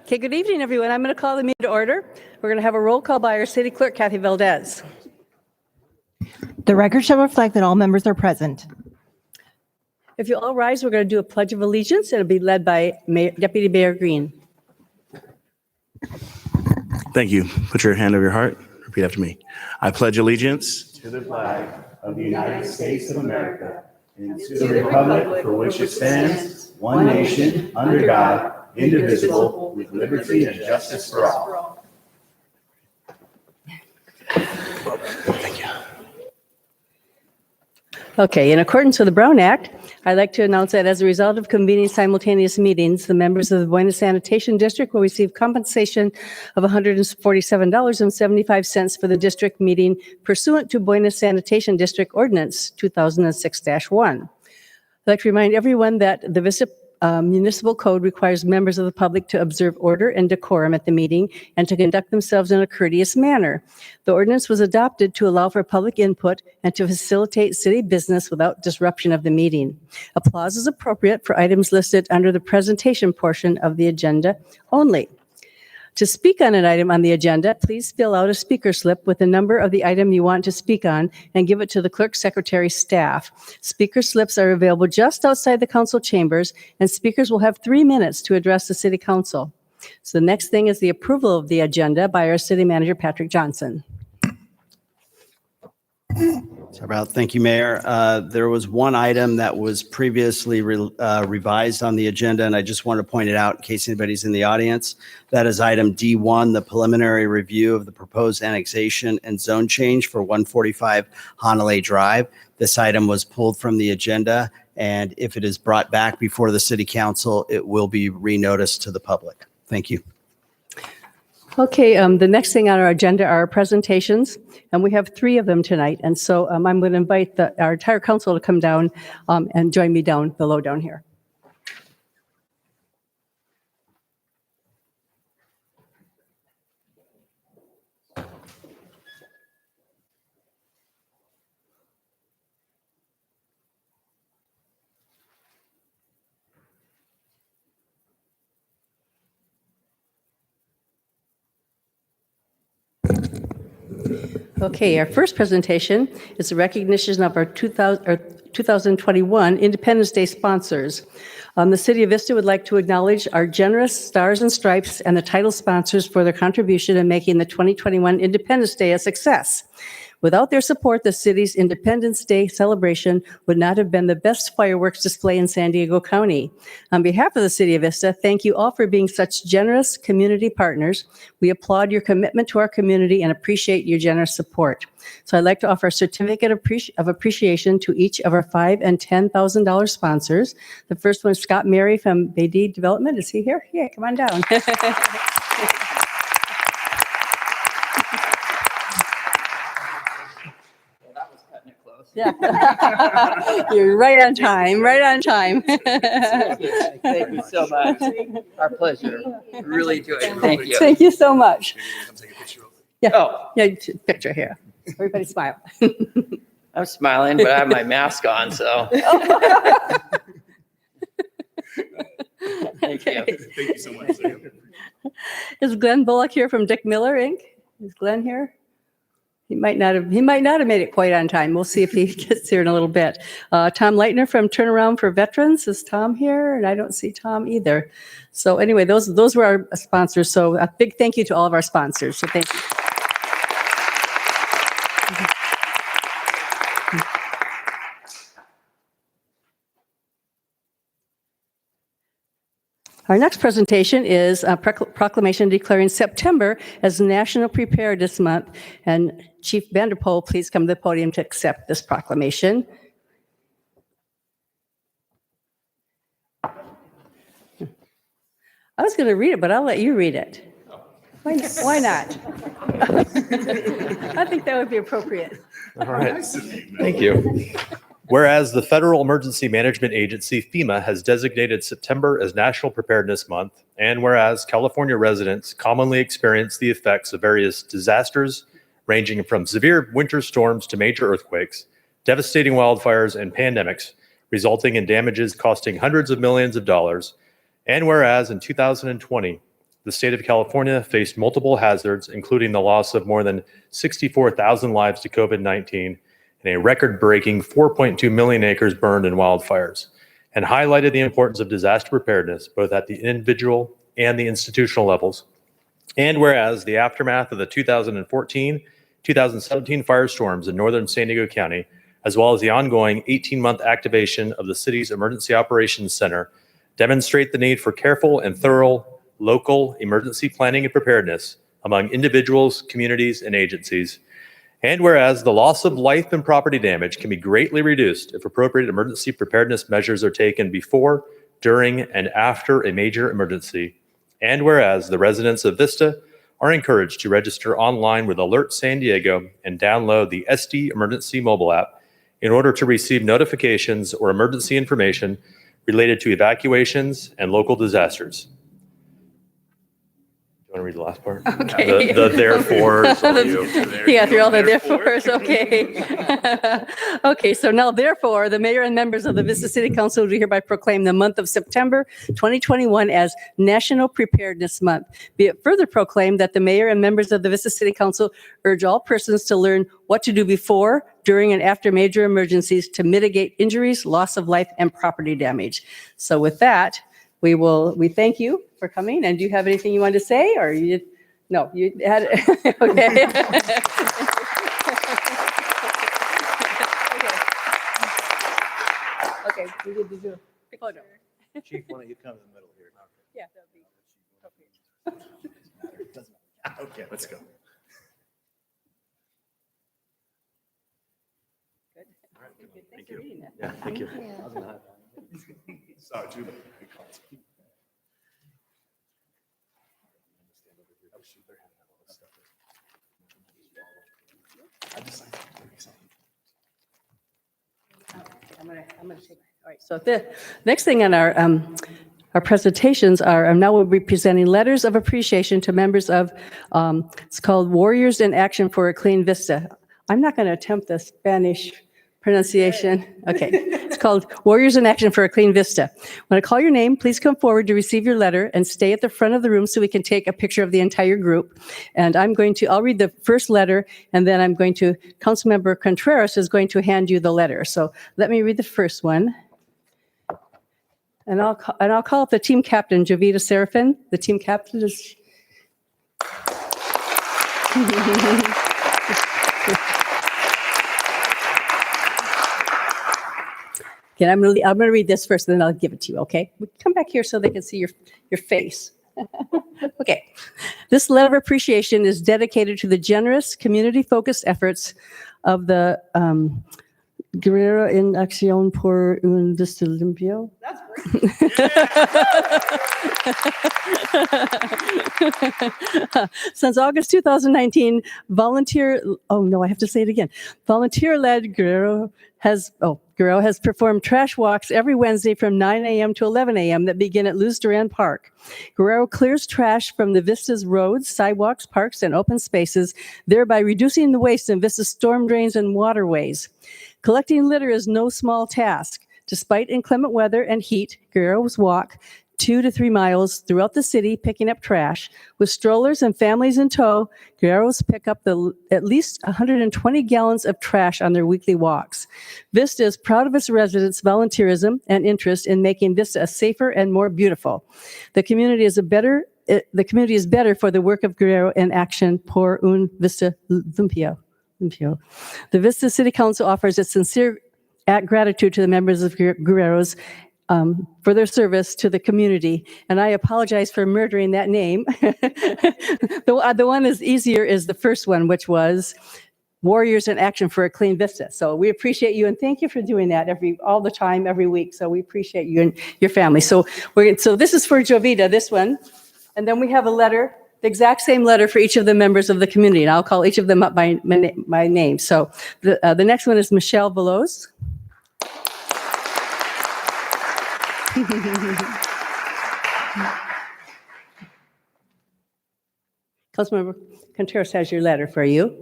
Okay, good evening, everyone. I'm going to call the meeting to order. We're going to have a roll call by our city clerk, Kathy Valdez. The record shall reflect that all members are present. If you all rise, we're going to do a pledge of allegiance. It'll be led by Deputy Mayor Green. Thank you. Put your hand over your heart. Repeat after me. I pledge allegiance to the flag of the United States of America and to the republic for which it stands, one nation, under God, indivisible, with liberty and justice for all. Thank you. Okay, in accordance with the Brown Act, I'd like to announce that as a result of convening simultaneous meetings, the members of the Buena Sanitation District will receive compensation of $147.75 for the district meeting pursuant to Buena Sanitation District Ordinance 2006-1. I'd like to remind everyone that the Vista Municipal Code requires members of the public to observe order and decorum at the meeting and to conduct themselves in a courteous manner. The ordinance was adopted to allow for public input and to facilitate city business without disruption of the meeting. Applause is appropriate for items listed under the presentation portion of the agenda only. To speak on an item on the agenda, please fill out a speaker slip with the number of the item you want to speak on and give it to the clerk secretary staff. Speaker slips are available just outside the council chambers, and speakers will have 3 minutes to address the city council. So the next thing is the approval of the agenda by our city manager, Patrick Johnson. Thank you, Mayor. There was one item that was previously revised on the agenda, and I just want to point it out in case anybody's in the audience. That is item D1, the preliminary review of the proposed annexation and zone change for 145 Hanalei Drive. This item was pulled from the agenda, and if it is brought back before the city council, it will be renoticed to the public. Thank you. Okay, the next thing on our agenda are our presentations, and we have 3 of them tonight. And so I'm going to invite our entire council to come down and join me down below down here. Okay, our first presentation is a recognition of our 2021 Independence Day sponsors. The City of Vista would like to acknowledge our generous Stars and Stripes and the title sponsors for their contribution in making the 2021 Independence Day a success. Without their support, the city's Independence Day celebration would not have been the best fireworks display in San Diego County. On behalf of the City of Vista, thank you all for being such generous community partners. We applaud your commitment to our community and appreciate your generous support. So I'd like to offer a certificate of appreciation to each of our $5,000 and $10,000 sponsors. The first one is Scott Mary from Bay Development. Is he here? Yeah, come on down. Yeah. You're right on time, right on time. Thank you so much. Our pleasure. Really enjoyed it. Thank you. Thank you so much. Yeah, Oh, yeah, picture here. Everybody smile. I'm smiling, but I have my mask on, so. Thank you. Thank you so much. Is Glenn Bullock here from Dick Miller, Inc.? Is Glenn here? He might not have made it quite on time. We'll see if he gets here in a little bit. Tom Leitner from Turnaround for Veterans. Is Tom here? And I don't see Tom either. So anyway, those were our sponsors. So a big thank you to all of our sponsors. So thank you. Our next presentation is a proclamation declaring September as National Preparedness Month. And Chief Vanderpoel, please come to the podium to accept this proclamation. I was going to read it, but I'll let you read it. Why not? I think that would be appropriate. All right. Thank you. Whereas the Federal Emergency Management Agency, FEMA, has designated September as National Preparedness Month, and whereas California residents commonly experience the effects of various disasters ranging from severe winter storms to major earthquakes, devastating wildfires, and pandemics, resulting in damages costing hundreds of millions of dollars, and whereas in 2020, the state of California faced multiple hazards, including the loss of more than 64,000 lives to COVID-19 and a record-breaking 4.2 million acres burned in wildfires, and highlighted the importance of disaster preparedness both at the individual and the institutional levels. And whereas the aftermath of the 2014-2017 firestorms in northern San Diego County, as well as the ongoing 18-month activation of the city's Emergency Operations Center, demonstrate the need for careful and thorough local emergency planning and preparedness among individuals, communities, and agencies. And whereas the loss of life and property damage can be greatly reduced if appropriate emergency preparedness measures are taken before, during, and after a major emergency. And whereas the residents of Vista are encouraged to register online with Alert San Diego and download the SD Emergency mobile app in order to receive notifications or emergency information related to evacuations and local disasters. Do you want to read the last part? Okay. The therefores. Yeah, through all the therefores, okay. Okay, so now therefore, the mayor and members of the Vista City Council do hereby proclaim the month of September 2021 as National Preparedness Month. Be it further proclaimed that the mayor and members of the Vista City Council urge all persons to learn what to do before, during, and after major emergencies to mitigate injuries, loss of life, and property damage. So with that, we thank you for coming. And do you have anything you want to say, or you? No, you had it. Okay. Okay, we did do a photo. Chief, why don't you come in the middle here? Yeah, that'd be Okay, let's go. good. Thanks for reading that. Yeah, thank you. Sorry, too. I'm gonna take, all right, so the next thing on our presentations are, now we'll be presenting letters of appreciation to members of, it's called Warriors in Action for a Clean Vista. I'm not going to attempt the Spanish pronunciation. Okay, it's called Warriors in Action for a Clean Vista. When I call your name, please come forward to receive your letter and stay at the front of the room so we can take a picture of the entire group. And I'll read the first letter, and then Councilmember Contreras is going to hand you the letter. So let me read the first one. And I'll call up the team captain, Jovita Serafin. The team captain is. Okay, I'm gonna read this first, and then I'll give it to you. Okay, come back here so they can see your face. Okay, this letter of appreciation is dedicated to the generous, community-focused efforts of the Guerrero en Acción por un Vista Limpio. That's great. Since August 2019, volunteer-led Guerrero has performed trash walks every Wednesday from 9 a.m. to 11 a.m. that begin at Luz Duran Park. Guerrero clears trash from the Vista's roads, sidewalks, parks, and open spaces, thereby reducing the waste in Vista's storm drains and waterways. Collecting litter is no small task. Despite inclement weather and heat, Guerreros walk 2 to 3 miles throughout the city picking up trash. With strollers and families in tow, Guerreros pick up at least 120 gallons of trash on their weekly walks. Vista is proud of its residents' volunteerism and interest in making Vista a safer and more beautiful. The community is better for the work of Guerrero in Action por un Vista Limpio. The Vista City Council offers its sincere gratitude to the members of Guerreros for their service to the community. And I apologize for murdering that name. The one is easier is the first one, which was Warriors in Action for a Clean Vista. So we appreciate you, and thank you for doing that all the time, every week. So we appreciate you and your family. So this is for Jovita, this one. And then we have a letter, the exact same letter for each of the members of the community. And I'll call each of them up by name. So the next one is Michelle Veloz. Councilmember Contreras has your letter for you.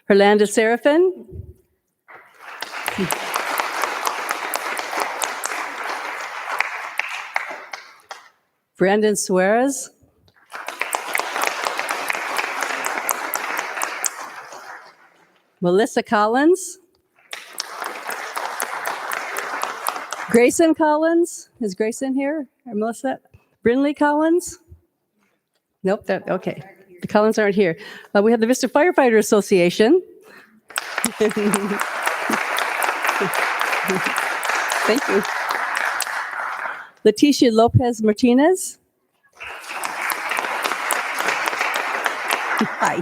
Herlanda Serafin. Brandon Suarez. Melissa Collins. Grayson Collins. Is Grayson here? Or Melissa? Brinley Collins? Nope, okay. The Collins aren't here. We have the Vista Firefighter Association. Thank you. Leticia Lopez Martinez. Hi.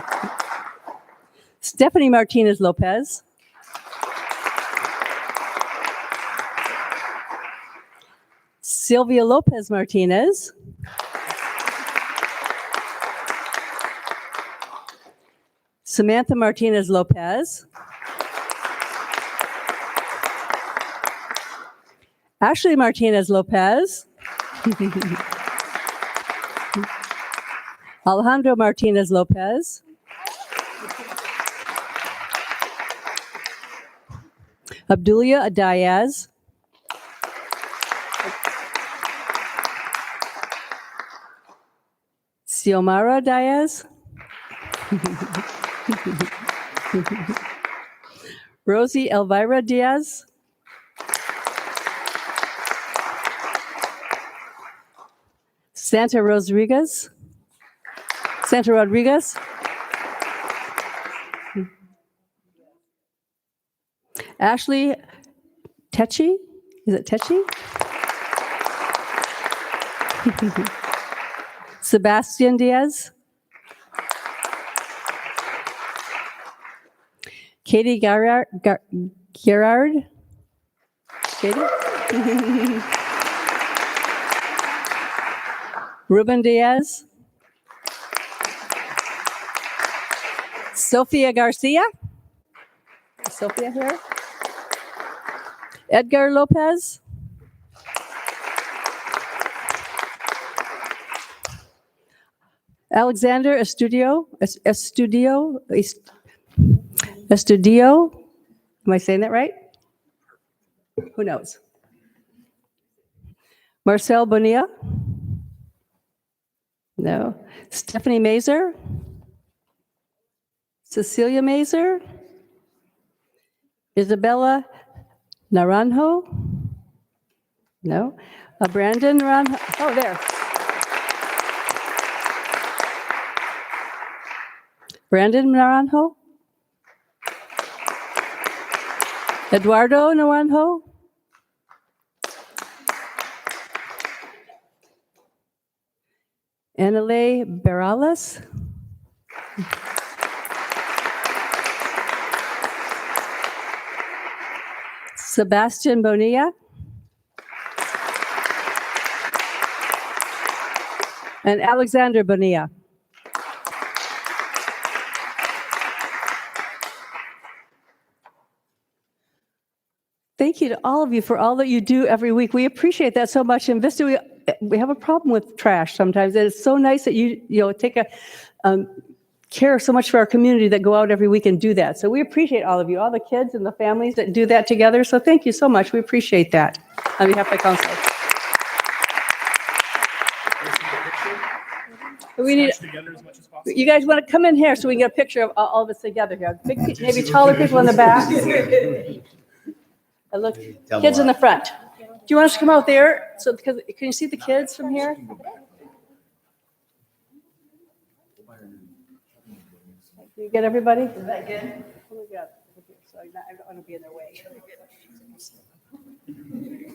Stephanie Martinez Lopez. Sylvia Lopez Martinez. Samantha Martinez Lopez. Ashley Martinez Lopez. Alejandro Martinez Lopez. Abdulia Diaz. Xiomara Diaz. Rosie Elvira Diaz. Santa Rodriguez. Santa Rodriguez. Ashley Techi. Is it Techi? Sebastian Diaz. Katie Gerard. Katie? Ruben Diaz. Sophia Garcia. Is Sophia here? Edgar Lopez. Alexander Estudio. Am I saying that right? Who knows? Marcel Bonilla? No. Stephanie Mazer? Cecilia Mazer? Isabella Naranjo? No. Brandon Naranjo? Oh, there. Brandon Naranjo? Eduardo Naranjo? Anale Berales? Sebastian Bonilla? And Alexander Bonilla. Thank you to all of you for all that you do every week. We appreciate that so much. In Vista, we have a problem with trash sometimes. And it's so nice that you take a care so much for our community that go out every week and do that. So we appreciate all of you, all the kids and the families that do that together. So thank you so much. We appreciate that on behalf of the council. We need, you guys want to come in here so we can get a picture of all of us together here. Maybe taller people in the back. Look, kids in the front. Do you want us to come out there? So, because can you see the kids from here? Do you get everybody? Is that good? So I don't want to be in their way.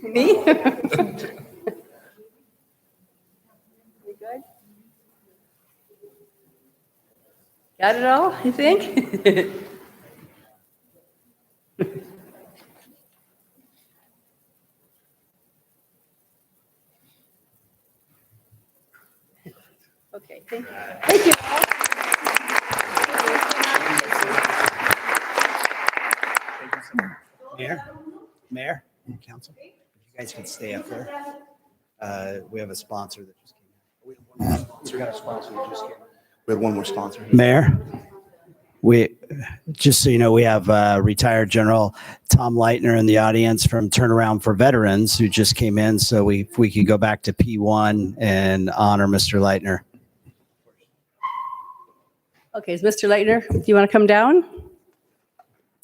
Me? You good? Got it all, you think? Okay, thank you. Thank you all. Mayor, Council, if you guys can stay up there. We have a sponsor that just came in. We have one more sponsor. Mayor, just so you know, we have retired General Tom Leitner in the audience from Turnaround for Veterans who just came in. So if we could go back to P1 and honor Mr. Leitner. Okay, is Mr. Leitner, do you want to come down?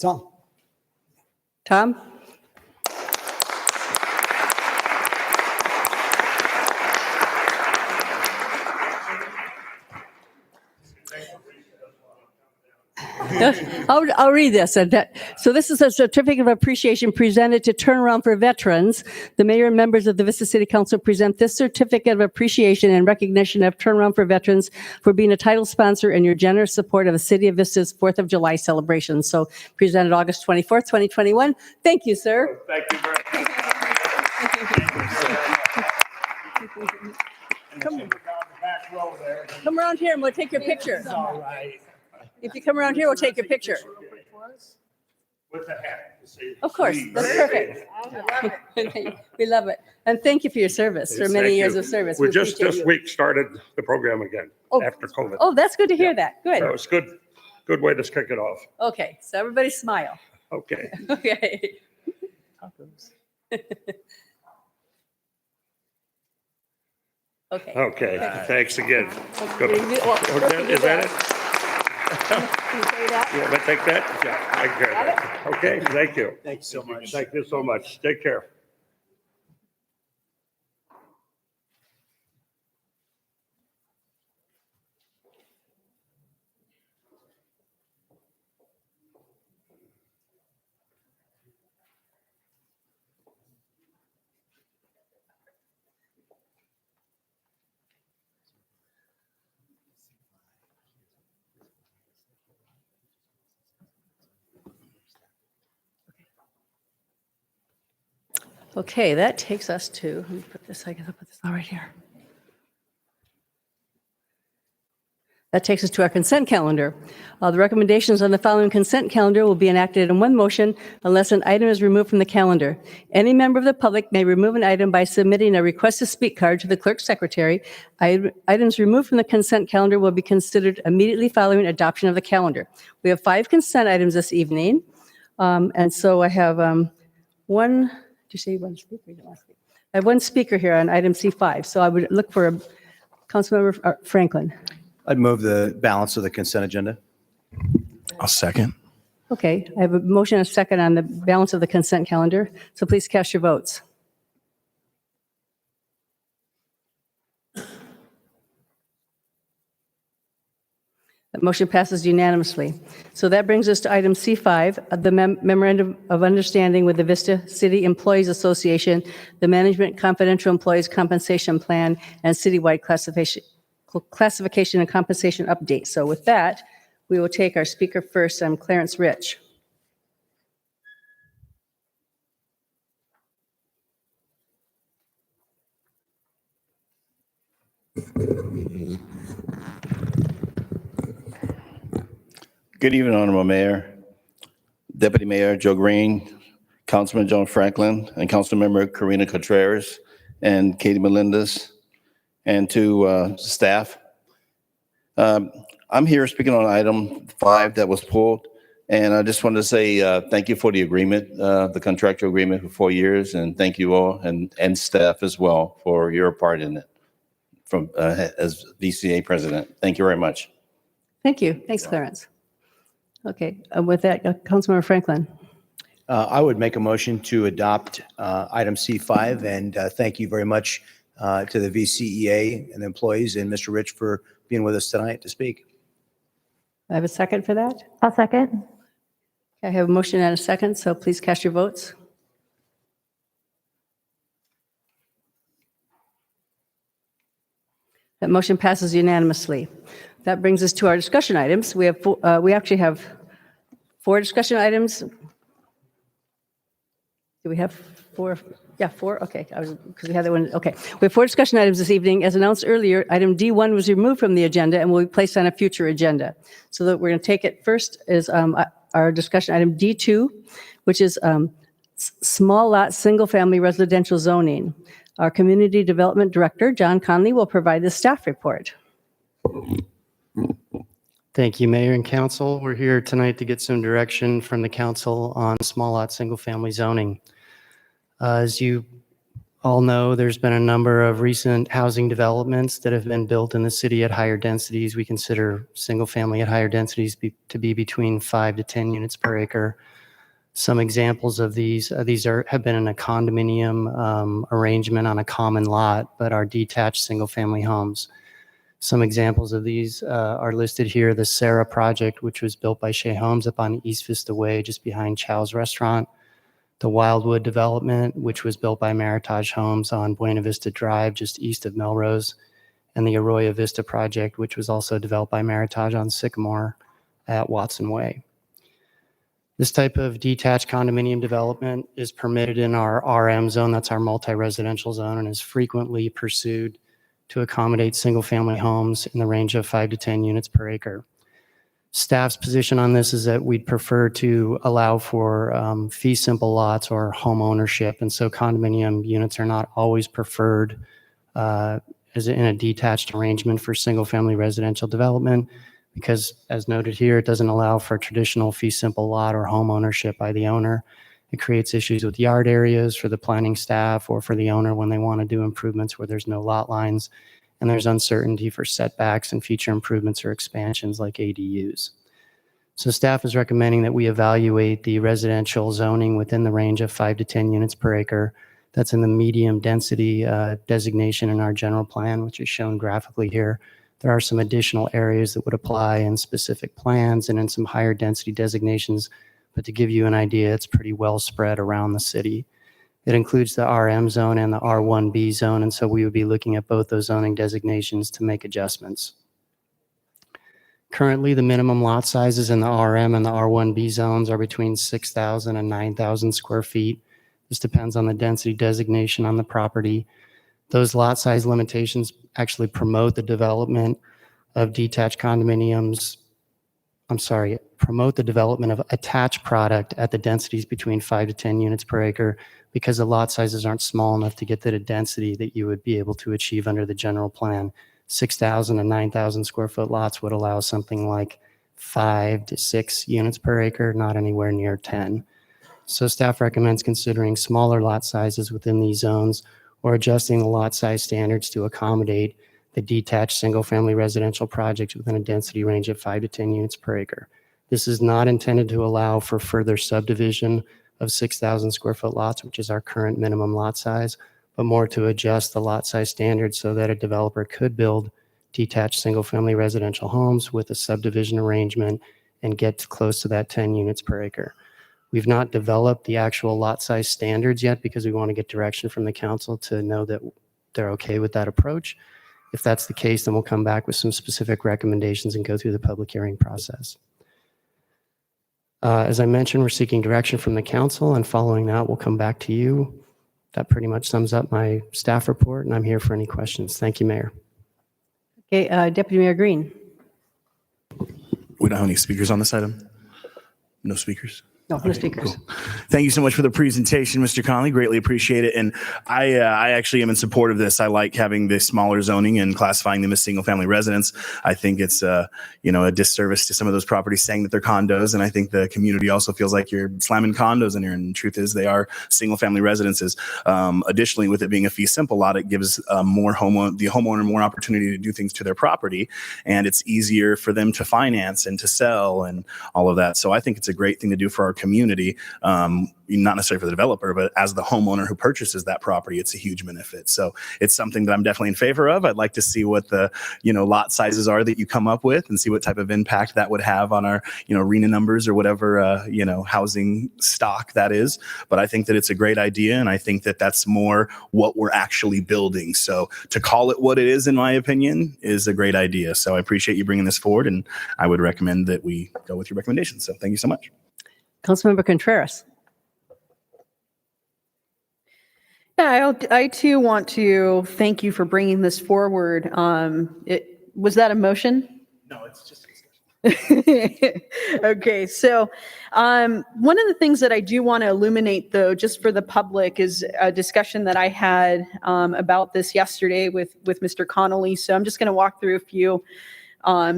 Tom. Tom? I'll read this. So this is a certificate of appreciation presented to Turnaround for Veterans. The mayor and members of the Vista City Council present this certificate of appreciation in recognition of Turnaround for Veterans for being a title sponsor and your generous support of the City of Vista's 4th of July celebration. So presented August 24th, 2021. Thank you, sir. Thank you very much. Come around here and we'll take your picture. All right. If you come around here, we'll take your picture. With the hat. Of course, that's perfect. We love it. And thank you for your service, for many Thank years you. of service. We We just appreciate this you. week started the program again Oh. after COVID. Oh, that's good to hear that. So Good. it's good way to kick it off. Okay, so everybody smile. Okay. Okay. Okay. Okay. Thanks again. Good. Well, Is that it? Can you say that? You want me to take that? Yeah, I care of that. Okay, thank you. Thanks so much. Thank you so much. Take care. Okay, that takes us to, let me put this, I gotta put this all right here. That takes us to our consent calendar. The recommendations on the following consent calendar will be enacted in one motion unless an item is removed from the calendar. Any member of the public may remove an item by submitting a request to speak card to the clerk's secretary. Items removed from the consent calendar will be considered immediately following adoption of the calendar. We have 5 consent items this evening. And so I have one, did you say one speaker? You don't want to speak. I have one speaker here on item C5. So I would look for Councilmember Franklin. I'd move the balance of the consent agenda. I'll second. Okay, I have a motion and a second on the balance of the consent calendar, so please cast your votes. That motion passes unanimously. So that brings us to item C5, the Memorandum of Understanding with the Vista City Employees Association, the Management Confidential Employees Compensation Plan, and citywide classification and compensation update. So with that, we will take our speaker first. I'm Clarence Rich. Good evening, Honorable Mayor, Deputy Mayor Joe Green, Councilman John Franklin, and Councilmember Karina Contreras, and Katie Melendez, and to staff. I'm here speaking on item 5 that was pulled, and I just wanted to say thank you for the agreement, the contractual agreement for 4 years, and thank you all and staff as well for your part in it from as VCA president. Thank you very much. Thank you. Thanks, Clarence. Okay, with that, Councilmember Franklin. I would make a motion to adopt item C5, and thank you very much to the VCEA and the employees and Mr. Rich for being with us tonight to speak. I have a second for that. I'll second. I have a motion and a second, so please cast your votes. That motion passes unanimously. That brings us to our discussion items. We actually have 4 discussion items. Do we have 4? Yeah, 4. Okay, because we had that one. Okay, we have 4 discussion items this evening. As announced earlier, item D1 was removed from the agenda and will be placed on a future agenda. So that we're going to take it first is our discussion item D2, which is small lot single family residential zoning. Our Community Development Director, John Conley, will provide the staff report. Thank you, Mayor and Council. We're here tonight to get some direction from the council on small lot, single-family zoning. As you all know, there's been a number of recent housing developments that have been built in the city at higher densities. We consider single-family at higher densities to be between 5 to 10 units per acre. Some examples of these have been in a condominium arrangement on a common lot, but are detached single-family homes. Some examples of these are listed here. The Sarah project, which was built by Shea Homes up on East Vista Way, just behind Chow's Restaurant. The Wildwood development, which was built by Meritage Homes on Buena Vista Drive, just east of Melrose. And the Arroyo Vista project, which was also developed by Meritage on Sycamore at Watson Way. This type of detached condominium development is permitted in our RM zone, that's our multi-residential zone, and is frequently pursued to accommodate single-family homes in the range of 5 to 10 units per acre. Staff's position on this is that we'd prefer to allow for fee simple lots or home ownership, and so condominium units are not always preferred as in a detached arrangement for single-family residential development, because as noted here, it doesn't allow for traditional fee simple lot or home ownership by the owner. It creates issues with yard areas for the planning staff or for the owner when they want to do improvements where there's no lot lines, and there's uncertainty for setbacks and future improvements or expansions like ADUs. So staff is recommending that we evaluate the residential zoning within the range of 5 to 10 units per acre. That's in the medium density designation in our general plan, which is shown graphically here. There are some additional areas that would apply in specific plans and in some higher density designations, but to give you an idea, it's pretty well spread around the city. It includes the RM zone and the R1B zone, and so we would be looking at both those zoning designations to make adjustments. Currently, the minimum lot sizes in the RM and the R1B zones are between 6,000 and 9,000 square feet. This depends on the density designation on the property. Those lot size limitations actually promote the development of detached condominiums. Promote the development of attached product at the densities between 5 to 10 units per acre, because the lot sizes aren't small enough to get to the density that you would be able to achieve under the general plan. 6,000 and 9,000 square foot lots would allow something like 5 to 6 units per acre, not anywhere near 10. So staff recommends considering smaller lot sizes within these zones or adjusting the lot size standards to accommodate the detached single-family residential projects within a density range of 5 to 10 units per acre. This is not intended to allow for further subdivision of 6,000 square foot lots, which is our current minimum lot size, but more to adjust the lot size standards so that a developer could build detached single-family residential homes with a subdivision arrangement and get close to that 10 units per acre. We've not developed the actual lot size standards yet because we want to get direction from the council to know that they're okay with that approach. If that's the case, then we'll come back with some specific recommendations and go through the public hearing process. As I mentioned, we're seeking direction from the council, and following that, we'll come back to you. That pretty much sums up my staff report, and I'm here for any questions. Thank you, Mayor. Okay, Deputy Mayor Green. We don't have any speakers on this item? No speakers? No, no speakers. Cool. Thank you so much for the presentation, Mr. Conley. Greatly appreciate it. And I actually am in support of this. I like having the smaller zoning and classifying them as single-family residents. I think it's a disservice to some of those properties saying that they're condos, and I think the community also feels like you're slamming condos in here. And the truth is, they are single-family residences. Additionally, with it being a fee simple lot, it gives the homeowner more opportunity to do things to their property, and it's easier for them to finance and to sell and all of that. So I think it's a great thing to do for our community, not necessarily for the developer, but as the homeowner who purchases that property, it's a huge benefit. So it's something that I'm definitely in favor of. I'd like to see what the lot sizes are that you come up with and see what type of impact that would have on our RENA numbers or whatever housing stock that is. But I think that it's a great idea, and I think that that's more what we're actually building. So to call it what it is, in my opinion, is a great idea. So I appreciate you bringing this forward, and I would recommend that we go with your recommendations. So thank you so much. Councilmember Contreras. Yeah, I too want to thank you for bringing this forward. Was that a motion? No, it's just a discussion. Okay, so one of the things that I do want to illuminate, though, just for the public, is a discussion that I had about this yesterday with Mr. Connolly. So I'm just going to walk through a few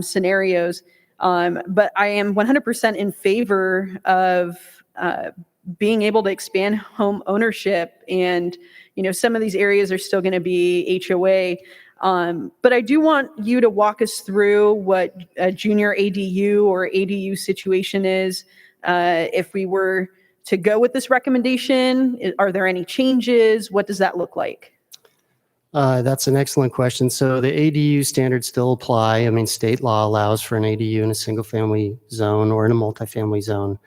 scenarios. But I am 100% in favor of being able to expand home ownership, and some of these areas are still going to be HOA. But I do want you to walk us through what a junior ADU or ADU situation is if we were to go with this recommendation? Are there any changes? What does that look like? That's an excellent question. So the ADU standards still apply. I mean, state law allows for an ADU in a single-family zone or in a multifamily zone.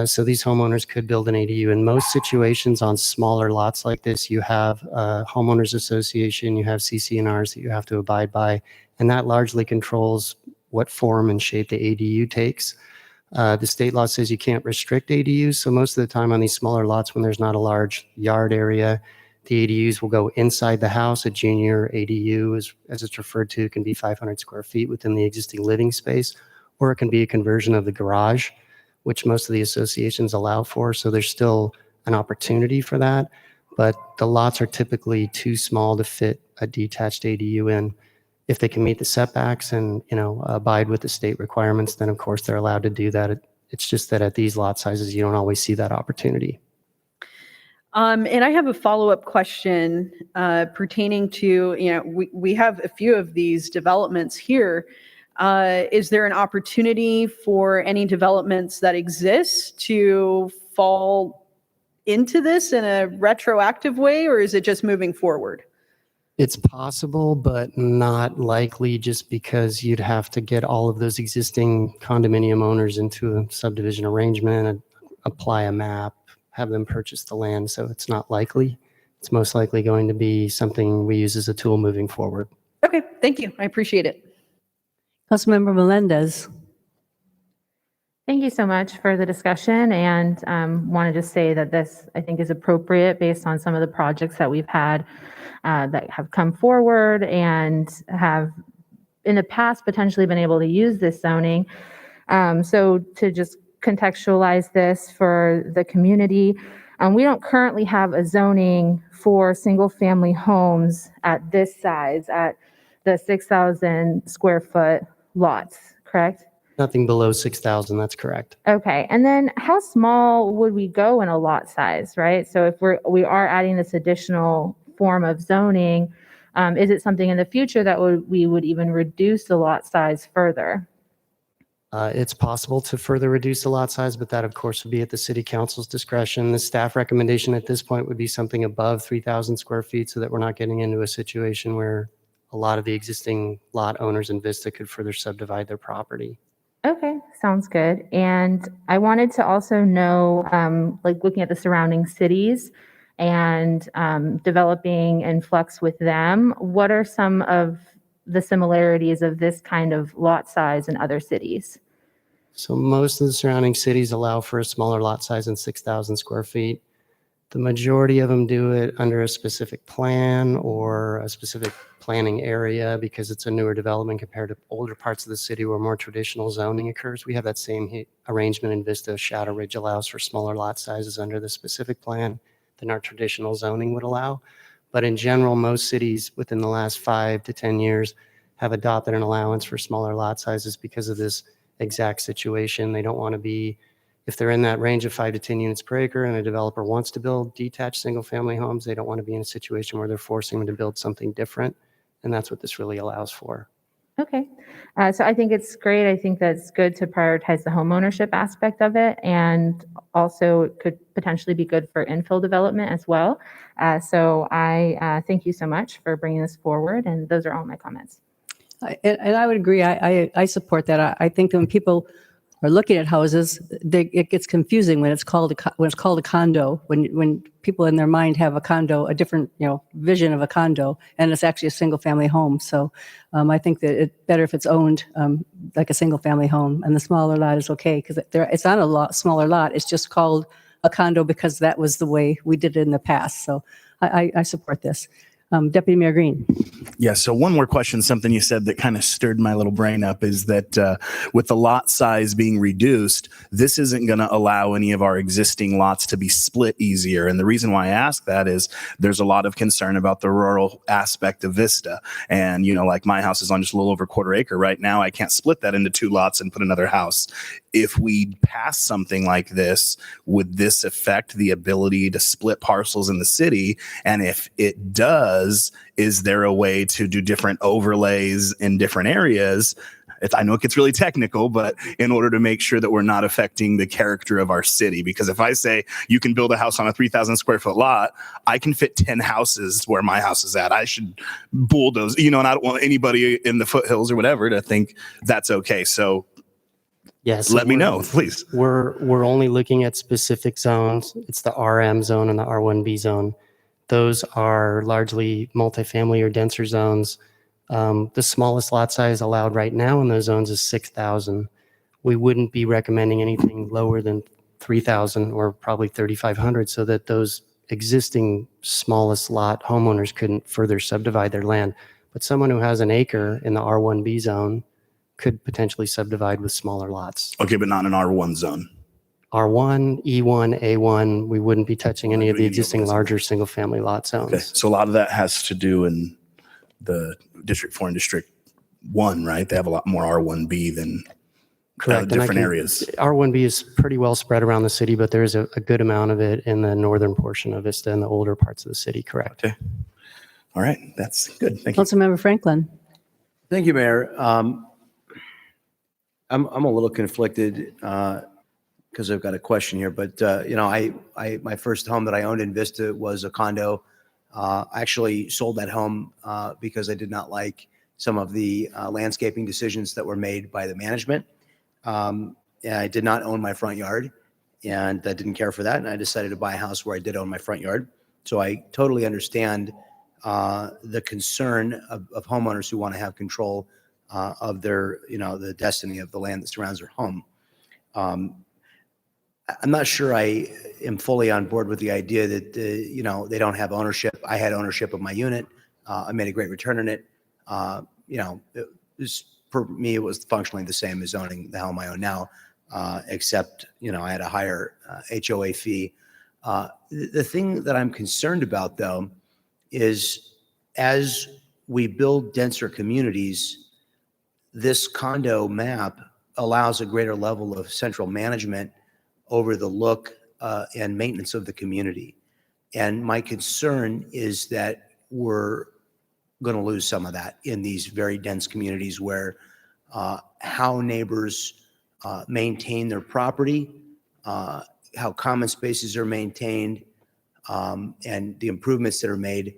So these homeowners could build an ADU. In most situations on smaller lots like this, you have a homeowners association, you have CC&Rs that you have to abide by, and that largely controls what form and shape the ADU takes. The state law says you can't restrict ADUs, so most of the time on these smaller lots when there's not a large yard area, the ADUs will go inside the house. A junior ADU, as it's referred to, can be 500 square feet within the existing living space, or it can be a conversion of the garage, which most of the associations allow for. So there's still an opportunity for that, but the lots are typically too small to fit a detached ADU in. If they can meet the setbacks and, abide with the state requirements, then of course they're allowed to do that. It's just that at these lot sizes, you don't always see that opportunity. And I have a follow-up question pertaining to, we have a few of these developments here. Is there an opportunity for any developments that exist to fall into this in a retroactive way, or is it just moving forward? It's possible, but not likely, just because you'd have to get all of those existing condominium owners into a subdivision arrangement and apply a map, have them purchase the land. So it's not likely. It's most likely going to be something we use as a tool moving forward. Okay, thank you. I appreciate it. Councilmember Melendez. Thank you so much for the discussion, and wanted to say that this, I think, is appropriate based on some of the projects that we've had that have come forward and have in the past potentially been able to use this zoning. So to just contextualize this for the community, we don't currently have a zoning for single-family homes at this size, at the 6,000 square foot lots, correct? Nothing below 6,000, that's correct. Okay, and then how small would we go in a lot size, right? So if we are adding this additional form of zoning, is it something in the future that we would even reduce the lot size further? It's possible to further reduce the lot size, but that of course would be at the city council's discretion. The staff recommendation at this point would be something above 3,000 square feet so that we're not getting into a situation where a lot of the existing lot owners in Vista could further subdivide their property. Okay, sounds good. And I wanted to also know, like looking at the surrounding cities and developing in flux with them, what are some of the similarities of this kind of lot size in other cities? So most of the surrounding cities allow for a smaller lot size than 6,000 square feet. The majority of them do it under a specific plan or a specific planning area because it's a newer development compared to older parts of the city where more traditional zoning occurs. We have that same arrangement in Vista. Shadow Ridge allows for smaller lot sizes under the specific plan than our traditional zoning would allow. But in general, most cities within the last 5 to 10 years have adopted an allowance for smaller lot sizes because of this exact situation. They don't want to be, if they're in that range of 5 to 10 units per acre and a developer wants to build detached single family homes, they don't want to be in a situation where they're forcing them to build something different. And that's what this really allows for. Okay, so I think it's great. I think that's good to prioritize the homeownership aspect of it, and also it could potentially be good for infill development as well. So I thank you so much for bringing this forward, and those are all my comments. And I would agree. I support that. I think that when people are looking at houses, it gets confusing when it's called a condo. When people in their mind have a condo, a different vision of a condo, and it's actually a single family home. So I think that it's better if it's owned like a single family home, and the smaller lot is okay because it's not a smaller lot. It's just called a condo because that was the way we did it in the past. So I support this. Deputy Mayor Green. Yeah, so one more question, something you said that kind of stirred my little brain up is that with the lot size being reduced, this isn't going to allow any of our existing lots to be split easier. And the reason why I ask that is there's a lot of concern about the rural aspect of Vista. And, like my house is on just a little over a quarter acre right now. I can't split that into 2 lots and put another house. If we pass something like this, would this affect the ability to split parcels in the city? And if it does, is there a way to do different overlays in different areas I know it gets really technical, but in order to make sure that we're not affecting the character of our city. Because if I say you can build a house on a 3,000 square foot lot, I can fit 10 houses where my house is at. I should bulldoze, and I don't want anybody in the foothills or whatever to think that's okay. So Yes. let me know, please. We're only looking at specific zones. It's the RM zone and the R1B zone. Those are largely multifamily or denser zones. The smallest lot size allowed right now in those zones is 6,000. We wouldn't be recommending anything lower than 3,000 or probably 3,500 so that those existing smallest lot homeowners couldn't further subdivide their land. But someone who has an acre in the R1B zone could potentially subdivide with smaller lots. Okay, but not an R1 zone. R1, E1, A1, we wouldn't be touching any of the Any of existing those. larger single-family lot zones. Okay, so a lot of that has to do in the District 4 and District 1, right? They have a lot more R1B than Correct. And I different can- areas. R1B is pretty well spread around the city, but there is a good amount of it in the northern portion of Vista and the older parts of the city, correct? Okay. All right, that's good. Thank you. Councilmember Franklin. Thank you, Mayor. I'm a little conflicted because I've got a question here, but my first home that I owned in Vista was a condo. I actually sold that home because I did not like some of the landscaping decisions that were made by the management. And I did not own my front yard, and I didn't care for that. And I decided to buy a house where I did own my front yard. So I totally understand the concern of homeowners who want to have control of their, the destiny of the land that surrounds their home. I'm not sure I am fully on board with the idea that, they don't have ownership. I had ownership of my unit. I made a great return on it. For me, it was functionally the same as owning the home I own now, except, I had a higher HOA fee. The thing that I'm concerned about, though, is as we build denser communities, this condo map allows a greater level of central management over the look and maintenance of the community. And my concern is that we're going to lose some of that in these very dense communities where how neighbors maintain their property, how common spaces are maintained, and the improvements that are made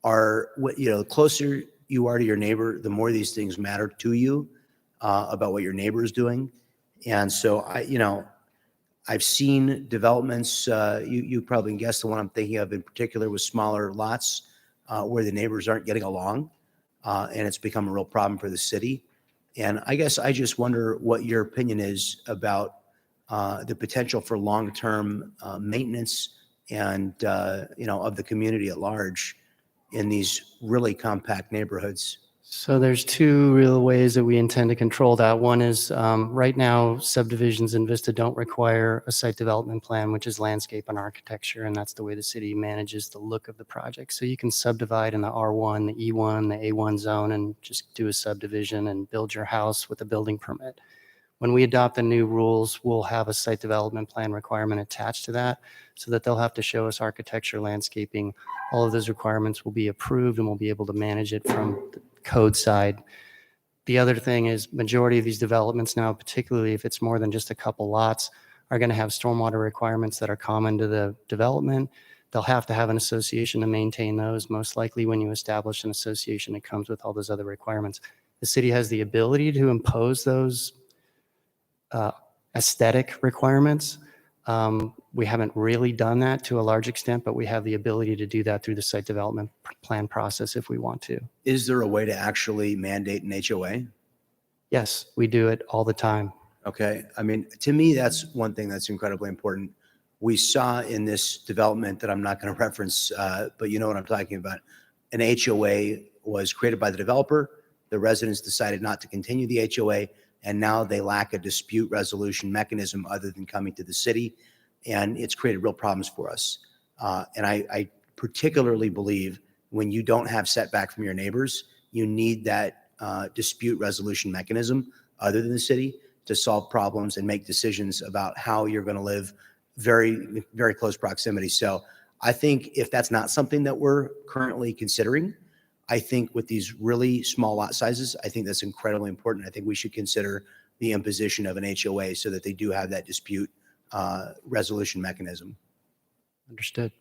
are, the closer you are to your neighbor, the more these things matter to you about what your neighbor is doing. And so I've seen developments, you probably can guess the one I'm thinking of in particular with smaller lots where the neighbors aren't getting along, and it's become a real problem for the city. And I guess I just wonder what your opinion is about the potential for long-term maintenance and, of the community at large in these really compact neighborhoods. So there's two real ways that we intend to control that. One is right now subdivisions in Vista don't require a site development plan, which is landscape and architecture, and that's the way the city manages the look of the project. So you can subdivide in the R1, the E1, the A1 zone and just do a subdivision and build your house with a building permit. When we adopt the new rules, we'll have a site development plan requirement attached to that so that they'll have to show us architecture, landscaping. All of those requirements will be approved and we'll be able to manage it from the code side. The other thing is majority of these developments now, particularly if it's more than just a couple lots, are going to have stormwater requirements that are common to the development. They'll have to have an association to maintain those. Most likely when you establish an association, it comes with all those other requirements. The city has the ability to impose those aesthetic requirements. We haven't really done that to a large extent, but we have the ability to do that through the site development plan process if we want to. Is there a way to actually mandate an HOA? Yes, we do it all the time. Okay. I mean, to me, that's one thing that's incredibly important. We saw in this development that I'm not going to reference, but you know what I'm talking about. An HOA was created by the developer. The residents decided not to continue the HOA, and now they lack a dispute resolution mechanism other than coming to the city. And it's created real problems for us. And I particularly believe when you don't have setback from your neighbors, you need that dispute resolution mechanism other than the city to solve problems and make decisions about how you're going to live very, very close proximity. So I think if that's not something that we're currently considering, I think with these really small lot sizes, I think that's incredibly important. I think we should consider the imposition of an HOA so that they do have that dispute resolution mechanism. Understood.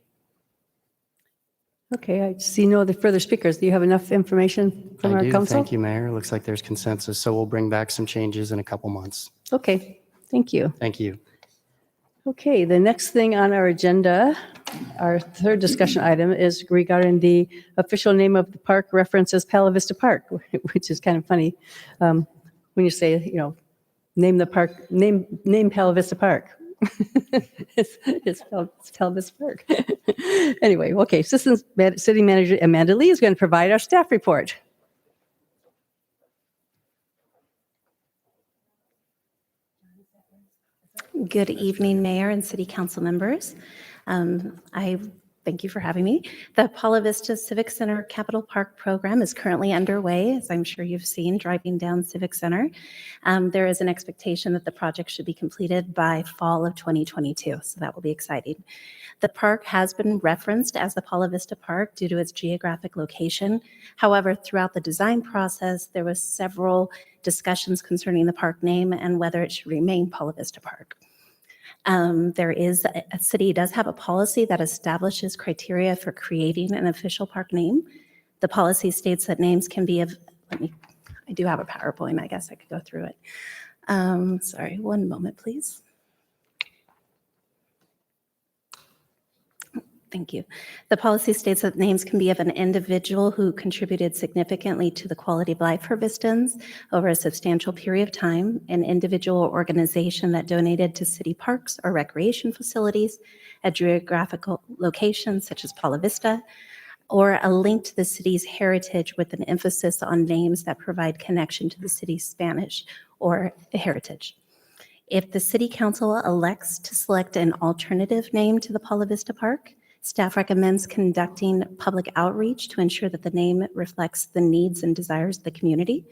Okay, I see no other further speakers. Do you have enough information from I our do. council? Thank you, Mayor. Looks like there's consensus, so we'll bring back some changes in a couple months. Okay, thank you. Thank you. Okay, the next thing on our agenda, our third discussion item, is regarding the official name of the park references Palo Vista Park, which is kind of funny when you say, name the park, name Palo Vista Park. it's Palo Vista Park. Anyway, okay, Assistant City Manager Amanda Lee is going to provide our staff report. Good evening, Mayor and City Council members. I thank you for having me. The Palo Vista Civic Center Capital Park program is currently underway, as I'm sure you've seen driving down Civic Center. There is an expectation that the project should be completed by fall of 2022, so that will be exciting. The park has been referenced as the Palo Vista Park due to its geographic location. However, throughout the design process, there was several discussions concerning the park name and whether it should remain Palo Vista Park. A city does have a policy that establishes criteria for creating an official park name. The policy states that names can be I do have a PowerPoint, I guess I could go through it. Sorry, one moment, please. Thank you. The policy states that names can be of an individual who contributed significantly to the quality of life for Vistans over a substantial period of time, an individual or organization that donated to city parks or recreation facilities at geographical locations such as Palo Vista, or a link to the city's heritage with an emphasis on names that provide connection to the city's Spanish or heritage. If the City Council elects to select an alternative name to the Palo Vista Park, staff recommends conducting public outreach to ensure that the name reflects the needs and desires of the community.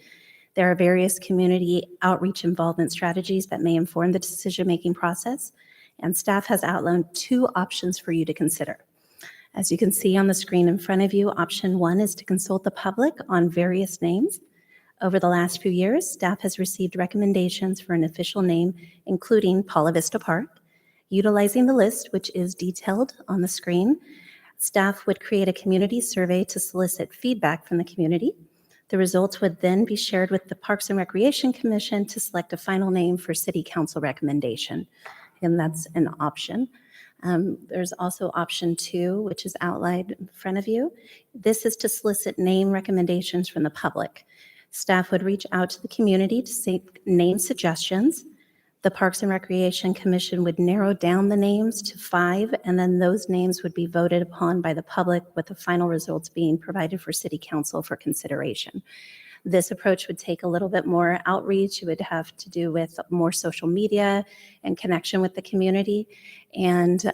There are various community outreach involvement strategies that may inform the decision-making process, and staff has outlined 2 options for you to consider. As you can see on the screen in front of you, option 1 is to consult the public on various names. Over the last few years, staff has received recommendations for an official name, including Palo Vista Park. Utilizing the list, which is detailed on the screen, staff would create a community survey to solicit feedback from the community. The results would then be shared with the Parks and Recreation Commission to select a final name for City Council recommendation. And that's an option. There's also option 2, which is outlined in front of you. This is to solicit name recommendations from the public. Staff would reach out to the community to seek name suggestions. The Parks and Recreation Commission would narrow down the names to 5, and then those names would be voted upon by the public, with the final results being provided for City Council for consideration. This approach would take a little bit more outreach. It would have to do with more social media and connection with the community. And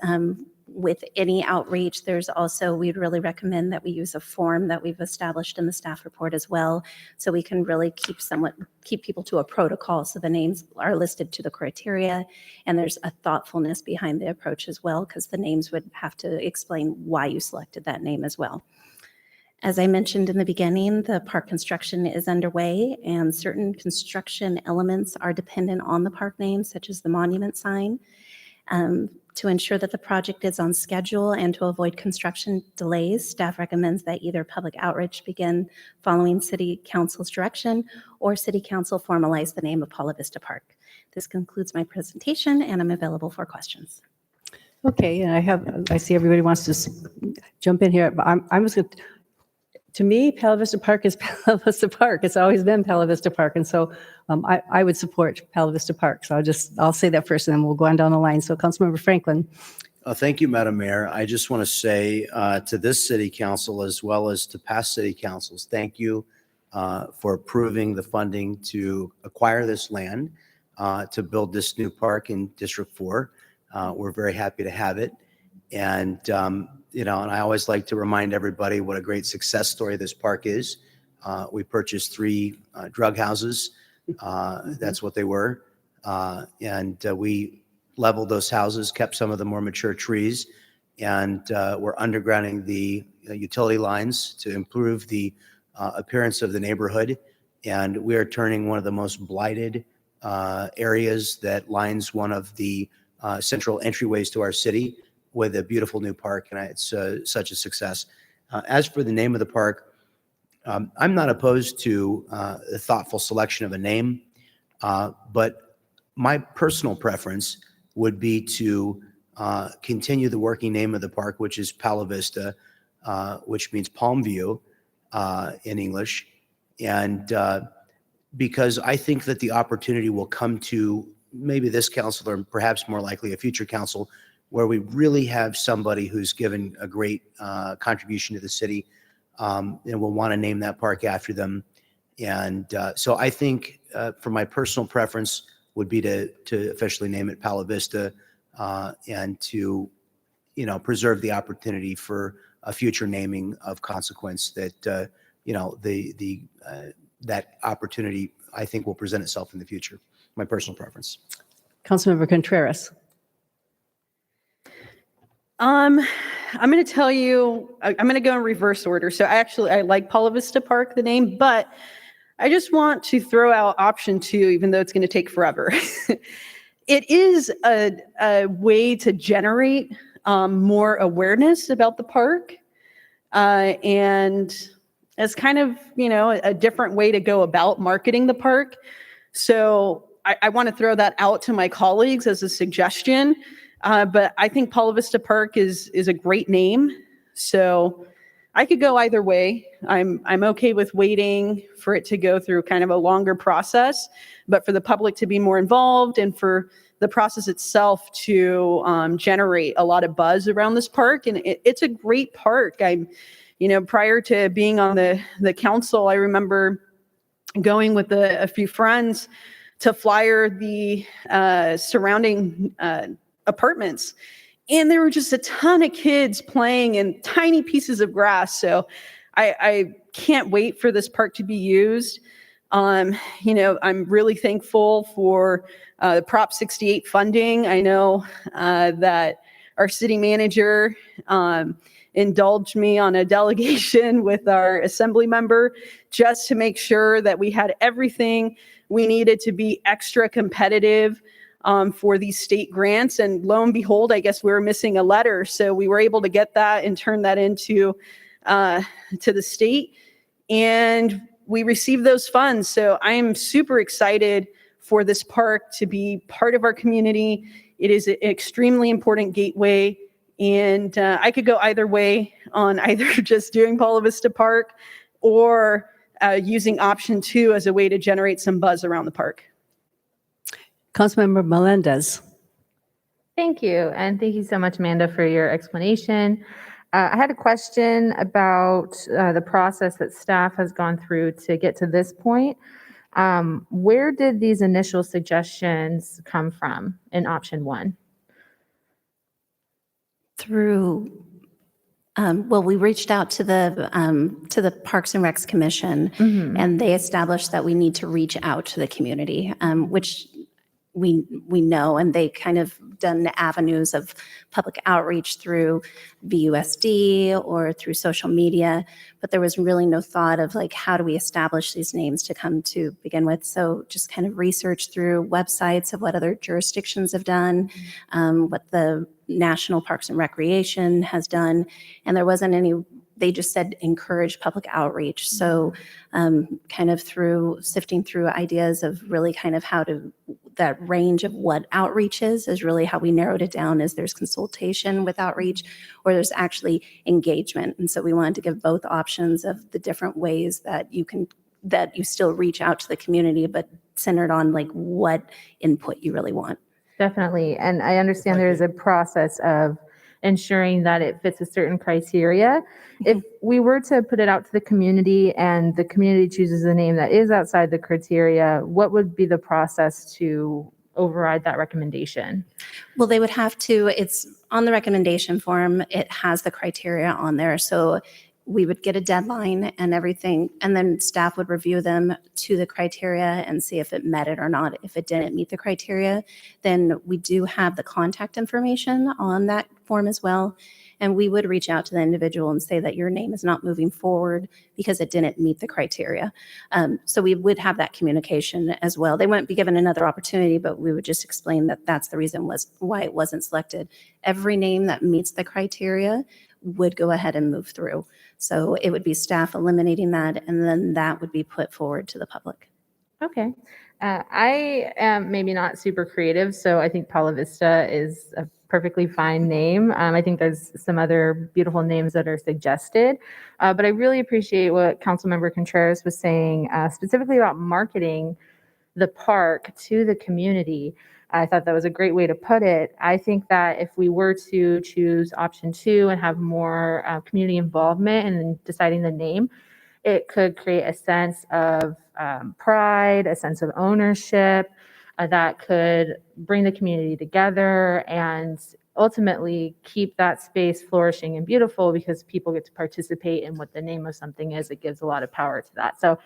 with any outreach, we'd really recommend that we use a form that we've established in the staff report as well, so we can really keep people to a protocol, so the names are listed to the criteria, and there's a thoughtfulness behind the approach as well, because the names would have to explain why you selected that name as well. As I mentioned in the beginning, the park construction is underway, and certain construction elements are dependent on the park name, such as the monument sign. To ensure that the project is on schedule and to avoid construction delays, staff recommends that either public outreach begin following City Council's direction, or City Council formalize the name of Palo Vista Park. This concludes my presentation, and I'm available for questions. Okay, and I see everybody wants to jump in here, but I'm just going to me, Palo Vista Park is Palo Vista Park. It's always been Palo Vista Park. And so I would support Palo Vista Park. So I'll say that first, and then we'll go on down the line. So Councilmember Franklin. Thank you, Madam Mayor. I just want to say to this city council, as well as to past city councils, thank you for approving the funding to acquire this land to build this new park in District 4. We're very happy to have it. And and I always like to remind everybody what a great success story this park is. We purchased 3 drug houses. That's what they were. And we leveled those houses, kept some of the more mature trees, and we're undergrounding the utility lines to improve the appearance of the neighborhood. And we are turning one of the most blighted areas that lines one of the central entryways to our city with a beautiful new park, and it's such a success. As for the name of the park, I'm not opposed to a thoughtful selection of a name, but my personal preference would be to continue the working name of the park, which is Palo Vista, which means Palm View in English. And because I think that the opportunity will come to maybe this council, or perhaps more likely a future council, where we really have somebody who's given a great contribution to the city, and we'll want to name that park after them. And so I think for my personal preference would be to officially name it Palo Vista, and to, preserve the opportunity for a future naming of consequence that, that opportunity, I think, will present itself in the future. My personal preference. Councilmember Contreras. I'm going to tell you, I'm going to go in reverse order. So I like Palo Vista Park, the name, but I just want to throw out option 2, even though it's going to take forever. It is a way to generate more awareness about the park. And it's kind of, a different way to go about marketing the park. So I want to throw that out to my colleagues as a suggestion. But I think Palo Vista Park is a great name. So I could go either way. I'm okay with waiting for it to go through kind of a longer process, but for the public to be more involved and for the process itself to generate a lot of buzz around this park. And it's a great park. Prior to being on the council, I remember going with a few friends to flyer the surrounding apartments. And there were just a ton of kids playing in tiny pieces of grass. So I can't wait for this park to be used. I'm really thankful for the Prop 68 funding. I know that our city manager indulged me on a delegation with our assembly member just to make sure that we had everything we needed to be extra competitive for these state grants. And lo and behold, I guess we were missing a letter. So we were able to get that and turn that into to the state. And we received those funds. So I am super excited for this park to be part of our community. It is an extremely important gateway. And I could go either way on either just doing Palo Vista Park or using option 2 as a way to generate some buzz around the park. Councilmember Melendez. Thank you. And thank you so much, Amanda, for your explanation. I had a question about the process that staff has gone through to get to this point. Where did these initial suggestions come from in option 1? Through, we reached out to the Parks and Recs Commission, and they established that we need to reach out to the community, which we know, and they kind of done the avenues of public outreach through VUSD or through social media, but there was really no thought of how do we establish these names to come to begin with. So just kind of research through websites of what other jurisdictions have done, what the National Parks and Recreation has done, and there wasn't any. They just said encourage public outreach. So kind of through sifting through ideas of really kind of how to, that range of what outreach is really how we narrowed it down. Is there's consultation with outreach, or there's actually engagement. And so we wanted to give both options of the different ways that you still reach out to the community, but centered on what input you really want. Definitely. And I understand there's a process of ensuring that it fits a certain criteria. If we were to put it out to the community and the community chooses a name that is outside the criteria, what would be the process to override that recommendation? Well, they would have to, it's on the recommendation form, it has the criteria on there. So we would get a deadline and everything, and then staff would review them to the criteria and see if it met it or not. If it didn't meet the criteria, then we do have the contact information on that form as well. And we would reach out to the individual and say that your name is not moving forward because it didn't meet the criteria. So we would have that communication as well. They wouldn't be given another opportunity, but we would just explain that that's the reason why it wasn't selected. Every name that meets the criteria would go ahead and move through. So it would be staff eliminating that, and then that would be put forward to the public. Okay. I am maybe not super creative, so I think Paula Vista is a perfectly fine name. I think there's some other beautiful names that are suggested, but I really appreciate what Councilmember Contreras was saying, specifically about marketing the park to the community. I thought that was a great way to put it. I think that if we were to choose option 2 and have more community involvement in deciding the name, it could create a sense of pride, a sense of ownership that could bring the community together and ultimately keep that space flourishing and beautiful because people get to participate in what the name of something is. It gives a lot of power to that. So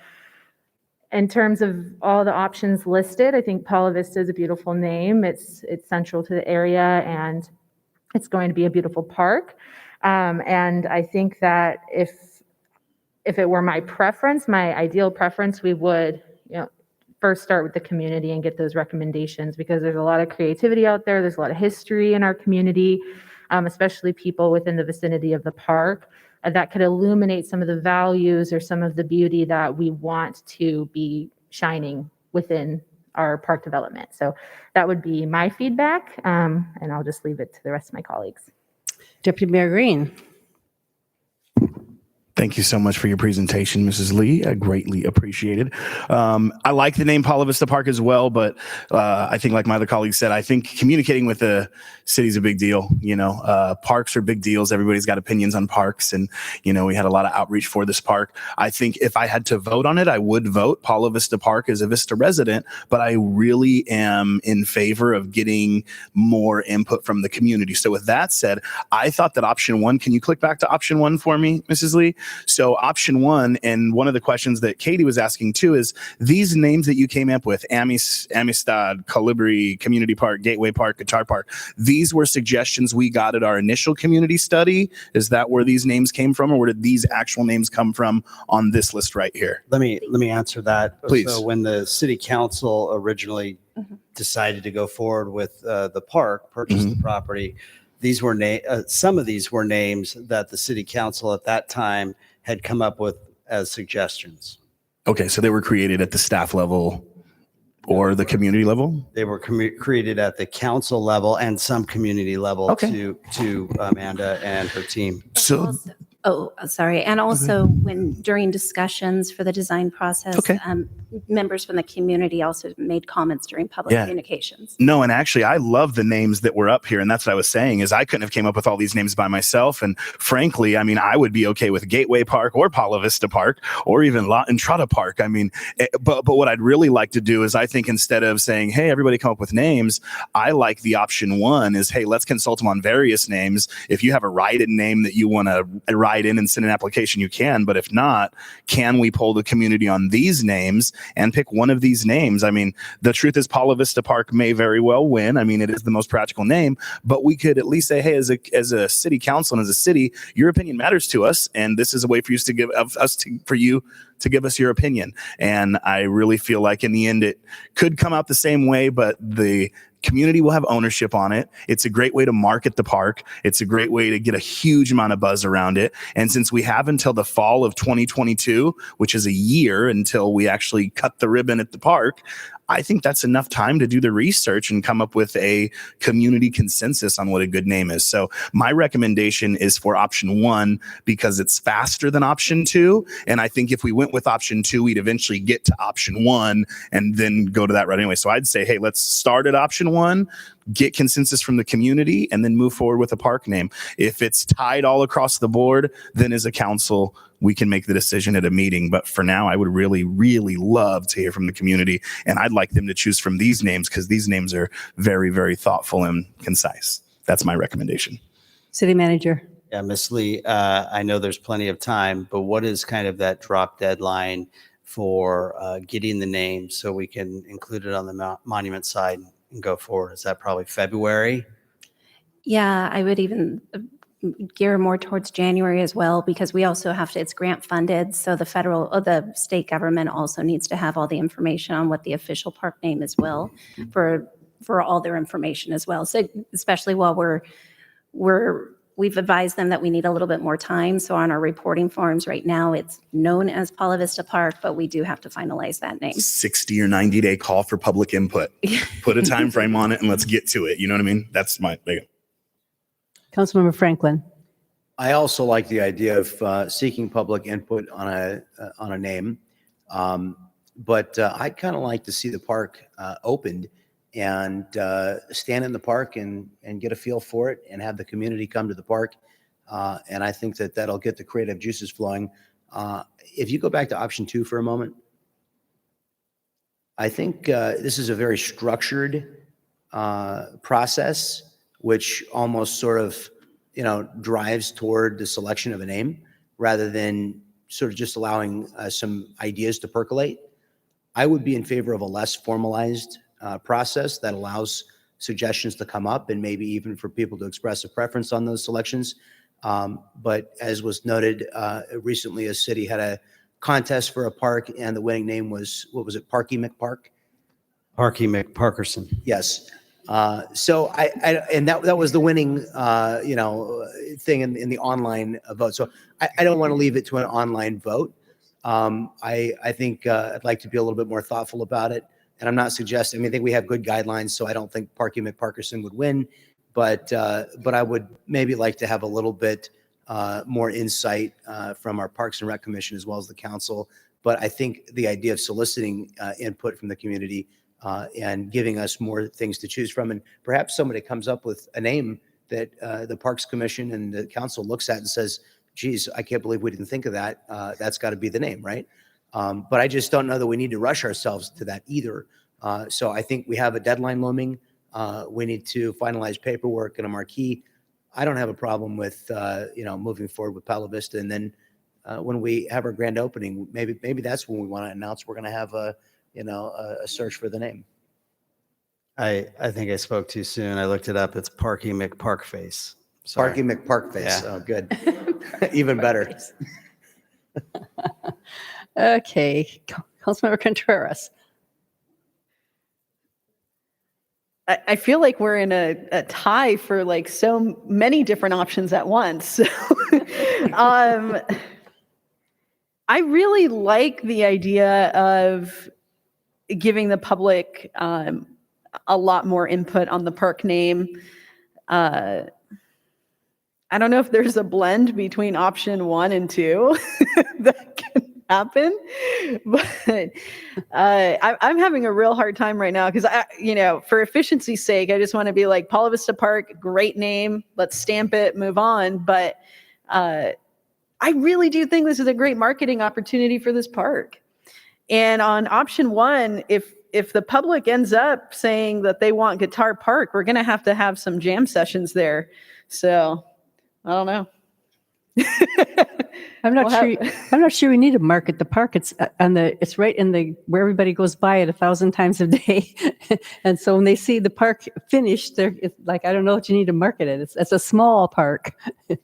in terms of all the options listed, I think Paula Vista is a beautiful name. It's central to the area and it's going to be a beautiful park. And I think that if it were my preference, my ideal preference, we would, first start with the community and get those recommendations because there's a lot of creativity out there. There's a lot of history in our community, especially people within the vicinity of the park that could illuminate some of the values or some of the beauty that we want to be shining within our park development. So that would be my feedback, and I'll just leave it to the rest of my colleagues. Deputy Mayor Green. Thank you so much for your presentation, Mrs. Lee. I greatly appreciate it. I like the name Paula Vista Park as well, but I think like my other colleagues said, I think communicating with the city is a big deal. Parks are big deals. Everybody's got opinions on parks. And, we had a lot of outreach for this park. I think if I had to vote on it, I would vote Paula Vista Park as a Vista resident, but I really am in favor of getting more input from the community. So with that said, I thought that option 1, can you click back to option 1 for me, Mrs. Lee? So option 1, and one of the questions that Katie was asking too, is these names that you came up with, Amistad, Colibri, Community Park, Gateway Park, Guitar Park, these were suggestions we got at our initial community study. Is that where these names came from, or where did these actual names come from on this list right here? Let me answer that. Please. So when the city council originally decided to go forward with the park, purchase the property, these were some of these were names that the city council at that time had come up with as suggestions. Okay, so they were created at the staff level or the community level? They were created at the council level and some community level to Amanda and her team. So Sorry. And also during discussions for the design process, members from the community also made comments during public communications. No, and actually I love the names that were up here. And that's what I was saying is I couldn't have came up with all these names by myself. And frankly, I would be okay with Gateway Park or Paula Vista Park or even La Entrada Park. But what I'd really like to do is I think instead of saying, hey, everybody come up with names, I like the option 1 is, hey, let's consult them on various names. If you have a write-in name that you want to write in and send an application, you can. But if not, can we poll the community on these names and pick one of these names? The truth is Paula Vista Park may very well win. it is the most practical name, but we could at least say, hey, as a city council and as a city, your opinion matters to us, and this is a way for you to give us your opinion. And I really feel like in the end it could come out the same way, but the community will have ownership on it. It's a great way to market the park. It's a great way to get a huge amount of buzz around it. And since we have until the fall of 2022, which is a year until we actually cut the ribbon at the park, I think that's enough time to do the research and come up with a community consensus on what a good name is. So my recommendation is for option 1 because it's faster than option 2. And I think if we went with option 2, we'd eventually get to option 1 and then go to that right anyway. So I'd say, hey, let's start at option 1, get consensus from the community, and then move forward with a park name. If it's tied all across the board, then as a council, we can make the decision at a meeting. But for now, I would really, really love to hear from the community. And I'd like them to choose from these names because these names are very, very thoughtful and concise. That's my recommendation. City Manager. Yeah, Ms. Lee, I know there's plenty of time, but what is kind of that drop deadline for getting the name so we can include it on the monument side and go forward? Is that probably February? Yeah, I would even gear more towards January as well, because we also have to, it's grant funded. So the federal, or the state government also needs to have all the information on what the official park name is well for all their information as well. So especially while we've advised them that we need a little bit more time. So on our reporting forms right now, it's known as Paula Vista Park, but we do have to finalize that name. 60 or 90 day call for public input. Put a time frame on it and let's get to it. You know what I mean? That's my big. Councilmember Franklin. I also like the idea of seeking public input on a name, but I'd kind of like to see the park opened and stand in the park and get a feel for it and have the community come to the park. And I think that that'll get the creative juices flowing. If you go back to option 2 for a moment, I think this is a very structured process, which almost sort of, drives toward the selection of a name rather than sort of just allowing some ideas to percolate. I would be in favor of a less formalized process that allows suggestions to come up and maybe even for people to express a preference on those selections. But as was noted, recently a city had a contest for a park and the winning name was, what was it, Parky McPark? Parky McParkerson. Yes. So and that was the winning, thing in the online vote. So I don't want to leave it to an online vote. I think I'd like to be a little bit more thoughtful about it. And I'm not suggesting, I think we have good guidelines, so I don't think Parky McParkerson would win, but I would maybe like to have a little bit more insight from our Parks and Rec Commission as well as the council. But I think the idea of soliciting input from the community and giving us more things to choose from, and perhaps somebody comes up with a name that the Parks Commission and the council looks at and says, geez, I can't believe we didn't think of that. That's got to be the name, right? But I just don't know that we need to rush ourselves to that either. So I think we have a deadline looming. We need to finalize paperwork and a marquee. I don't have a problem with, moving forward with Palo Vista. And then when we have our grand opening, maybe that's when we want to announce we're going to have a search for the name. I think I spoke too soon. I looked it up. It's Parky McParkface. Sorry. Parky McParkface. Yeah. Oh, good. Even better. Okay, Councilmember Contreras. I feel like we're in a tie for like so many different options at once. So, I really like the idea of giving the public a lot more input on the park name. I don't know if there's a blend between option 1 and 2 that can happen, but I'm having a real hard time right now because for efficiency's sake, I just want to be like Paula Vista Park, great name, let's stamp it, move on. But I really do think this is a great marketing opportunity for this park. And on option 1, if the public ends up saying that they want Guitar Park, we're going to have some jam sessions there. So I don't know. I'm not sure we need to market the park. It's it's right in the where everybody goes by it 1,000 times a day, and so when they see the park finished, it's like I don't know what you need to market it. It's a small park. So,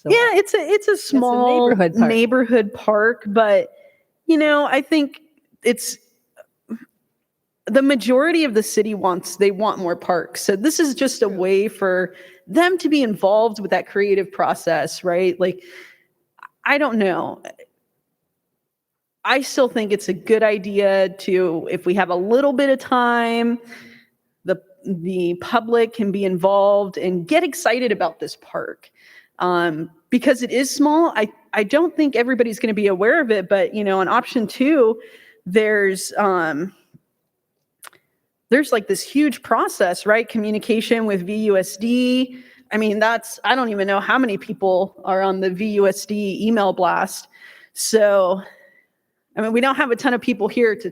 yeah, it's a small neighborhood park, but I think it's the majority of the city want more parks. So this is just a way for them to be involved with that creative process, right? Like, I don't know. I still think it's a good idea to, if we have a little bit of time, the public can be involved and get excited about this park. Because it is small, I don't think everybody's going to be aware of it, but on option 2, there's like this huge process, right? Communication with VUSD. I mean, I don't even know how many people are on the VUSD email blast. So, I mean, we don't have a ton of people here to,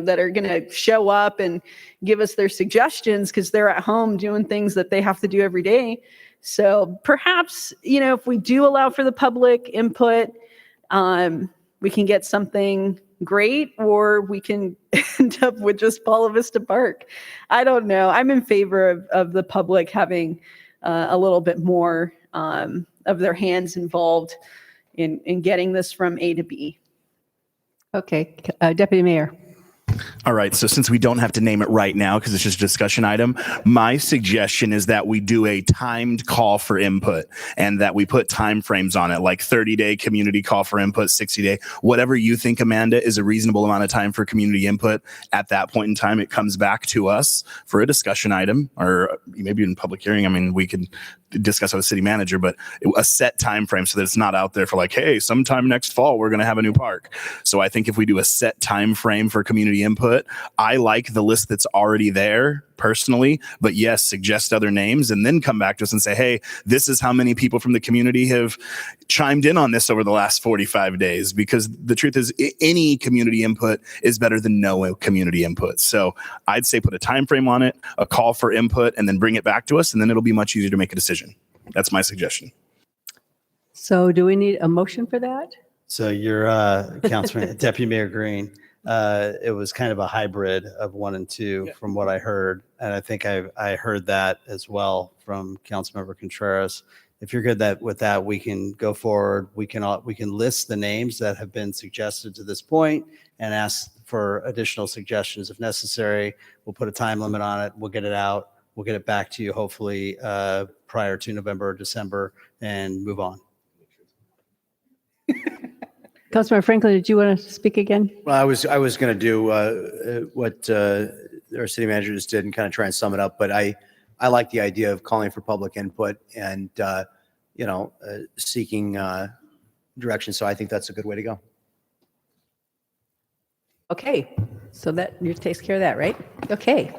that are going to show up and give us their suggestions because they're at home doing things that they have to do every day. So perhaps, if we do allow for the public input, we can get something great, or we can end up with just Paula Vista Park. I don't know. I'm in favor of the public having a little bit more of their hands involved in getting this from A to B. Okay, Deputy Mayor. All right, so since we don't have to name it right now because it's just a discussion item, my suggestion is that we do a timed call for input and that we put timeframes on it, like 30-day community call for input, 60-day, whatever you think, Amanda, is a reasonable amount of time for community input. At that point in time, it comes back to us for a discussion item, or maybe in public hearing. I mean, we could discuss with the city manager, but a set time frame so that it's not out there for like, hey, sometime next fall we're going to have a new park. So I think if we do a set time frame for community input, I like the list that's already there personally, but yes, suggest other names and then come back to us and say, hey, this is how many people from the community have chimed in on this over the last 45 days, because the truth is any community input is better than no community input. So I'd say put a time frame on it, a call for input, and then bring it back to us, and then it'll be much easier to make a decision. That's my suggestion. So do we need a motion for that? So your Councilman, Deputy Mayor Green, it was kind of a hybrid of 1 and 2 from what I heard. And I think I heard that as well from Councilmember Contreras. If you're good with that, we can go forward. We can list the names that have been suggested to this point and ask for additional suggestions if necessary. We'll put a time limit on it. We'll get it out. We'll get it back to you hopefully prior to November or December and move on. Councilmember Franklin, did you want to speak again? Well, I was going to do what our city manager just did and kind of try and sum it up. But I like the idea of calling for public input and seeking direction. So I think that's a good way to go. Okay, so that takes care of that, right? Okay,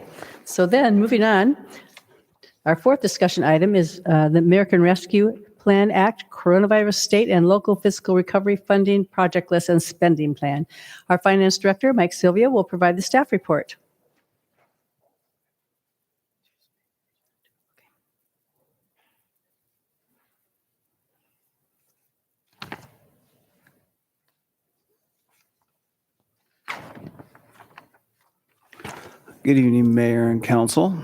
so then moving on, our fourth discussion item is the American Rescue Plan Act, Coronavirus State and Local Fiscal Recovery Funding Project List and Spending Plan. Our Finance Director, Mike Sylvia, will provide the staff report. Good evening, Mayor and Council.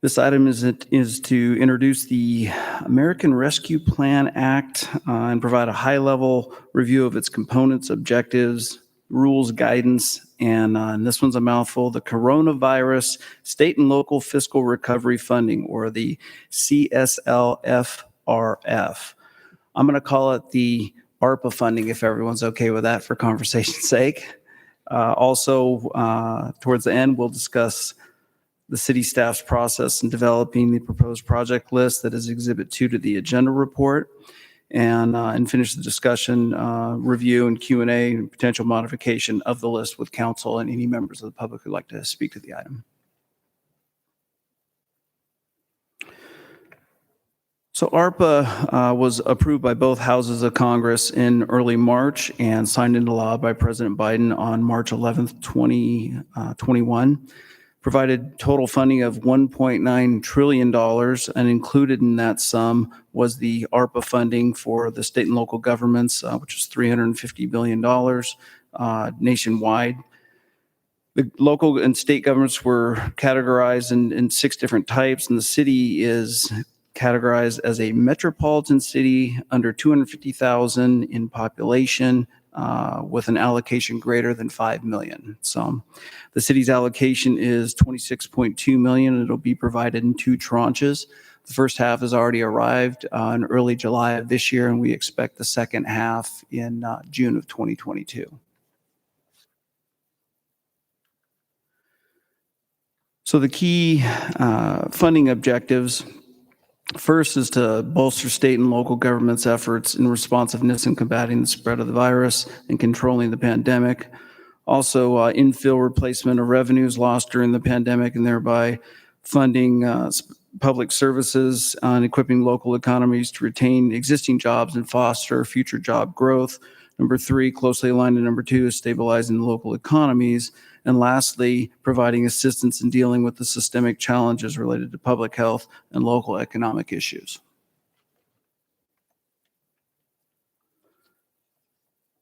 This item is to introduce the American Rescue Plan Act and provide a high-level review of its components, objectives, rules, guidance, and this one's a mouthful, the Coronavirus State and Local Fiscal Recovery Funding, or the CSLFRF. I'm going to call it the ARPA funding, if everyone's okay with that for conversation's sake. Also, towards the end, we'll discuss the city staff's process in developing the proposed project list that is Exhibit 2 to the agenda report, and finish the discussion, review, and Q&A, and potential modification of the list with council and any members of the public who'd like to speak to the item. So ARPA was approved by both houses of Congress in early March and signed into law by President Biden on March 11th, 2021. Provided total funding of $1.9 trillion, and included in that sum was the ARPA funding for the state and local governments, which is $350 billion nationwide. The local and state governments were categorized in 6 different types, and the city is categorized as a metropolitan city under 250,000 in population, with an allocation greater than 5 million. So the city's allocation is 26.2 million. It'll be provided in 2 tranches. The first half has already arrived in early July of this year, and we expect the second half in June of 2022. So the key funding objectives: first is to bolster state and local governments' efforts in responsiveness in combating the spread of the virus and controlling the pandemic. Also, infill replacement of revenues lost during the pandemic, and thereby funding public services and equipping local economies to retain existing jobs and foster future job growth. Number 3, closely aligned to number 2, is stabilizing the local economies. And lastly, providing assistance in dealing with the systemic challenges related to public health and local economic issues.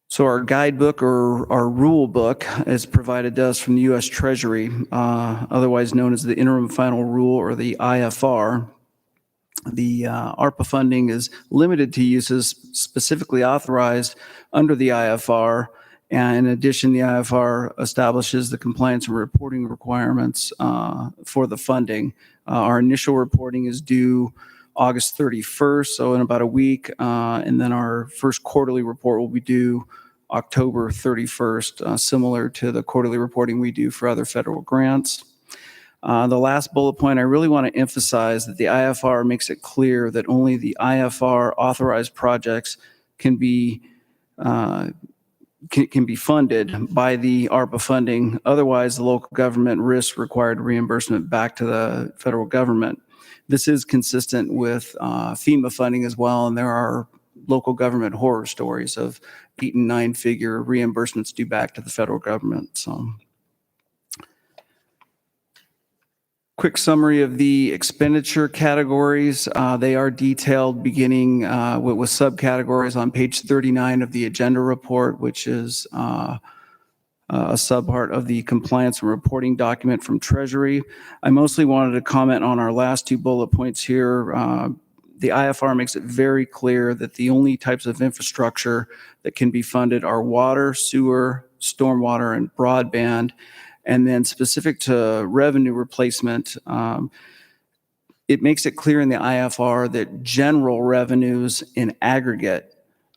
So our guidebook or our rule book is provided to us from the U.S. Treasury, otherwise known as the Interim Final Rule or the IFR. The ARPA funding is limited to uses specifically authorized under the IFR. And in addition, the IFR establishes the compliance and reporting requirements for the funding. Our initial reporting is due August 31st, so in about a week. And then our first quarterly report will be due October 31st, similar to the quarterly reporting we do for other federal grants. The last bullet point, I really want to emphasize that the IFR makes it clear that only the IFR authorized projects can be funded by the ARPA funding. Otherwise, the local government risks required reimbursement back to the federal government. This is consistent with FEMA funding as well, and there are local government horror stories of 8- and 9-figure reimbursements due back to the federal government. So, quick summary of the expenditure categories. They are detailed beginning with subcategories on page 39 of the agenda report, which is a subpart of the compliance and reporting document from Treasury. I mostly wanted to comment on our last 2 bullet points here. The IFR makes it very clear that the only types of infrastructure that can be funded are water, sewer, stormwater, and broadband. And then specific to revenue replacement, it makes it clear in the IFR that general revenues in aggregate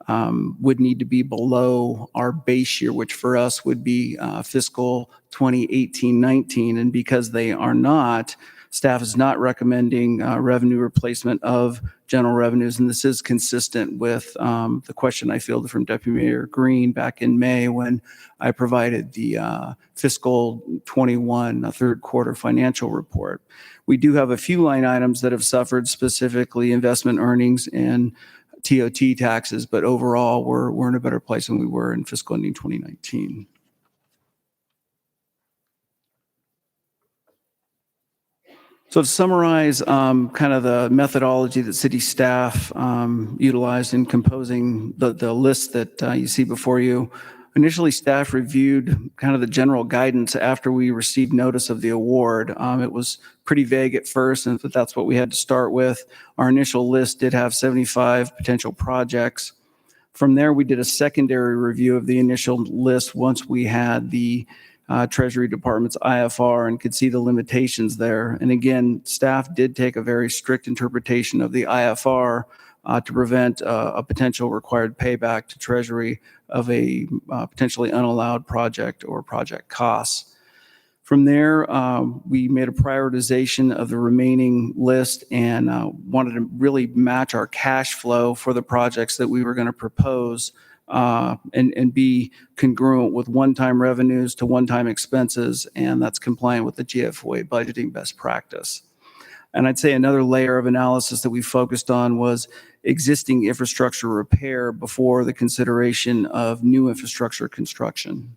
would need to be below our base year, which for us would be fiscal 2018-19. And because they are not, staff is not recommending revenue replacement of general revenues. And this is consistent with the question I fielded from Deputy Mayor Green back in May when I provided the fiscal 21 third quarter financial report. We do have a few line items that have suffered, specifically investment earnings and TOT taxes, but overall we're in a better place than we were in fiscal ending 2019. So to summarize kind of the methodology that city staff utilized in composing the list that you see before you, initially staff reviewed kind of the general guidance after we received notice of the award. It was pretty vague at first, but that's what we had to start with. Our initial list did have 75 potential projects. From there, we did a secondary review of the initial list once we had the Treasury Department's IFR and could see the limitations there. And again, staff did take a very strict interpretation of the IFR to prevent a potential required payback to Treasury of a potentially unallowed project or project costs. From there, we made a prioritization of the remaining list and wanted to really match our cash flow for the projects that we were going to propose and be congruent with one-time revenues to one-time expenses, and that's compliant with the GFOA budgeting best practice. And I'd say another layer of analysis that we focused on was existing infrastructure repair before the consideration of new infrastructure construction.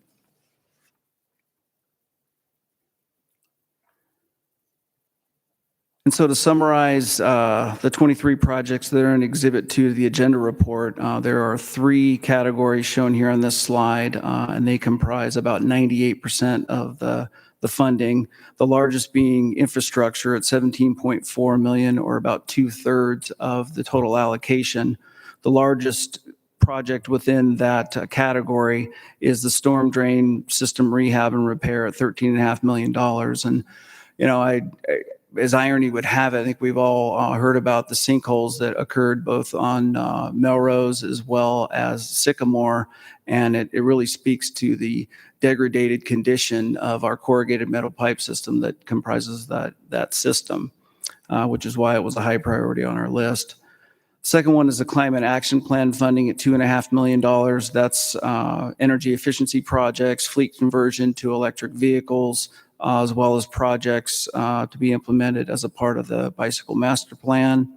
And so to summarize the 23 projects that are in Exhibit 2 of the agenda report, there are 3 categories shown here on this slide, and they comprise about 98% of the funding, the largest being infrastructure at $17.4 million, or about 2/3 of the total allocation. The largest project within that category is the storm drain system rehab and repair at $13.5 million. And, you know, as irony would have it, I think we've all heard about the sinkholes that occurred both on Melrose as well as Sycamore, and it really speaks to the degraded condition of our corrugated metal pipe system that comprises that system, which is why it was a high priority on our list. Second one is the climate action plan funding at $2.5 million. That's energy efficiency projects, fleet conversion to electric vehicles, as well as projects to be implemented as a part of the bicycle master plan.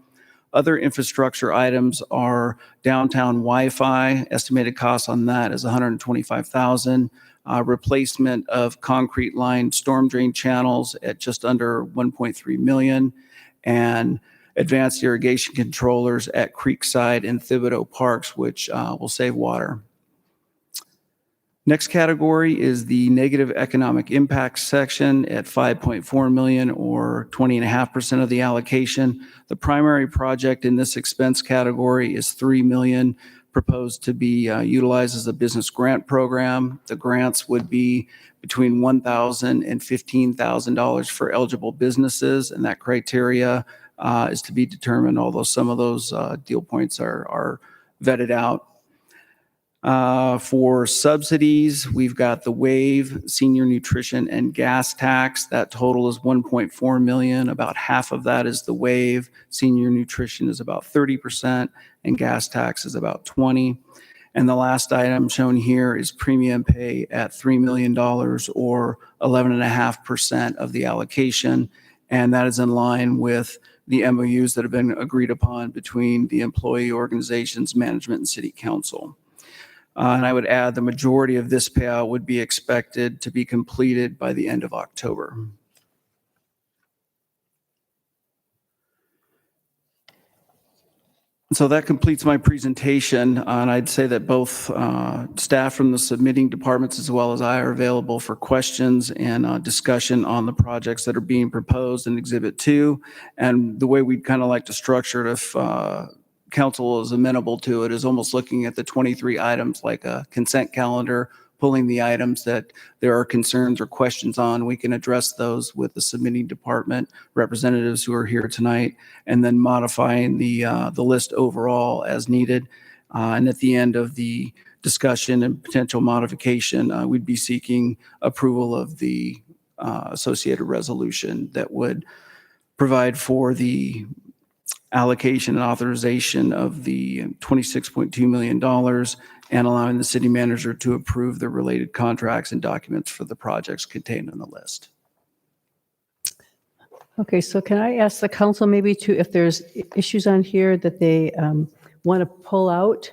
Other infrastructure items are downtown Wi-Fi. Estimated cost on that is $125,000. Replacement of concrete lined storm drain channels at just under $1.3 million, and advanced irrigation controllers at Creekside and Thibodeau Parks, which will save water. Next category is the negative economic impact section at 5.4 million, or 20.5% of the allocation. The primary project in this expense category is 3 million, proposed to be utilized as a business grant program. The grants would be between $1,000 and $15,000 for eligible businesses, and that criteria is to be determined, although some of those deal points are vetted out. For subsidies, we've got the WAVE, senior nutrition and gas tax. That total is 1.4 million. About half of that is the WAVE. Senior nutrition is about 30%, and gas tax is about 20%. And the last item shown here is premium pay at $3 million, or 11.5% of the allocation. And that is in line with the MOUs that have been agreed upon between the employee organizations, management, and city council. And I would add the majority of this payout would be expected to be completed by the end of October. So that completes my presentation, and I'd say that both staff from the submitting departments as well as I are available for questions and discussion on the projects that are being proposed in Exhibit 2. And the way we'd kind of like to structure it, if council is amenable to it, is almost looking at the 23 items like a consent calendar, pulling the items that there are concerns or questions on. We can address those with the submitting department representatives who are here tonight, and then modifying the list overall as needed. And at the end of the discussion and potential modification, we'd be seeking approval of the associated resolution that would provide for the allocation and authorization of the $26.2 million, and allowing the city manager to approve the related contracts and documents for the projects contained in the list. Okay, so can I ask the council maybe to, if there's issues on here that they want to pull out?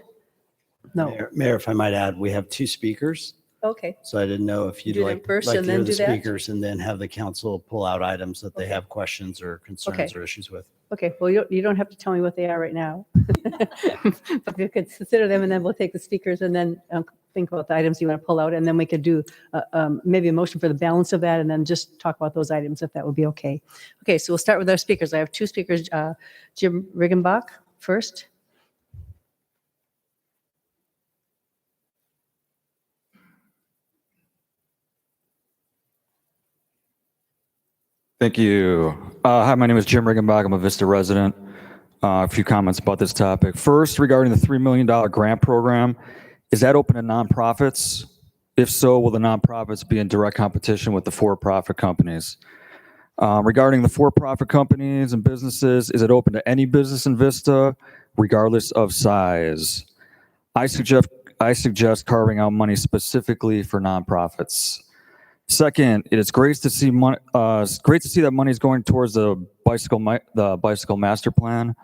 No. Mayor, if I might add, we have two speakers. Okay. So I didn't know if you'd Do them like first to and hear then the do that? speakers and then have the council pull out items that they have questions or concerns Okay. or issues with. Okay, well, you don't have to tell me what they are right now. But you could consider them, and then we'll take the speakers and then think about the items you want to pull out, and then we could do maybe a motion for the balance of that, and then just talk about those items, if that would be okay. Okay, so we'll start with our speakers. I have two speakers, Jim Riggenbach first. Thank you. Hi, my name is Jim Riggenbach. I'm a Vista resident. A few comments about this topic. First, regarding the $3 million grant program, is that open to nonprofits? If so, will the nonprofits be in direct competition with the for-profit companies? Regarding the for-profit companies and businesses, is it open to any business in Vista, regardless of size? I suggest carving out money specifically for nonprofits. Second, it is great to see money. Great to see that money is going towards the bicycle master plan.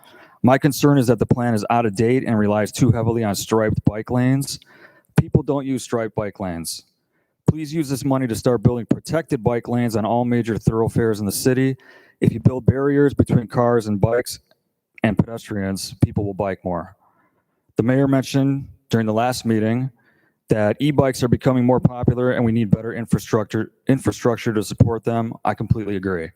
My concern is that the plan is out of date and relies too heavily on striped bike lanes. People don't use striped bike lanes. Please use this money to start building protected bike lanes on all major thoroughfares in the city. If you build barriers between cars and bikes and pedestrians, people will bike more. The mayor mentioned during the last meeting that e-bikes are becoming more popular and we need better infrastructure to support them. I completely agree.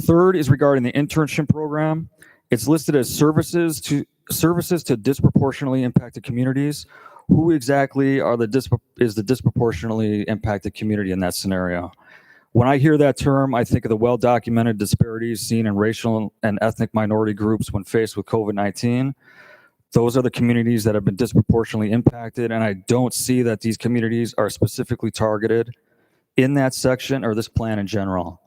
Third is regarding the internship program. It's listed as services to disproportionately impacted communities. Who exactly is the disproportionately impacted community in that scenario? When I hear that term, I think of the well-documented disparities seen in racial and ethnic minority groups when faced with COVID-19. Those are the communities that have been disproportionately impacted, and I don't see that these communities are specifically targeted in that section or this plan in general.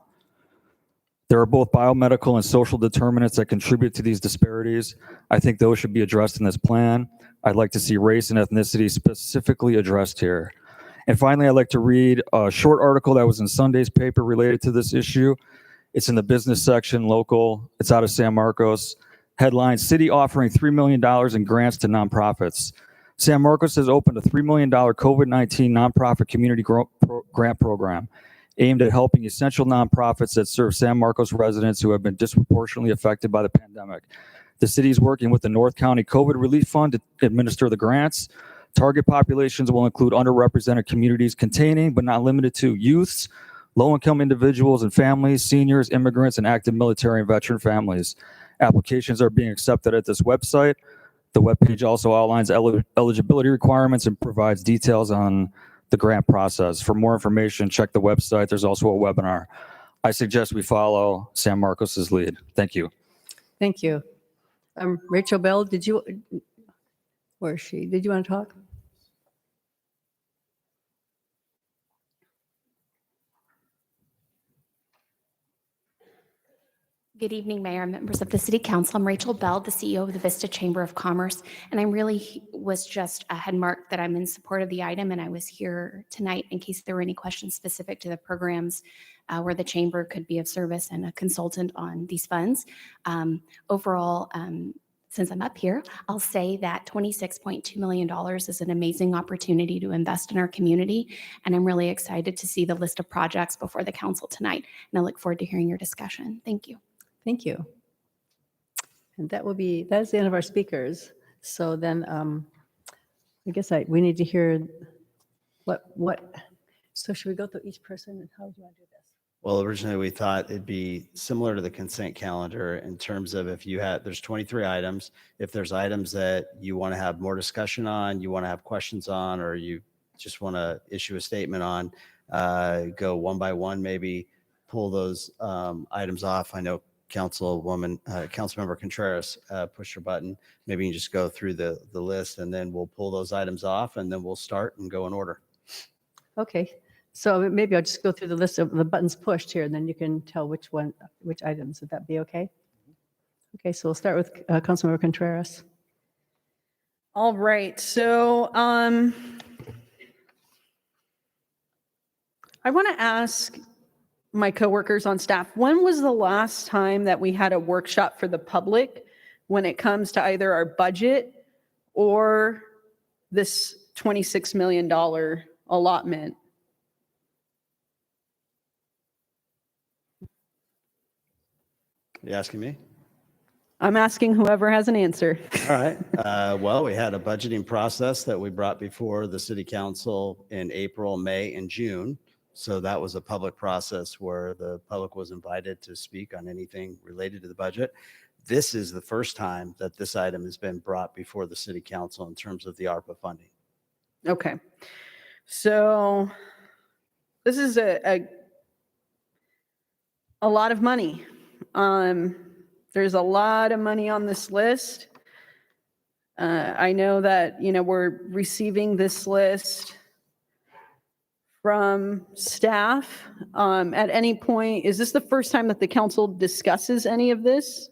There are both biomedical and social determinants that contribute to these disparities. I think those should be addressed in this plan. I'd like to see race and ethnicity specifically addressed here. And finally, I'd like to read a short article that was in Sunday's paper related to this issue. It's in the business section, local. It's out of San Marcos. Headline, City offering $3 million in grants to nonprofits. San Marcos has opened a $3 million COVID-19 nonprofit community grant program aimed at helping essential nonprofits that serve San Marcos residents who have been disproportionately affected by the pandemic. The city is working with the North County COVID Relief Fund to administer the grants. Target populations will include underrepresented communities containing, but not limited to, youths, low-income individuals and families, seniors, immigrants, and active military and veteran families. Applications are being accepted at this website. The webpage also outlines eligibility requirements and provides details on the grant process. For more information, check the website. There's also a webinar. I suggest we follow San Marcos's lead. Thank you. Thank you. Rachel Bell, where is she? Did you want to talk? Good evening, Mayor and members of the City Council. I'm Rachel Bell, the CEO of the Vista Chamber of Commerce, and I really had marked that I'm in support of the item, and I was here tonight in case there were any questions specific to the programs where the Chamber could be of service and a consultant on these funds. Overall, since I'm up here, I'll say that $26.2 million is an amazing opportunity to invest in our community, and I'm really excited to see the list of projects before the council tonight, and I look forward to hearing your discussion. Thank you. Thank you. And that is the end of our speakers. So then I guess we need to hear so should we go through each person and how do you want to do this? Well, originally we thought it'd be similar to the consent calendar in terms of there's 23 items. If there's items that you want to have more discussion on, you want to have questions on, or you just want to issue a statement on, go one by one, maybe pull those items off. I know Councilmember Contreras pushed her button. Maybe you can just go through the list and then we'll pull those items off and then we'll start and go in order. Okay. So maybe I'll just go through the list of the buttons pushed here and then you can tell which items. Would that be okay? Okay. So we'll start with Councilmember Contreras. All right. So I want to ask my coworkers on staff, when was the last time that we had a workshop for the public when it comes to either our budget or this $26 million allotment? You asking me? I'm asking whoever has an answer. All right. Well, we had a budgeting process that we brought before the city council in April, May, and June. So that was a public process where the public was invited to speak on anything related to the budget. This is the first time that this item has been brought before the city council in terms of the ARPA funding. Okay. So this is a lot of money. There's a lot of money on this list. I know that, we're receiving this list from staff. At any point, is this the first time that the council discusses any of this?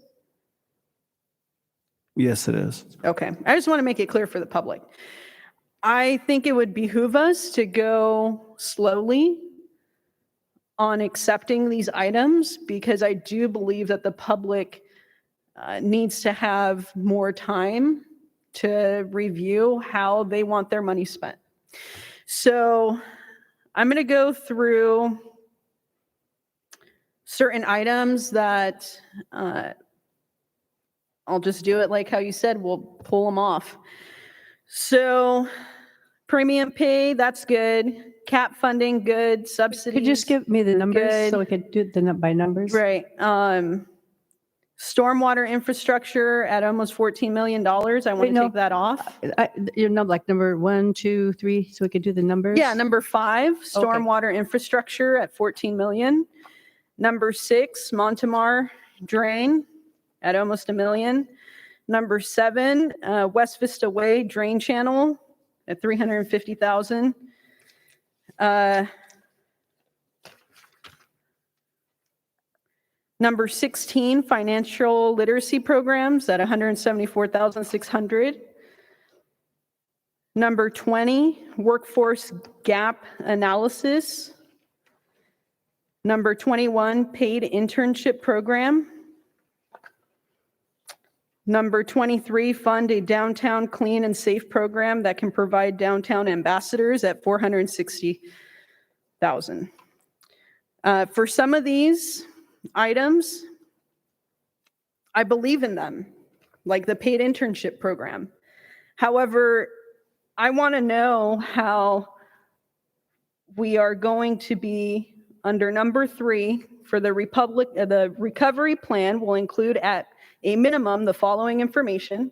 Yes, it is. Okay. I just want to make it clear for the public. I think it would behoove us to go slowly on accepting these items because I do believe that the public needs to have more time to review how they want their money spent. So I'm going to go through certain items that I'll just do it like how you said, we'll pull them off. So premium pay, that's good. Cap funding, good. Subsidies. Could you just give me the numbers good. so we could do it by numbers? Right. Stormwater infrastructure at almost $14 million. I want to take that off. Like number 1, 2, 3, so we could do the numbers? Yeah, number 5, stormwater infrastructure at $14 million. Number 6, Montemar drain at almost $1 million. Number 7, West Vista Way drain channel at $350,000. Number 16, financial literacy programs at $174,600. Number 20, workforce gap analysis. Number 21, paid internship program. Number 23, fund a downtown clean and safe program that can provide downtown ambassadors at $460,000. For some of these items, I believe in them, like the paid internship program. However, I want to know how we are going to be under number 3 for the recovery plan will include at a minimum the following information.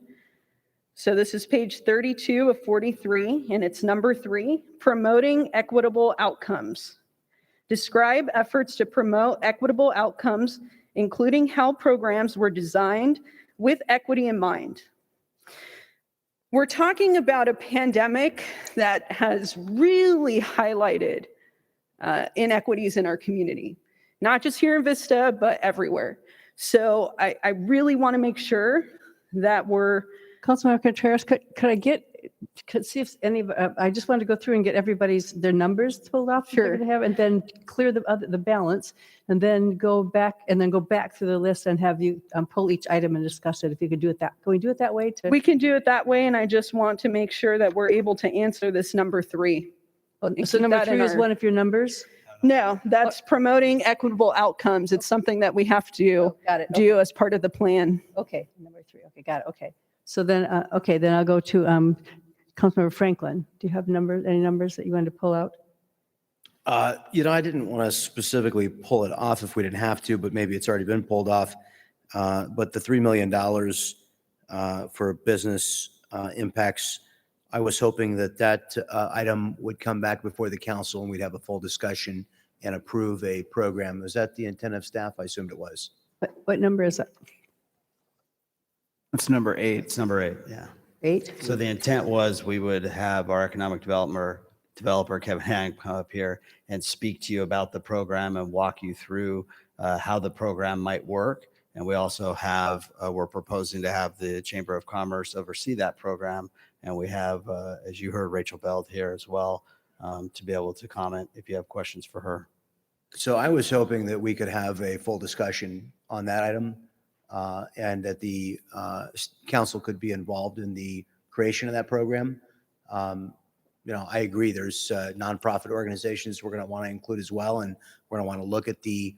So this is page 32 of 43, and it's number 3, promoting equitable outcomes. Describe efforts to promote equitable outcomes, including how programs were designed with equity in mind. We're talking about a pandemic that has really highlighted inequities in our community, not just here in Vista, but everywhere. So I really want to make sure that we're. Councilmember Contreras, could see if any, I just wanted to go through and get their numbers pulled off. Sure. To have, and then clear the balance, and then go back through the list and have you pull each item and discuss it. If you could do it can we do it that way? We can do it that way, and I just want to make sure that we're able to answer this number 3. So number 3 is one of your numbers? No, that's promoting equitable outcomes. It's something that we have to do as part of the plan. Okay, number 3. Okay, got it. Okay. So then, then I'll go to Councilmember Franklin. Do you have any numbers that you wanted to pull out? I didn't want to specifically pull it off if we didn't have to, but maybe it's already been pulled off. But the $3 million for business impacts, I was hoping that item would come back before the council and we'd have a full discussion and approve a program. Was that the intent of staff? I assumed it was. What number is that? That's number 8. It's number 8, yeah. 8? So the intent was we would have our economic developer Kevin Hank come up here and speak to you about the program and walk you through how the program might work. And we also we're proposing to have the Chamber of Commerce oversee that program. And we have, as you heard, Rachel Beld here as well to be able to comment if you have questions for her. So I was hoping that we could have a full discussion on that item and that the council could be involved in the creation of that program. I agree there's nonprofit organizations we're going to want to include as well. And we're going to want to look at the,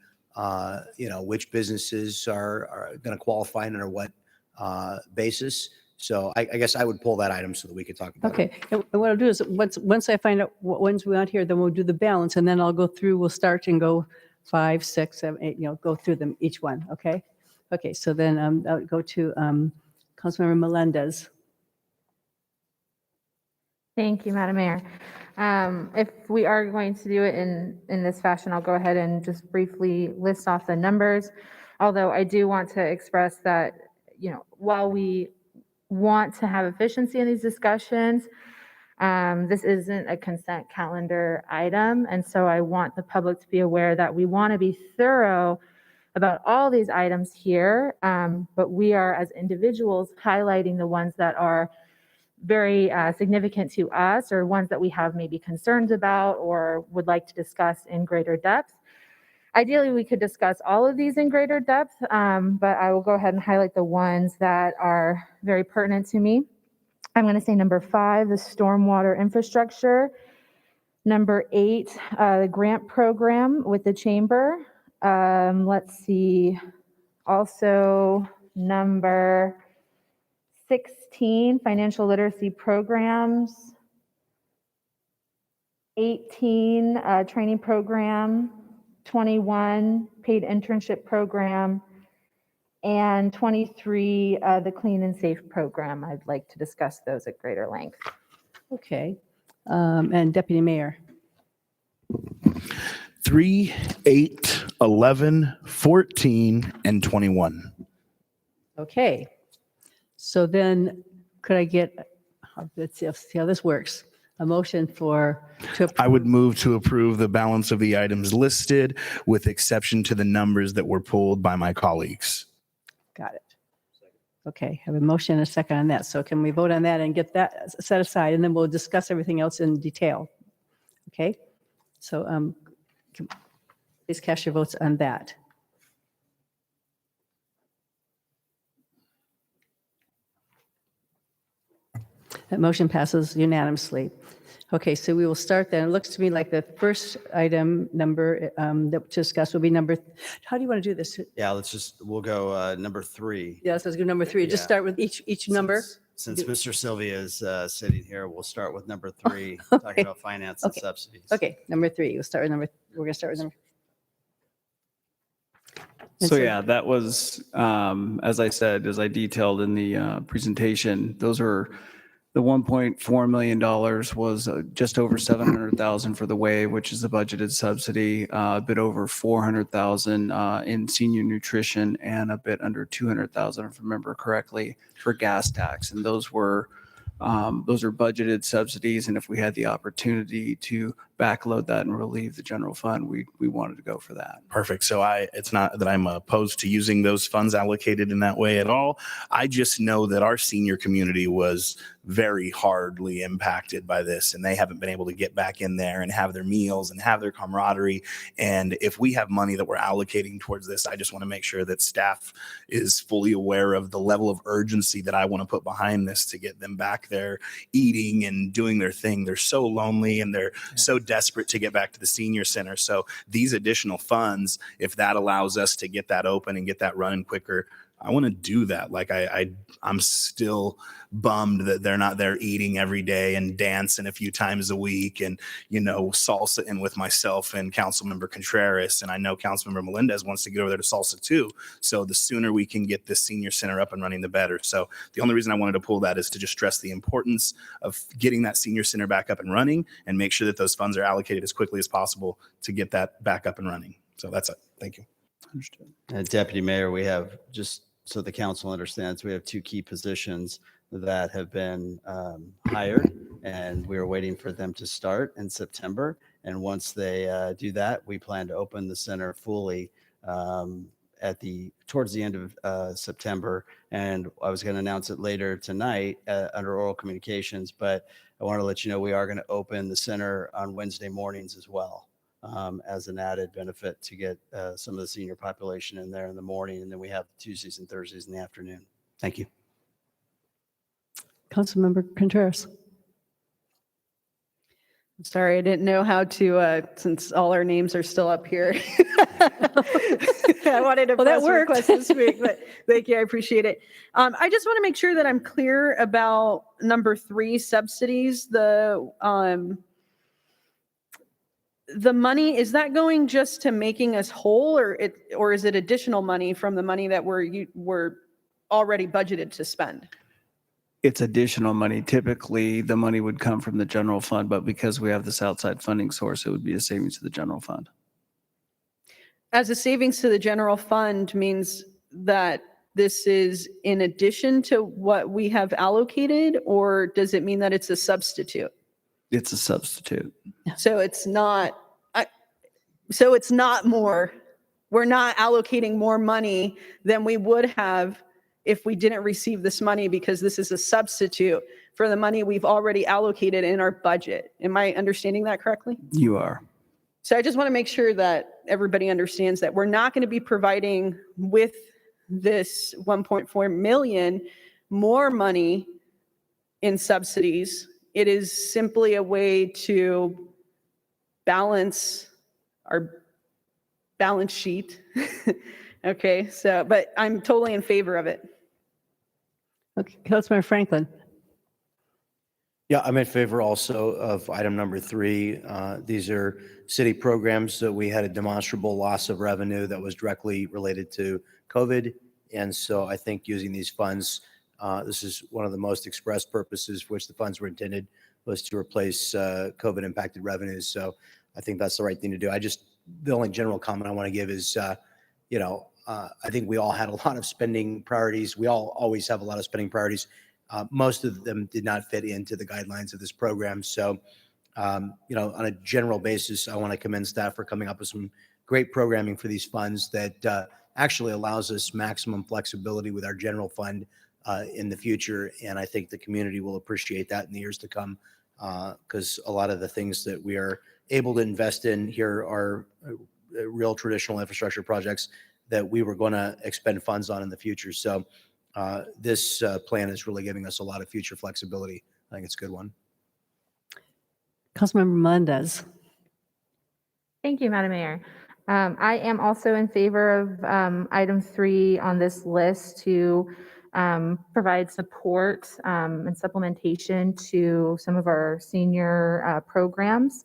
which businesses are going to qualify and under what basis. So I guess I would pull that item so that we could talk about it. Okay, and what I'll do is once I find out what ones we want here, then we'll do the balance, and then I'll go through, we'll start and go 5, 6, 7, 8, go through them, each one, okay? Okay, so then I'll go to Councilmember Melendez. Thank you, Madam Mayor. If we are going to do it in this fashion, I'll go ahead and just briefly list off the numbers. Although I do want to express that, while we want to have efficiency in these discussions, this isn't a consent calendar item. And so I want the public to be aware that we want to be thorough about all these items here, but we are, as individuals, highlighting the ones that are very significant to us, or ones that we have maybe concerns about or would like to discuss in greater depth. Ideally, we could discuss all of these in greater depth, but I will go ahead and highlight the ones that are very pertinent to me. I'm going to say number 5, the stormwater infrastructure. Number 8, the grant program with the chamber. Let's see, also number 16, financial literacy programs. 18, training program. 21, paid internship program. And 23, the clean and safe program. I'd like to discuss those at greater length. Okay, and Deputy Mayor. 3, 8, 11, 14, and 21. Okay, so then could I get, let's see how this works. A motion to I would move to approve the balance of the items listed with exception to the numbers that were pulled by my colleagues. Got it. Okay, have a motion and a second on that. So can we vote on that and get that set aside, and then we'll discuss everything else in detail? Okay, so please cast your votes on that. That motion passes unanimously. Okay, so we will start then. It looks to me like the first item number that to discuss will be number, how do you want to do this? Yeah, we'll go number 3. Yes, let's go number 3. Just Yeah. start with each number. Since Mr. Sylvia is sitting here, we'll start with number 3, talking about finance and Okay. subsidies. Okay, number 3. We're going to start with number. And So yeah, that was, as I said, as I detailed in the presentation, those are the $1.4 million was just over 700,000 for the WAVE, which is the budgeted subsidy, a bit over 400,000 in senior nutrition, and a bit under 200,000, if I remember correctly, for gas tax. And those are budgeted subsidies. And if we had the opportunity to backload that and relieve the general fund, we wanted to go for that. Perfect. So it's not that I'm opposed to using those funds allocated in that way at all. I just know that our senior community was very hardly impacted by this, and they haven't been able to get back in there and have their meals and have their camaraderie. And if we have money that we're allocating towards this, I just want to make sure that staff is fully aware of the level of urgency that I want to put behind this to get them back there eating and doing their thing. They're so lonely and they're so desperate to get back to the senior center. So these additional funds, if that allows us to get that open and get that running quicker, I want to do that. Like I'm still bummed that they're not there eating every day and dancing a few times a week and, salsa in with myself and Councilmember Contreras. And I know Councilmember Melendez wants to get over there to salsa too. So the sooner we can get this senior center up and running, the better. So the only reason I wanted to pull that is to just stress the importance of getting that senior center back up and running and make sure that those funds are allocated as quickly as possible to get that back up and running. So that's it. Thank you. Understood. Deputy Mayor, we have, just so the council understands, we have 2 key positions that have been hired, and we're waiting for them to start in September. And once they do that, we plan to open the center fully towards the end of September. And I was going to announce it later tonight under oral communications, but I want to let you know we are going to open the center on Wednesday mornings as well. As an added benefit to get some of the senior population in there in the morning. And then we have Tuesdays and Thursdays in the afternoon. Thank you. Councilmember Contreras. I'm sorry, I didn't know how to, since all our names are still up here. I wanted to press request to speak, but thank you, I appreciate it. I just want to make sure that I'm clear about number 3, subsidies. The money, is that going just to making us whole, or is it additional money from the money that we're already budgeted to spend? It's additional money. Typically, the money would come from the general fund, but because we have this outside funding source, it would be a savings to the general fund. As a savings to the general fund means that this is in addition to what we have allocated, or does it mean that it's a substitute? It's a substitute. So it's not more. We're not allocating more money than we would have if we didn't receive this money, because this is a substitute for the money we've already allocated in our budget. Am I understanding that correctly? You are. So I just want to make sure that everybody understands that we're not going to be providing with this 1.4 million more money in subsidies. It is simply a way to balance our balance sheet. Okay, so, but I'm totally in favor of it. Okay, Councilmember Franklin. Yeah, I'm in favor also of item number 3. These are city programs that we had a demonstrable loss of revenue that was directly related to COVID. And so I think using these funds, this is one of the most express purposes for which the funds were intended, was to replace COVID impacted revenues. So I think that's the right thing to do. The only general comment I want to give is, I think we all had a lot of spending priorities. We all always have a lot of spending priorities. Most of them did not fit into the guidelines of this program. So, on a general basis, I want to commend staff for coming up with some great programming for these funds that actually allows us maximum flexibility with our general fund in the future. And I think the community will appreciate that in the years to come, because a lot of the things that we are able to invest in here are real traditional infrastructure projects that we were going to expend funds on in the future. So this plan is really giving us a lot of future flexibility I think it's a good one. Councilmember Melendez. Thank you, Madam Mayor. I am also in favor of item 3 on this list to provide support and supplementation to some of our senior programs.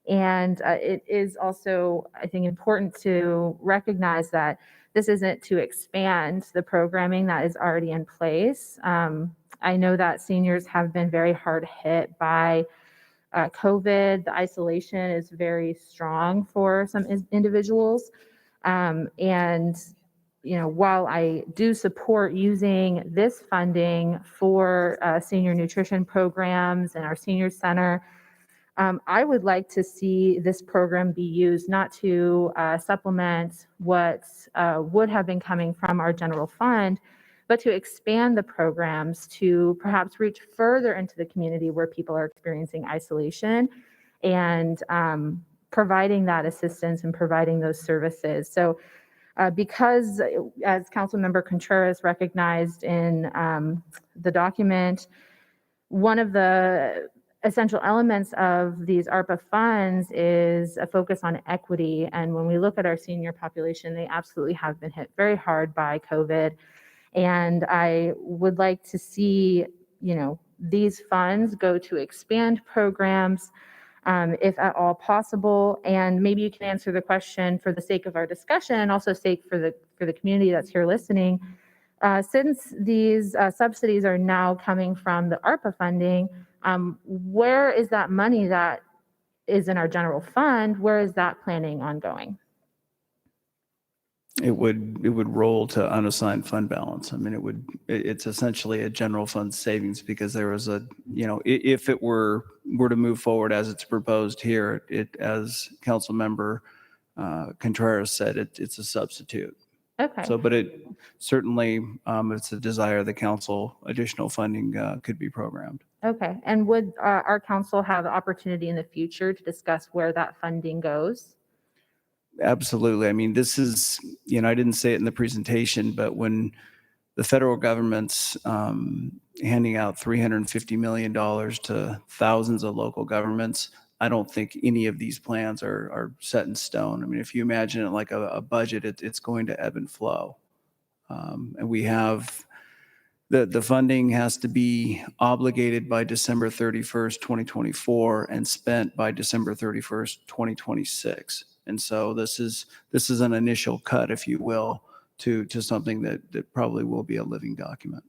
And it is also, I think, important to recognize that this isn't to expand the programming that is already in place. I know that seniors have been very hard hit by COVID. The isolation is very strong for some individuals. And, you know, while I do support using this funding for senior nutrition programs and our senior center, I would like to see this program be used not to supplement what would have been coming from our general fund, but to expand the programs to perhaps reach further into the community where people are experiencing isolation and providing that assistance and providing those services. So because, as Councilmember Contreras recognized in the document, one of the essential elements of these ARPA funds is a focus on equity. And when we look at our senior population, they absolutely have been hit very hard by COVID. And I would like to see, you know, these funds go to expand programs, if at all possible. And maybe you can answer the question for the sake of our discussion and also sake for the community that's here listening. Since these subsidies are now coming from the ARPA funding, where is that money that is in our general fund? Where is that planning on going? It would roll to unassigned fund balance. I mean, it's essentially a general fund savings because there was a, you know, if it were to move forward as it's proposed here, as Councilmember Contreras said, it's a substitute. Okay. So, but it certainly, it's a desire of the council, additional funding could be programmed. Okay. And would our council have the opportunity in the future to discuss where that funding goes? Absolutely. I mean, this is, you know, I didn't say it in the presentation, but when the federal government's handing out $350 million to thousands of local governments, I don't think any of these plans are set in stone. I mean, if you imagine it like a budget, it's going to ebb and flow. And we have, the funding has to be obligated by December 31st, 2024 and spent by December 31st, 2026. And so this is an initial cut, if you will, to something that probably will be a living document.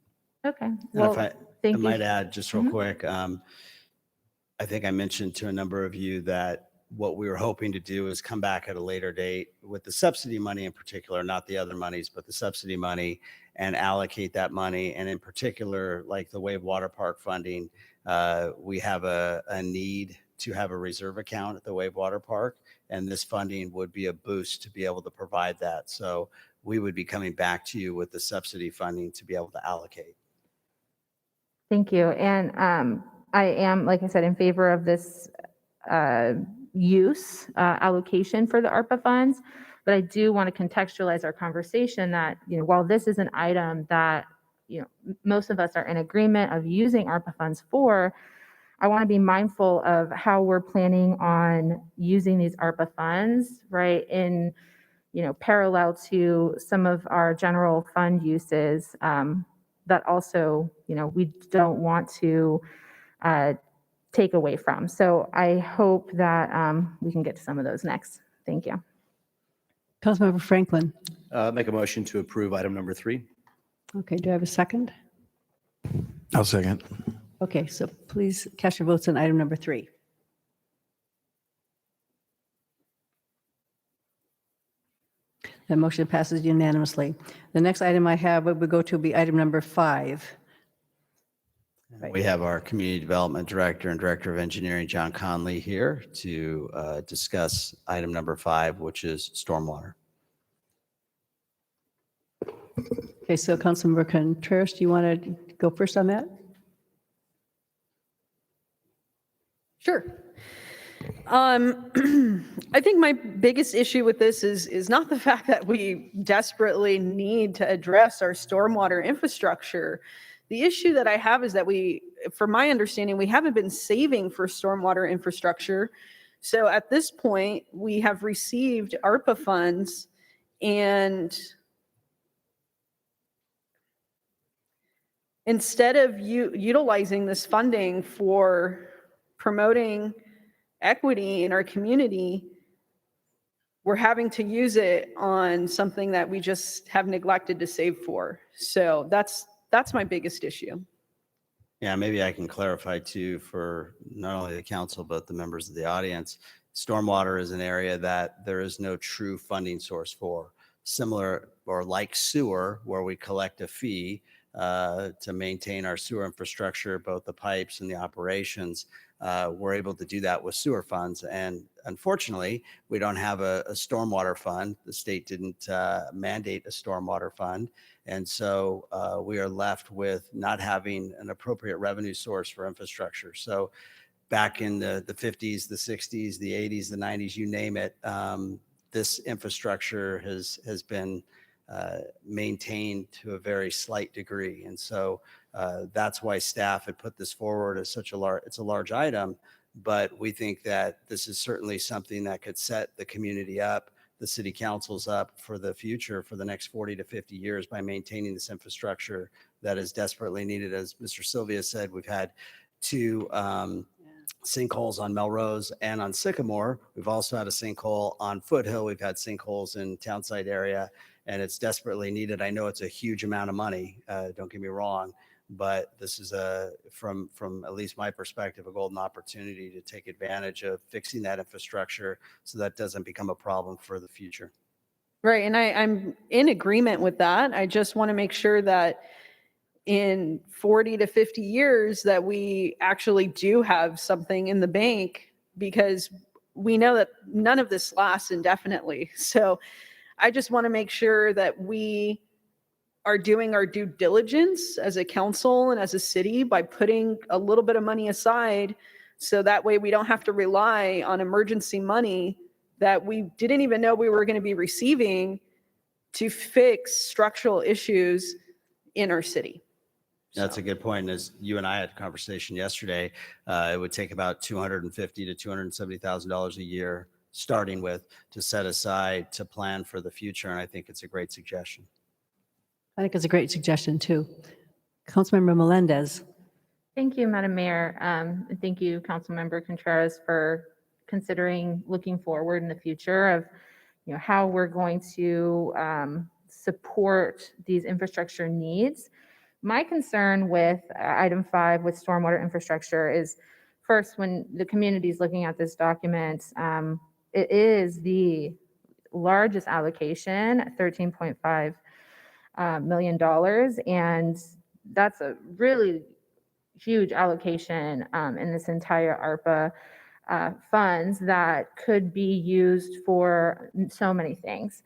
Okay. Well, if thank I you. might add just real quick, I think I mentioned to a number of you that what we were hoping to do is come back at a later date with the subsidy money in particular, not the other monies, but the subsidy money, and allocate that money. And in particular, like the Wave Water Park funding, we have a need to have a reserve account at the Wave Water Park, and this funding would be a boost to be able to provide that. So we would be coming back to you with the subsidy funding to be able to allocate. Thank you. And I am, like I said, in favor of this allocation for the ARPA funds, but I do want to contextualize our conversation that, you know, while this is an item that, you know, most of us are in agreement of using ARPA funds for, I want to be mindful of how we're planning on using these ARPA funds, right, in, you know, parallel to some of our general fund uses that also, you know, we don't want to take away from. So I hope that we can get to some of those next. Thank you. Councilmember Franklin. Make a motion to approve item number 3. Okay, do I have a second? I'll second. Okay, so please cast your votes on item number 3. The motion passes unanimously. The next item I have, we go to be item number 5. We have our Community Development Director and Director of Engineering, John Conley, here to discuss item number 5, which is stormwater. Okay, so Councilmember Contreras, do you want to go first on that? Sure. I think my biggest issue with this is not the fact that we desperately need to address our stormwater infrastructure. The issue that I have is that we from my understanding, we haven't been saving for stormwater infrastructure. So at this point, we have received ARPA funds, and instead of utilizing this funding for promoting equity in our community, we're having to use it on something that we just have neglected to save for. So that's my biggest issue. Yeah, maybe I can clarify too for not only the council, but the members of the audience. Stormwater is an area that there is no true funding source for. Similar or like sewer, where we collect a fee to maintain our sewer infrastructure, both the pipes and the operations. We're able to do that with sewer funds. And unfortunately, we don't have a stormwater fund. The state didn't mandate a stormwater fund. And so we are left with not having an appropriate revenue source for infrastructure. So back in the 50s, the 60s, the 80s, the 90s, you name it, this infrastructure has been maintained to a very slight degree. And so that's why staff had put this forward as such it's a large item, but we think that this is certainly something that could set the community up, the city councils up for the future, for the next 40 to 50 years by maintaining this infrastructure that is desperately needed. As Mr. Sylvia said, we've had two sinkholes on Melrose and on Sycamore. We've also had a sinkhole on Foothill. We've had sinkholes in Townside area, and it's desperately needed. I know it's a huge amount of money, don't get me wrong, but this is from at least my perspective, a golden opportunity to take advantage of fixing that infrastructure so that doesn't become a problem for the future. Right, and I'm in agreement with that. I just want to make sure that in 40 to 50 years that we actually do have something in the bank, because we know that none of this lasts indefinitely. So I just want to make sure that we are doing our due diligence as a council and as a city by putting a little bit of money aside, so that way we don't have to rely on emergency money that we didn't even know we were going to be receiving to fix structural issues in our city. That's a good point. As you and I had a conversation yesterday, it would take about $250,000 to $270,000 a year, starting with, to set aside to plan for the future. And I think it's a great suggestion. I think it's a great suggestion too. Councilmember Melendez. Thank you, Madam Mayor. Thank you, Councilmember Contreras, for considering looking forward in the future of, how we're going to support these infrastructure needs. My concern with item 5 with stormwater infrastructure is, first, when the community is looking at this document, it is the largest allocation, $13.5 million, and that's a really huge allocation in this entire ARPA funds that could be used for so many things.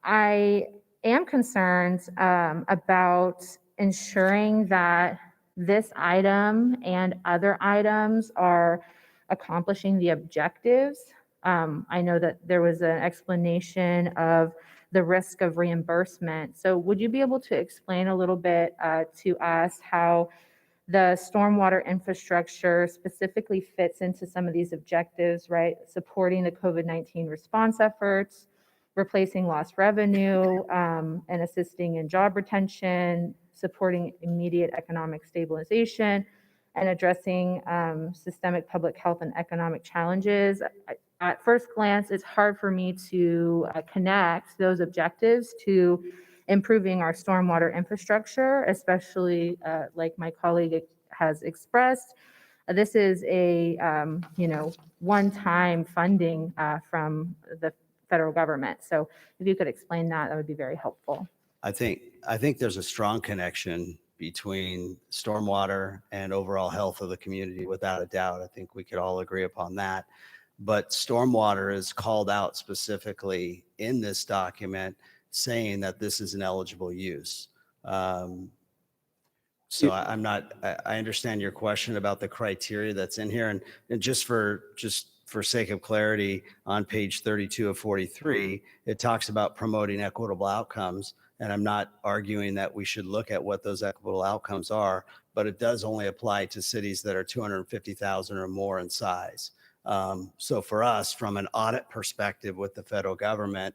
I am concerned about ensuring that this item and other items are accomplishing the objectives. I know that there was an explanation of the risk of reimbursement. So would you be able to explain a little bit to us how the stormwater infrastructure specifically fits into some of these objectives, right? Supporting the COVID-19 response efforts, replacing lost revenue, and assisting in job retention, supporting immediate economic stabilization, and addressing systemic public health and economic challenges. At first glance, it's hard for me to connect those objectives to improving our stormwater infrastructure, especially like my colleague has expressed. This is a one-time funding from the federal government. So if you could explain that, that would be very helpful. I think there's a strong connection between stormwater and overall health of the community, without a doubt. I think we could all agree upon that. But stormwater is called out specifically in this document, saying that this is an eligible use. So I understand your question about the criteria that's in here, and just for sake of clarity, on page 32 of 43, it talks about promoting equitable outcomes. And I'm not arguing that we should look at what those equitable outcomes are, but it does only apply to cities that are 250,000 or more in size. So for us, from an audit perspective with the federal government,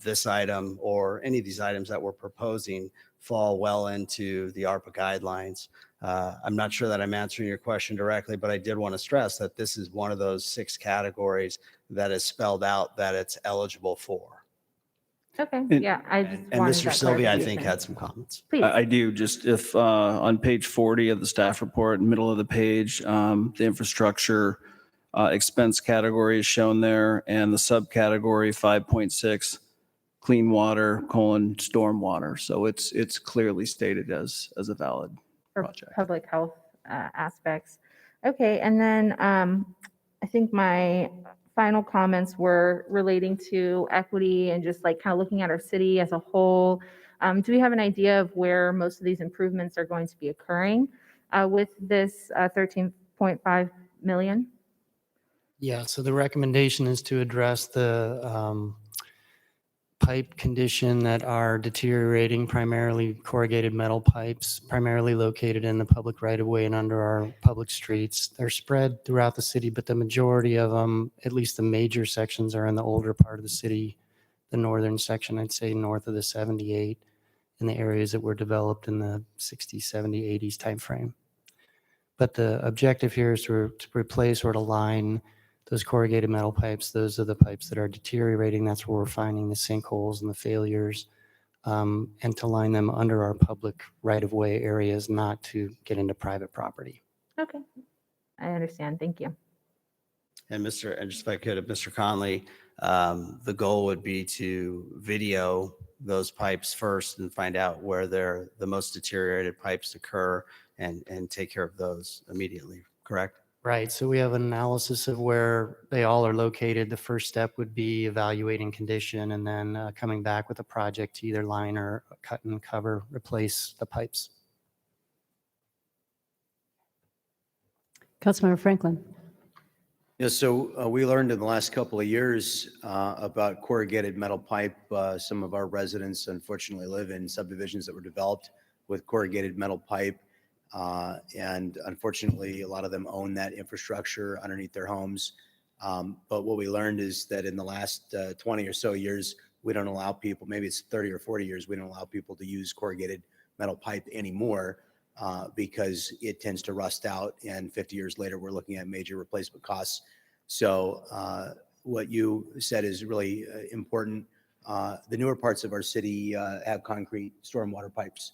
this item or any of these items that we're proposing fall well into the ARPA guidelines. I'm not sure that I'm answering your question directly, but I did want to stress that this is one of those 6 categories that is spelled out that it's eligible for. Okay, yeah, I just And wanted Mr. that Sylvia, I think, clarification. had some comments. Please. I do. Just if on page 40 of the staff report, middle of the page, the infrastructure expense category is shown there, and the subcategory 5.6, clean water, stormwater. So it's clearly stated as a valid For project. public health aspects. Okay, and then I think my final comments were relating to equity and just like kind of looking at our city as a whole. Do we have an idea of where most of these improvements are going to be occurring with this 13.5 million? Yeah, so the recommendation is to address the pipe condition that are deteriorating, primarily corrugated metal pipes, primarily located in the public right-of-way and under our public streets. They're spread throughout the city, but the majority of them, at least the major sections, are in the older part of the city, the northern section, I'd say north of the 78, in the areas that were developed in the 60s, 70s, 80s timeframe. But the objective here is to replace or to line those corrugated metal pipes. Those are the pipes that are deteriorating. That's where we're finding the sinkholes and the failures, and to line them under our public right-of-way areas, not to get into private property. Okay, I understand. Thank you. And just if I could, Mr. Conley, the goal would be to video those pipes first and find out where the most deteriorated pipes occur and take care of those immediately, correct? Right, so we have an analysis of where they all are located. The first step would be evaluating condition and then coming back with a project to either line or cut and cover, replace the pipes. Councilmember Franklin. Yeah, so we learned in the last couple of years about corrugated metal pipe. Some of our residents unfortunately live in subdivisions that were developed with corrugated metal pipe. And unfortunately, a lot of them own that infrastructure underneath their homes. But what we learned is that in the last 20 or so years, we don't allow people, maybe it's 30 or 40 years, we don't allow people to use corrugated metal pipe anymore because it tends to rust out. And 50 years later, we're looking at major replacement costs. So what you said is really important. The newer parts of our city have concrete stormwater pipes.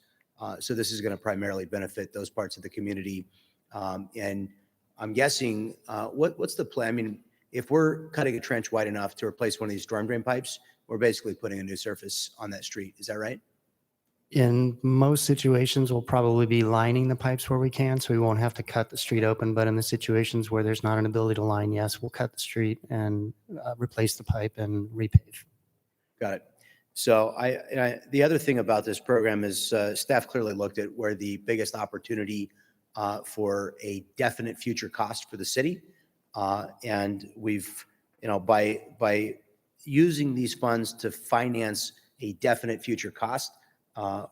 So this is going to primarily benefit those parts of the community. And I'm guessing, what's the plan? I mean, if we're cutting a trench wide enough to replace one of these storm drain pipes, we're basically putting a new surface on that street. Is that right? In most situations, we'll probably be lining the pipes where we can, so we won't have to cut the street open. But in the situations where there's not an ability to line, yes, we'll cut the street and replace the pipe and repave. Got it. So the other thing about this program is staff clearly looked at where the biggest opportunity for a definite future cost for the city. And we've, by using these funds to finance a definite future cost,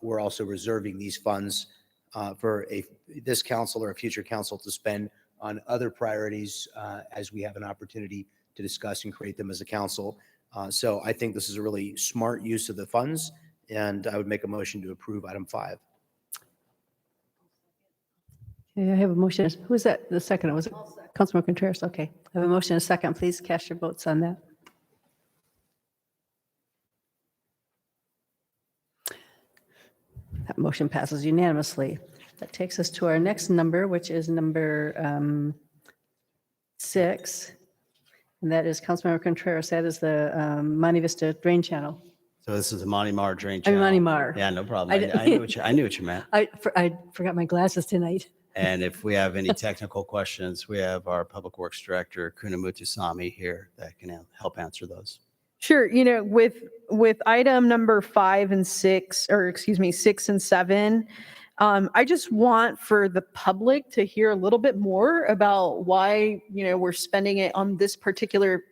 we're also reserving these funds for this council or a future council to spend on other priorities as we have an opportunity to discuss and create them as a council. So I think this is a really smart use of the funds, and I would make a motion to approve item 5. Okay, I have a motion. Who is that? The second? Was it Councilmember Contreras? Okay. I have a motion and a second. Please cast your votes on that. That motion passes unanimously. That takes us to our next number, which is number 6. And that is Councilmember Contreras. That is the Monte Vista Drain Channel. So this is the Monty Mar drain I channel. mean, Monte Mar. Yeah, no problem. I knew what you meant. I forgot my glasses tonight. And if we have any technical questions, we have our Public Works Director, Kunamutusami, here that can help answer those. Sure. With item number 5 and 6, or excuse me, 6 and 7, I just want for the public to hear a little bit more about why, we're spending it on this particular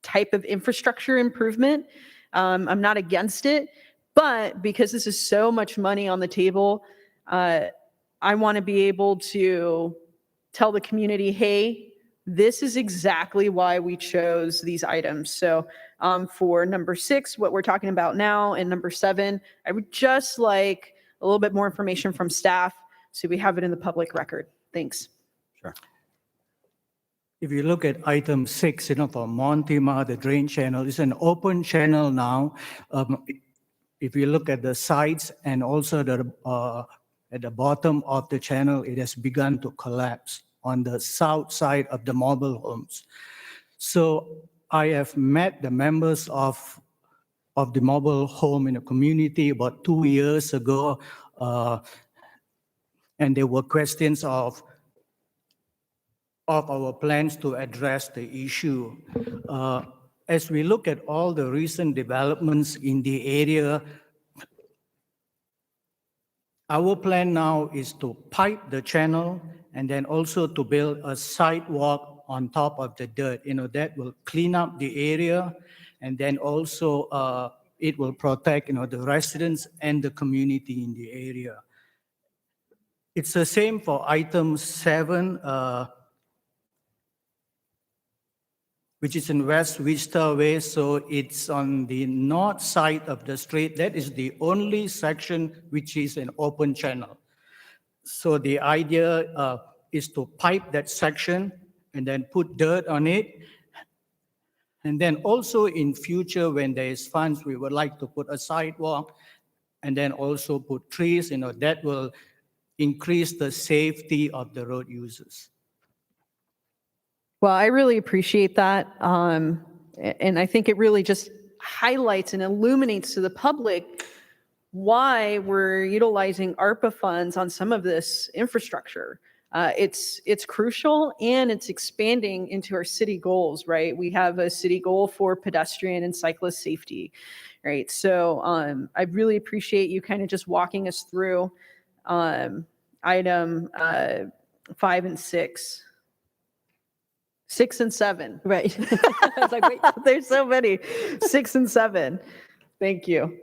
type of infrastructure improvement. I'm not against it, But because this is so much money on the table, I want to be able to tell the community, hey, this is exactly why we chose these items. So for number 6, what we're talking about now, and number 7, I would just like a little bit more information from staff so we have it in the public record. Thanks. Sure. If you look at item 6, for Montemar, the drain channel, it's an open channel now. If you look at the sides and also at the bottom of the channel, it has begun to collapse on the south side of the mobile homes. So I have met the members of the mobile home in the community about 2 years ago, and there were questions of our plans to address the issue. As we look at all the recent developments in the area, our plan now is to pipe the channel and then also to build a sidewalk on top of the dirt. That will clean up the area, and then also it will protect, the residents and the community in the area. It's the same for item 7, which is in West Vista Way. So it's on the north side of the street. That is the only section which is an open channel. So the idea is to pipe that section and then put dirt on it. And then also in future, when there is funds, we would like to put a sidewalk and then also put trees, that will increase the safety of the road users. Well, I really appreciate that. And I think it really just highlights and illuminates to the public why we're utilizing ARPA funds on some of this infrastructure. It's crucial, and it's expanding into our city goals, right? We have a city goal for pedestrian and cyclist safety, right? So I really appreciate you kind of just walking us through item 5 and 6. 6 and 7. Right. I was like, wait, There's so many. 6 and 7. Thank you.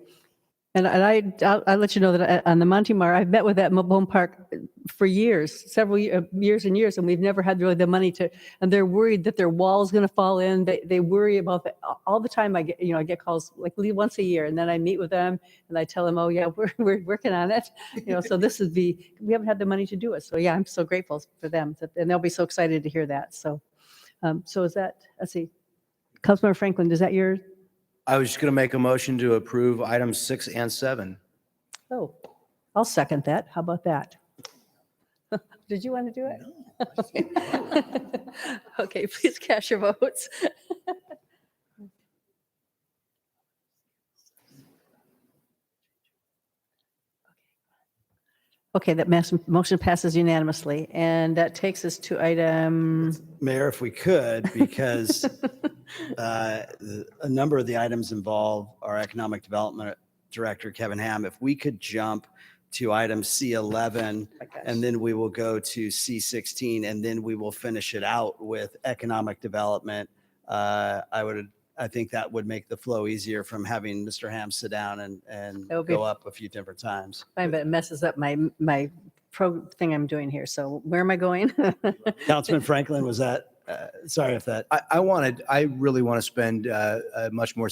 And I'll let you know that on the Montemar, I've met with that mobile home park for years, several years and years, and we've never had really the money to, and they're worried that their wall is going to fall in. They worry about that all the time. I get calls like once a year, and then I meet with them and I tell them, oh yeah, we're working on it. So we haven't had the money to do it. So yeah, I'm so grateful for them, and they'll be so excited to hear that. So is that, let's see, Councilmember Franklin, is that your? I was just going to make a motion to approve items 6 and 7. Oh, I'll second that. How about that? Did you want to do it? Okay, please cast your votes. Okay, that motion passes unanimously, and that takes us to item. Mayor, if we could, because a number of the items involve our Economic Development Director, Kevin Ham. If we could jump to item C11, and then we will go to C16, and then we will finish it out with Economic Development. I think that would make the flow easier from having Mr. Ham sit down and go up a few different times. Fine, but it messes up my pro thing I'm doing here. So where am I going? Councilman Franklin, was that, sorry if that. I really want to spend much more.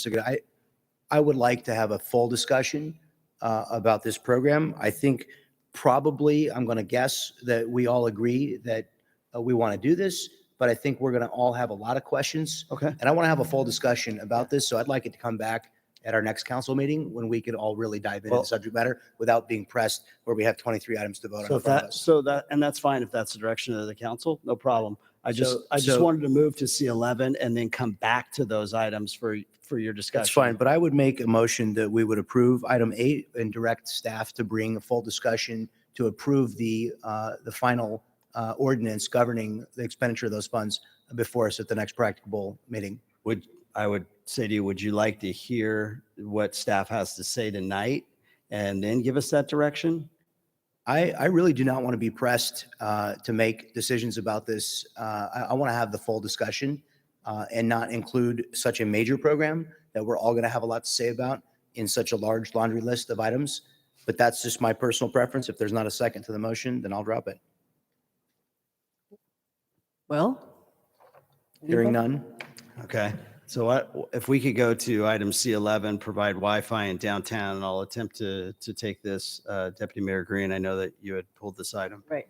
I would like to have a full discussion about this program. I think probably, I'm going to guess that we all agree that we want to do this, but I think we're going to all have a lot of questions. Okay. And I want to have a full discussion about this. So I'd like it to come back at our next council meeting when we can all really dive into the subject matter without being pressed where we have 23 items to vote on. And that's fine if that's the direction of the council, no problem. I just wanted to move to C11 and then come back to those items for your discussion. That's fine, but I would make a motion that we would approve item 8 and direct staff to bring a full discussion to approve the final ordinance governing the expenditure of those funds before us at the next practicable meeting. I would say to you, would you like to hear what staff has to say tonight and then give us that direction? I really do not want to be pressed to make decisions about this. I want to have the full discussion and not include such a major program that we're all going to have a lot to say about in such a large laundry list of items, but that's just my personal preference. If there's not a second to the motion, then I'll drop it. Well? Hearing none. Okay, so if we could go to item C11, provide Wi-Fi in downtown, and I'll attempt to take this, Deputy Mayor Green. I know that you had pulled this item. Right.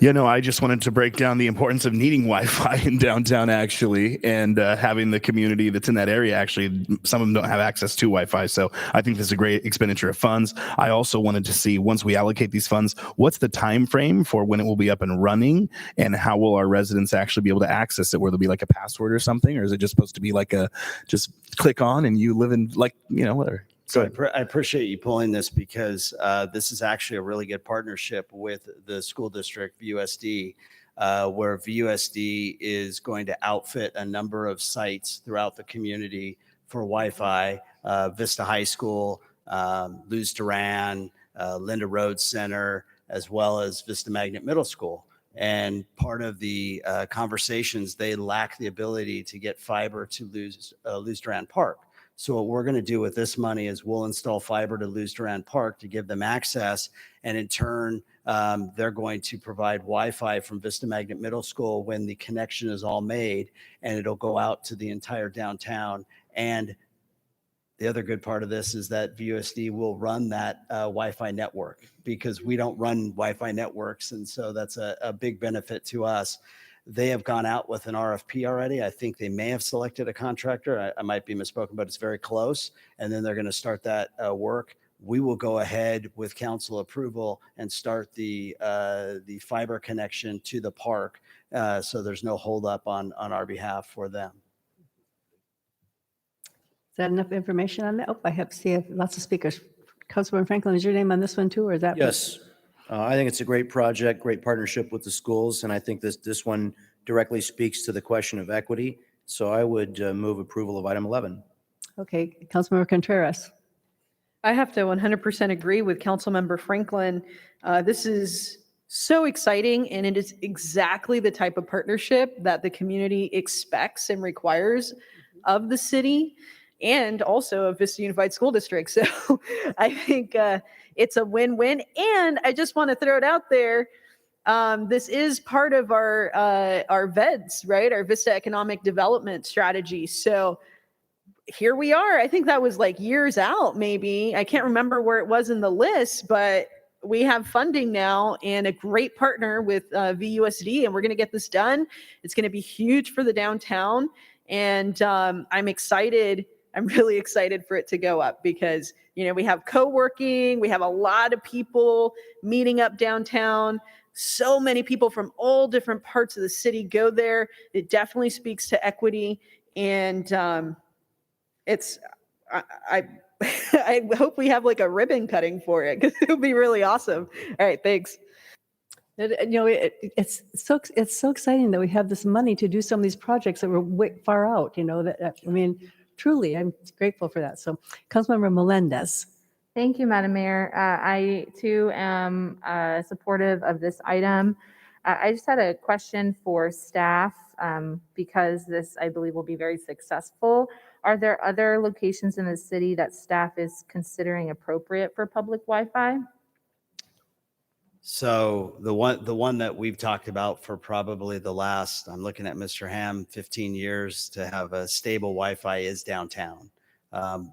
Yeah, no, I just wanted to break down the importance of needing Wi-Fi in downtown, actually, and having the community that's in that area. Actually, some of them don't have access to Wi-Fi, so I think this is a great expenditure of funds. I also wanted to see, once we allocate these funds, what's the time frame for when it will be up and running, and how will our residents actually be able to access it? Will there be like a password or something, or is it just supposed to be like a just click on and you live in, like, you know, whatever? So I appreciate you pulling this, because this is actually a really good partnership with the school district, VUSD, where VUSD is going to outfit a number of sites throughout the community for Wi-Fi. Vista High School, Luz Duran, Linda Rhodes Center, as well as Vista Magnet Middle School. And part of the conversations, they lack the ability to get fiber to Luz Duran Park. So what we're going to do with this money is we'll install fiber to Luz Duran Park to give them access. And in turn, they're going to provide Wi-Fi from Vista Magnet Middle School when the connection is all made, and it'll go out to the entire downtown. And the other good part of this is that VUSD will run that Wi-Fi network, because we don't run Wi-Fi networks. And so that's a big benefit to us. They have gone out with an RFP already. I think they may have selected a contractor. I might be misspoken, but it's very close. And then they're going to start that work. We will go ahead with council approval and start the fiber connection to the park. So there's no holdup on our behalf for them. Is that enough information on that? Oh, I have lots of speakers. Councilman Franklin, is your name on this one too, or is that? Yes. I think it's a great project, great partnership with the schools, and I think this one directly speaks to the question of equity. So I would move approval of item 11. Okay, Councilmember Contreras. I have to 100% agree with Councilmember Franklin. This is so exciting, and it is exactly the type of partnership that the community expects and requires of the city, and also of Vista Unified School District. So I think it's a win-win. And I just want to throw it out there. This is part of our VEDS, right? Our Vista Economic Development Strategy. So here we are. I think that was like years out, maybe. I can't remember where it was in the list, but we have funding now and a great partner with VUSD, and we're going to get this done. It's going to be huge for the downtown. And I'm excited. I'm really excited for it to go up, because, you know, we have co-working, we have a lot of people meeting up downtown. So many people from all different parts of the city go there. It definitely speaks to equity. And I hope we have like a ribbon cutting for it, because it'll be really awesome. All right, thanks. You know, it's so exciting that we have this money to do some of these projects that were way far out. You know, I mean, truly, I'm grateful for that. So, Councilmember Melendez. Thank you, Madam Mayor. I too am supportive of this item. I just had a question for staff, because this, I believe, will be very successful. Are there other locations in the city that staff is considering appropriate for public Wi-Fi? So the one that we've talked about for probably the last, I'm looking at Mr. Ham, 15 years to have a stable Wi-Fi is downtown.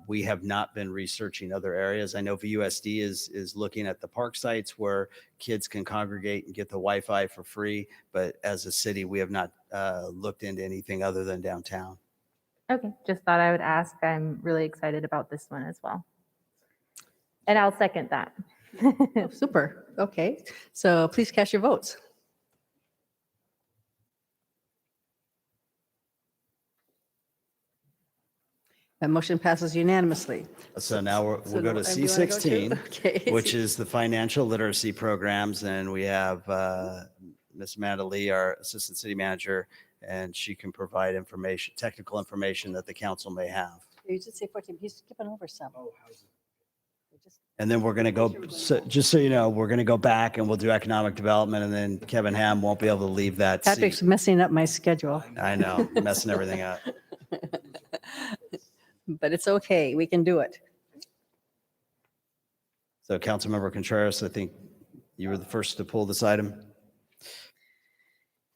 We have not been researching other areas. I know VUSD is looking at the park sites where kids can congregate and get the Wi-Fi for free. But as a city, we have not looked into anything other than downtown. Okay, just thought I would ask. I'm really excited about this one as well. And I'll second that. Oh, super. Okay. So please cast your votes. That motion passes unanimously. So now we'll go to do you wanna go C16, Okay. which is the financial literacy programs. And we have Ms. Amanda Lee, our Assistant City Manager, and she can provide information, technical information that the council may have. You just say 14. He's skipping over some. And then we're going to go, so just so you know, we're going to go back and we'll do economic development, and then Kevin Ham won't be able to leave that Patrick's seat. messing up my schedule. I know, messing everything up. but it's okay. We can do it. So Councilmember Contreras, I think you were the first to pull this item.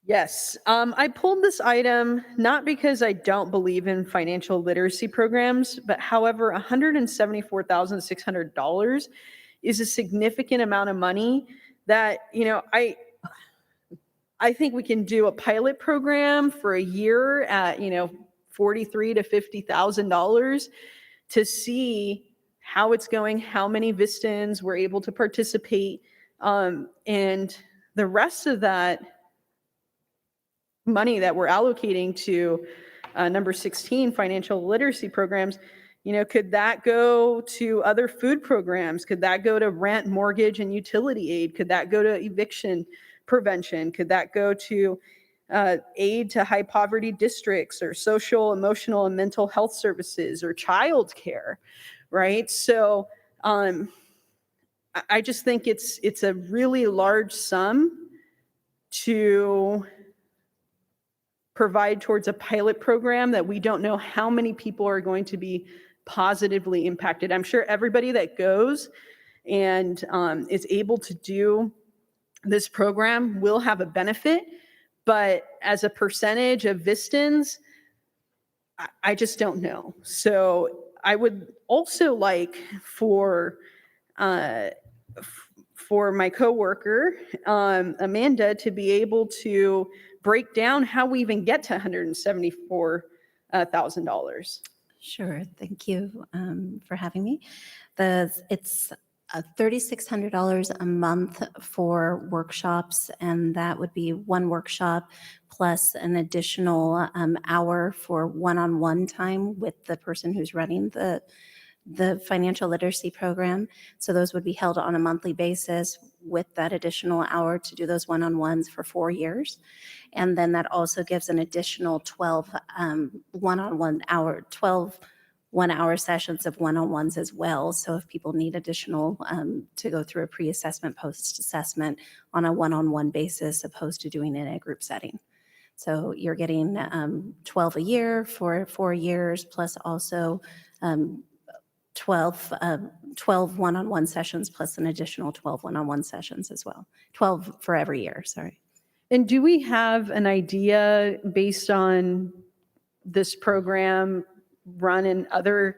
Yes, I pulled this item not because I don't believe in financial literacy programs, but however, $174,600 is a significant amount of money that, I think we can do a pilot program for a year at, $43,000 to $50,000 to see how it's going, how many Vistans were able to participate, and the rest of that money that we're allocating to number 16, financial literacy programs, could that go to other food programs? Could that go to rent, mortgage, and utility aid? Could that go to eviction prevention? Could that go to aid to high poverty districts or social, emotional, and mental health services or childcare, right? So I just think it's a really large sum to provide towards a pilot program that we don't know how many people are going to be positively impacted. I'm sure everybody that goes and is able to do this program will have a benefit, but as a percentage of Vistans, I just don't know. So I would also like for my coworker, Amanda, to be able to break down how we even get to $174,000. Sure. Thank you for having me. It's $3,600 a month for workshops, and that would be one workshop plus an additional hour for one-on-one time with the person who's running the financial literacy program. So those would be held on a monthly basis with that additional hour to do those one-on-ones for 4 years. And then that also gives an additional 12 one-hour sessions of one-on-ones as well. So if people need additional to go through a pre-assessment, post-assessment on a one-on-one basis, opposed to doing it in a group setting. So you're getting 12 a year for 4 years, plus also 12 one-on-one sessions, plus an additional 12 one-on-one sessions as well. 12 for every year, sorry. And do we have an idea based on this program run in other,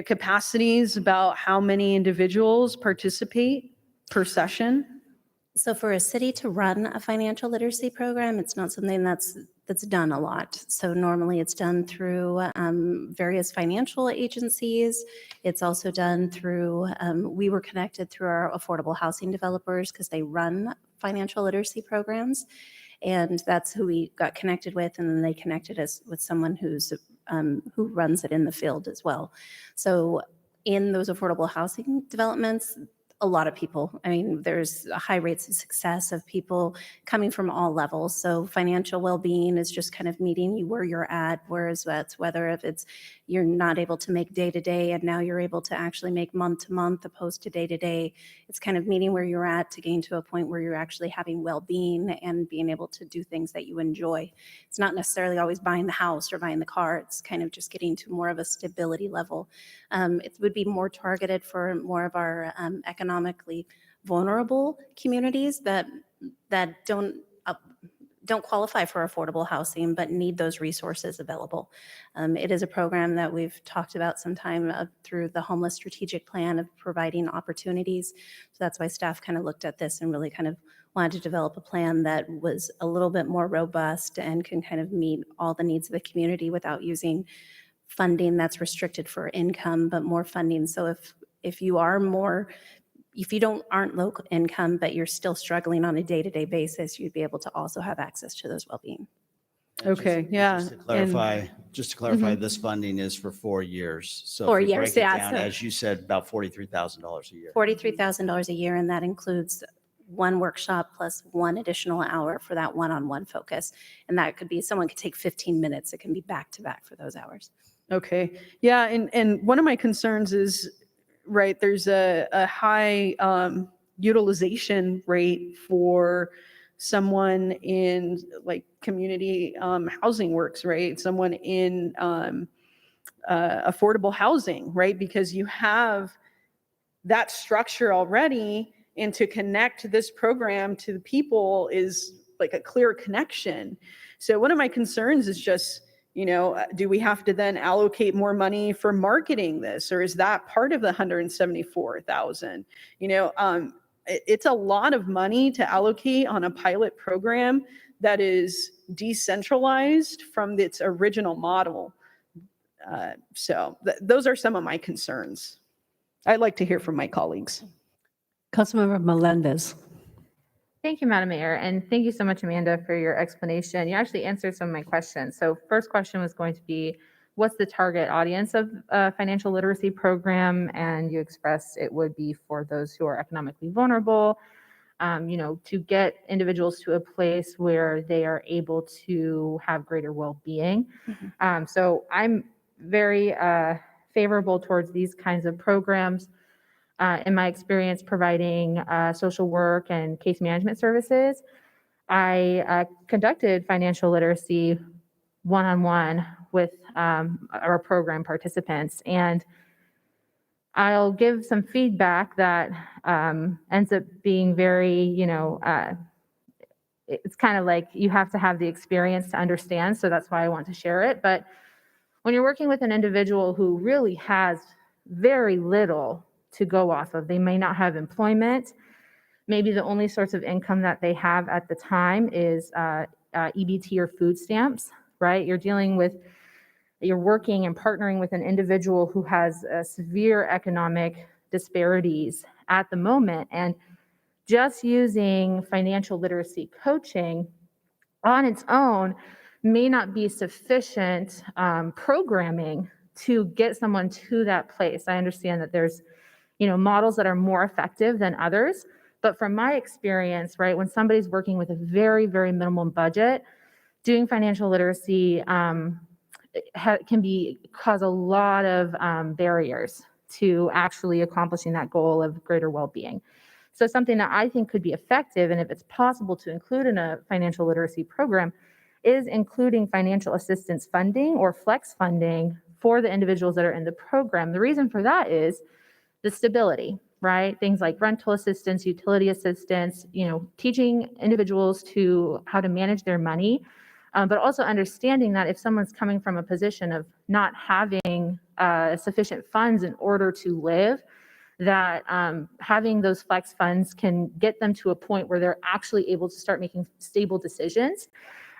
capacities about how many individuals participate per session? So for a city to run a financial literacy program, it's not something that's done a lot. So normally it's done through various financial agencies. It's also done through, we were connected through our affordable housing developers because they run financial literacy programs. And that's who we got connected with. And then they connected us with someone who runs it in the field as well. So in those affordable housing developments, a lot of people. I mean, there's high rates of success of people coming from all levels. So financial well-being is just kind of meeting you where you're at, whereas that's whether if it's you're not able to make day-to-day and now you're able to actually make month-to-month opposed to day-to-day. It's kind of meeting where you're at to gain to a point where you're actually having well-being and being able to do things that you enjoy. It's not necessarily always buying the house or buying the car. It's kind of just getting to more of a stability level. It would be more targeted for more of our economically vulnerable communities that don't qualify for affordable housing but need those resources available. It is a program that we've talked about sometime through the homeless strategic plan of providing opportunities. So that's why staff kind of looked at this and really kind of wanted to develop a plan that was a little bit more robust and can kind of meet all the needs of the community without using funding that's restricted for income, but more funding. So if you aren't low income, but you're still struggling on a day-to-day basis, you'd be able to also have access to those well-being. Okay, yeah. Just to clarify, this funding is for 4 years. So 4 if we years, break it yeah, down, so- as you said, about $43,000 a year. $43,000 a year, and that includes one workshop plus one additional hour for that one-on-one focus. And that could be, someone could take 15 minutes. It can be back-to-back for those hours. Okay. Yeah. And one of my concerns is, right, there's a high utilization rate for someone in like community housing works, right? Someone in affordable housing, right? Because you have that structure already, and to connect this program to the people is like a clear connection. So one of my concerns is just, do we have to then allocate more money for marketing this, or is that part of the 174,000? It's a lot of money to allocate on a pilot program that is decentralized from its original model. So those are some of my concerns. I'd like to hear from my colleagues. Councilmember Melendez. Thank you, Madam Mayor, and thank you so much, Amanda, for your explanation. You actually answered some of my questions. So first question was going to be, what's the target audience of a financial literacy program? And you expressed it would be for those who are economically vulnerable, to get individuals to a place where they are able to have greater well-being. So I'm very favorable towards these kinds of programs. In my experience providing social work and case management services, I conducted financial literacy one-on-one with our program participants. And I'll give some feedback that ends up being very, it's kind of like you have to have the experience to understand. So that's why I want to share it. But when you're working with an individual who really has very little to go off of, they may not have employment. Maybe the only source of income that they have at the time is EBT or food stamps, right? You're working and partnering with an individual who has severe economic disparities at the moment. And just using financial literacy coaching on its own may not be sufficient programming to get someone to that place. I understand that there's models that are more effective than others. But from my experience, right, when somebody's working with a very, very minimum budget, doing financial literacy can cause a lot of barriers to actually accomplishing that goal of greater well-being. So something that I think could be effective, and if it's possible to include in a financial literacy program, is including financial assistance funding or flex funding for the individuals that are in the program. The reason for that is the stability, right? Things like rental assistance, utility assistance, teaching individuals how to manage their money, but also understanding that if someone's coming from a position of not having sufficient funds in order to live, that having those flex funds can get them to a point where they're actually able to start making stable decisions.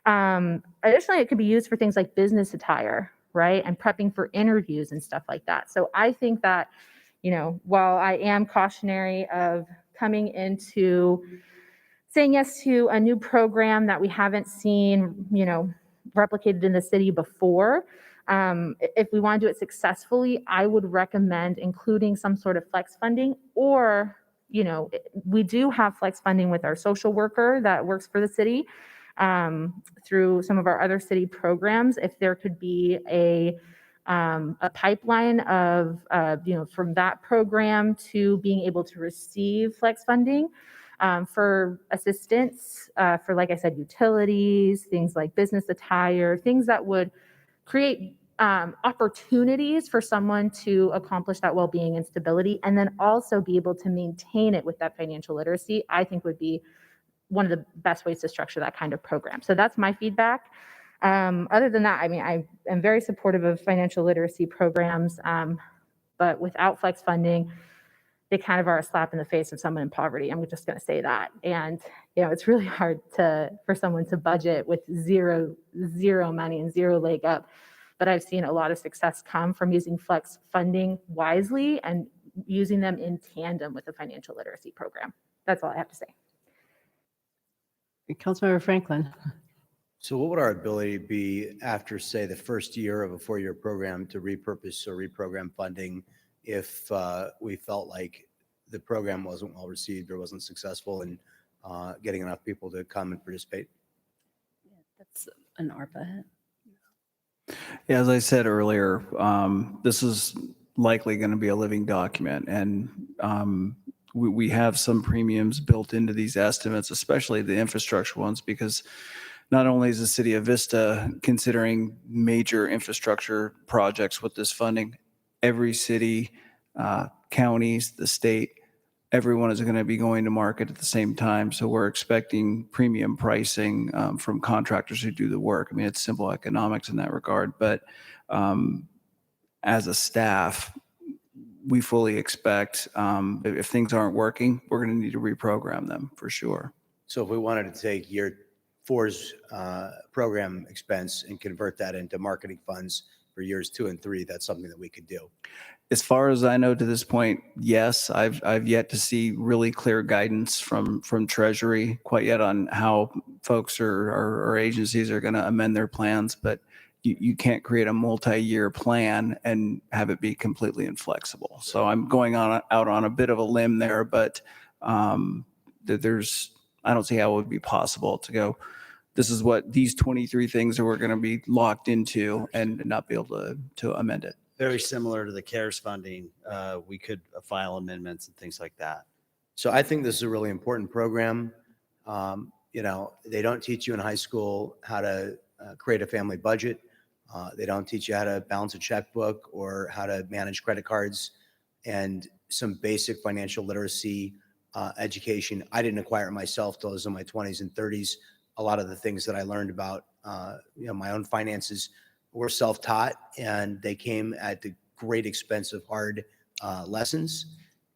Additionally, it could be used for things like business attire, right? And prepping for interviews and stuff like that. So I think that while I am cautionary of coming into saying yes to a new program that we haven't seen, replicated in the city before, if we want to do it successfully, I would recommend including some sort of flex funding, or, we do have flex funding with our social worker that works for the city through some of our other city programs. If there could be a pipeline of, from that program to being able to receive flex funding for assistance for, like I said, utilities, things like business attire, things that would create opportunities for someone to accomplish that well-being and stability, and then also be able to maintain it with that financial literacy, I think would be one of the best ways to structure that kind of program. So that's my feedback. Other than that, I am very supportive of financial literacy programs, but without flex funding, they kind of are a slap in the face of someone in poverty. I'm just going to say that. And, it's really hard for someone to budget with zero money and zero leg up. But I've seen a lot of success come from using flex funding wisely and using them in tandem with a financial literacy program. That's all I have to say. Councilmember Franklin. So what would our ability be after, say, the first year of a 4-year program to repurpose or reprogram funding if we felt like the program wasn't well received or wasn't successful in getting enough people to come and participate? That's an ARPA. Yeah, as I said earlier, this is likely going to be a living document, and we have some premiums built into these estimates, especially the infrastructure ones, because not only is the city of Vista considering major infrastructure projects with this funding, every city, counties, the state, everyone is going to be going to market at the same time. So we're expecting premium pricing from contractors who do the work. I mean, it's simple economics in that regard. But as a staff, we fully expect if things aren't working, we're going to need to reprogram them for sure. So if we wanted to take year four's program expense and convert that into marketing funds for years 2 and 3, that's something that we could do. As far as I know to this point, yes, I've yet to see really clear guidance from Treasury quite yet on how folks or agencies are going to amend their plans, but you can't create a multi-year plan and have it be completely inflexible. So I'm going out on a bit of a limb there, but I don't see how it would be possible to go, this is what these 23 things that we're going to be locked into and not be able to amend it. Very similar to the CARES funding. We could file amendments and things like that. So I think this is a really important program. They don't teach you in high school how to create a family budget. They don't teach you how to balance a checkbook or how to manage credit cards and some basic financial literacy education. I didn't acquire it myself till I was in my 20s and 30s. A lot of the things that I learned about my own finances were self-taught, and they came at the great expense of hard lessons.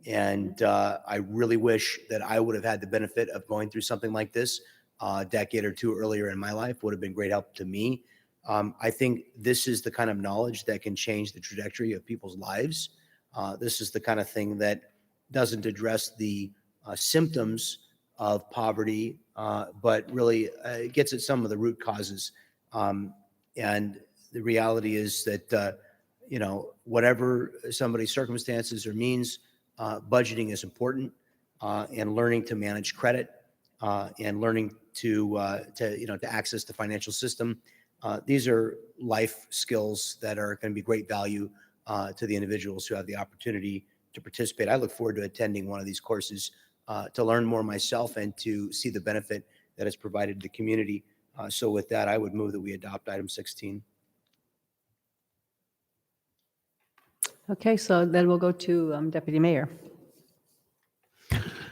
And I really wish that I would have had the benefit of going through something like this a decade or two earlier in my life. Would have been great help to me. I think this is the kind of knowledge that can change the trajectory of people's lives. This is the kind of thing that doesn't address the symptoms of poverty, but really gets at some of the root causes. And the reality is that, whatever somebody's circumstances or means, budgeting is important, and learning to manage credit, and learning to access the financial system. These are life skills that are going to be great value to the individuals who have the opportunity to participate. I look forward to attending one of these courses to learn more myself and to see the benefit that it's provided to the community. So with that, I would move that we adopt item 16. Okay, so then we'll go to Deputy Mayor.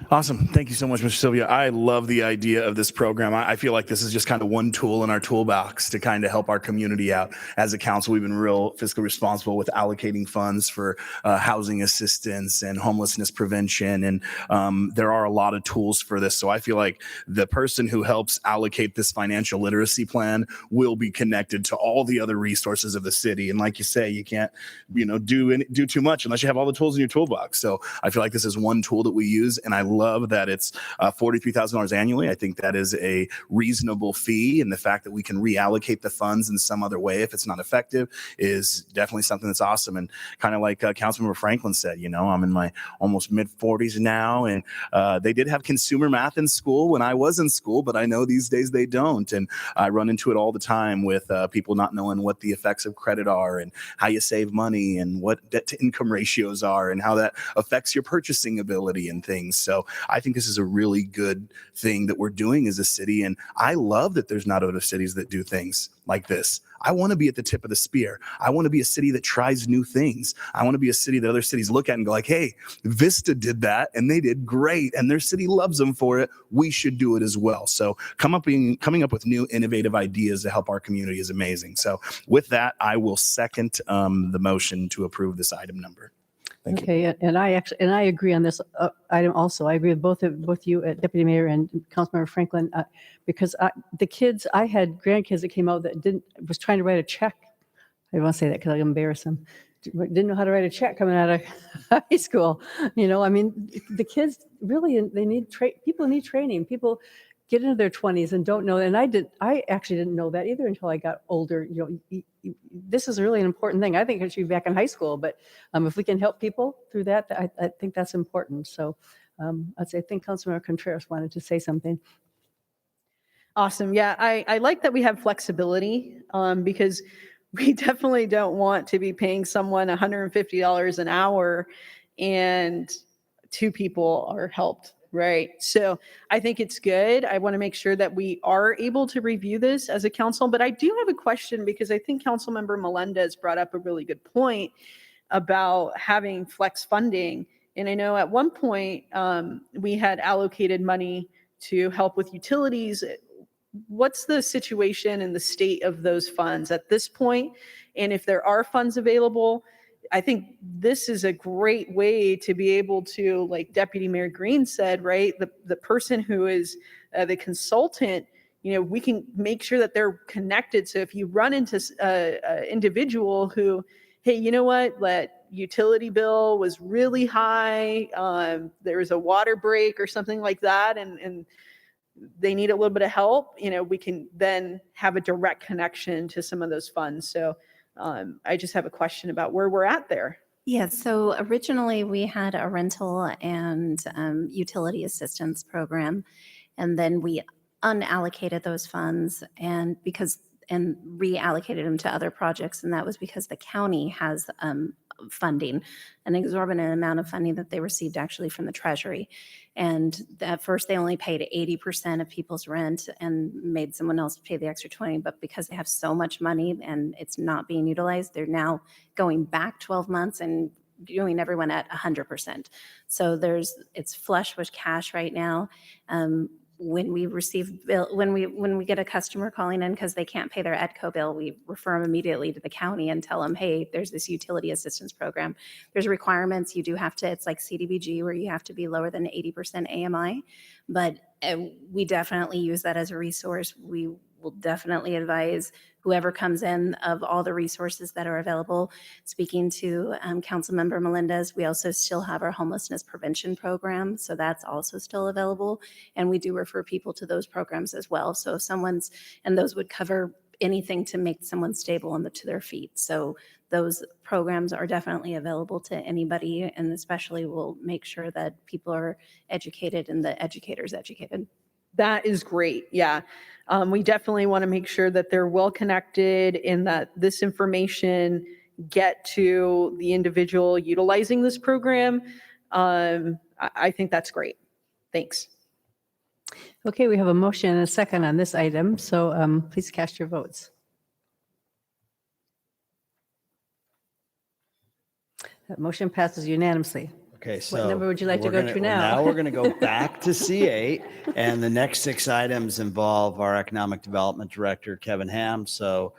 Awesome. Thank you so much, Mr. Sylvia. I love the idea of this program. I feel like this is just kind of one tool in our toolbox to kind of help our community out. As a council, we've been real fiscally responsible with allocating funds for housing assistance and homelessness prevention. And there are a lot of tools for this. So I feel like the person who helps allocate this financial literacy plan will be connected to all the other resources of the city. And like you say, you can't, do too much unless you have all the tools in your toolbox. So I feel like this is one tool that we use, and I love that it's $43,000 annually. I think that is a reasonable fee, and the fact that we can reallocate the funds in some other way if it's not effective is definitely something that's awesome. And kind of like Councilmember Franklin said, I'm in my almost mid 40s now, and they did have consumer math in school when I was in school, but I know these days they don't. And I run into it all the time with people not knowing what the effects of credit are and how you save money and what debt to income ratios are and how that affects your purchasing ability and things. So I think this is a really good thing that we're doing as a city. And I love that there's not other cities that do things like this. I want to be at the tip of the spear. I want to be a city that tries new things. I want to be a city that other cities look at and go like, hey, Vista did that and they did great and their city loves them for it. We should do it as well. So coming up with new innovative ideas to help our community is amazing. So with that, I will second the motion to approve this item number. Thank you. Okay, and I agree on this item also. I agree with both you, Deputy Mayor and Councilmember Franklin, because the kids, I had grandkids that came out that was trying to write a check. I don't want to say that because I'll embarrass them. Didn't know how to write a check coming out of high school. The kids really, people need training. People get into their 20s and don't know. And I actually didn't know that either until I got older. This is really an important thing. I think it should be back in high school, but if we can help people through that, I think that's important. So I think Councilmember Contreras wanted to say something. Awesome. Yeah, I like that we have flexibility because we definitely don't want to be paying someone $150 an hour and 2 people are helped Right. So I think it's good. I want to make sure that we are able to review this as a council, but I do have a question because I think Councilmember Melendez brought up a really good point about having flex funding. And I know at one point we had allocated money to help with utilities. What's the situation and the state of those funds at this point? And if there are funds available, I think this is a great way to be able to, like Deputy Mayor Green said, right? The person who is the consultant, we can make sure that they're connected. So if you run into an individual who, hey, you know what, that utility bill was really high, there was a water break or something like that, and they need a little bit of help, we can then have a direct connection to some of those funds. So I just have a question about where we're at there. Yes, so originally we had a rental and utility assistance program, and then we unallocated those funds and reallocated them to other projects, and that was because the county has funding, an exorbitant amount of funding that they received actually from the Treasury. And at first they only paid 80% of people's rent and made someone else pay the extra 20, but because they have so much money and it's not being utilized, they're now going back 12 months and doing everyone at 100%. So it's flush with cash right now. When we receive bill, when we get a customer calling in because they can't pay their EDCO bill, we refer them immediately to the county and tell them, hey, there's this utility assistance program. There's requirements. You do have to, it's like CDBG where you have to be lower than 80% AMI, but we definitely use that as a resource. We will definitely advise whoever comes in of all the resources that are available. Speaking to Councilmember Melendez, we also still have our homelessness prevention program, so that's also still available, and we do refer people to those programs as well. So if and those would cover anything to make someone stable to their feet. So those programs are definitely available to anybody, and especially we'll make sure that people are educated and the educators educated. That is great. Yeah. We definitely want to make sure that they're well connected and that this information get to the individual utilizing this program. I think that's great. Thanks. Okay, we have a motion and a second on this item, so please cast your votes. That motion passes unanimously. Okay, so What number would you like to we're go gonna- to now? Now we're going to go back to C8, and the next 6 items involve our Economic Development Director, Kevin Ham. So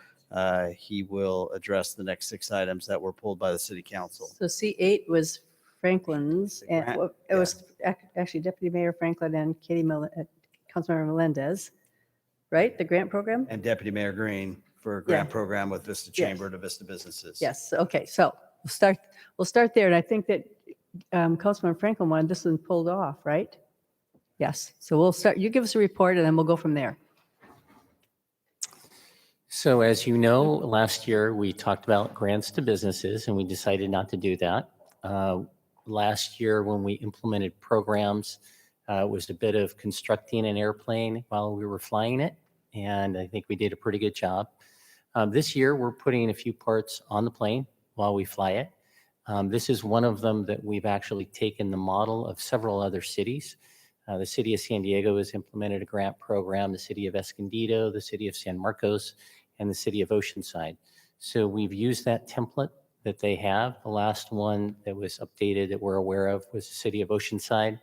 he will address the next 6 items that were pulled by the City Council. So C8 was Franklin's, and grant, it was actually Deputy Mayor Franklin and Councilmember Melendez, right? The grant program? And Deputy Mayor Green for a grant program with Vista Chamber to Vista businesses. Yes, okay, so we'll start there, and I think that Councilman Franklin wanted this one pulled off, right? Yes, so we'll start, you give us a report and then we'll go from there. So as you know, last year we talked about grants to businesses and we decided not to do that. Last year when we implemented programs, it was a bit of constructing an airplane while we were flying it, and I think we did a pretty good job. This year we're putting a few parts on the plane while we fly it. This is one of them that we've actually taken the model of several other cities. The city of San Diego has implemented a grant program, the city of Escondido, the city of San Marcos, and the city of Oceanside. So we've used that template that they have. The last one that was updated that we're aware of was the city of Oceanside.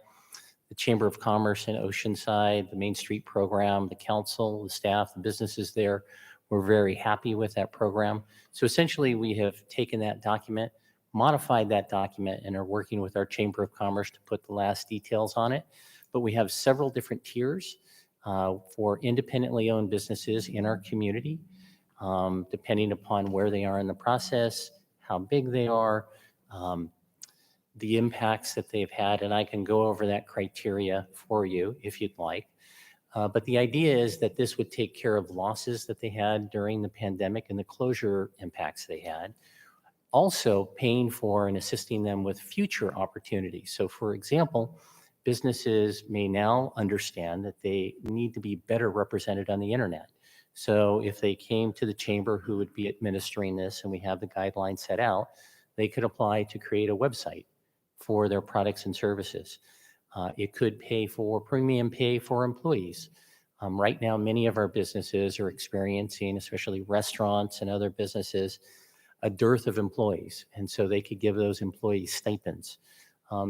The Chamber of Commerce in Oceanside, the Main Street program, the council, the staff, the businesses there were very happy with that program. So essentially we have taken that document, modified that document, and are working with our Chamber of Commerce to put the last details on it. But we have several different tiers for independently owned businesses in our community, depending upon where they are in the process, how big they are, the impacts that they've had, and I can go over that criteria for you if you'd like. But the idea is that this would take care of losses that they had during the pandemic and the closure impacts they had, also paying for and assisting them with future opportunities. So for example, businesses may now understand that they need to be better represented on the internet. So if they came to the chamber who would be administering this and we have the guidelines set out, they could apply to create a website for their products and services. It could pay for premium pay for employees. Right now, many of our businesses are experiencing, especially restaurants and other businesses, a dearth of employees. And so they could give those employees stipends.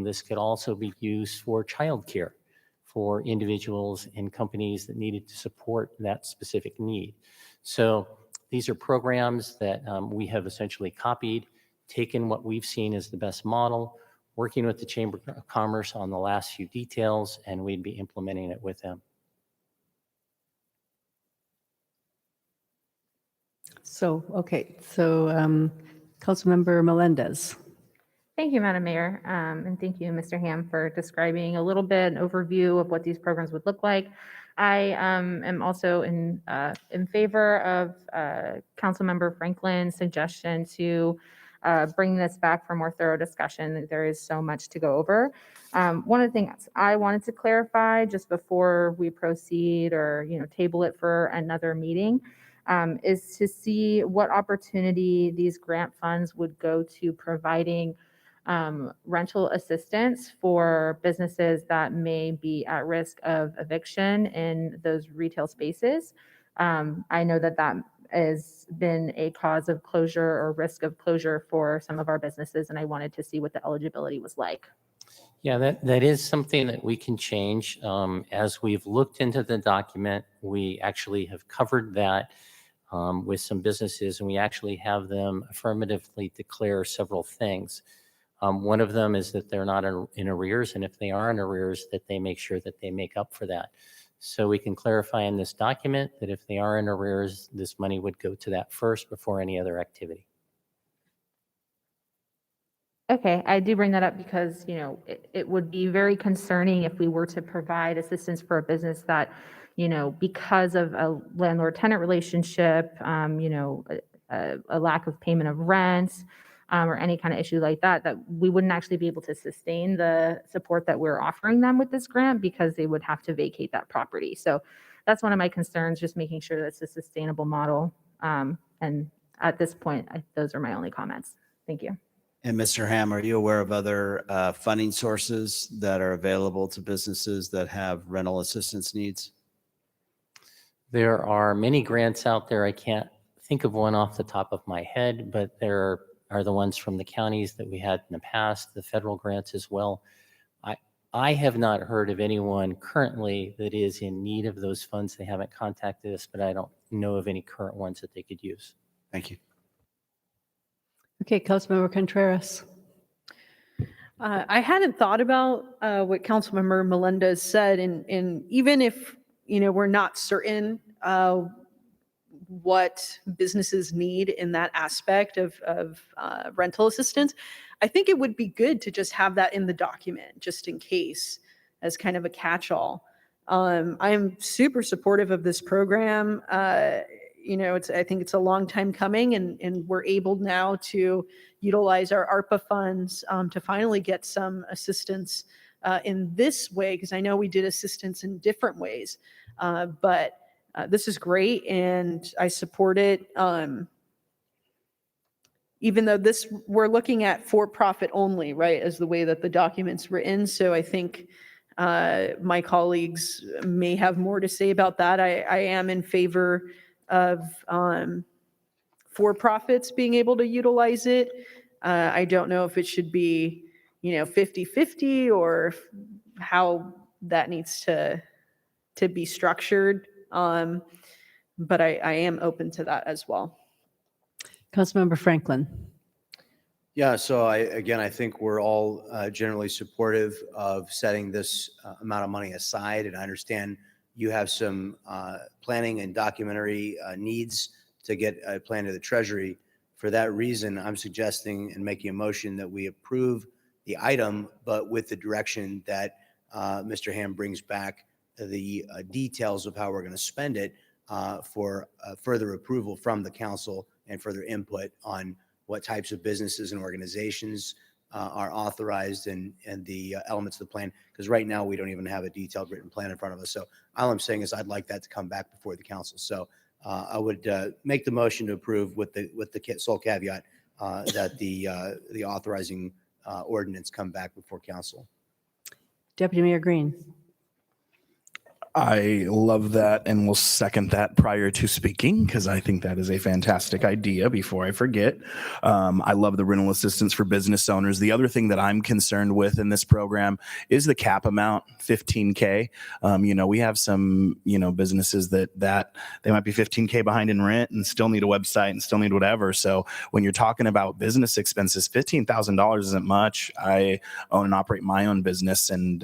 This could also be used for childcare for individuals and companies that needed to support that specific need. So these are programs that we have essentially copied, taken what we've seen as the best model, working with the Chamber of Commerce on the last few details, and we'd be implementing it with them. So, okay, so Councilmember Melendez. Thank you, Madam Mayor, and thank you, Mr. Ham, for describing a little bit, an overview of what these programs would look like. I am also in favor of Councilmember Franklin's suggestion to bring this back for more thorough discussion. There is so much to go over. One of the things I wanted to clarify just before we proceed or table it for another meeting is to see what opportunity these grant funds would go to providing rental assistance for businesses that may be at risk of eviction in those retail spaces. I know that has been a cause of closure or risk of closure for some of our businesses, and I wanted to see what the eligibility was like. Yeah, that is something that we can change. As we've looked into the document, we actually have covered that with some businesses, and we actually have them affirmatively declare several things. One of them is that they're not in arrears, and if they are in arrears, that they make sure that they make up for that. So we can clarify in this document that if they are in arrears, this money would go to that first before any other activity. Okay, I do bring that up because, it would be very concerning if we were to provide assistance for a business that, because of a landlord-tenant relationship, a lack of payment of rent, or any kind of issue like that, that we wouldn't actually be able to sustain the support that we're offering them with this grant because they would have to vacate that property. So that's one of my concerns, just making sure that it's a sustainable model. And at this point, those are my only comments. Thank you. And Mr. Ham, are you aware of other funding sources that are available to businesses that have rental assistance needs? There are many grants out there. I can't think of one off the top of my head, but there are the ones from the counties that we had in the past, the federal grants as well. I have not heard of anyone currently that is in need of those funds. They haven't contacted us, but I don't know of any current ones that they could use. Thank you. Okay, Councilmember Contreras. I hadn't thought about what Councilmember Melendez said, and even if we're not certain what businesses need in that aspect of rental assistance, I think it would be good to just have that in the document, just in case, as kind of a catch-all. I'm super supportive of this program. I think it's a long time coming, and we're able now to utilize our ARPA funds to finally get some assistance in this way, because I know we did assistance in different ways, but this is great, and I support it. Even though we're looking at for-profit only, right, as the way that the document's written. So I think my colleagues may have more to say about that. I am in favor of for-profits being able to utilize it. I don't know if it should be, 50-50 or how that needs to be structured. But I am open to that as well. Councilmember Franklin. Yeah, so I think we're all generally supportive of setting this amount of money aside, and I understand you have some planning and documentary needs to get a plan to the Treasury. For that reason, I'm suggesting and making a motion that we approve the item, but with the direction that Mr. Ham brings back the details of how we're going to spend it for further approval from the council and further input on what types of businesses and organizations are authorized and the elements of the plan. Because right now we don't even have a detailed written plan in front of us. So all I'm saying is I'd like that to come back before the council. So I would make the motion to approve with the sole caveat that the authorizing ordinance come back before council. Deputy Mayor Green. I love that and will second that prior to speaking because I think that is a fantastic idea before I forget. I love the rental assistance for business owners. The other thing that I'm concerned with in this program is the cap amount, $15K. We have some, businesses that they might be $15K behind in rent and still need a website and still need whatever. So when you're talking about business expenses, $15,000 isn't much. I own and operate my own business, and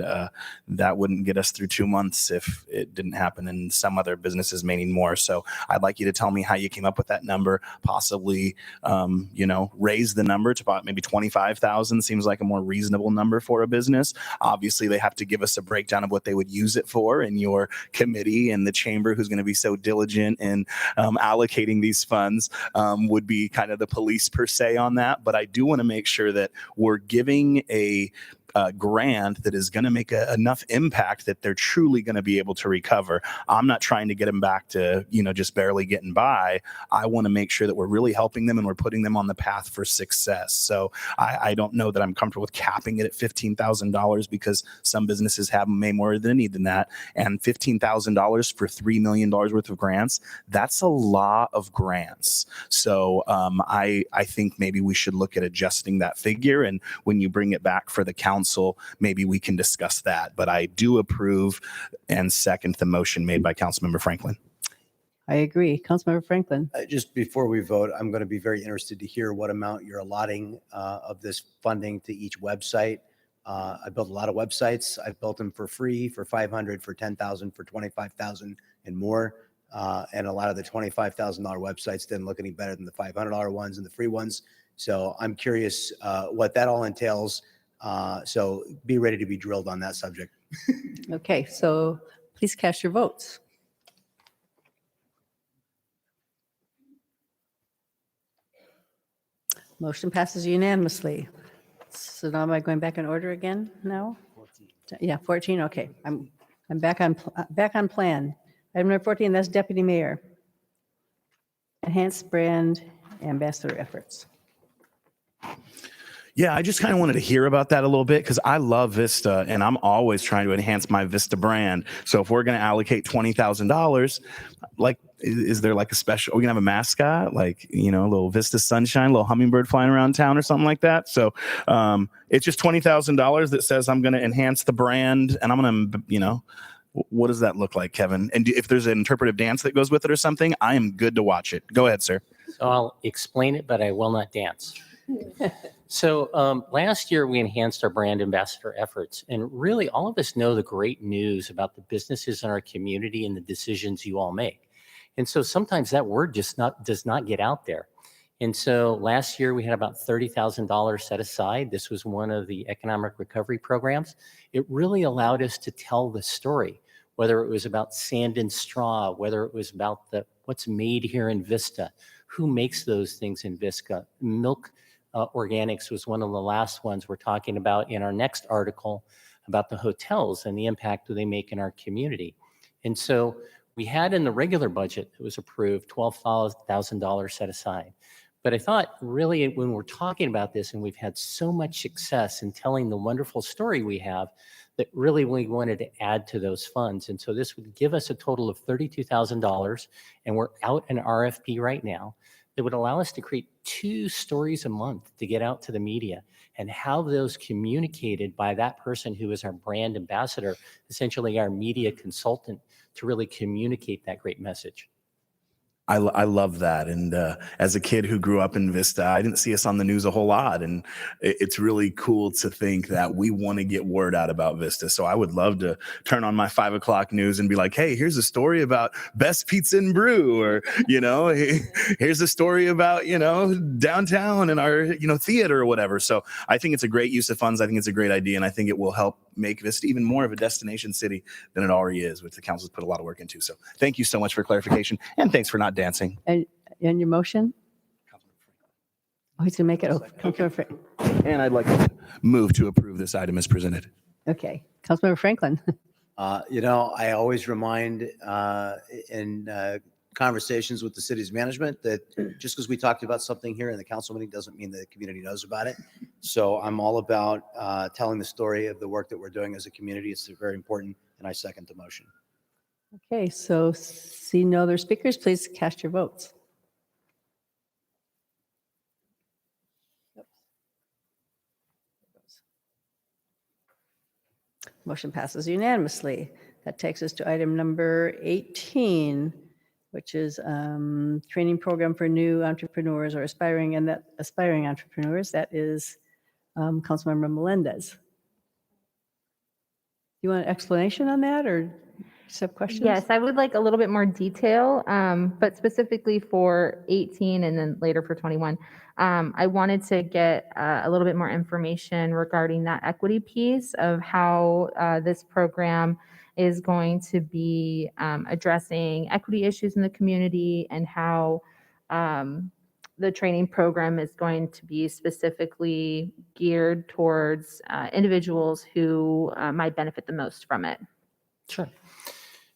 that wouldn't get us through 2 months if it didn't happen, and some other businesses may need more. So I'd like you to tell me how you came up with that number, possibly, raise the number to about maybe 25,000 seems like a more reasonable number for a business. Obviously they have to give us a breakdown of what they would use it for, and your committee and the chamber, who's going to be so diligent in allocating these funds, would be kind of the police per se on that. But I do want to make sure that we're giving a grant that is going to make enough impact that they're truly going to be able to recover. I'm not trying to get them back to, just barely getting by. I want to make sure that we're really helping them and we're putting them on the path for success. So I don't know that I'm comfortable with capping it at $15,000 because some businesses have way more than a need than that. And $15,000 for $3 million worth of grants, that's a lot of grants. So I think maybe we should look at adjusting that figure. And when you bring it back for the council, maybe we can discuss that. But I do approve and second the motion made by Councilmember Franklin. I agree. Councilmember Franklin. Just before we vote, I'm going to be very interested to hear what amount you're allotting of this funding to each website. I built a lot of websites. I've built them for free, for $500, for $10,000, for $25,000 and more. And a lot of the $25,000 websites didn't look any better than the $500 ones and the free ones. So I'm curious what that all entails. So be ready to be drilled on that subject. Okay, so please cast your votes. Motion passes unanimously. So now am I going back in order again now? 14. Yeah, 14. Okay, I'm back on plan. Item number 14, that's Deputy Mayor. Enhanced brand ambassador efforts. Yeah, I just kind of wanted to hear about that a little bit because I love Vista and I'm always trying to enhance my Vista brand. So if we're going to allocate $20,000, like, is there like a special, are we going to have a mascot, like, a little Vista sunshine, a little hummingbird flying around town or something like that? So it's just $20,000 that says I'm going to enhance the brand and I'm going to, what does that look like, Kevin? And if there's an interpretive dance that goes with it or something, I am good to watch it. Go ahead, sir. So I'll explain it, but I will not dance. So last year we enhanced our brand ambassador efforts, and really all of us know the great news about the businesses in our community and the decisions you all make. And so sometimes that word just does not get out there. And so last year we had about $30,000 set aside. This was one of the economic recovery programs. It really allowed us to tell the story, whether it was about sand and straw, whether it was about what's made here in Vista, who makes those things in Vista. Milk Organics was one of the last ones we're talking about in our next article about the hotels and the impact they make in our community. And so we had in the regular budget that was approved $12,000 set aside. But I thought really when we're talking about this and we've had so much success in telling the wonderful story we have, that really we wanted to add to those funds. And so this would give us a total of $32,000, and we're out an RFP right now that would allow us to create 2 stories a month to get out to the media and have those communicated by that person who is our brand ambassador, essentially our media consultant, to really communicate that great message. I love that. And as a kid who grew up in Vista, I didn't see us on the news a whole lot. And it's really cool to think that we want to get word out about Vista. So I would love to turn on my 5 o'clock news and be like, hey, here's a story about best pizza and brew, or, here's a story about, downtown and our, theater or whatever. So I think it's a great use of funds. I think it's a great idea. And I think it will help make Vista even more of a destination city than it already is, which the council's put a lot of work into. So thank you so much for clarification. And thanks for not dancing. And your motion? Oh, he's going to make it. Oh, Councilmember Franklin. And I'd like to move to approve this item as presented. Okay. Councilmember Franklin. I always remind in conversations with the city's management that just because we talked about something here in the council meeting doesn't mean the community knows about it. So I'm all about telling the story of the work that we're doing as a community. It's very important, and I second the motion. Okay, so see no other speakers, please cast your votes. Motion passes unanimously. That takes us to item number 18, which is training program for new entrepreneurs or aspiring entrepreneurs. That is Councilmember Melendez. You want an explanation on that or just have questions? Yes, I would like a little bit more detail, but specifically for 18 and then later for 21. I wanted to get a little bit more information regarding that equity piece of how this program is going to be addressing equity issues in the community and how the training program is going to be specifically geared towards individuals who might benefit the most from it. Sure.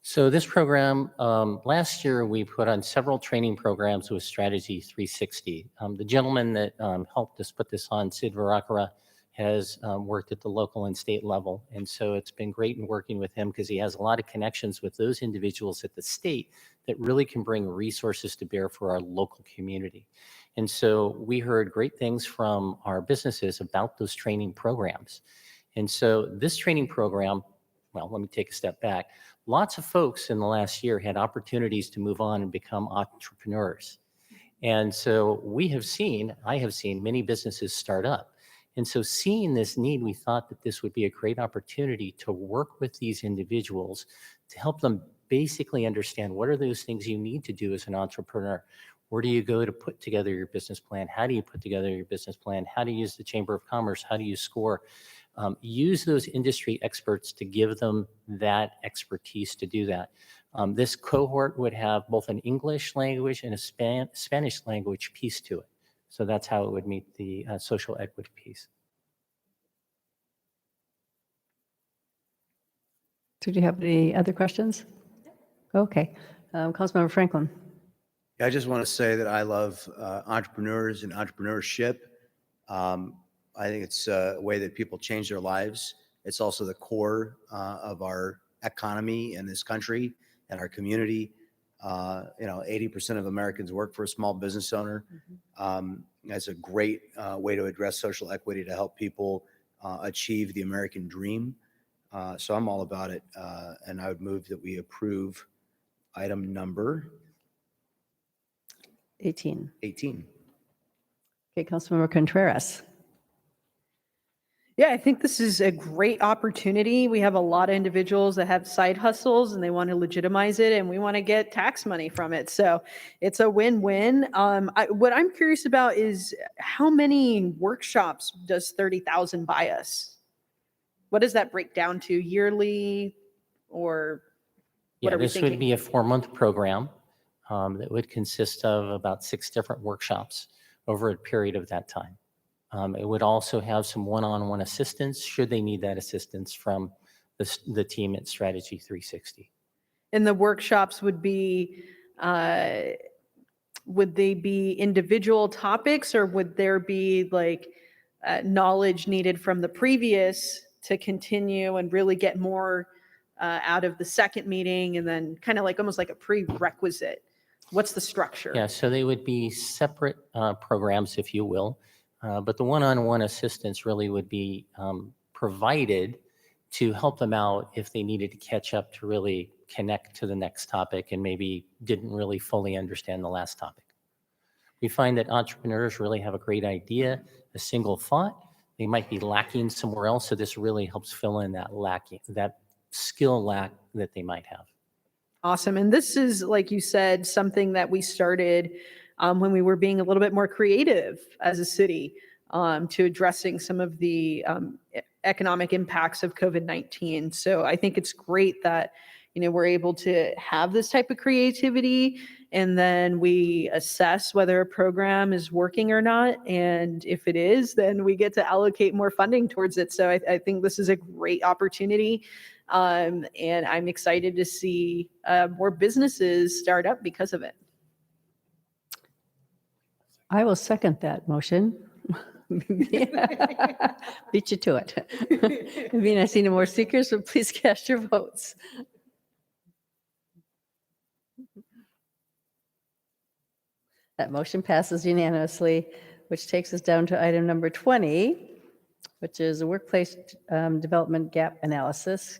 So this program, last year we put on several training programs with Strategy 360. The gentleman that helped us put this on, Sid Varakara, has worked at the local and state level. And so it's been great in working with him because he has a lot of connections with those individuals at the state that really can bring resources to bear for our local community. And so we heard great things from our businesses about those training programs. And so this training program, well, let me take a step back. Lots of folks in the last year had opportunities to move on and become entrepreneurs. And so I have seen many businesses start up. And so seeing this need, we thought that this would be a great opportunity to work with these individuals to help them basically understand what are those things you need to do as an entrepreneur. Where do you go to put together your business plan? How do you put together your business plan? How do you use the Chamber of Commerce? How do you score? Use those industry experts to give them that expertise to do that. This cohort would have both an English language and a Spanish language piece to it. So that's how it would meet the social equity piece. Did you have any other questions? Okay. Councilmember Franklin. Yeah, I just want to say that I love entrepreneurs and entrepreneurship. I think it's a way that people change their lives. It's also the core of our economy in this country and our community. 80% of Americans work for a small business owner. That's a great way to address social equity to help people achieve the American dream. So I'm all about it. And I would move that we approve item number 18. 18. Okay, Councilmember Contreras. Yeah, I think this is a great opportunity. We have a lot of individuals that have side hustles and they want to legitimize it and we want to get tax money from it. So it's a win-win. What I'm curious about is how many workshops does 30,000 buy us? What does that break down to, yearly or what Yeah, are we this thinking? would be a 4-month program that would consist of about 6 different workshops over a period of that time. It would also have some one-on-one assistance should they need that assistance from the team at Strategy 360. And the workshops would be, would they be individual topics or would there be like knowledge needed from the previous to continue and really get more out of the second meeting and then kind of like almost like a prerequisite? What's the structure? Yeah, so they would be separate programs, if you will. But the one-on-one assistance really would be provided to help them out if they needed to catch up to really connect to the next topic and maybe didn't really fully understand the last topic. We find that entrepreneurs really have a great idea, a single thought. They might be lacking somewhere else, so this really helps fill in that skill lack that they might have. Awesome. And this is, like you said, something that we started when we were being a little bit more creative as a city to addressing some of the economic impacts of COVID-19. So I think it's great that, we're able to have this type of creativity and then we assess whether a program is working or not. And if it is, then we get to allocate more funding towards it. So I think this is a great opportunity. And I'm excited to see more businesses start up because of it. I will second that motion. Beat you to it. Being I see no more seekers, so please cast your votes. That motion passes unanimously, which takes us down to item number 20, which is a workplace development gap analysis.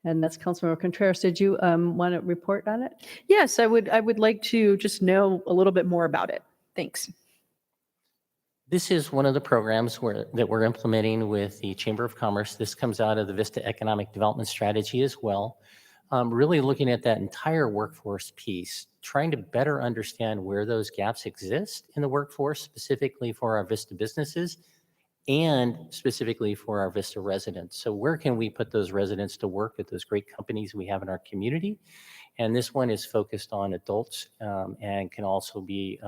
And that's Councilmember Contreras. Did you want to report on it? Yes, I would like to just know a little bit more about it. Thanks. This is one of the programs that we're implementing with the Chamber of Commerce. This comes out of the Vista Economic Development Strategy as well. Really looking at that entire workforce piece, trying to better understand where those gaps exist in the workforce, specifically for our Vista businesses and specifically for our Vista residents. So where can we put those residents to work at those great companies we have in our community? And this one is focused on adults and can also be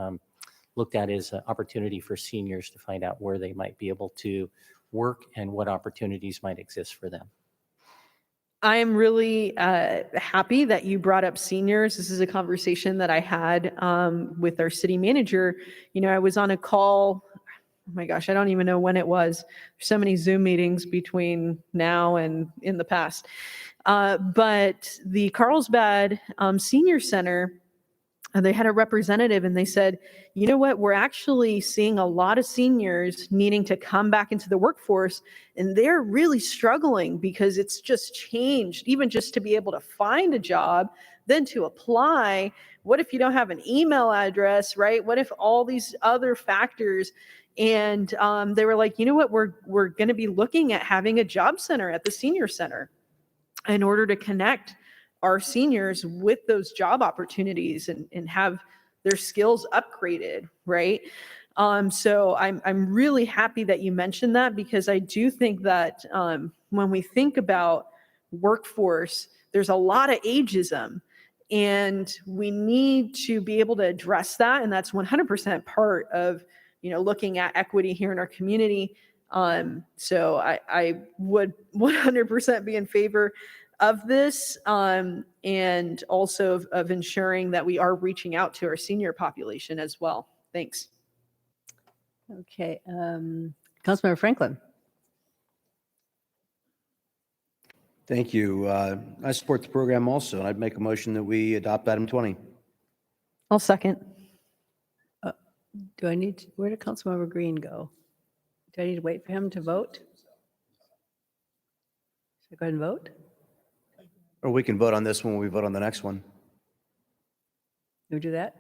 looked at as an opportunity for seniors to find out where they might be able to work and what opportunities might exist for them. I am really happy that you brought up seniors. This is a conversation that I had with our city manager. You know, I was on a call, oh my gosh, I don't even know when it was. There's so many Zoom meetings between now and in the past. But the Carlsbad Senior Center, they had a representative and they said, you know what, we're actually seeing a lot of seniors needing to come back into the workforce, and they're really struggling because it's just changed, even just to be able to find a job, then to apply. What if you don't have an email address, right? What if all these other factors? And they were like, you know what, we're going to be looking at having a job center at the senior center in order to connect our seniors with those job opportunities and have their skills upgraded, right? So I'm really happy that you mentioned that, because I do think that when we think about workforce, there's a lot of ageism, and we need to be able to address that. And that's 100% part of, you know, looking at equity here in our community. So I would 100% be in favor of this, and also of ensuring that we are reaching out to our senior population as well. Thanks. Okay, Councilmember Franklin. Thank you. I support the program also, and I'd make a motion that we adopt item 20. I'll second. Do I need to, where did Councilmember Green go? Do I need to wait for him to vote? Should I go ahead and vote? Or we can vote on this when we vote on the next one. Do we do that?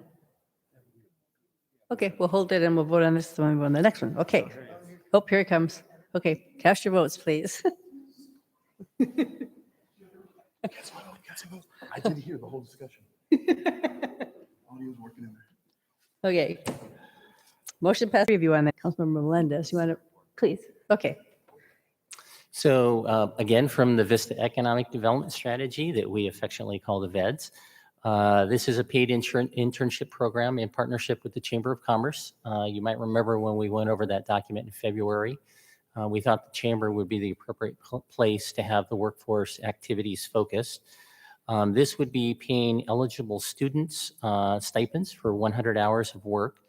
Okay, we'll hold it and we'll vote on this when we vote on the next one. Okay. Oh, here it comes. Okay, cast your votes, please. I did hear the whole discussion. Audio was working in there. Okay. Motion passed. Review on that. Councilmember Melendez, you want to, please? Okay. So again, from the Vista Economic Development Strategy that we affectionately call the VEDS, this is a paid internship program in partnership with the Chamber of Commerce. You might remember when we went over that document in February, we thought the Chamber would be the appropriate place to have the workforce activities focused. This would be paying eligible students stipends for 100 hours of work.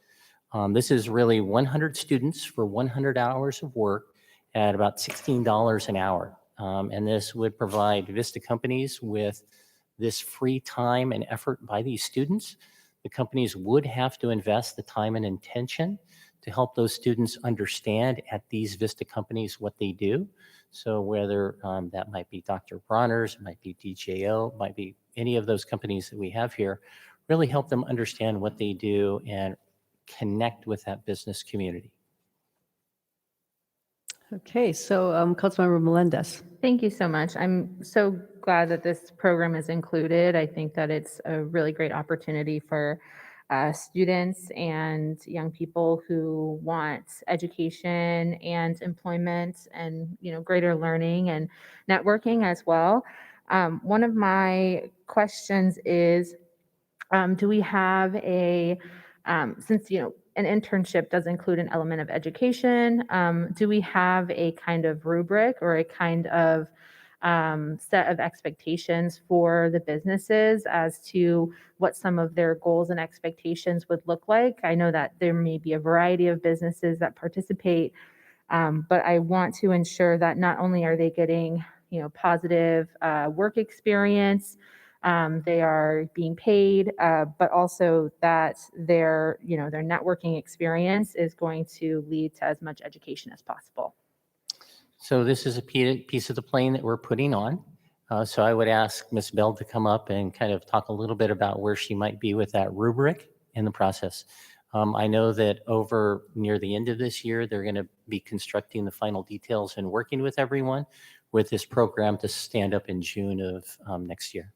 This is really 100 students for 100 hours of work at about $16 an hour. And this would provide Vista companies with this free time and effort by these students. The companies would have to invest the time and intention to help those students understand at these Vista companies what they do. So whether that might be Dr. Bronner's, it might be DJO, it might be any of those companies that we have here, really help them understand what they do and connect with that business community. Okay, so Councilmember Melendez. Thank you so much. I'm so glad that this program is included. I think that it's a really great opportunity for students and young people who want education and employment and, you know, greater learning and networking as well. One of my questions is, do we have a, since, you know, an internship does include an element of education, do we have a kind of rubric or a kind of set of expectations for the businesses as to what some of their goals and expectations would look like. I know that there may be a variety of businesses that participate, but I want to ensure that not only are they getting, positive work experience, they are being paid, but also that their networking experience is going to lead to as much education as possible. So this is a piece of the plane that we're putting on. So I would ask Ms. Bell to come up and kind of talk a little bit about where she might be with that rubric in the process. I know that over near the end of this year, they're going to be constructing the final details and working with everyone with this program to stand up in June of next year.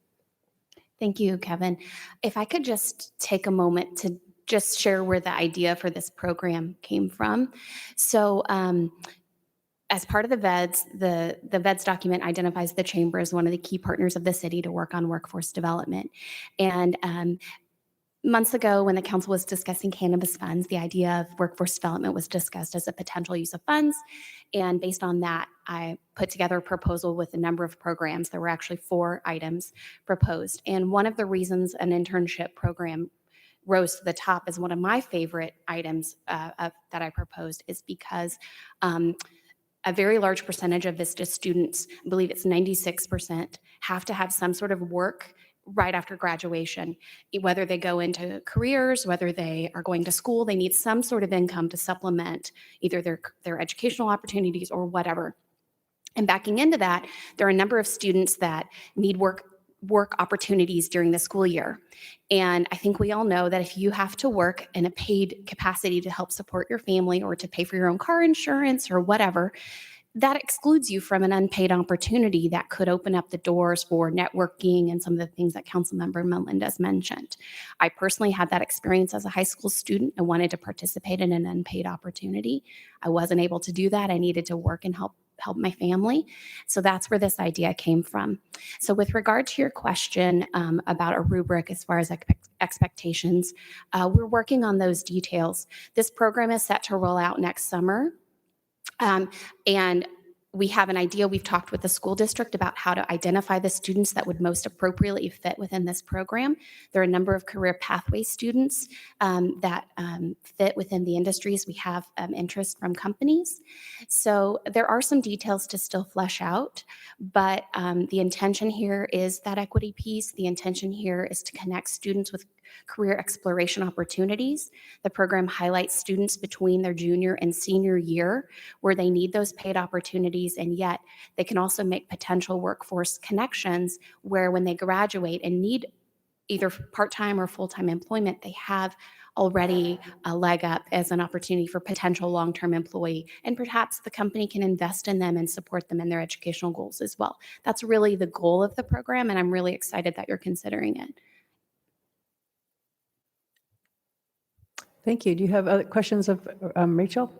Thank you, Kevin. If I could just take a moment to just share where the idea for this program came from. So as part of the VEDS, the VEDS document identifies the chamber as one of the key partners of the city to work on workforce development. And months ago, when the council was discussing cannabis funds, the idea of workforce development was discussed as a potential use of funds. And based on that, I put together a proposal with a number of programs. There were actually 4 items proposed. And one of the reasons an internship program rose to the top as one of my favorite items that I proposed is because a very large percentage of VISTA students, I believe it's 96%, have to have some sort of work right after graduation. Whether they go into careers, whether they are going to school, they need some sort of income to supplement either their educational opportunities or whatever. And backing into that, there are a number of students that need work opportunities during the school year. And I think we all know that if you have to work in a paid capacity to help support your family or to pay for your own car insurance or whatever, that excludes you from an unpaid opportunity that could open up the doors for networking and some of the things that Councilmember Melendez mentioned. I personally had that experience as a high school student and wanted to participate in an unpaid opportunity. I wasn't able to do that. I needed to work and help my family. So that's where this idea came from. So with regard to your question about a rubric as far as expectations, we're working on those details. This program is set to roll out next summer. And we have an idea. We've talked with the school district about how to identify the students that would most appropriately fit within this program. There are a number of career pathway students that fit within the industries. We have interest from companies. So there are some details to still flesh out, but the intention here is that equity piece. The intention here is to connect students with career exploration opportunities. The program highlights students between their junior and senior year where they need those paid opportunities, and yet they can also make potential workforce connections where when they graduate and need either part-time or full-time employment, they have already a leg up as an opportunity for potential long-term employee, and perhaps the company can invest in them and support them in their educational goals as well. That's really the goal of the program, and I'm really excited that you're considering it. Thank you. Do you have other questions of Rachel?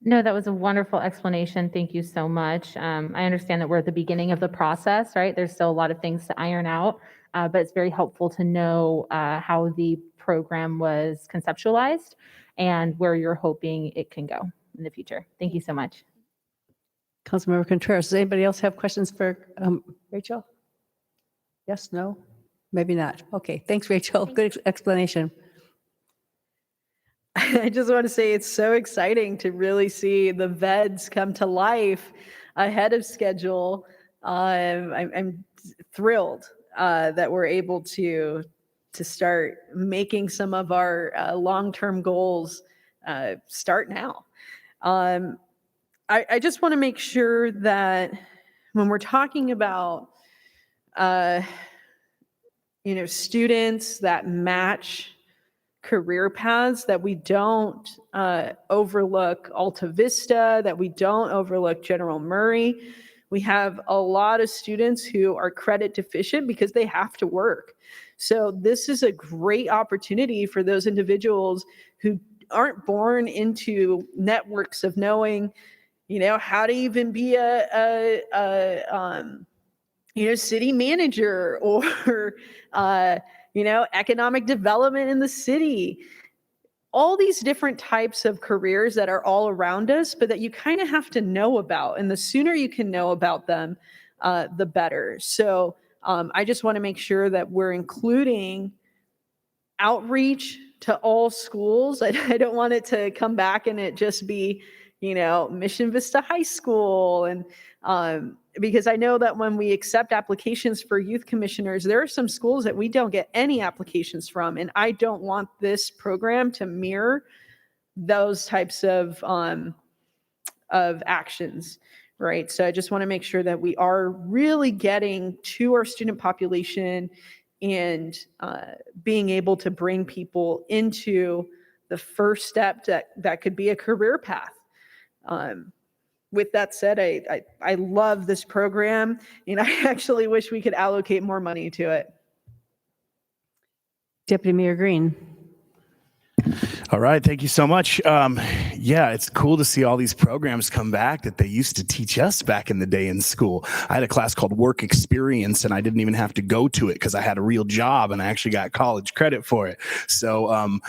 No, that was a wonderful explanation. Thank you so much. I understand that we're at the beginning of the process, right? There's still a lot of things to iron out, but it's very helpful to know how the program was conceptualized and where you're hoping it can go in the future. Thank you so much. Councilmember Contreras, does anybody else have questions for Rachel? Yes, no? Maybe not. Okay, thanks, Rachel. Good explanation. I just want to say it's so exciting to really see the VEDS come to life ahead of schedule. I'm thrilled that we're able to start making some of our long-term goals start now. I just want to make sure that when we're talking about students that match career paths, that we don't overlook Alta Vista, that we don't overlook General Murray. We have a lot of students who are credit deficient because they have to work. So this is a great opportunity for those individuals who aren't born into networks of knowing, how to even be a city manager or economic development in the city. all these different types of careers that are all around us, but that you kind of have to know about. And the sooner you can know about them, the better. So I just want to make sure that we're including outreach to all schools. I don't want it to come back and it just be, Mission Vista High School. And because I know that when we accept applications for youth commissioners, there are some schools that we don't get any applications from. And I don't want this program to mirror those types of actions. Right. So I just want to make sure that we are really getting to our student population and being able to bring people into the first step that could be a career path. With that said, I love this program, and I actually wish we could allocate more money to it. Deputy Mayor Green. All right, thank you so much. Yeah, it's cool to see all these programs come back that they used to teach us back in the day in school. I had a class called Work Experience, and I didn't even have to go to it because I had a real job and I actually got college credit for it. So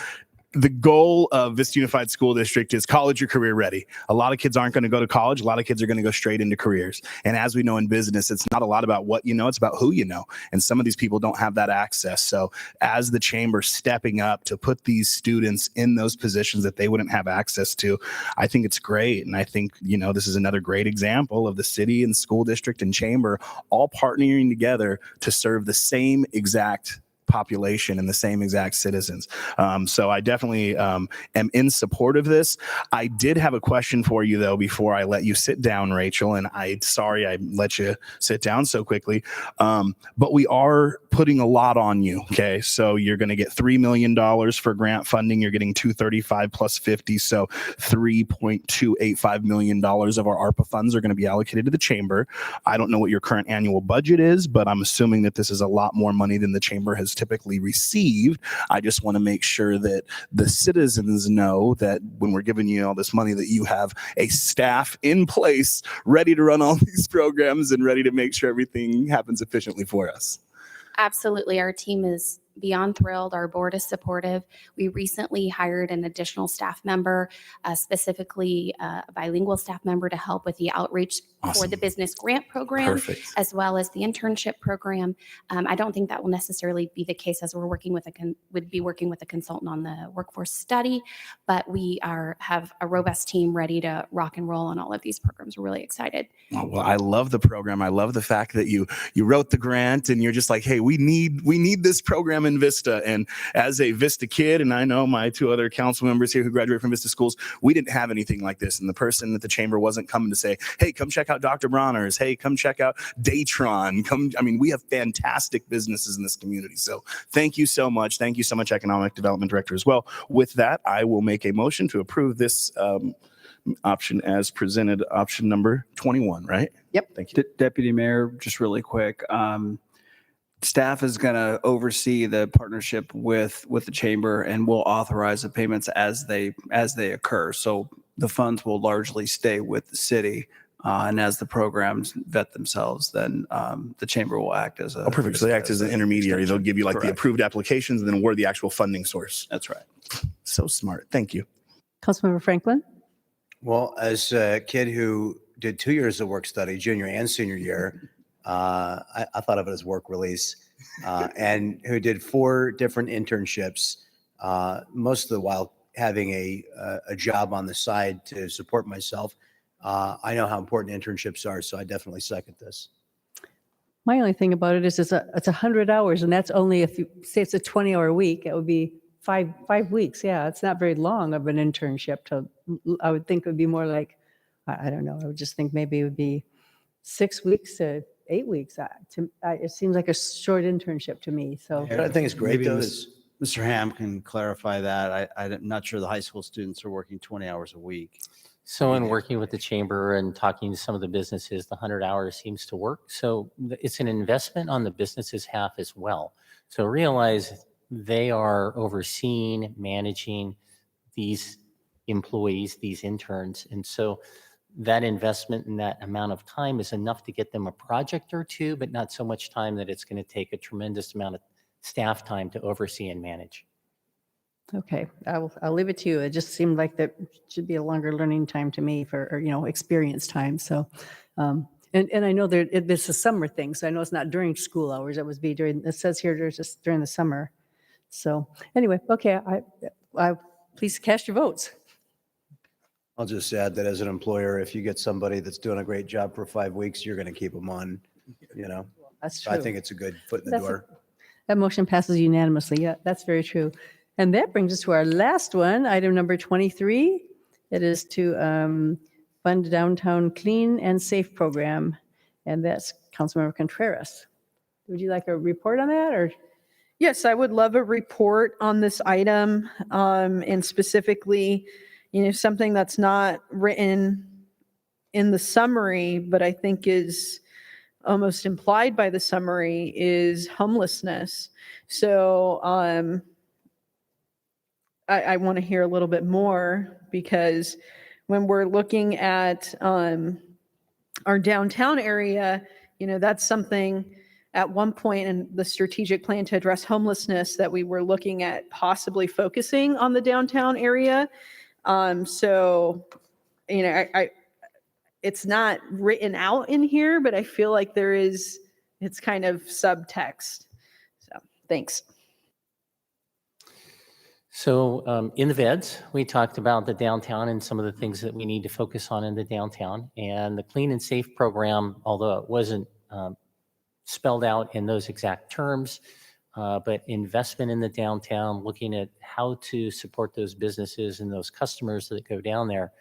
the goal of Vista Unified School District is college or career ready. A lot of kids aren't going to go to college. A lot of kids are going to go straight into careers. And as we know in business, it's not a lot about what you know, it's about who you know. And some of these people don't have that access. So as the chamber stepping up to put these students in those positions that they wouldn't have access to, I think it's great. And I think, this is another great example of the city and school district and chamber all partnering together to serve the same exact population and the same exact citizens. So I definitely am in support of this. I did have a question for you, though, before I let you sit down, Rachel, and sorry I let you sit down so quickly. But we are putting a lot on you, okay? So you're going to get $3 million for grant funding. You're getting $235 plus 50, so $3.285 million of our ARPA funds are going to be allocated to the chamber. I don't know what your current annual budget is, but I'm assuming that this is a lot more money than the chamber has typically received. I just want to make sure that the citizens know that when we're giving you all this money, that you have a staff in place ready to run all these programs and ready to make sure everything happens efficiently for us. Absolutely. Our team is beyond thrilled. Our board is supportive. We recently hired an additional staff member, specifically a bilingual staff member, to help with the outreach for the business grant program, Perfect. as well as the internship program. I don't think that will necessarily be the case, as we're working with would be working with a consultant on the workforce study, but we have a robust team ready to rock and roll on all of these programs. We're really excited. Oh, well, I love the program. I love the fact that you wrote the grant and you're just like, hey, we need this program in Vista. And as a Vista kid, and I know my two other council members here who graduated from Vista schools, we didn't have anything like this. And the person at the chamber wasn't coming to say, hey, come check out Dr. Bronner's. Hey, come check out Daytron. We have fantastic businesses in this community. So thank you so much. Thank you so much, Economic Development Director, as well. With that, I will make a motion to approve this option as presented, option number 21, right? Yep. Thank you. Deputy Mayor, just really quick. Staff is going to oversee the partnership with the chamber, and will authorize the payments as they occur. So the funds will largely stay with the city. And as the programs vet themselves, then the chamber will act as a... Oh, perfect. So they act as an intermediary. They'll give you like the approved applications, and then we're the actual funding source. That's right. So smart. Thank you. Councilmember Franklin. Well, as a kid who did 2 years of work study, junior and senior year, I thought of it as work release, and who did 4 different internships, most of the while having a job on the side to support myself. I know how important internships are, so I definitely second this. My only thing about it is it's 100 hours, and that's only if you say it's a 20-hour week, it would be five weeks. Yeah, it's not very long of an internship. I would think it would be more like, I don't know. I would just think maybe it would be 6 weeks to 8 weeks. It seems like a short internship to me. So What I think is great, Maybe though, is Mr. Ham can clarify that. I'm not sure the high school students are working 20 hours a week. So in working with the chamber and talking to some of the businesses, the 100 hours seems to work. So it's an investment on the business's half as well. So realize they are overseeing, managing these employees, these interns. And so that investment in that amount of time is enough to get them a project or two, but not so much time that it's going to take a tremendous amount of staff time to oversee and manage. Okay, I'll leave it to you. It just seemed like that should be a longer learning time to me for, or, experience time. So, and I know it's a summer thing, so I know it's not during school hours. It would be during, it says here there's just during the summer. So anyway, okay, I please cast your votes. I'll just add that as an employer, if you get somebody that's doing a great job for 5 weeks, you're going to keep them on, That's So true. I think it's a good foot in the That's- door. That motion passes unanimously. Yeah, that's very true. And that brings us to our last one, item number 23. It is to fund downtown clean and safe program. And that's Councilmember Contreras. Would you like a report on that, or? Yes, I would love a report on this item, and specifically, something that's not written in the summary, but I think is almost implied by the summary, is homelessness. So I want to hear a little bit more, because when we're looking at our downtown area, that's something at one point in the strategic plan to address homelessness that we were looking at possibly focusing on the downtown area. So, it's not written out in here, but I feel like it's kind of subtext. So, thanks. So in the VEDS, we talked about the downtown and some of the things that we need to focus on in the downtown. And the Clean and Safe program, although it wasn't spelled out in those exact terms, but investment in the downtown, looking at how to support those businesses and those customers that go down there,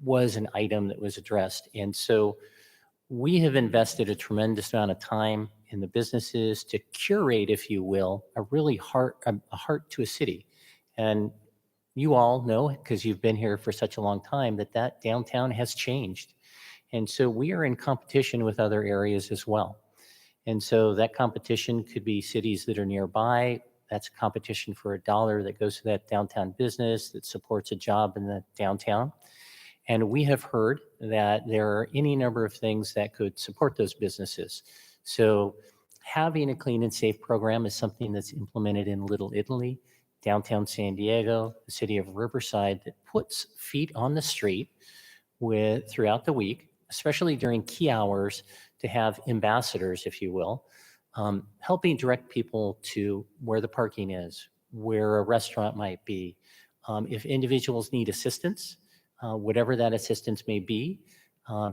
was an item that was addressed. And so we have invested a tremendous amount of time in the businesses to curate, if you will, a heart to a city. And you all know, because you've been here for such a long time, that downtown has changed. And so we are in competition with other areas as well. And so that competition could be cities that are nearby. That's a competition for $1 that goes to that downtown business that supports a job in the downtown. And we have heard that there are any number of things that could support those businesses. So having a clean and safe program is something that's implemented in Little Italy, downtown San Diego, the city of Riverside, that puts feet on the street throughout the week, especially during key hours, to have ambassadors, if you will, helping direct people to where the parking is, where a restaurant might be. If individuals need assistance, whatever that assistance may be,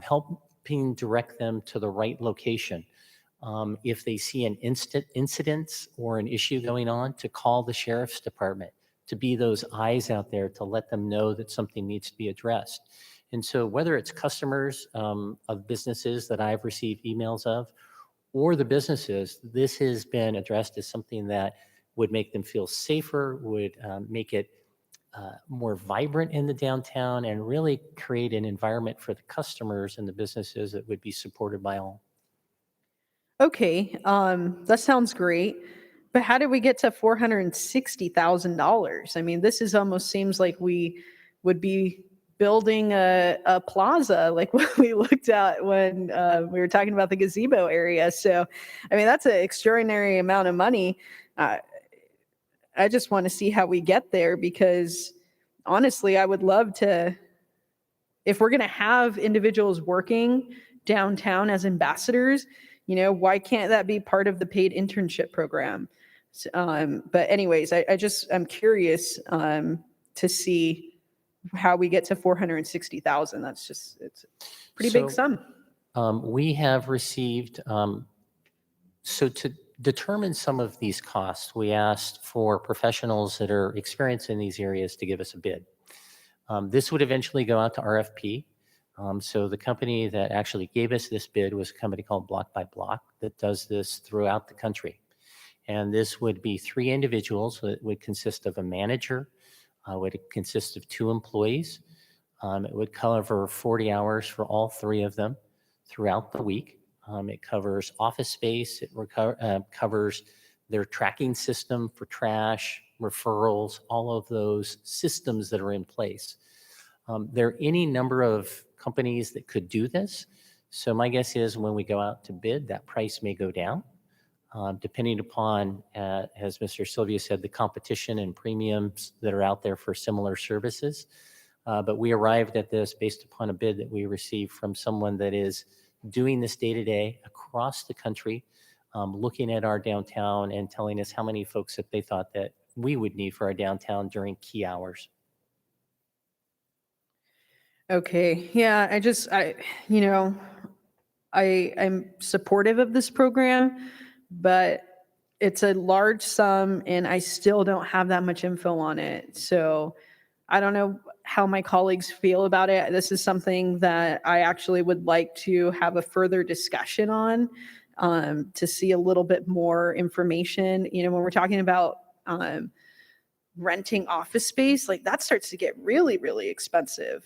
helping direct them to the right location. If they see an incident or an issue going on, to call the sheriff's department, to be those eyes out there to let them know that something needs to be addressed. And so whether it's customers of businesses that I've received emails of, or the businesses, this has been addressed as something that would make them feel safer, would make it more vibrant in the downtown, and really create an environment for the customers and the businesses that would be supported by all. Okay, that sounds great. But how did we get to $460,000? I mean, almost seems like we would be building a plaza, like what we looked at when we were talking about the gazebo area. So, I mean, that's an extraordinary amount of money. I just want to see how we get there, because honestly, I would love to, if we're going to have individuals working downtown as ambassadors, why can't that be part of the paid internship program? But anyways, I'm curious to see how we get to 460,000. It's a pretty big sum. We have received, so to determine some of these costs, we asked for professionals that are experienced in these areas to give us a bid. This would eventually go out to RFP. So the company that actually gave us this bid was a company called Block by Block that does this throughout the country. And this would be 3 individuals. It would consist of a manager, would consist of 2 employees. It would cover 40 hours for all 3 of them throughout the week. It covers office space. It covers their tracking system for trash, referrals, all of those systems that are in place. There are any number of companies that could do this. So my guess is when we go out to bid, that price may go down. depending upon, as Mr. Sylvia said, the competition and premiums that are out there for similar services. But we arrived at this based upon a bid that we received from someone that is doing this day to day across the country, looking at our downtown and telling us how many folks that they thought that we would need for our downtown during key hours. Okay, yeah, I'm supportive of this program, but it's a large sum and I still don't have that much info on it. So I don't know how my colleagues feel about it. This is something that I actually would like to have a further discussion on, to see a little bit more information. When we're talking about renting office space, like that starts to get really, really expensive.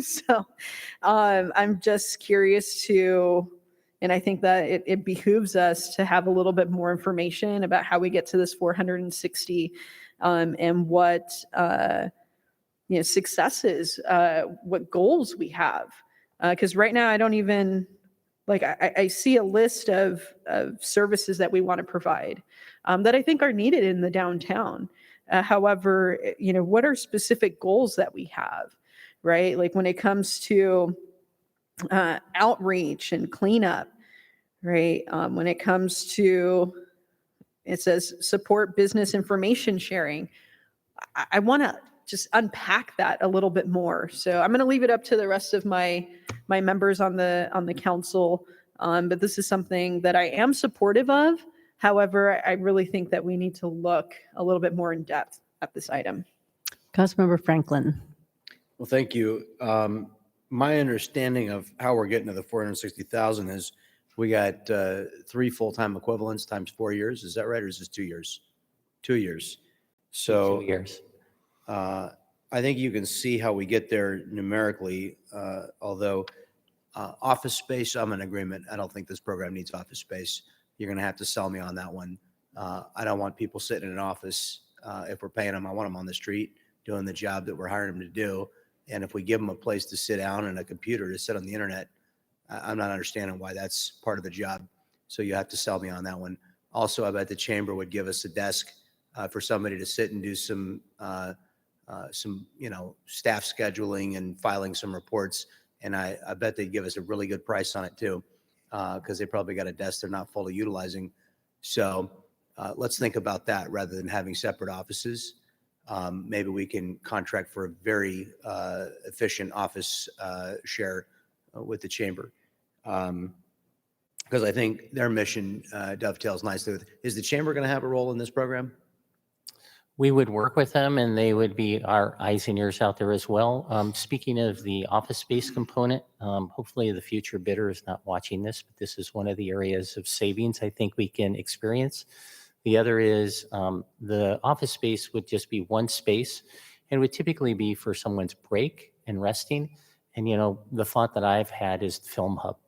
So I'm just curious and I think that it behooves us to have a little bit more information about how we get to this 460, and what successes, what goals we have. Because right now I don't even, I see a list of services that we want to provide, that I think are needed in the downtown. However, what are specific goals that we have, right? Like when it comes to outreach and cleanup, right? When it comes to, it says support business information sharing. I want to just unpack that a little bit more. So I'm going to leave it up to the rest of my members on the council. But this is something that I am supportive of. However, I really think that we need to look a little bit more in depth at this item. Councilmember Franklin. Well, thank you. My understanding of how we're getting to the 460,000 is we got 3 full-time equivalents times 4 years. Is that right? Or is this 2 years? 2 years. So 2 years. I think you can see how we get there numerically, although office space, I'm in agreement. I don't think this program needs office space. You're going to have to sell me on that one. I don't want people sitting in an office. If we're paying them, I want them on the street doing the job that we're hiring them to do. And if we give them a place to sit down and a computer to sit on the internet, I'm not understanding why that's part of the job. So you have to sell me on that one. Also, I bet the chamber would give us a desk for somebody to sit and do some staff scheduling and filing some reports. And I bet they'd give us a really good price on it too, because they probably got a desk they're not fully utilizing. So let's think about that rather than having separate offices. Maybe we can contract for a very efficient office share with the chamber. Because I think their mission dovetails nicely with, is the chamber going to have a role in this program? We would work with them and they would be our eyes and ears out there as well. Speaking of the office space component, hopefully the future bidder is not watching this, but this is one of the areas of savings I think we can experience. The other is the office space would just be one space and would typically be for someone's break and resting. And, the thought that I've had is the Film Hub.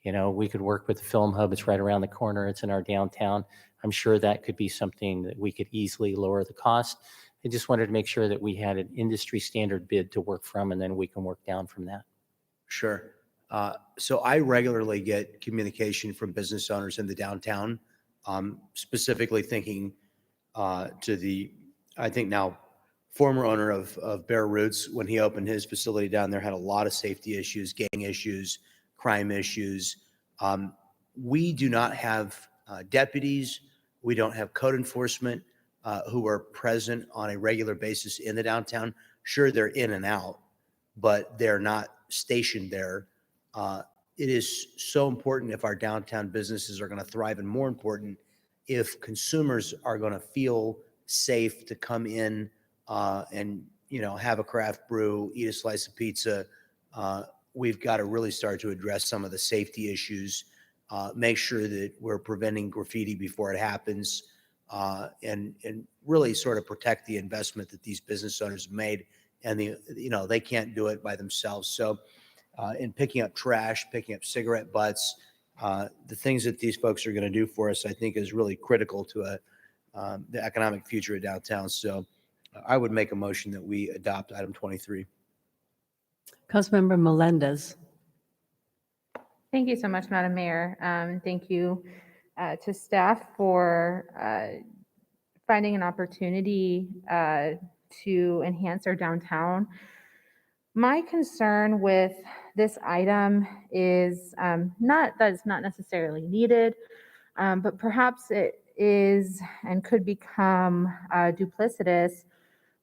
We could work with the Film Hub. It's right around the corner. It's in our downtown. I'm sure that could be something that we could easily lower the cost. I just wanted to make sure that we had an industry standard bid to work from, and then we can work down from that. Sure. So I regularly get communication from business owners in the downtown, specifically thinking to the, I think now, former owner of Bear Roots. When he opened his facility down there, had a lot of safety issues, gang issues, crime issues. We do not have deputies. We don't have code enforcement who are present on a regular basis in the downtown. Sure, they're in and out, but they're not stationed there. It is so important if our downtown businesses are going to thrive, and more important, if consumers are going to feel safe to come in and have a craft brew, eat a slice of pizza. We've got to really start to address some of the safety issues. Make sure that we're preventing graffiti before it happens, and really sort of protect the investment that these business owners have made. And they can't do it by themselves. So in picking up trash, picking up cigarette butts, the things that these folks are going to do for us, I think is really critical to the economic future of downtown. So I would make a motion that we adopt item 23. Councilmember Melendez. Thank you so much, Madam Mayor. Thank you, to staff for finding an opportunity to enhance our downtown. My concern with this item is not that it's not necessarily needed, but perhaps it is and could become duplicitous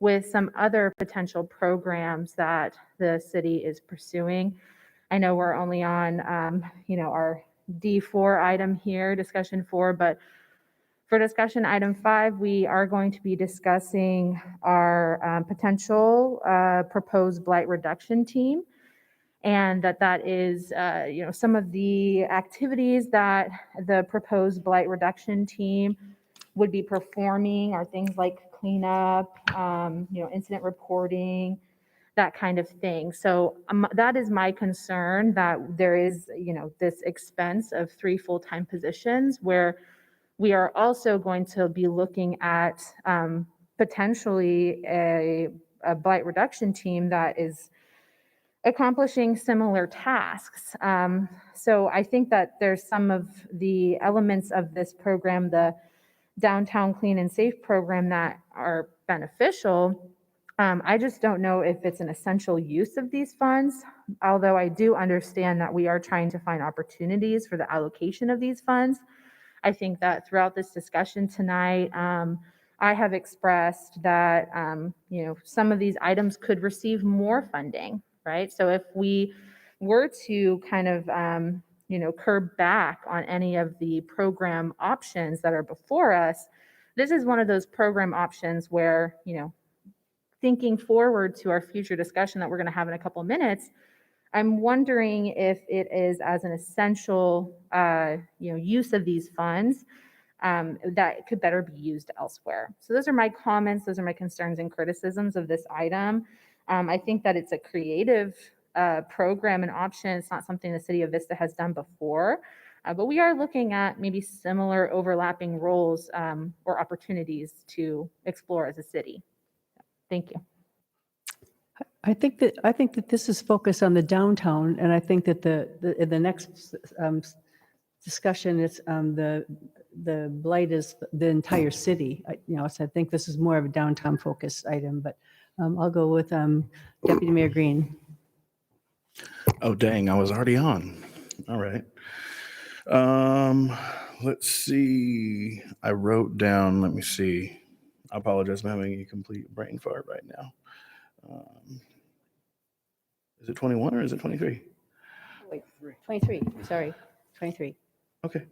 with some other potential programs that the city is pursuing. I know we're only on, our D4 item here, discussion 4, but for discussion item 5, we are going to be discussing our potential proposed blight reduction team, and that is, some of the activities that the proposed blight reduction team would be performing are things like cleanup, incident reporting, that kind of thing. So that is my concern, that there is, this expense of 3 full-time positions where we are also going to be looking at potentially a blight reduction team that is accomplishing similar tasks. So I think that there's some of the elements of this program, the Downtown Clean and Safe program, that are beneficial. I just don't know if it's an essential use of these funds, although I do understand that we are trying to find opportunities for the allocation of these funds. I think that throughout this discussion tonight, I have expressed that, some of these items could receive more funding, right? So if we were to kind of, curb back on any of the program options that are before us, this is one of those program options where, thinking forward to our future discussion that we're going to have in a couple of minutes, I'm wondering if it is as an essential, use of these funds that could better be used elsewhere. So those are my comments. Those are my concerns and criticisms of this item. I think that it's a creative program and option. It's not something the City of Vista has done before, but we are looking at maybe similar overlapping roles or opportunities to explore as a city. Thank you. I think that this is focused on the downtown, and I think that the next discussion is the blight is the entire city. So I think this is more of a downtown focused item, but I'll go with Deputy Mayor Green. Oh, dang, I was already on. All right. Let's see. I wrote down, let me see. I apologize, I'm having a complete brain fart right now. Is it 21 or is it 23? Wait, 23, sorry, 23. Okay.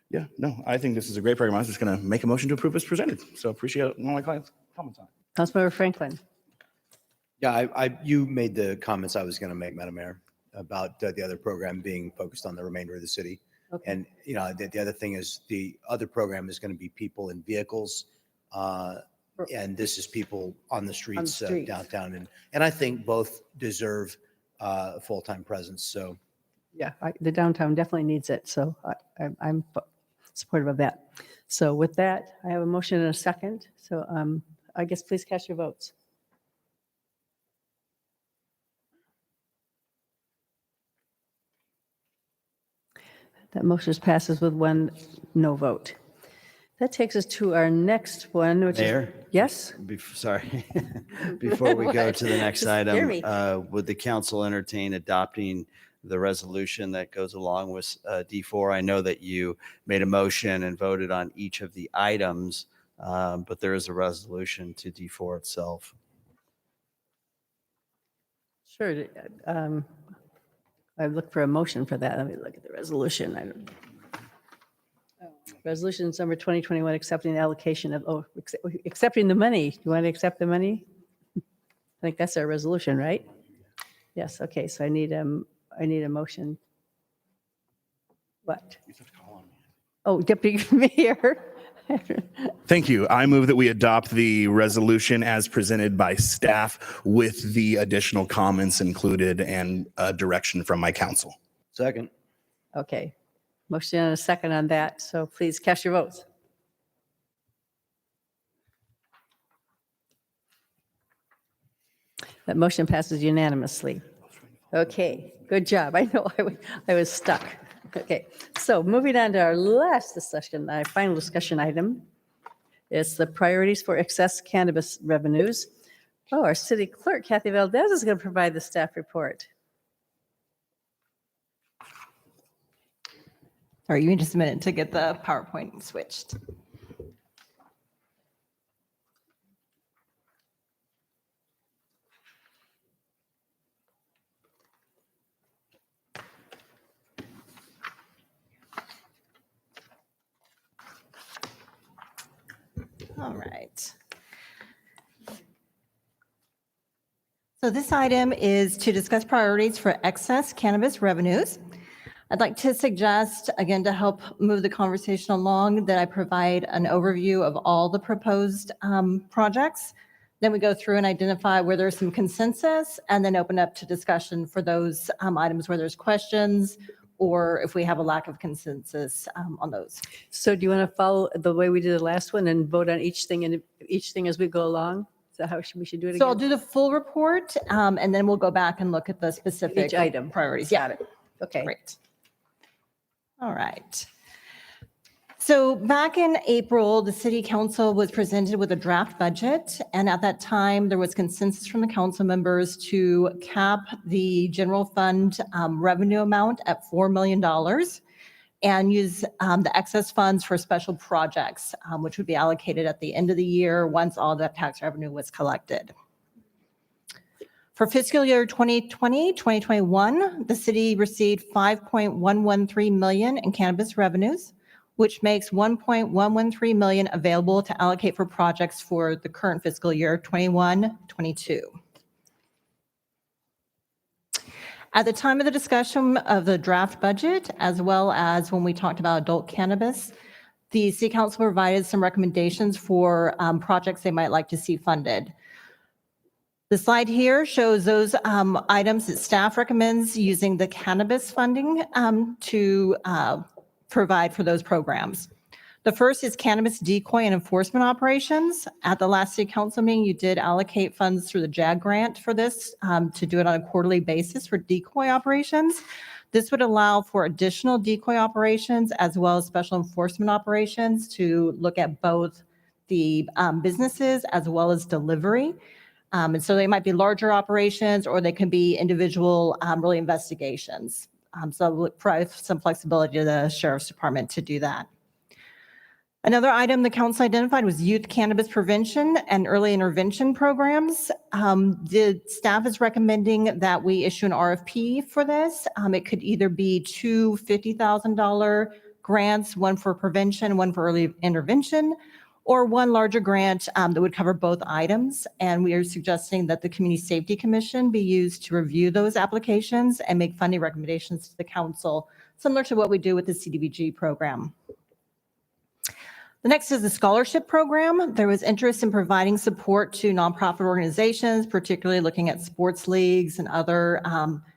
Yeah, no, I think this is a great program. I was just going to make a motion to approve as presented. So appreciate all my clients' comments on it. Councilmember Franklin. Yeah, you made the comments I was going to make, Madam Mayor, about the other program being focused on the remainder of the city. Okay. And, the other thing is the other program is going to be people in vehicles. And this is people on the streets, downtown. And I think both deserve a full-time presence. So, Yeah, the downtown definitely needs it, so I'm supportive of that. So with that, I have a motion and a second. So I guess please cast your votes. That motion passes with 1 no vote. That takes us to our next one, which Mayor? is, yes? Sorry. Before we go to the next Just hear me. item, would the council entertain adopting the resolution that goes along with D4? I know that you made a motion and voted on each of the items, but there is a resolution to D4 itself. Sure. I look for a motion for that. Let me look at the resolution. Resolution number 2021, accepting the allocation of, accepting the money. You want to accept the money? I think that's our resolution, right? Yes, okay, so I need a motion. What? Oh, Deputy Mayor. Thank you. I move that we adopt the resolution as presented by staff with the additional comments included and direction from my council. Second. Okay, motion and a second on that, so please cast your votes. That motion passes unanimously. Okay, good job. I know I was stuck. Okay, so moving on to our last discussion, our final discussion item is the priorities for excess cannabis revenues. Oh, our city clerk, Kathy Valdez, is going to provide the staff report. Sorry, give me just a minute to get the PowerPoint switched. All right. So this item is to discuss priorities for excess cannabis revenues. I'd like to suggest, again, to help move the conversation along, that I provide an overview of all the proposed projects. Then we go through and identify where there's some consensus, and then open up to discussion for those items where there's questions, or if we have a lack of consensus on those. So do you want to follow the way we did the last one and vote on each thing and each thing as we go along? Is that how we should do it again? So I'll do the full report, and then we'll go back and look at the specific Each item. priorities. Got it. Okay. Great. All right. So back in April, the city council was presented with a draft budget. And at that time, there was consensus from the council members to cap the general fund revenue amount at $4 million and use the excess funds for special projects, which would be allocated at the end of the year once all that tax revenue was collected. For fiscal year 2020, 2021, the city received $5.113 million in cannabis revenues, which makes $1.113 million available to allocate for projects for the current fiscal year 21-22. At the time of the discussion of the draft budget, as well as when we talked about adult cannabis, the city council provided some recommendations for projects they might like to see funded. The slide here shows those items that staff recommends using the cannabis funding to provide for those programs. The first is cannabis decoy and enforcement operations. At the last city council meeting, you did allocate funds through the JAG grant for this to do it on a quarterly basis for decoy operations. This would allow for additional decoy operations as well as special enforcement operations to look at both the businesses as well as delivery. And so they might be larger operations or they can be individual really investigations. So we'll provide some flexibility to the Sheriff's Department to do that. Another item the council identified was youth cannabis prevention and early intervention programs. The staff is recommending that we issue an RFP for this. It could either be two $50,000 grants, one for prevention, one for early intervention, or one larger grant that would cover both items. And we are suggesting that the Community Safety Commission be used to review those applications and make funding recommendations to the council, similar to what we do with the CDBG program. The next is the scholarship program. There was interest in providing support to nonprofit organizations, particularly looking at sports leagues and other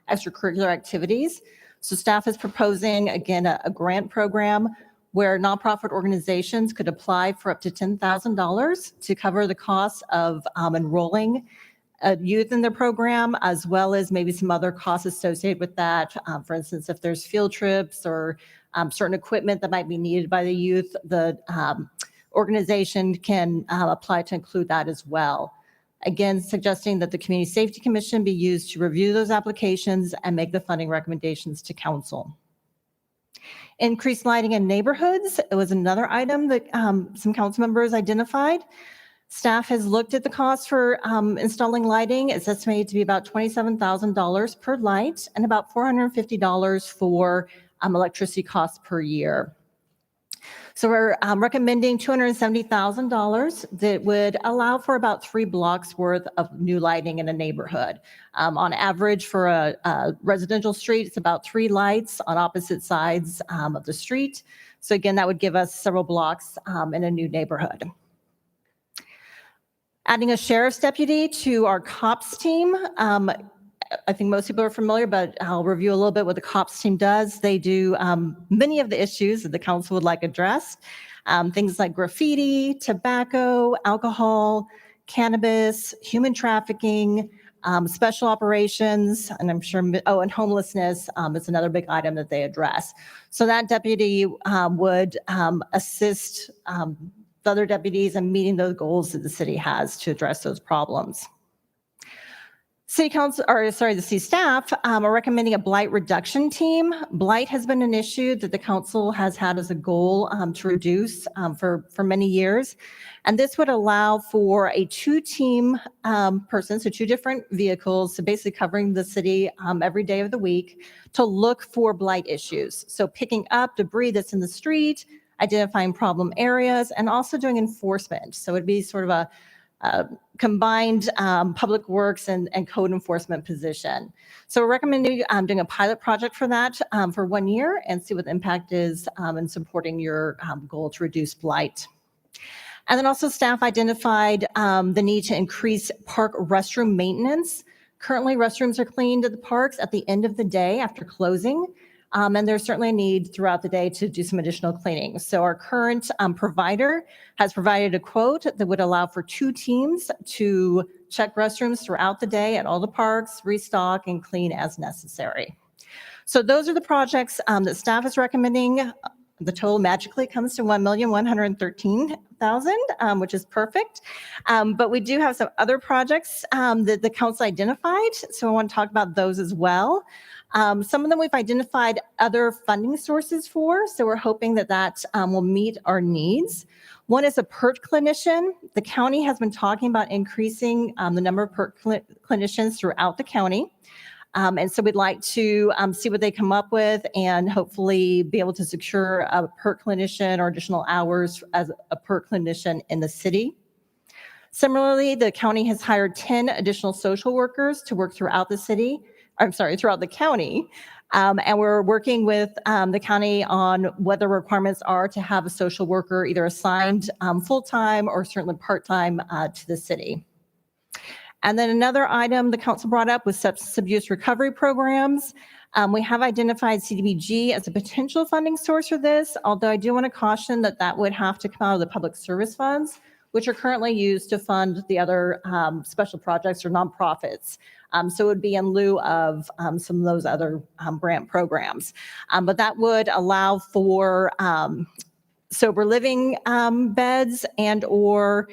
extracurricular activities. So staff is proposing, again, a grant program where nonprofit organizations could apply for up to $10,000 to cover the cost of enrolling youth in their program, as well as maybe some other costs associated with that. For instance, if there's field trips or certain equipment that might be needed by the youth, the organization can apply to include that as well. Again, suggesting that the Community Safety Commission be used to review those applications and make the funding recommendations to council. Increased lighting in neighborhoods, it was another item that some council members identified. Staff has looked at the cost for installing lighting. It's estimated to be about $27,000 per light and about $450 for electricity costs per year. So we're recommending $270,000 that would allow for about 3 blocks worth of new lighting in a neighborhood. On average for a residential street, it's about 3 lights on opposite sides of the street. So again, that would give us several blocks in a new neighborhood. Adding a sheriff's deputy to our COPS team. I think most people are familiar, but I'll review a little bit what the COPS team does. They do many of the issues that the council would like addressed. Things like graffiti, tobacco, alcohol, cannabis, human trafficking, Special operations, and I'm sure, and homelessness is another big item that they address. So that deputy would assist the other deputies in meeting those goals that the city has to address those problems. The city staff are recommending a blight reduction team. Blight has been an issue that the council has had as a goal to reduce for many years. And this would allow for a 2-team person, so 2 different vehicles, so basically covering the city every day of the week to look for blight issues. So picking up debris that's in the street, identifying problem areas, and also doing enforcement. So it'd be sort of a combined public works and code enforcement position. So we're recommending doing a pilot project for that for 1 year and see what the impact is in supporting your goal to reduce blight. And then also staff identified the need to increase park restroom maintenance. Currently, restrooms are cleaned at the parks at the end of the day after closing. And there's certainly a need throughout the day to do some additional cleaning. So our current provider has provided a quote that would allow for 2 teams to check restrooms throughout the day at all the parks, restock and clean as necessary. So those are the projects that staff is recommending. The total magically comes to $1,113,000, which is perfect. But we do have some other projects that the council identified. So I want to talk about those as well. Some of them we've identified other funding sources for, so we're hoping that will meet our needs. One is a PERT clinician. The county has been talking about increasing the number of PERT clinicians throughout the county. And so we'd like to see what they come up with and hopefully be able to secure a PERT clinician or additional hours as a PERT clinician in the city. Similarly, the county has hired 10 additional social workers to work throughout the county. And we're working with the county on what the requirements are to have a social worker either assigned full-time or certainly part-time to the city. And then another item the council brought up was substance abuse recovery programs. We have identified CDBG as a potential funding source for this, although I do want to caution that that would have to come out of the public service funds, which are currently used to fund the other special projects or nonprofits. So it would be in lieu of some of those other grant programs. But that would allow for sober living beds and or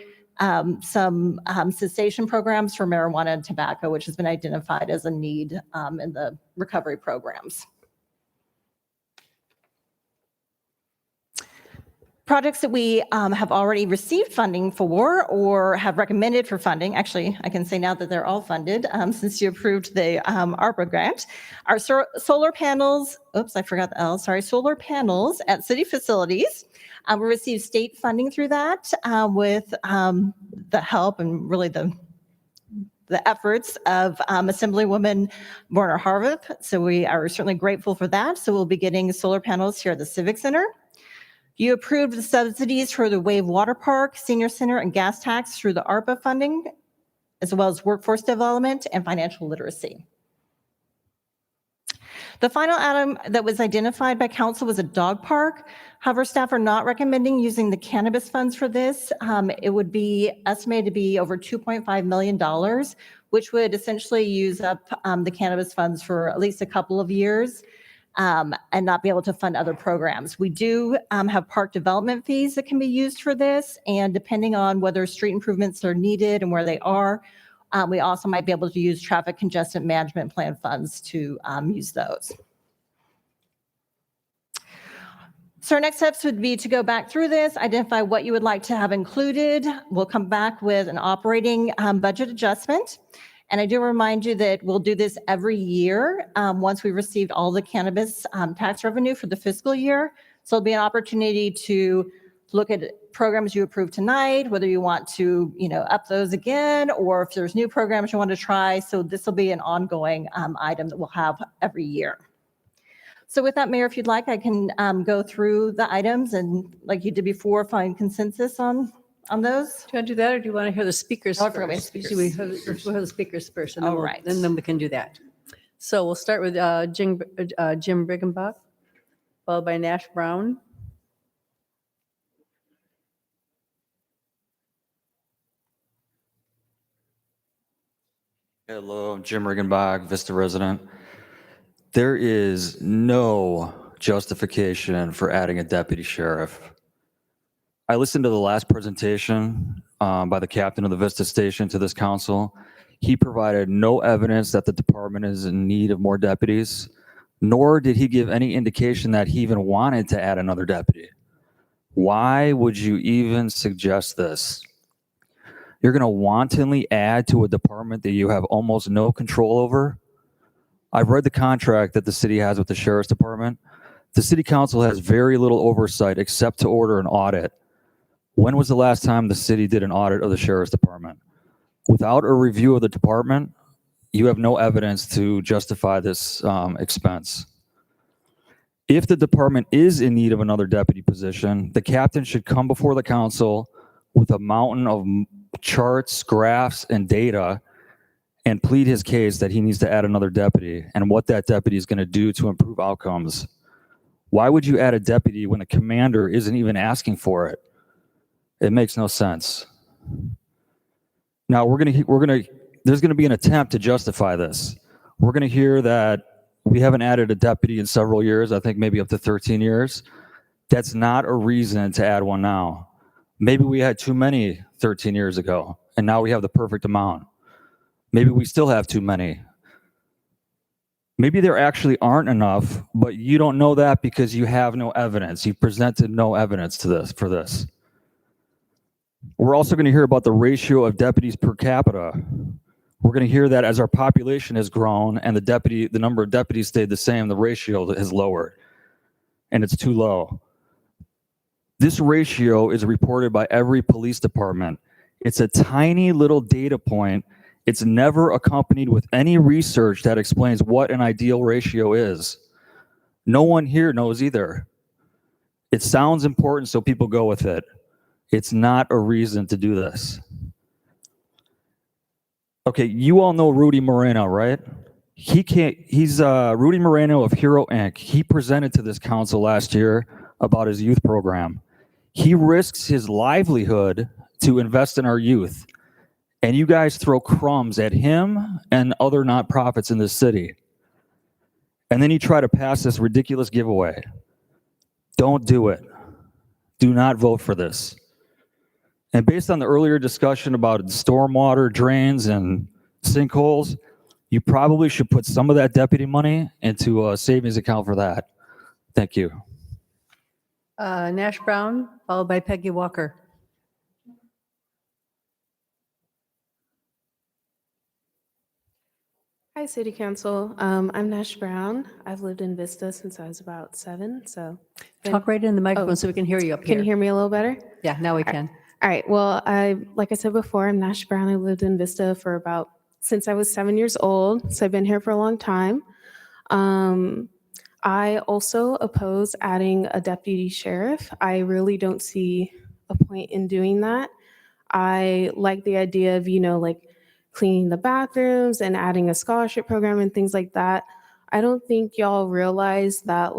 some cessation programs for marijuana and tobacco, which has been identified as a need in the recovery programs. Projects that we have already received funding for or have recommended for funding, actually, I can say now that they're all funded since you approved the ARPA grant, are solar panels, solar panels at city facilities. We received state funding through that with the help and really the efforts of Assemblywoman Warner Harveth. So we are certainly grateful for that. So we'll be getting solar panels here at the Civic Center. You approved the subsidies for the Wave Water Park, Senior Center, and gas tax through the ARPA funding, as well as workforce development and financial literacy. The final item that was identified by council was a dog park. However, staff are not recommending using the cannabis funds for this. It would be estimated to be over $2.5 million, which would essentially use up the cannabis funds for at least a couple of years. And not be able to fund other programs. We do have park development fees that can be used for this, and depending on whether street improvements are needed and where they are, we also might be able to use traffic congestion management plan funds to use those. So our next steps would be to go back through this, identify what you would like to have included. We'll come back with an operating budget adjustment. And I do remind you that we'll do this every year once we've received all the cannabis tax revenue for the fiscal year. So it'll be an opportunity to look at programs you approved tonight, whether you want to, up those again, or if there's new programs you want to try. So this will be an ongoing item that we'll have every year. So with that, Mayor, if you'd like, I can go through the items and like you did before, find consensus on those? Do you want to do that, or do you want to hear the speakers Oh, I first? forgot we have speakers. Usually we'll have the speakers first, and then, All right. and then we can do that. So we'll start with Jim Briggenbach, followed by Nash Brown. Hello, I'm Jim Riggenbach, Vista resident. There is no justification for adding a deputy sheriff. I listened to the last presentation by the captain of the Vista station to this council. He provided no evidence that the department is in need of more deputies, nor did he give any indication that he even wanted to add another deputy. Why would you even suggest this? You're going to wantonly add to a department that you have almost no control over? I've read the contract that the city has with the sheriff's department. The city council has very little oversight except to order an audit. When was the last time the city did an audit of the sheriff's department? Without a review of the department, you have no evidence to justify this expense. If the department is in need of another deputy position, the captain should come before the council with a mountain of charts, graphs, and data and plead his case that he needs to add another deputy and what that deputy is going to do to improve outcomes. Why would you add a deputy when the commander isn't even asking for it? It makes no sense. Now there's going to be an attempt to justify this. We're going to hear that we haven't added a deputy in several years, I think maybe up to 13 years. That's not a reason to add one now. Maybe we had too many 13 years ago, and now we have the perfect amount. Maybe we still have too many. Maybe there actually aren't enough, but you don't know that because you have no evidence. You presented no evidence for this. We're also going to hear about the ratio of deputies per capita. We're going to hear that as our population has grown and the number of deputies stayed the same, the ratio has lowered, and it's too low. This ratio is reported by every police department. It's a tiny little data point. It's never accompanied with any research that explains what an ideal ratio is. No one here knows either. It sounds important, so people go with it. It's not a reason to do this. Okay, you all know Rudy Moreno, right? He's Rudy Moreno of Hero Inc. He presented to this council last year about his youth program. He risks his livelihood to invest in our youth. And you guys throw crumbs at him and other nonprofits in this city. And then you try to pass this ridiculous giveaway. Don't do it. Do not vote for this. And based on the earlier discussion about stormwater drains and sinkholes, you probably should put some of that deputy money into a savings account for that. Thank you. Nash Brown, followed by Peggy Walker. Hi, City Council. I'm Nash Brown. I've lived in Vista since I was about 7, so. Talk right in the microphone so we can hear you up here. Can you hear me a little better? Yeah, now we can. All right. Well, like I said before, I'm Nash Brown. I lived in Vista since I was 7 years old, so I've been here for a long time. I also oppose adding a deputy sheriff. I really don't see a point in doing that. I like the idea of, like cleaning the bathrooms and adding a scholarship program and things like that. I don't think y'all realize that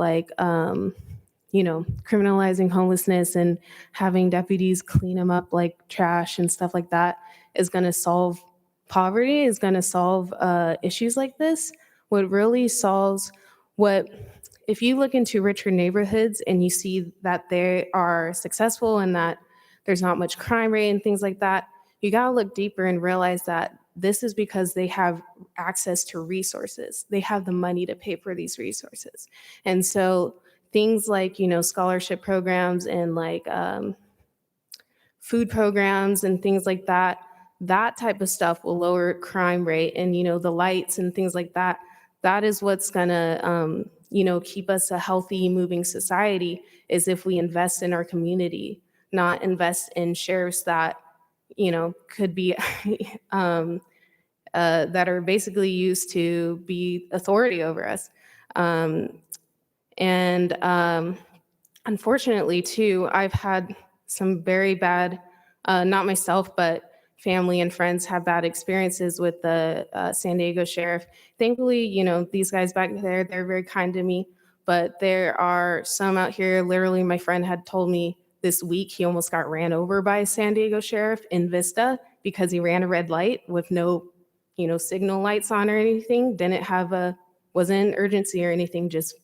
criminalizing homelessness and having deputies clean them up like trash and stuff like that is going to solve poverty, is going to solve issues like this. What really solves if you look into richer neighborhoods and you see that they are successful and that there's not much crime rate and things like that, you got to look deeper and realize that this is because they have access to resources. They have the money to pay for these resources. And so things like, scholarship programs and food programs and things like that, that type of stuff will lower crime rate. And, the lights and things like that, that is what's gonna, keep us a healthy, moving society, is if we invest in our community, not invest in sheriffs that, could be, that are basically used to be authority over us. Unfortunately, too, I've had some very bad, not myself, but family and friends have bad experiences with the San Diego sheriff. Thankfully, these guys back there, they're very kind to me, but there are some out here. Literally, my friend had told me this week he almost got ran over by a San Diego sheriff in Vista because he ran a red light with no signal lights on or anything, wasn't an urgency or anything, just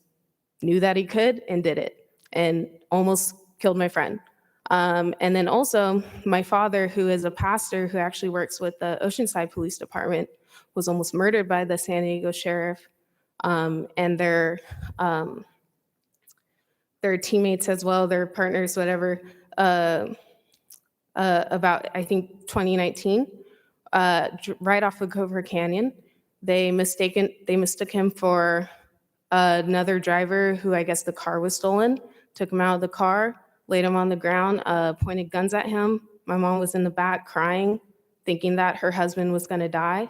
knew that he could and did it and almost killed my friend. And then also my father, who is a pastor who actually works with the Oceanside Police Department, was almost murdered by the San Diego sheriff. And their teammates as well, their partners, whatever, about, I think, 2019, right off of Covert Canyon. They mistook him for another driver who I guess the car was stolen, took him out of the car, laid him on the ground, pointed guns at him. My mom was in the back crying, thinking that her husband was going to die.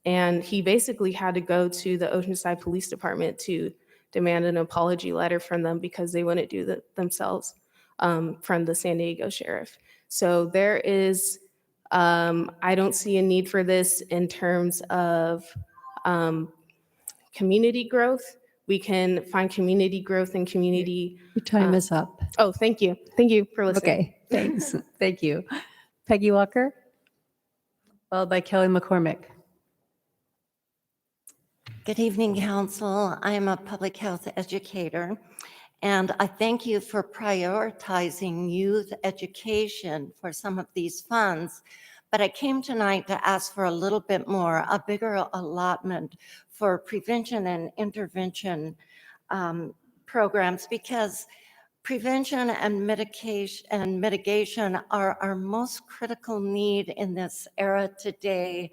And he basically had to go to the Oceanside Police Department to demand an apology letter from them because they wouldn't do that themselves, from the San Diego sheriff. So there is, I don't see a need for this in terms of community growth. We can find community growth and community. Your time is up. Oh, thank you. Thank you for listening. Okay, thanks. Thank you. Peggy Walker, followed by Kelly McCormick. Good evening, Council. I am a public health educator, and I thank you for prioritizing youth education for some of these funds. But I came tonight to ask for a little bit more, a bigger allotment for prevention and intervention programs, because prevention and mitigation are our most critical need in this era today.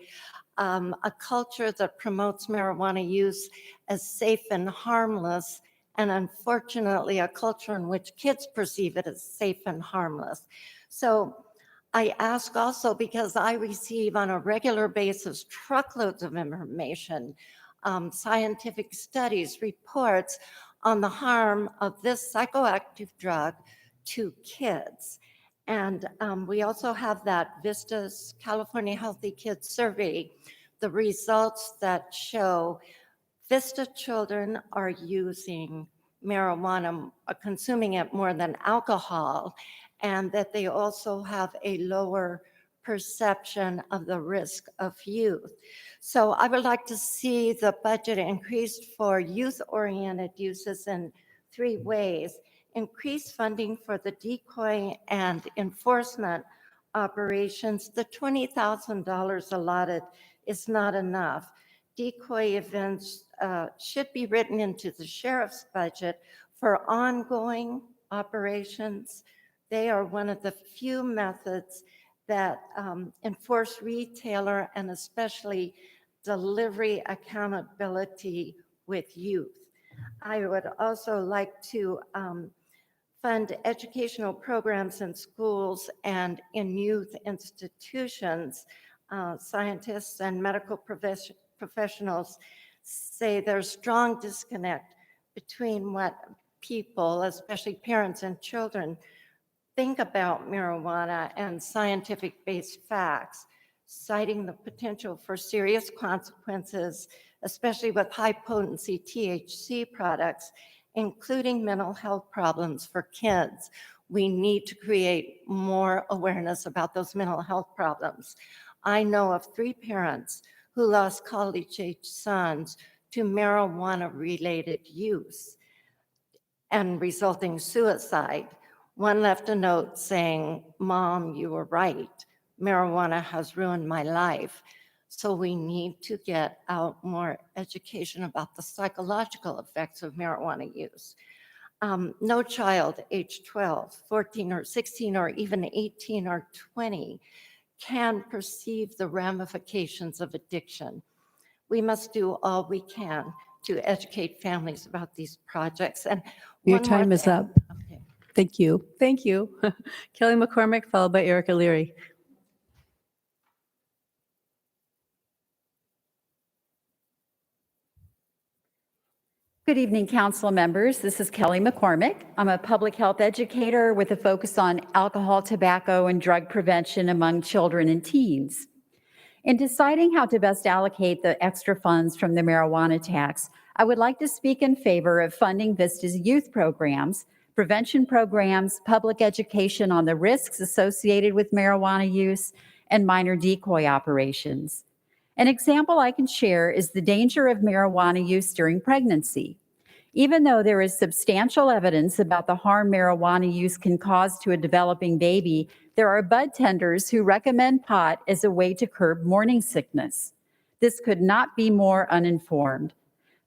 A culture that promotes marijuana use as safe and harmless, and unfortunately a culture in which kids perceive it as safe and harmless. So I ask also because I receive on a regular basis truckloads of information, scientific studies, reports on the harm of this psychoactive drug to kids. And we also have that VISTA's California Healthy Kids Survey, the results that show VISTA children are using marijuana, consuming it more than alcohol, and that they also have a lower perception of the risk of youth. So I would like to see the budget increased for youth-oriented uses in 3 ways. Increase funding for the decoy and enforcement operations. The $20,000 allotted is not enough. Decoy events should be written into the sheriff's budget for ongoing operations. They are one of the few methods that enforce retailer and especially delivery accountability with youth. I would also like to fund educational programs in schools and in youth institutions. Scientists and medical professionals say there's strong disconnect between what people, especially parents and children, think about marijuana and scientific-based facts, citing the potential for serious consequences, especially with high-potency THC products, including mental health problems for kids. We need to create more awareness about those mental health problems. I know of 3 parents who lost college-age sons to marijuana-related use and resulting suicide. One left a note saying, "Mom, you were right. Marijuana has ruined my life." So we need to get out more education about the psychological effects of marijuana use. No child age 12, 14, or 16, or even 18 or 20 can perceive the ramifications of addiction. We must do all we can to educate families about these projects. And Your one more time is thing. up. Thank you. Thank you. Kelly McCormick, followed by Erica Leary. Good evening, council members. This is Kelly McCormick. I'm a public health educator with a focus on alcohol, tobacco, and drug prevention among children and teens. In deciding how to best allocate the extra funds from the marijuana tax, I would like to speak in favor of funding VISTA's youth programs, prevention programs, public education on the risks associated with marijuana use, and minor decoy operations. An example I can share is the danger of marijuana use during pregnancy. Even though there is substantial evidence about the harm marijuana use can cause to a developing baby, there are bud tenders who recommend pot as a way to curb morning sickness. This could not be more uninformed.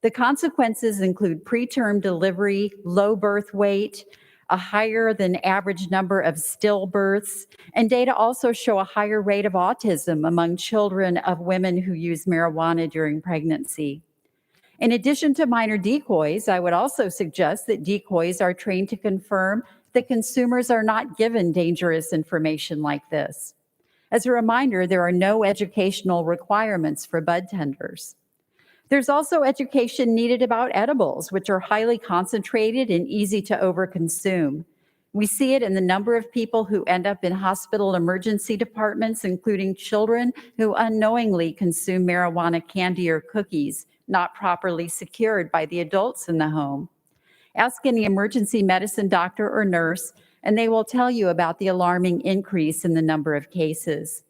The consequences include preterm delivery, low birth weight, a higher than average number of stillbirths, and data also show a higher rate of autism among children of women who use marijuana during pregnancy. In addition to minor decoys, I would also suggest that decoys are trained to confirm that consumers are not given dangerous information like this. As a reminder, there are no educational requirements for bud tenders. There's also education needed about edibles, which are highly concentrated and easy to overconsume. We see it in the number of people who end up in hospital emergency departments, including children who unknowingly consume marijuana candy or cookies, not properly secured by the adults in the home. Ask any emergency medicine doctor or nurse, and they will tell you about the alarming increase in the number of cases.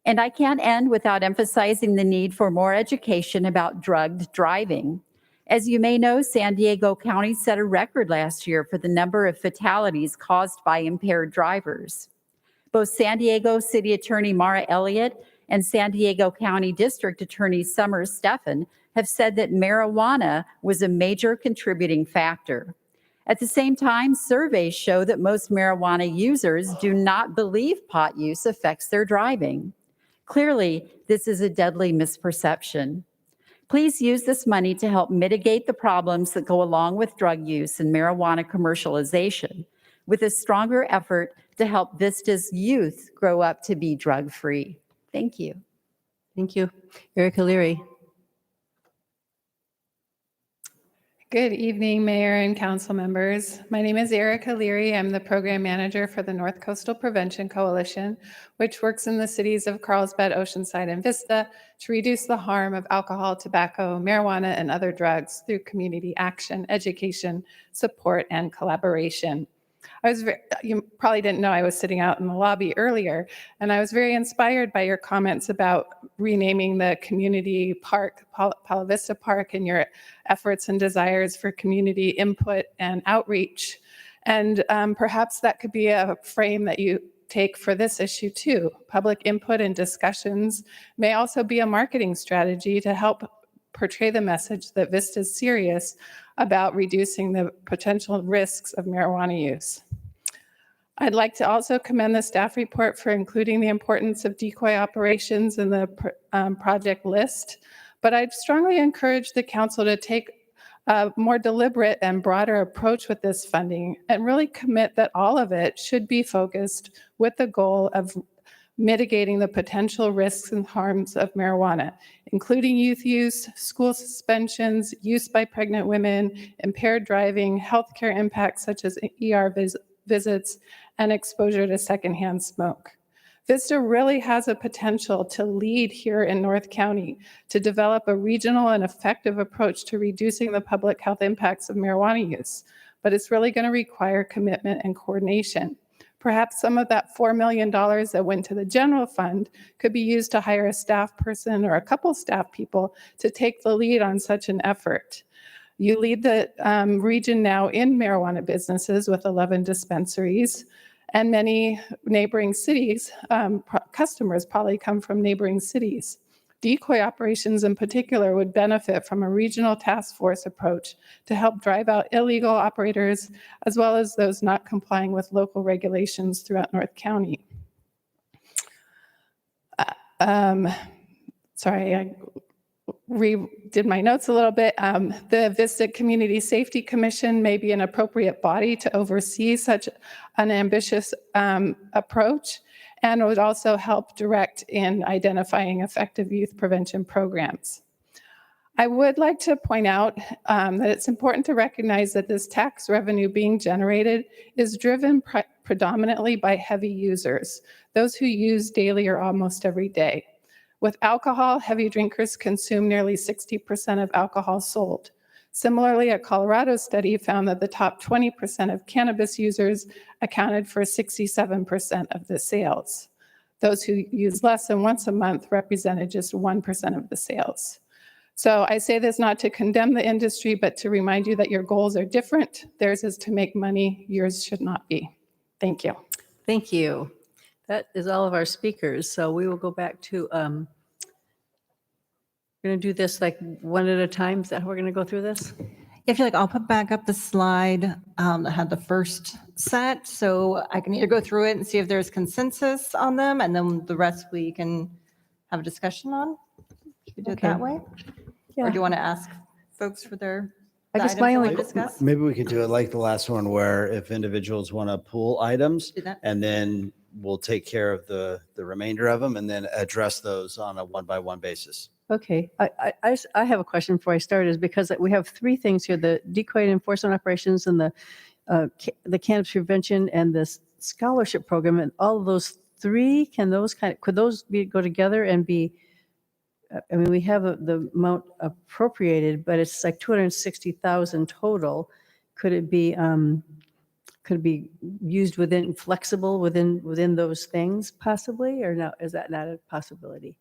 And I can't end without emphasizing the need for more education about drugged driving. As you may know, San Diego County set a record last year for the number of fatalities caused by impaired drivers. Both San Diego City Attorney Mara Elliott and San Diego County District Attorney Summer Stephan have said that marijuana was a major contributing factor. At the same time, surveys show that most marijuana users do not believe pot use affects their driving. Clearly, this is a deadly misperception. Please use this money to help mitigate the problems that go along with drug use and marijuana commercialization, with a stronger effort to help Vista's youth grow up to be drug-free. Thank you. Thank you. Erica Leary. Good evening, Mayor and council members. My name is Erica Leary. I'm the program manager for the North Coastal Prevention Coalition, which works in the cities of Carlsbad, Oceanside, and Vista to reduce the harm of alcohol, tobacco, marijuana, and other drugs through community action, education, support, and collaboration. You probably didn't know I was sitting out in the lobby earlier, and I was very inspired by your comments about renaming the community park, Palo Vista Park, and your efforts and desires for community input and outreach. And perhaps that could be a frame that you take for this issue too. Public input and discussions may also be a marketing strategy to help portray the message that Vista is serious about reducing the potential risks of marijuana use. I'd like to also commend the staff report for including the importance of decoy operations in the project list, but I'd strongly encourage the council to take a more deliberate and broader approach with this funding and really commit that all of it should be focused with the goal of mitigating the potential risks and harms of marijuana, including youth use, school suspensions, use by pregnant women, impaired driving, healthcare impacts such as ER visits, and exposure to secondhand smoke. Vista really has a potential to lead here in North County to develop a regional and effective approach to reducing the public health impacts of marijuana use, but it's really going to require commitment and coordination. Perhaps some of that $4 million that went to the general fund could be used to hire a staff person or a couple staff people to take the lead on such an effort. You lead the region now in marijuana businesses with 11 dispensaries, and many neighboring cities, customers probably come from neighboring cities. Decoy operations in particular would benefit from a regional task force approach to help drive out illegal operators, as well as those not complying with local regulations throughout North County. Sorry, I redid my notes a little bit. The Vista Community Safety Commission may be an appropriate body to oversee such an ambitious approach, and would also help direct in identifying effective youth prevention programs. I would like to point out that it's important to recognize that this tax revenue being generated is driven predominantly by heavy users, those who use daily or almost every day. With alcohol, heavy drinkers consume nearly 60% of alcohol sold. Similarly, a Colorado study found that the top 20% of cannabis users accounted for 67% of the sales. Those who use less than once a month represented just 1% of the sales. So I say this not to condemn the industry, but to remind you that your goals are different. Theirs is to make money, yours should not be. Thank you. Thank you. That is all of our speakers. So we will go back to, we're going to do this like one at a time. Is that how we're going to go through this? If you like, I'll put back up the slide that had the first set, so I can either go through it and see if there's consensus on them, and then the rest we can have a discussion on. Should we do it that way? Or do you want to ask folks for their I guess items my they only- want to discuss? Maybe we could do it like the last one where if individuals want to pool items, Do that. and then we'll take care of the remainder of them and then address those on a one-by-one basis. Okay, I have a question before I start, is because we have three things here: the decoy enforcement operations and the cannabis prevention and the scholarship program, and all of those three. Could those go together and be? I mean, we have the amount appropriated, but it's like 260,000 total. Could it be used flexible within those things possibly, or no? Is that not a possibility?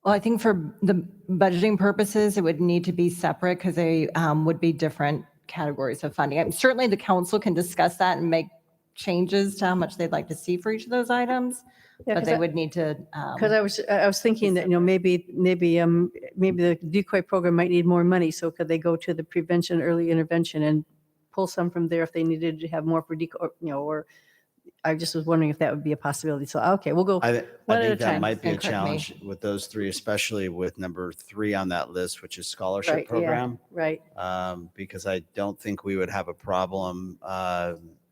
Well, I think for the budgeting purposes, it would need to be separate because they would be different categories of funding. And certainly the council can discuss that and make changes to how much they'd like to see for each of those items. Yeah, But 'cause they I- would need to. Because I was thinking that, maybe the decoy program might need more money, so could they go to the prevention, early intervention and pull some from there if they needed to have more for decoy, or I just was wondering if that would be a possibility. So, okay, we'll go I one at a think that time. might be a And correct me. challenge with those three, especially with number 3 on that list, which is scholarship Right, yeah, program. right. Because I don't think we would have a problem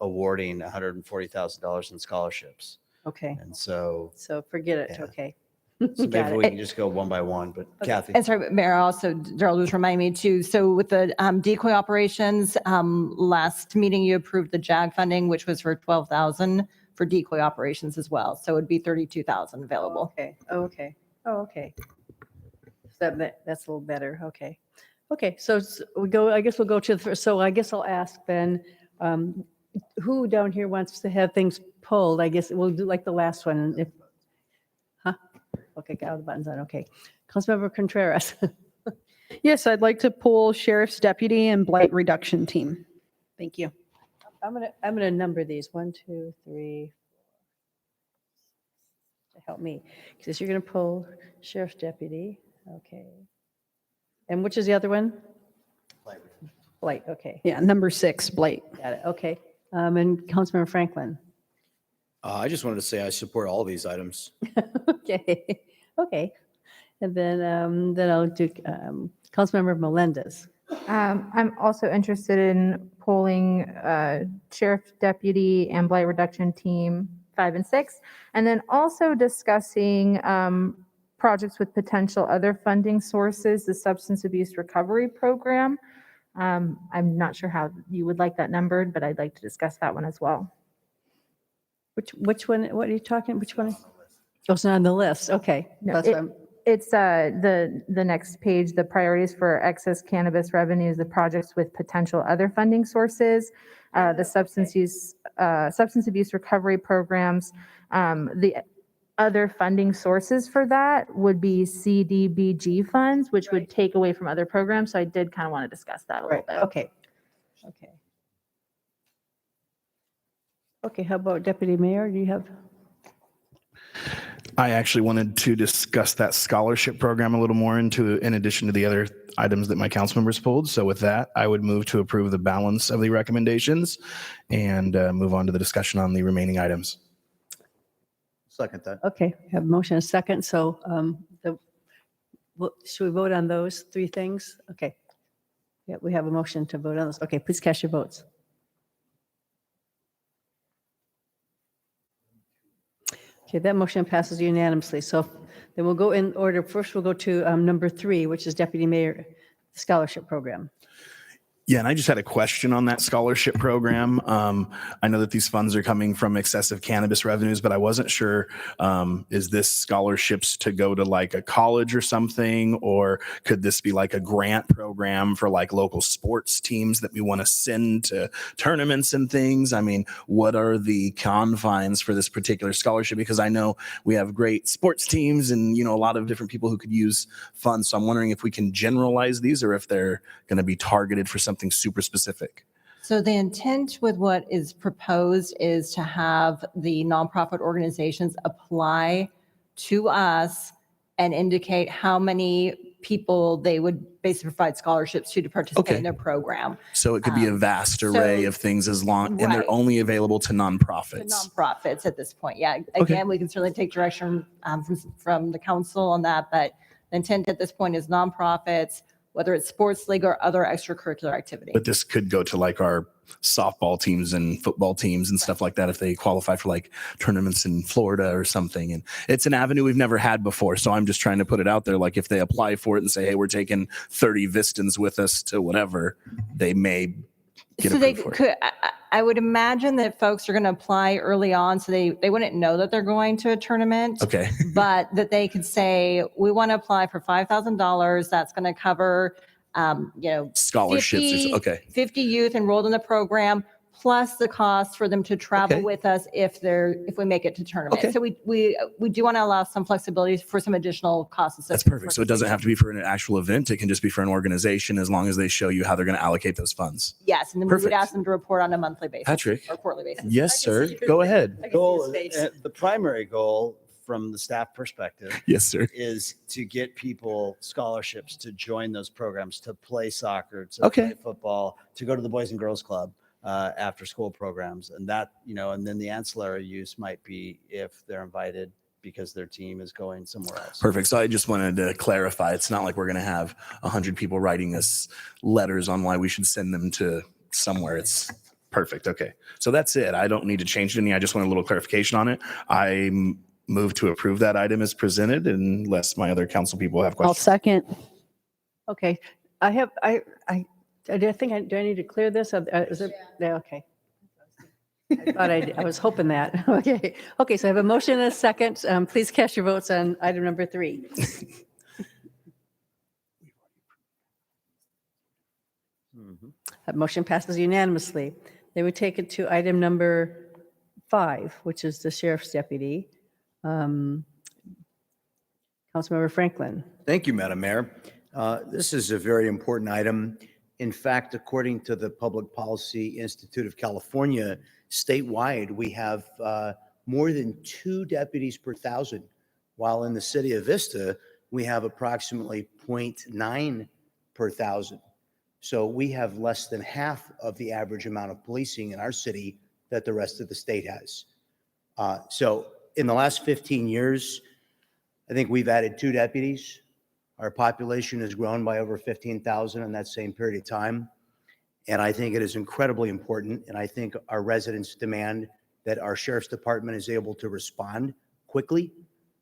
awarding $140,000 in scholarships. Okay, And so so forget it, Yeah. okay. maybe Got we it. can just go one by one, but Kathy. And sorry, Mayor, also, Gerald was reminding me too, so with the decoy operations, last meeting you approved the JAG funding, which was for 12,000 for decoy operations as well. So it'd be 32,000 available. Okay, okay, okay. So that's a little better, okay. Okay, so I guess we'll go to the first, so I guess I'll ask then, who down here wants to have things pulled? I guess we'll do like the last one, and if, okay, got all the buttons on, okay. Councilmember Contreras. Yes, I'd like to pull Sheriff's Deputy and Blight Reduction Team. Thank you. I'm gonna number these, 1, 2, 3, to help me, because you're gonna pull Sheriff's Deputy, okay. And which is the other one? Blight, okay, Yeah, number 6, Blight. got it, okay. And Councilmember Franklin. I just wanted to say I support all these items. Okay, okay. And then I'll do Councilmember Melendez. I'm also interested in pulling Sheriff Deputy and Blight Reduction Team 5 and 6, and then also discussing projects with potential other funding sources, the Substance Abuse Recovery Program. I'm not sure how you would like that numbered, but I'd like to discuss that one as well. Which one, what are you talking, which one? Oh, it's not on the list, okay. No, That's what I'm- It's the next page, the priorities for excess cannabis revenues, the projects with potential other funding sources, the substance abuse recovery programs. The other funding sources for that would be CDBG funds, which would take away from other programs. So I did kind of want to discuss that a little Right, bit. okay, okay. Okay, how about Deputy Mayor, do you have? I actually wanted to discuss that scholarship program a little more in addition to the other items that my council members pulled. So with that, I would move to approve the balance of the recommendations and move on to the discussion on the remaining items. Second that. Okay, we have a motion and a second, so should we vote on those three things? Okay. Yeah, we have a motion to vote on those. Okay, please cast your votes. Okay, that motion passes unanimously. So then we'll go in order. First, we'll go to number 3, which is Deputy Mayor Scholarship Program. Yeah, and I just had a question on that scholarship program. I know that these funds are coming from excessive cannabis revenues, but I wasn't sure, is this scholarships to go to like a college or something? Or could this be like a grant program for like local sports teams that we want to send to tournaments and things? I mean, what are the confines for this particular scholarship? Because I know we have great sports teams and, you know, a lot of different people who could use funds. So I'm wondering if we can generalize these or if they're going to be targeted for something super specific. So the intent with what is proposed is to have the nonprofit organizations apply to us and indicate how many people they would basically provide scholarships to participate in their program. So it could be a vast array of things as long, and they're only available to nonprofits. Nonprofits at this point, yeah. Again, we can certainly take direction from the council on that, but the intent at this point is nonprofits, whether it's sports league or other extracurricular activity. But this could go to like our softball teams and football teams and stuff like that if they qualify for like tournaments in Florida or something. And it's an avenue we've never had before. So I'm just trying to put it out there. Like if they apply for it and say, hey, we're taking 30 Vistans with us to whatever, they may get So they approved for it. could, I would imagine that folks are going to apply early on, so they wouldn't know that they're going to a tournament. Okay. But that they could say, we want to apply for $5,000. That's going to cover, Scholarships or 50 okay. 50 youth enrolled in the program, plus the cost for them to travel with us if we make it to tournament. Okay. So we do want to allow some flexibility for some additional costs. That's perfect. So it doesn't have to be for an actual event. It can just be for an organization as long as they show you how they're going to allocate those funds. Yes, and then we Perfect. would ask them to report on a monthly basis. Patrick. Or quarterly basis. Yes, sir. Go ahead. The primary goal from the staff perspective Yes, sir. is to get people scholarships to join those programs, to play soccer, to Okay. play football, to go to the Boys and Girls Club after school programs. And that, and then the ancillary use might be if they're invited because their team is going somewhere else. Perfect. So I just wanted to clarify. It's not like we're going to have 100 people writing us letters on why we should send them to somewhere. It's perfect. Okay. So that's it. I don't need to change any. I just want a little clarification on it. I move to approve that item as presented unless my other council people have I'll questions. second. Okay, I think, do I need to clear this? Is it, yeah, okay. I was hoping that. Okay, so I have a motion and a second. Please cast your votes on item number 3. That motion passes unanimously. They would take it to item number 5, which is the sheriff's deputy. Councilmember Franklin. Thank you, Madam Mayor. This is a very important item. In fact, according to the Public Policy Institute of California, statewide, we have more than 2 deputies per 1,000, while in the city of Vista, we have approximately 0.9 per 1,000. So we have less than half of the average amount of policing in our city that the rest of the state has. So in the last 15 years, I think we've added 2 deputies. Our population has grown by over 15,000 in that same period of time. And I think it is incredibly important. And I think our residents demand that our sheriff's department is able to respond quickly,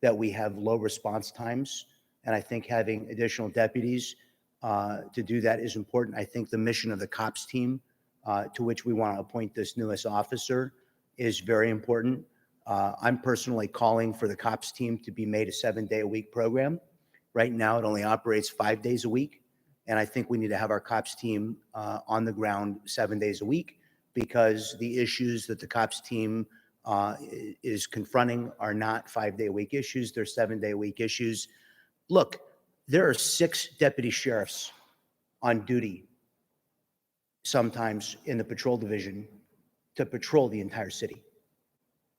that we have low response times. And I think having additional deputies to do that is important. I think the mission of the COPS team, to which we want to appoint this newest officer, is very important. I'm personally calling for the COPS team to be made a 7-day-a-week program. Right now, it only operates 5 days a week. And I think we need to have our COPS team on the ground 7 days a week, because the issues that the COPS team is confronting are not 5-day-a-week issues. They're 7-day-a-week issues. Look, there are 6 deputy sheriffs on duty sometimes in the patrol division to patrol the entire city.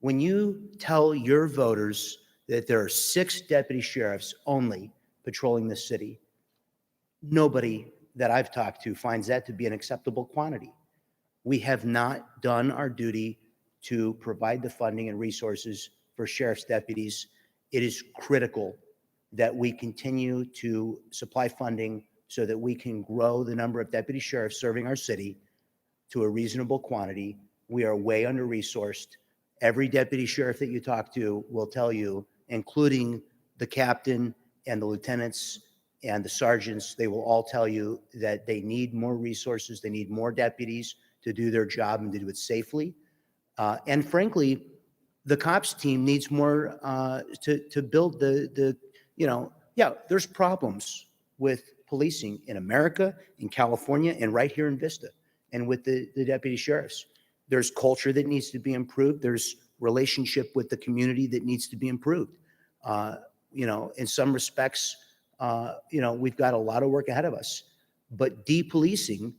When you tell your voters that there are 6 deputy sheriffs only patrolling the city, nobody that I've talked to finds that to be an acceptable quantity. We have not done our duty to provide the funding and resources for sheriff's deputies. It is critical that we continue to supply funding so that we can grow the number of deputy sheriffs serving our city to a reasonable quantity. We are way under-resourced. Every deputy sheriff that you talk to will tell you, including the captain and the lieutenants and the sergeants, they will all tell you that they need more resources, they need more deputies to do their job and to do it safely. And frankly, the cops team needs more to build yeah, there's problems with policing in America, in California, and right here in Vista, and with the deputy sheriffs. There's culture that needs to be improved. There's relationship with the community that needs to be improved. In some respects, we've got a lot of work ahead of us. But depolicing,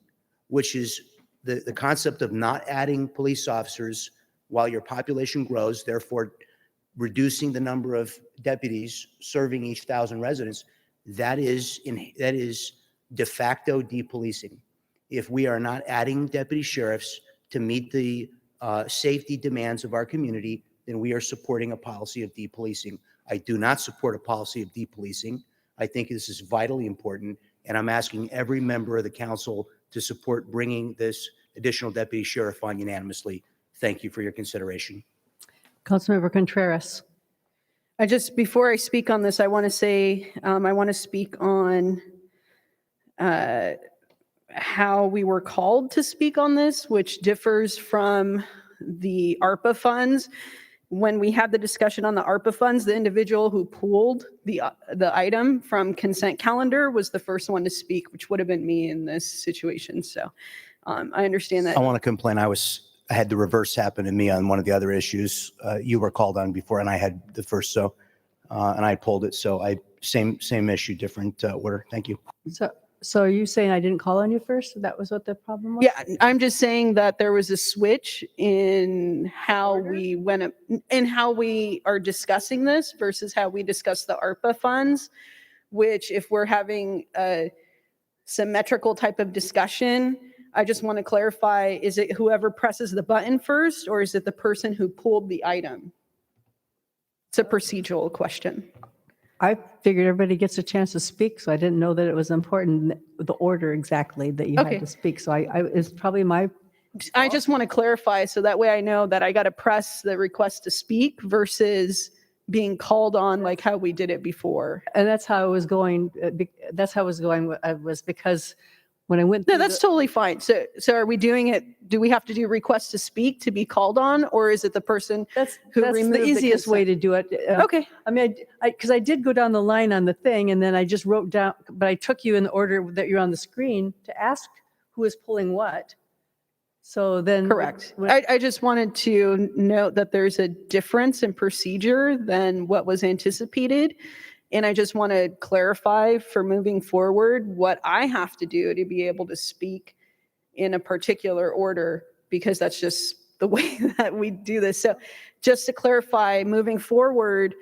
which is the concept of not adding police officers while your population grows, therefore reducing the number of deputies serving each 1,000 residents, that is de facto depolicing. If we are not adding deputy sheriffs to meet the safety demands of our community, then we are supporting a policy of depolicing. I do not support a policy of depolicing. I think this is vitally important, and I'm asking every member of the council to support bringing this additional deputy sheriff on unanimously. Thank you for your consideration. Councilmember Contreras. Before I speak on this, I want to say, I want to speak on how we were called to speak on this, which differs from the ARPA funds. When we had the discussion on the ARPA funds, the individual who pulled the item from consent calendar was the first one to speak, which would have been me in this situation. So I understand that. I want to complain. I had the reverse happen to me on one of the other issues. You were called on before, and I had the first, and I pulled it. So same issue, different order. Thank you. So are you saying I didn't call on you first? That was what the problem was? Yeah, I'm just saying that there was a switch in how we went up, in how we are discussing this versus how we discuss the ARPA funds, which if we're having a symmetrical type of discussion, I just want to clarify, is it whoever presses the button first, or is it the person who pulled the item? It's a procedural question. I figured everybody gets a chance to speak, so I didn't know that it was important, the order exactly that you Okay. had to speak. So it's probably my. I just want to clarify so that way I know that I got to press the request to speak versus being called on like how we did it before. And that's how it was going. That's how it was going. Was because when I went. No, that's totally fine. So are we doing it? Do we have to do requests to speak to be called on, or is it the person who That's removed the easiest way to do it. Okay. I mean, because I did go down the line on the thing, and then I just wrote down, but I took you in the order that you're on the screen to ask who is pulling what. So then. Correct. I just wanted to note that there's a difference in procedure than what was anticipated. And I just want to clarify for moving forward what I have to do to be able to speak in a particular order, because that's just the way that we do this. So just to clarify, moving forward,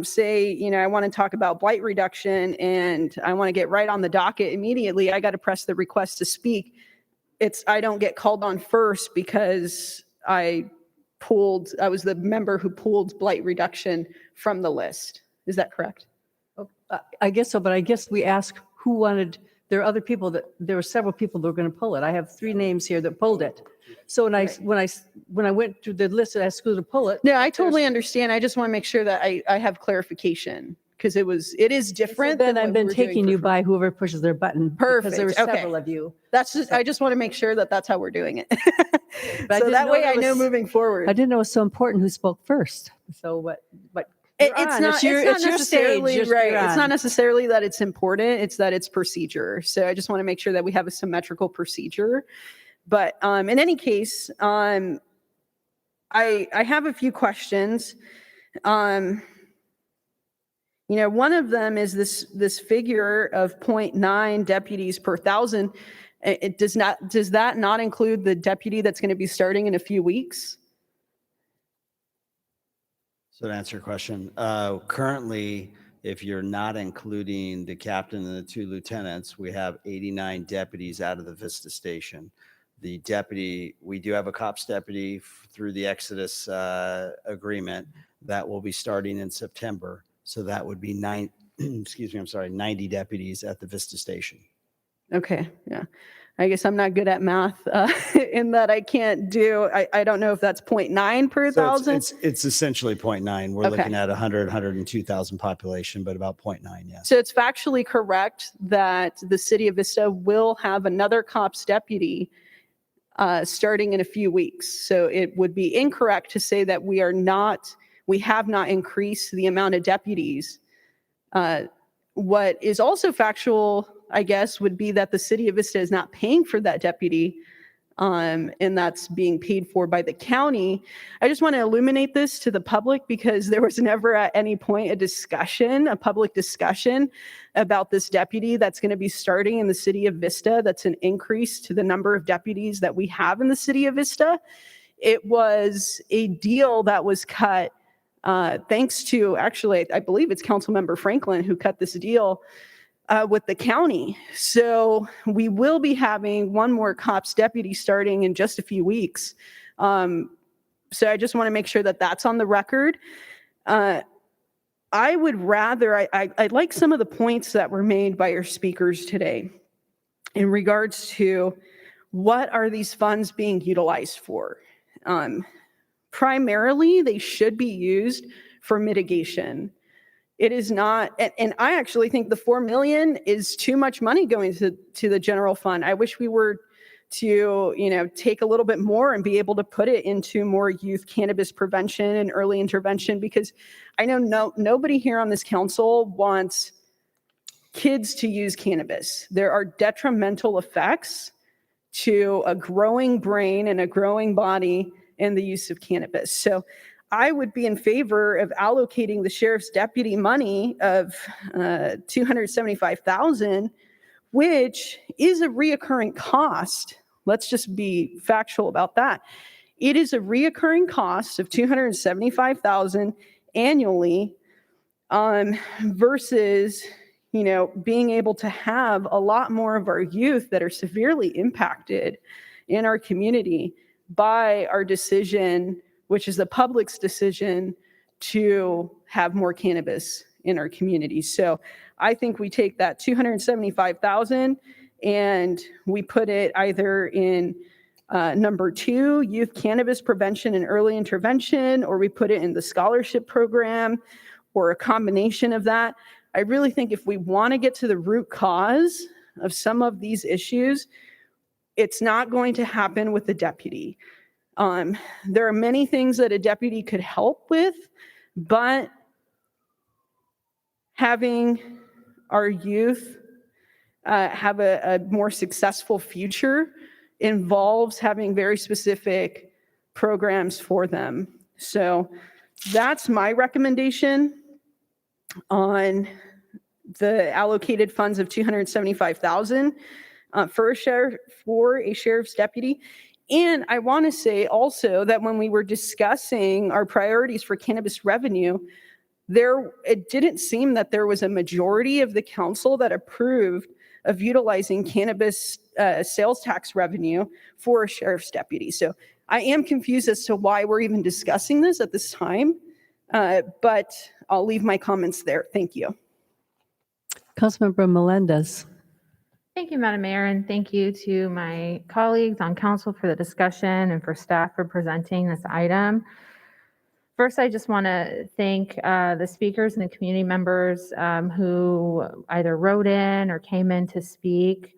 say, I want to talk about blight reduction and I want to get right on the docket immediately, I got to press the request to speak. I don't get called on first because I was the member who pulled blight reduction from the list. Is that correct? I guess so, but I guess we ask who wanted. There are other people there were several people that were going to pull it. I have 3 names here that pulled it. So when I went through the list and asked who to pull it. No, I totally understand. I just want to make sure that I have clarification, because it is different. Then I've been taking you by whoever pushes their button. Perfect. Because there were Okay. several of you. I just want to make sure that that's how we're doing it. But I So didn't that way it I know was- moving forward. I didn't know it was so important who spoke first. So, but It's not necessarily right. It's not not. necessarily that it's important. It's that it's procedure. So I just want to make sure that we have a symmetrical procedure. But in any case, I have a few questions. One of them is this figure of 0.9 deputies per 1,000. Does that not include the deputy that's going to be starting in a few weeks? So to answer your question, currently, if you're not including the captain and the 2 lieutenants, we have 89 deputies out of the Vista station. The deputy, we do have a cops deputy through the Exodus agreement that will be starting in September. So that would be 90 deputies at the Vista station. Okay, yeah. I guess I'm not good at math in that I can't do, I don't know if that's 0.9 per So thousand. it's essentially 0.9. We're Okay. looking at 102,000 population, but about 0.9, yes. So it's factually correct that the city of Vista will have another COPS deputy starting in a few weeks. So it would be incorrect to say that we have not increased the amount of deputies. What is also factual, I guess, would be that the city of Vista is not paying for that deputy, and that's being paid for by the county. I just want to illuminate this to the public because there was never at any point a public discussion about this deputy that's going to be starting in the city of Vista. That's an increase to the number of deputies that we have in the city of Vista. It was a deal that was cut thanks to, actually, I believe it's Councilmember Franklin who cut this deal with the county. So we will be having one more COPS deputy starting in just a few weeks. So I just want to make sure that that's on the record. I would rather, I like some of the points that were made by your speakers today in regards to what are these funds being utilized for. Primarily, they should be used for mitigation. It is not, and I actually think the 4 million is too much money going to the general fund. I wish we were to, take a little bit more and be able to put it into more youth cannabis prevention and early intervention, because I know nobody here on this council wants kids to use cannabis. There are detrimental effects to a growing brain and a growing body in the use of cannabis. So I would be in favor of allocating the sheriff's deputy money of $275,000, which is a reoccurring cost. Let's just be factual about that. It is a reoccurring cost of $275,000 annually, versus, being able to have a lot more of our youth that are severely impacted in our community by our decision, which is the public's decision, to have more cannabis in our community. So I think we take that $275,000 and we put it either in number 2, youth cannabis prevention and early intervention, or we put it in the scholarship program, or a combination of that. I really think if we want to get to the root cause of some of these issues, it's not going to happen with the deputy. There are many things that a deputy could help with, but having our youth have a more successful future involves having very specific programs for them. So that's my recommendation on the allocated funds of $275,000 for a sheriff's deputy. And I want to say also that when we were discussing our priorities for cannabis revenue, it didn't seem that there was a majority of the council that approved of utilizing cannabis sales tax revenue for a sheriff's deputy. So I am confused as to why we're even discussing this at this time, but I'll leave my comments there. Thank you. Councilmember Melendez. Thank you, Madam Mayor, and thank you to my colleagues on council for the discussion and for staff for presenting this item. First, I just want to thank the speakers and the community members who either wrote in or came in to speak.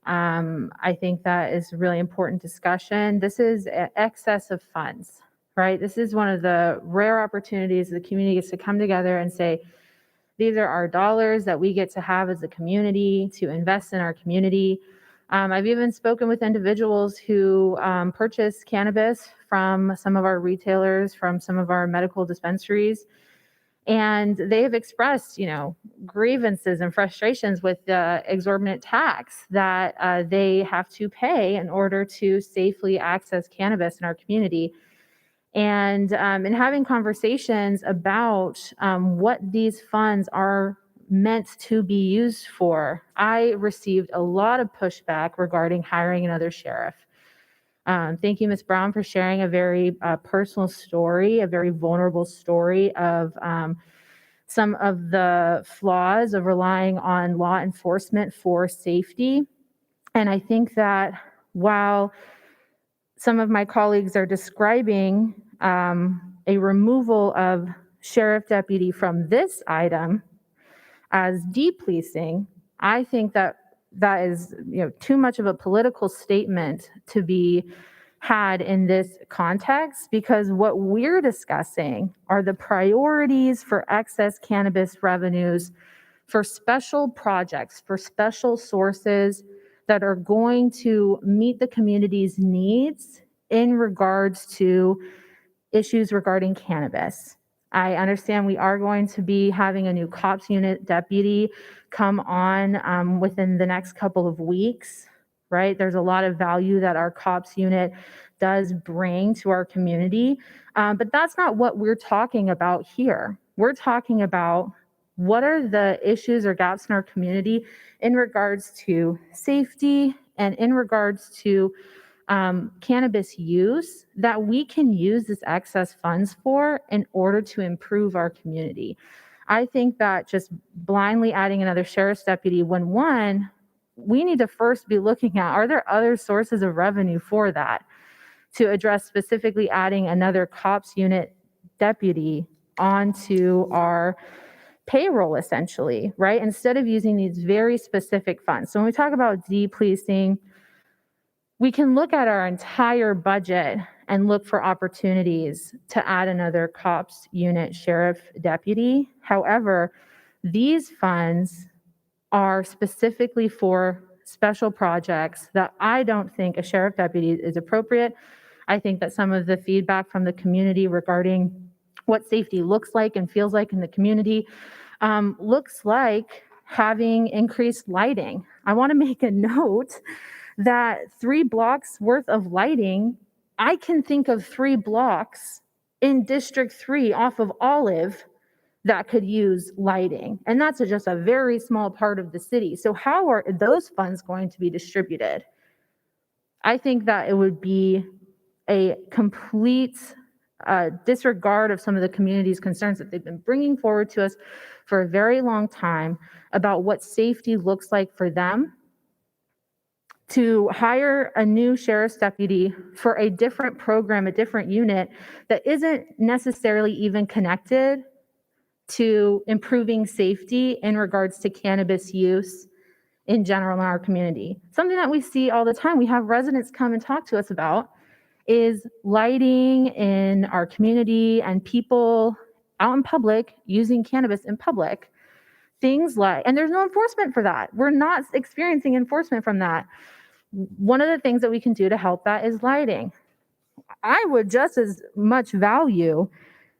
I think that is a really important discussion. This is excess of funds, right? This is one of the rare opportunities the community gets to come together and say, these are our dollars that we get to have as a community to invest in our community. I've even spoken with individuals who purchase cannabis from some of our retailers, from some of our medical dispensaries, and they have expressed, grievances and frustrations with the exorbitant tax that they have to pay in order to safely access cannabis in our community. And in having conversations about what these funds are meant to be used for, I received a lot of pushback regarding hiring another sheriff. Thank you, Ms. Brown, for sharing a very personal story, a very vulnerable story of some of the flaws of relying on law enforcement for safety. And I think that while some of my colleagues are describing a removal of sheriff deputy from this item as depolicing, I think that that is, too much of a political statement to be had in this context, because what we're discussing are the priorities for excess cannabis revenues for special projects, for special sources that are going to meet the community's needs in regards to issues regarding cannabis. I understand we are going to be having a new COPS unit deputy come on within the next couple of weeks, right? There's a lot of value that our COPS unit does bring to our community, but that's not what we're talking about here. We're talking about what are the issues or gaps in our community in regards to safety and in regards to cannabis use that we can use this excess funds for in order to improve our community. I think that just blindly adding another sheriff's deputy when one, we need to first be looking at, are there other sources of revenue for that to address specifically adding another COPS unit deputy onto our payroll essentially, right? Instead of using these very specific funds. So when we talk about depolicing, we can look at our entire budget and look for opportunities to add another COPS unit sheriff deputy. However, these funds are specifically for special projects that I don't think a sheriff deputy is appropriate. I think that some of the feedback from the community regarding what safety looks like and feels like in the community looks like having increased lighting. I want to make a note that 3 blocks worth of lighting, I can think of 3 blocks in District 3 off of Olive that could use lighting. And that's just a very small part of the city. So how are those funds going to be distributed? I think that it would be a complete disregard of some of the community's concerns that they've been bringing forward to us for a very long time about what safety looks like for them, to hire a new sheriff's deputy for a different program, a different unit that isn't necessarily even connected to improving safety in regards to cannabis use in general in our community. Something that we see all the time, we have residents come and talk to us about, is lighting in our community and people out in public using cannabis in public. Things like, and there's no enforcement for that. We're not experiencing enforcement from that. One of the things that we can do to help that is lighting. I would just as much value,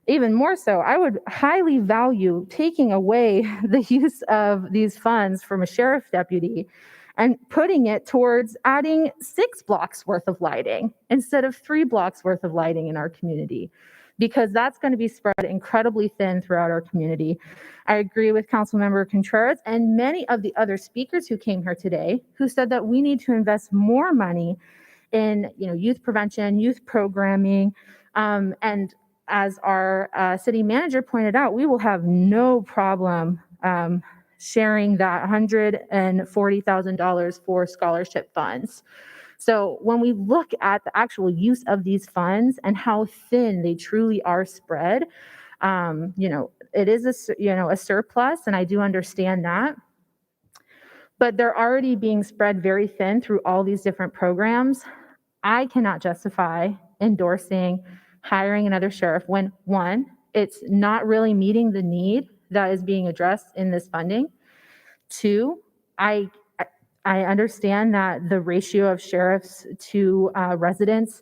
even more so, I would highly value taking away the use of these funds from a sheriff deputy and putting it towards adding 6 blocks worth of lighting instead of 3 blocks worth of lighting in our community, because that's going to be spread incredibly thin throughout our community. I agree with Councilmember Contreras and many of the other speakers who came here today who said that we need to invest more money in youth prevention, youth programming, and as our city manager pointed out, we will have no problem sharing that $140,000 for scholarship funds. So when we look at the actual use of these funds and how thin they truly are spread, it is a surplus, and I do understand that. But they're already being spread very thin through all these different programs. I cannot justify endorsing hiring another sheriff when, one, it's not really meeting the need that is being addressed in this funding. 2, I understand that the ratio of sheriffs to residents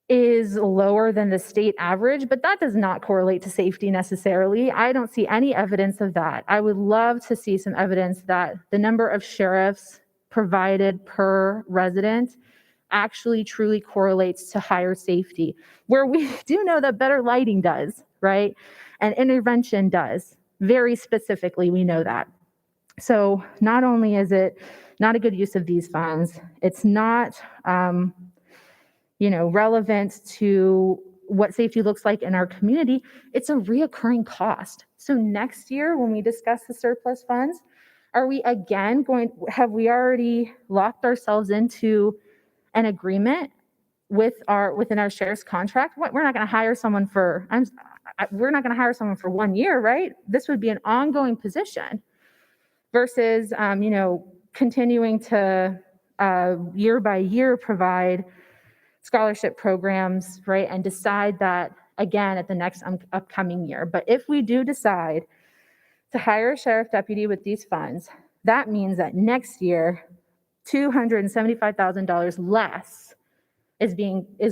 is lower than the state average, but that does not correlate to safety necessarily. I don't see any evidence of that. I would love to see some evidence that the number of sheriffs provided per resident actually truly correlates to higher safety, where we do know that better lighting does, right? And intervention does. Very specifically, we know that. So not only is it not a good use of these funds, it's not relevant to what safety looks like in our community, it's a reoccurring cost. So next year, when we discuss the surplus funds, Are we again have we already locked ourselves into an agreement within our sheriff's contract? We're not going to hire someone we're not going to hire someone for 1 year, right? This would be an ongoing position versus, continuing to year by year provide scholarship programs, right? And decide that again at the next upcoming year. But if we do decide to hire a sheriff deputy with these funds, that means that next year, $275,000 less is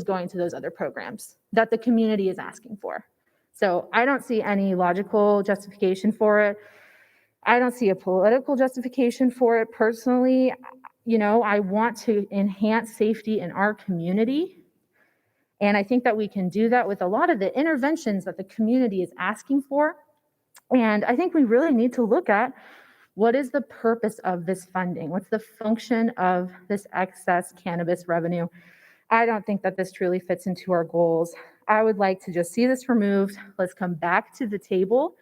going to those other programs that the community is asking for. So I don't see any logical justification for it. I don't see a political justification for it. Personally, I want to enhance safety in our community. And I think that we can do that with a lot of the interventions that the community is asking for. And I think we really need to look at what is the purpose of this funding? What's the function of this excess cannabis revenue? I don't think that this truly fits into our goals. I would like to just see this removed. Let's come back to the table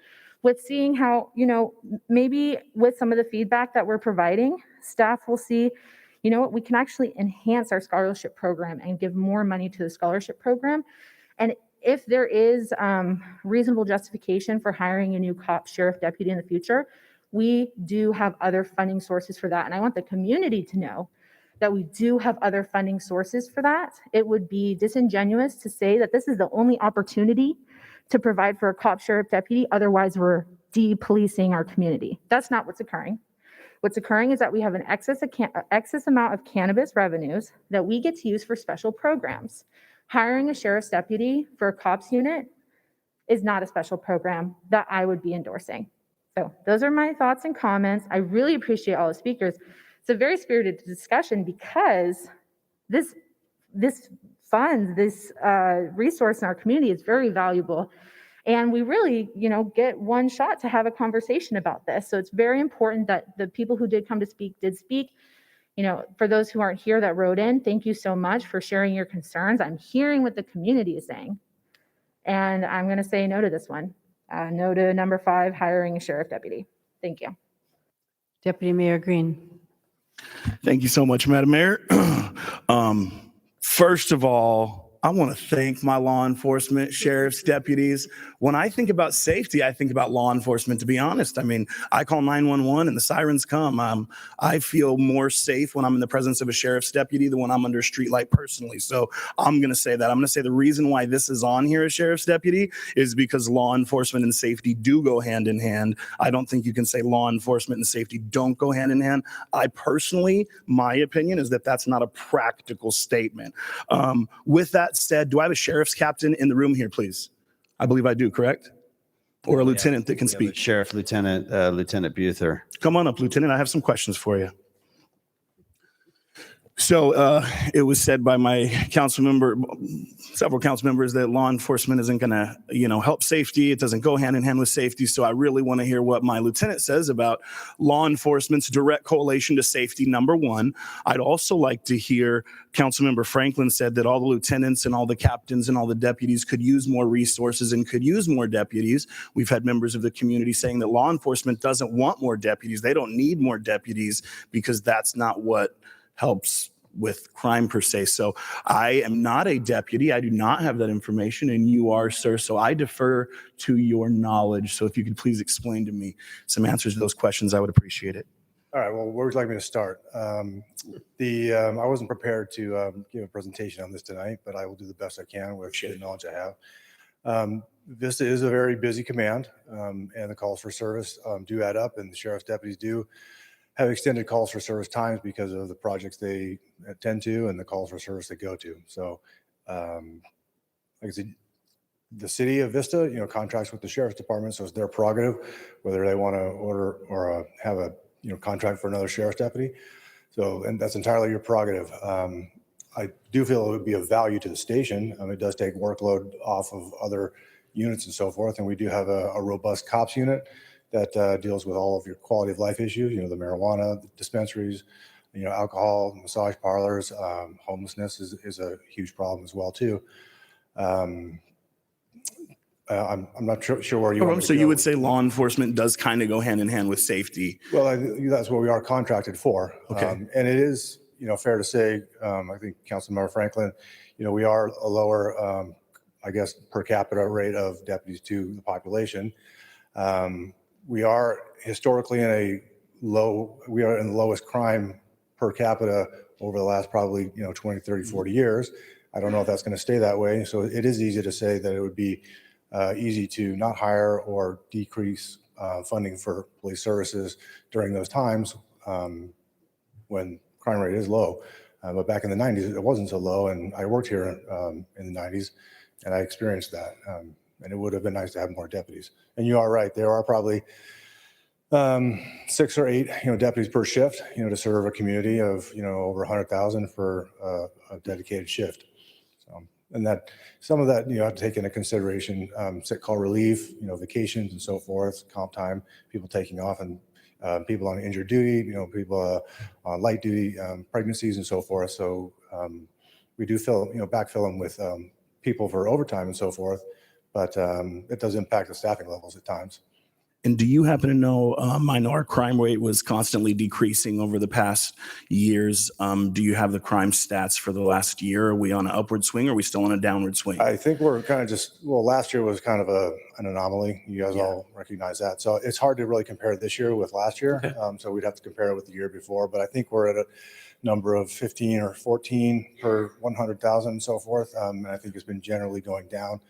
with seeing how, maybe with some of the feedback that we're providing, staff will see, what we can actually enhance our scholarship program and give more money to the scholarship program. And if there is reasonable justification for hiring a new sheriff deputy in the future, we do have other funding sources for that. And I want the community to know that we do have other funding sources for that. It would be disingenuous to say that this is the only opportunity to provide for a sheriff deputy. Otherwise, we're de-policing our community. That's not what's occurring. What's occurring is that we have an excess amount of cannabis revenues that we get to use for special programs. Hiring a sheriff's deputy for a cops unit is not a special program that I would be endorsing. So those are my thoughts and comments. I really appreciate all the speakers. It's a very spirited discussion because this fund, this resource in our community is very valuable. And we really, get one shot to have a conversation about this. So it's very important that the people who did come to speak did speak. For those who aren't here that wrote in, thank you so much for sharing your concerns. I'm hearing what the community is saying. And I'm going to say no to this one. No to number 5, hiring a sheriff deputy. Thank you. Deputy Mayor Green. Thank you so much, Madam Mayor. First of all, I want to thank my law enforcement, sheriff's deputies. When I think about safety, I think about law enforcement, to be honest. I mean, I call 911 and the sirens come. I feel more safe when I'm in the presence of a sheriff's deputy than when I'm under a street light personally. So I'm going to say that. I'm going to say the reason why this is on here as sheriff's deputy is because law enforcement and safety do go hand in hand. I don't think you can say law enforcement and safety don't go hand in hand. I personally, my opinion is that that's not a practical statement. With that said, do I have a sheriff's captain in the room here, please? I believe I do, correct? Or a lieutenant that can speak? Sheriff Lieutenant Buther. Come on up, Lieutenant. I have some questions for you. So it was said by my several council members that law enforcement isn't going to, help safety. It doesn't go hand in hand with safety. So I really want to hear what my lieutenant says about law enforcement's direct correlation to safety, number one. I'd also like to hear Councilmember Franklin said that all the lieutenants and all the captains and all the deputies could use more resources and could use more deputies. We've had members of the community saying that law enforcement doesn't want more deputies. They don't need more deputies because that's not what helps with crime per se. So I am not a deputy. I do not have that information, and you are, sir. So I defer to your knowledge. So if you could please explain to me some answers to those questions, I would appreciate it. All right. Well, where would you like me to start? I wasn't prepared to give a presentation on this tonight, but I will do the best I can with the knowledge I have. Vista is a very busy command, and the calls for service do add up, and the sheriff's deputies do have extended calls for service times because of the projects they attend to and the calls for service they go to. So, like I said, the city of Vista, contracts with the sheriff's department, so it's their prerogative whether they want to order or have a contract for another sheriff's deputy. So, and that's entirely your prerogative. I do feel it would be of value to the station. It does take workload off of other units and so forth, and we do have a robust cops unit that deals with all of your quality of life issues, the marijuana, the dispensaries, alcohol, massage parlors, homelessness is a huge problem as well too. I'm not sure where you want me to So you go. would say law enforcement does kind of go hand in hand with safety. Well, that's what we are contracted for. Okay. And it is, fair to say, I think Councilmember Franklin, we are a lower, I guess, per capita rate of deputies to the population. We are historically we are in the lowest crime per capita over the last probably, 20, 30, 40 years. I don't know if that's going to stay that way. So it is easy to say that it would be easy to not hire or decrease funding for police services during those times when crime rate is low. But back in the 90s, it wasn't so low. And I worked here in the 90s and I experienced that. And it would have been nice to have more deputies. And you are right. There are probably 6 or 8, deputies per shift, to serve a community of, over 100,000 for a dedicated shift. So, and that some of that, have to take into consideration, sick call relief, vacations and so forth, comp time, people taking off and people on injured duty, people on light duty, pregnancies and so forth. So we do backfill them with people for overtime and so forth, but it does impact the staffing levels at times. And do you happen to know, I know our crime rate was constantly decreasing over the past years. Do you have the crime stats for the last year? Are we on an upward swing or are we still on a downward swing? I think we're kind of last year was kind of an anomaly. You guys all recognize that. So it's hard to really compare this year with last year. Okay. So we'd have to compare it with the year before, but I think we're at a number of 15 or 14 per 100,000 and so forth. And I think it's been generally going down.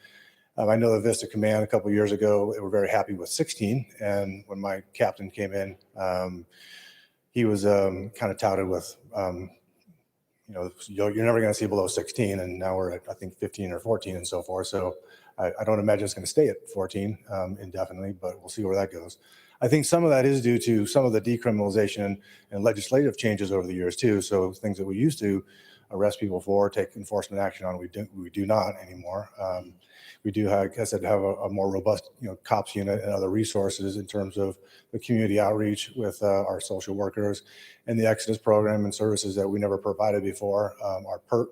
I know the Vista Command a couple of years ago, they were very happy with 16. And when my captain came in, he was kind of touted with, you're never going to see below 16. And now we're at, I think, 15 or 14 and so forth. So I don't imagine it's going to stay at 14 indefinitely, but we'll see where that goes. I think some of that is due to some of the decriminalization and legislative changes over the years too. So things that we used to arrest people for, take enforcement action on, we do not anymore. We do, like I said, have a more robust, cops unit and other resources in terms of the community outreach with our social workers and the Exodus program and services that we never provided before. Our PERT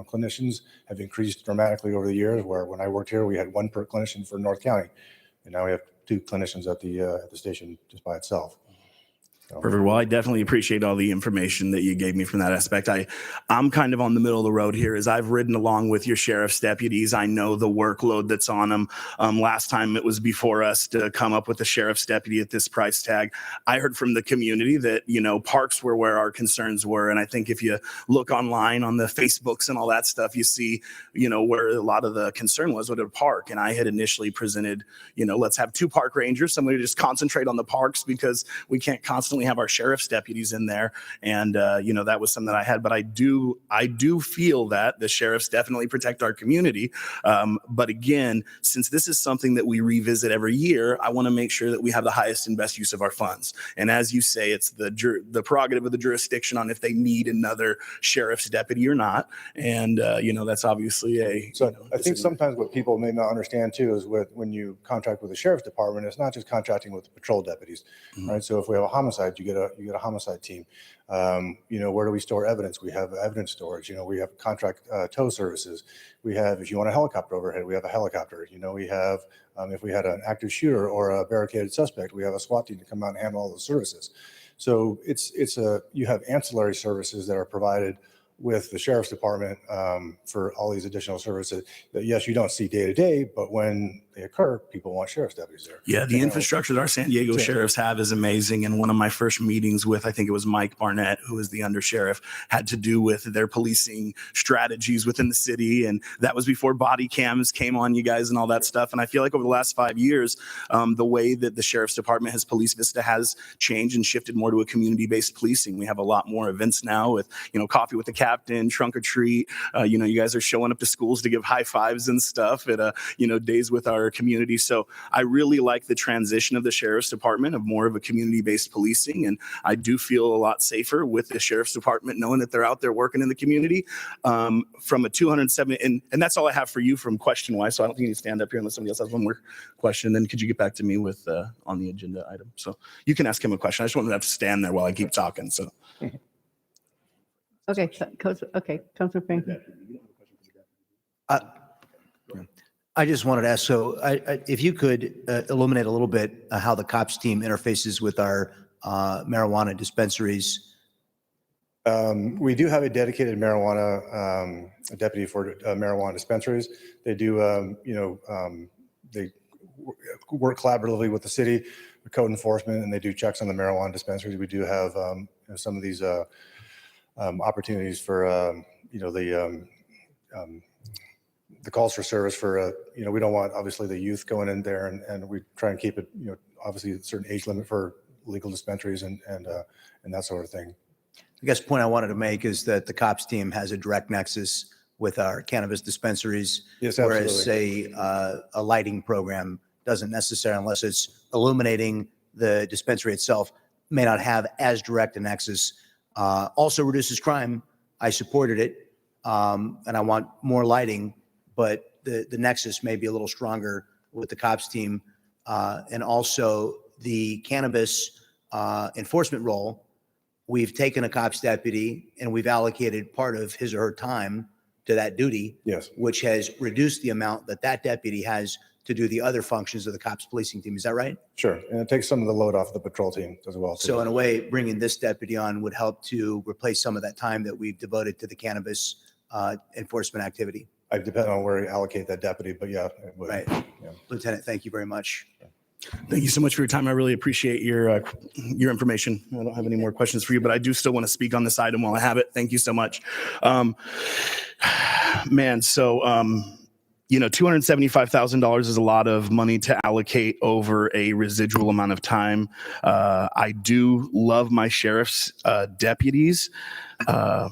clinicians have increased dramatically over the years, where when I worked here, we had 1 PERT clinician for North County. And now we have 2 clinicians at the station just by itself. Perfect. Well, I definitely appreciate all the information that you gave me from that aspect. I'm kind of on the middle of the road here as I've ridden along with your sheriff's deputies. I know the workload that's on them. Last time it was before us to come up with the sheriff's deputy at this price tag. I heard from the community that, parks were where our concerns were. And I think if you look online on the Facebooks and all that stuff, you see, where a lot of the concern was with a park. And I had initially presented, let's have 2 park rangers, somebody to just concentrate on the parks because we can't constantly have our sheriff's deputies in there. And, that was something that I had, but I do feel that the sheriffs definitely protect our community. But again, since this is something that we revisit every year, I want to make sure that we have the highest and best use of our funds. And as you say, it's the prerogative of the jurisdiction on if they need another sheriff's deputy or not. And, that's obviously I think sometimes what people may not understand too is when you contract with the sheriff's department, it's not just contracting with the patrol deputies, right? So if we have a homicide, you get a homicide team. Where do we store evidence? We have evidence storage. We have contract tow services. We have, if you want a helicopter overhead, we have a helicopter. We have, if we had an active shooter or a barricaded suspect, we have a SWAT team to come out and handle all those services. So you have ancillary services that are provided with the sheriff's department for all these additional services that, yes, you don't see day to day, but when they occur, people want sheriff's deputies there. Yeah, the infrastructure that our San Diego sheriffs have is amazing. And one of my first meetings with, I think it was Mike Barnett, who is the undersheriff, had to do with their policing strategies within the city. And that was before body cams came on, you guys, and all that stuff. And I feel like over the last 5 years, the way that the sheriff's department has policed Vista has changed and shifted more to a community-based policing. We have a lot more events now with, coffee with the captain, trunk or treat. You guys are showing up to schools to give high fives and stuff at, days with our community. So I really like the transition of the sheriff's department of more of a community-based policing. And I do feel a lot safer with the sheriff's department knowing that they're out there working in the community. From a 270, and that's all I have for you from question-wise. So I don't think you need to stand up here unless somebody else has one more question. Then could you get back to me with on the agenda item? So you can ask him a question. I just wanted to have to stand there while I keep talking. So. Okay, Councilor Franklin. I just wanted to ask, so if you could illuminate a little bit how the COPS team interfaces with our marijuana dispensaries. We do have a dedicated marijuana, a deputy for marijuana dispensaries. They do, they work collaboratively with the city, with code enforcement, and they do checks on the marijuana dispensaries. We do have some of these opportunities for, the calls for service for, we don't want obviously the youth going in there, and we try and keep it, obviously a certain age limit for legal dispensaries and that sort of thing. I guess the point I wanted to make is that the COPS team has a direct nexus with our cannabis dispensaries. Yes, whereas absolutely. say a lighting program doesn't necessarily, unless it's illuminating the dispensary itself, may not have as direct a nexus. Also reduces crime. I supported it. And I want more lighting, but the nexus may be a little stronger with the COPS team. And also the cannabis enforcement role. We've taken a COPS deputy and we've allocated part of his or her time to that duty, yes, which has reduced the amount that that deputy has to do the other functions of the COPS policing team. Is that right? Sure. And it takes some of the load off the patrol team as well. too. So in a way, bringing this deputy on would help to replace some of that time that we've devoted to the cannabis enforcement activity. I depend on where you allocate that deputy, but yeah. It would. Right. Lieutenant, thank you very much. Thank you so much for your time. I really appreciate your information. I don't have any more questions for you, but I do still want to speak on this item while I have it. Thank you so much. $275,000 is a lot of money to allocate over a residual amount of time. I do love my sheriff's deputies. I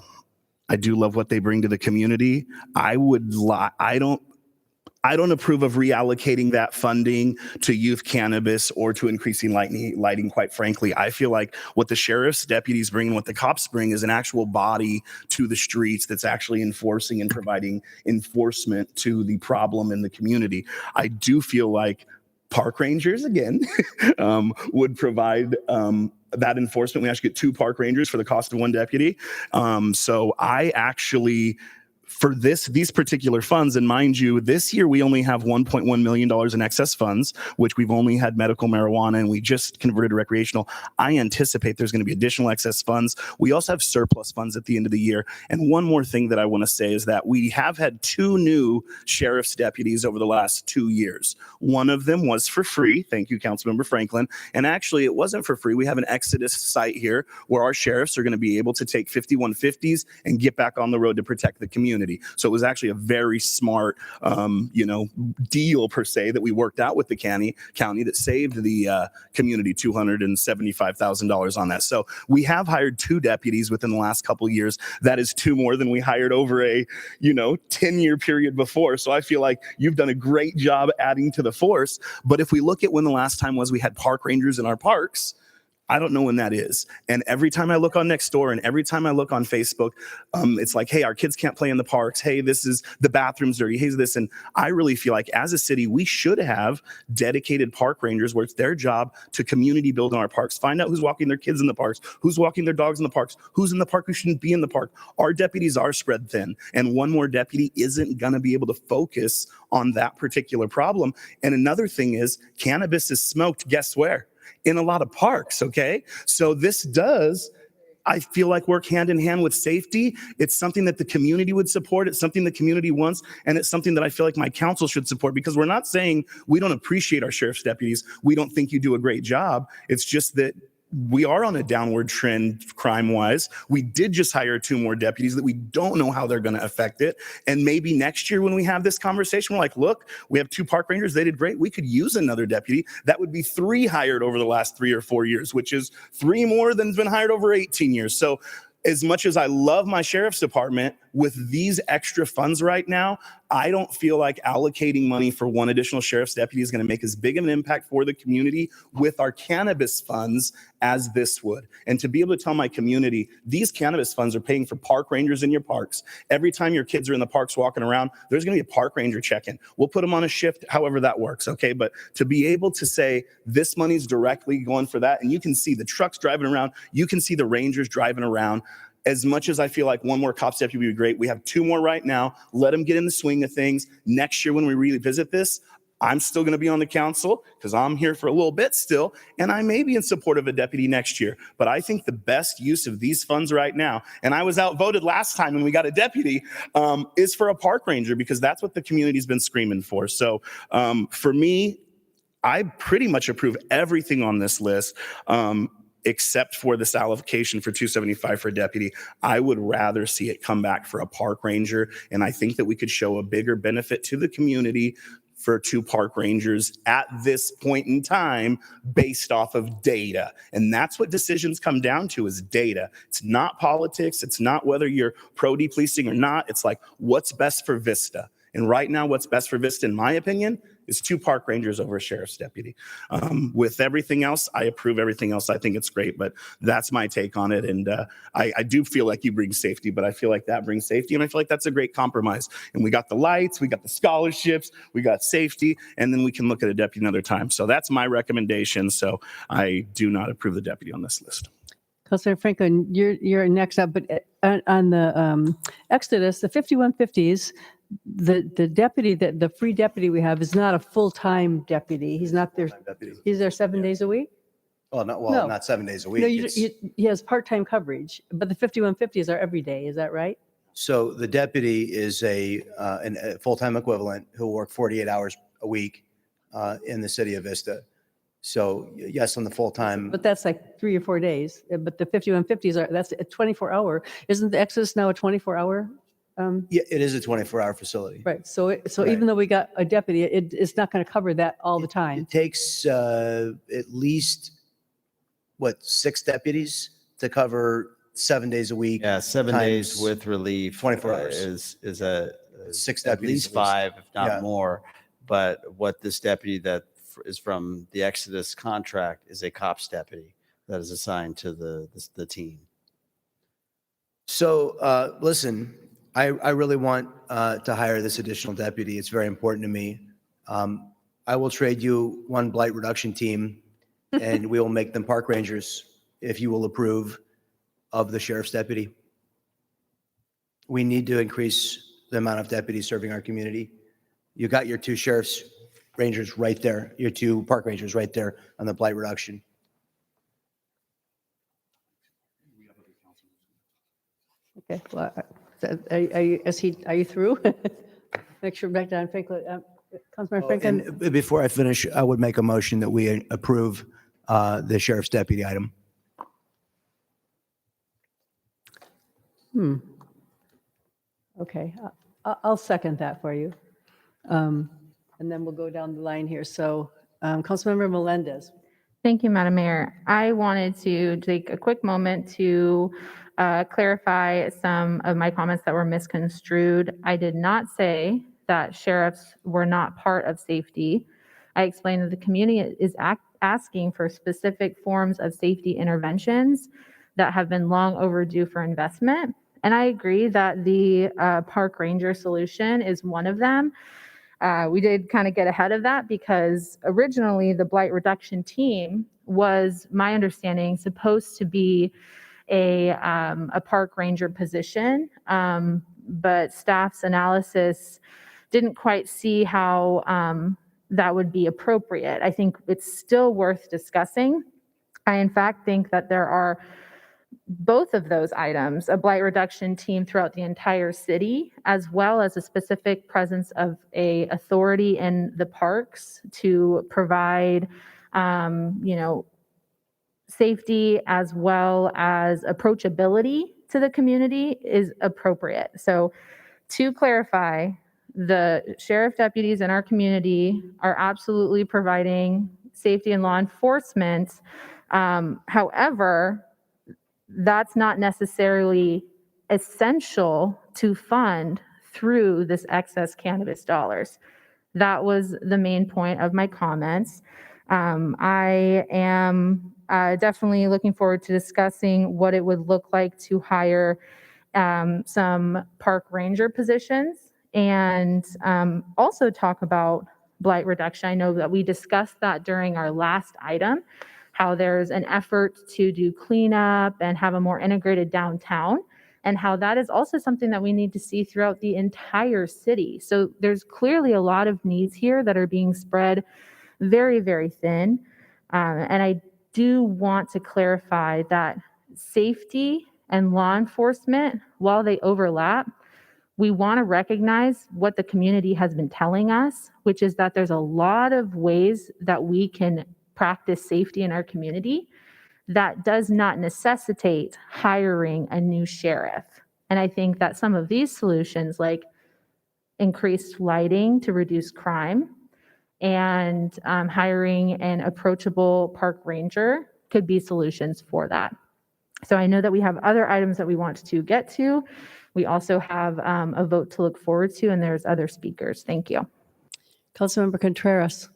do love what they bring to the community. I don't approve of reallocating that funding to youth cannabis or to increasing lighting, quite frankly. I feel like what the sheriff's deputies bring and what the cops bring is an actual body to the streets that's actually enforcing and providing enforcement to the problem in the community. I do feel like park rangers, again, would provide that enforcement. We actually get 2 park rangers for the cost of 1 deputy. So I actually, for these particular funds, and mind you, this year we only have $1.1 million in excess funds, which we've only had medical marijuana and we just converted to recreational. I anticipate there's going to be additional excess funds. We also have surplus funds at the end of the year. And one more thing that I want to say is that we have had 2 new sheriff's deputies over the last 2 years. One of them was for free. Thank you, Councilmember Franklin. And actually, it wasn't for free. We have an Exodus site here where our sheriffs are going to be able to take 5150s and get back on the road to protect the community. So it was actually a very smart, deal per se that we worked out with the county that saved the community $275,000 on that. So we have hired 2 deputies within the last couple of years. That is 2 more than we hired over a 10-year period before. So I feel like you've done a great job adding to the force. But if we look at when the last time was we had park rangers in our parks, I don't know when that is. And every time I look on Nextdoor and every time I look on Facebook, it's like, hey, our kids can't play in the parks. Hey, this is the bathroom's dirty. Hey, this. And I really feel like as a city, we should have dedicated park rangers where it's their job to community build in our parks, find out who's walking their kids in the parks, who's walking their dogs in the parks, who's in the park who shouldn't be in the park. Our deputies are spread thin, and one more deputy isn't going to be able to focus on that particular problem. And another thing is cannabis is smoked, guess where? In a lot of parks, okay? So this does, I feel like, work hand in hand with safety. It's something that the community would support. It's something the community wants. And it's something that I feel like my council should support, because we're not saying we don't appreciate our sheriff's deputies. We don't think you do a great job. It's just that we are on a downward trend crime-wise. We did just hire 2 more deputies that we don't know how they're going to affect it. And maybe next year when we have this conversation, we're like, look, we have 2 park rangers. They did great. We could use another deputy. That would be 3 hired over the last 3 or 4 years, which is 3 more than's been hired over 18 years. So as much as I love my sheriff's department, with these extra funds right now, I don't feel like allocating money for 1 additional sheriff's deputy is going to make as big of an impact for the community with our cannabis funds as this would. And to be able to tell my community, these cannabis funds are paying for park rangers in your parks. Every time your kids are in the parks walking around, there's going to be a park ranger check-in. We'll put them on a shift, however that works, okay? But to be able to say this money's directly going for that, and you can see the trucks driving around, you can see the rangers driving around. as much as I feel like one more cops deputy would be great, we have 2 more right now. Let them get in the swing of things. Next year when we revisit this, I'm still going to be on the council because I'm here for a little bit still, and I may be in support of a deputy next year. But I think the best use of these funds right now, and I was outvoted last time when we got a deputy, is for a park ranger, because that's what the community's been screaming for. So for me, I pretty much approve everything on this list. Except for this allocation for 275 for deputy. I would rather see it come back for a park ranger. And I think that we could show a bigger benefit to the community for 2 park rangers at this point in time based off of data. And that's what decisions come down to, is data. It's not politics. It's not whether you're pro depolicing or not. It's like, what's best for Vista? And right now, what's best for Vista, in my opinion, is 2 park rangers over a sheriff's deputy. With everything else, I approve everything else. I think it's great, but that's my take on it. And I do feel like you bring safety, but I feel like that brings safety, and I feel like that's a great compromise. And we got the lights, we got the scholarships, we got safety, and then we can look at a deputy another time. So that's my recommendation. So I do not approve the deputy on this list. Councilor Franklin, you're next up, but on the Exodus, the 5150s, the deputy, the free deputy we have is not a full-time deputy. He's not there. He's there 7 days a week? Well, not, No. not 7 days a week. No, It's- he has part-time coverage, but the 5150s are every day. Is that right? So the deputy is a full-time equivalent who will work 48 hours a week in the city of Vista. So yes, on the full-time. But that's like 3 or 4 days. But the 5150s that's a 24-hour. Isn't the Exodus now a 24-hour? Yeah, it is a 24-hour facility. Right. So Right. even though we got a deputy, it's not going to cover that all the time. It takes at least, 6 deputies to cover 7 days a week. Yeah, 7 days times with relief 24 hours. is a 6 at deputies. least 5, if not Yeah. more. But what this deputy that is from the Exodus contract is a cops deputy that is assigned to the team. So listen, I really want to hire this additional deputy. It's very important to me. I will trade you 1 blight reduction team, and we will make them park rangers if you will approve of the sheriff's deputy. We need to increase the amount of deputies serving our community. You got your 2 sheriff's rangers right there, your 2 park rangers right there on the blight reduction. Okay. Well, are you through? Make sure back down, Franklin. Councilman Franklin. And before I finish, I would make a motion that we approve the sheriff's deputy item. Okay. I'll second that for you. And then we'll go down the line here. So Councilmember Melendez. Thank you, Madam Mayor. I wanted to take a quick moment to clarify some of my comments that were misconstrued. I did not say that sheriffs were not part of safety. I explained that the community is asking for specific forms of safety interventions that have been long overdue for investment. And I agree that the park ranger solution is one of them. We did kind of get ahead of that because originally the blight reduction team was, my understanding, supposed to be a park ranger position, but staff's analysis didn't quite see how that would be appropriate. I think it's still worth discussing. I, in fact, think that there are both of those items, a blight reduction team throughout the entire city, as well as a specific presence of a authority in the parks to provide, safety as well as approachability to the community is appropriate. So to clarify, the sheriff deputies in our community are absolutely providing safety and law enforcement. However, that's not necessarily essential to fund through this excess cannabis dollars. That was the main point of my comments. I am definitely looking forward to discussing what it would look like to hire some park ranger positions and also talk about blight reduction. I know that we discussed that during our last item, how there's an effort to do cleanup and have a more integrated downtown. and how that is also something that we need to see throughout the entire city. So there's clearly a lot of needs here that are being spread very, very thin. And I do want to clarify that safety and law enforcement, while they overlap, we want to recognize what the community has been telling us, which is that there's a lot of ways that we can practice safety in our community that does not necessitate hiring a new sheriff. And I think that some of these solutions, like increased lighting to reduce crime and hiring an approachable park ranger, could be solutions for that. So I know that we have other items that we want to get to. We also have a vote to look forward to, and there's other speakers. Thank you. Councilmember Contreras.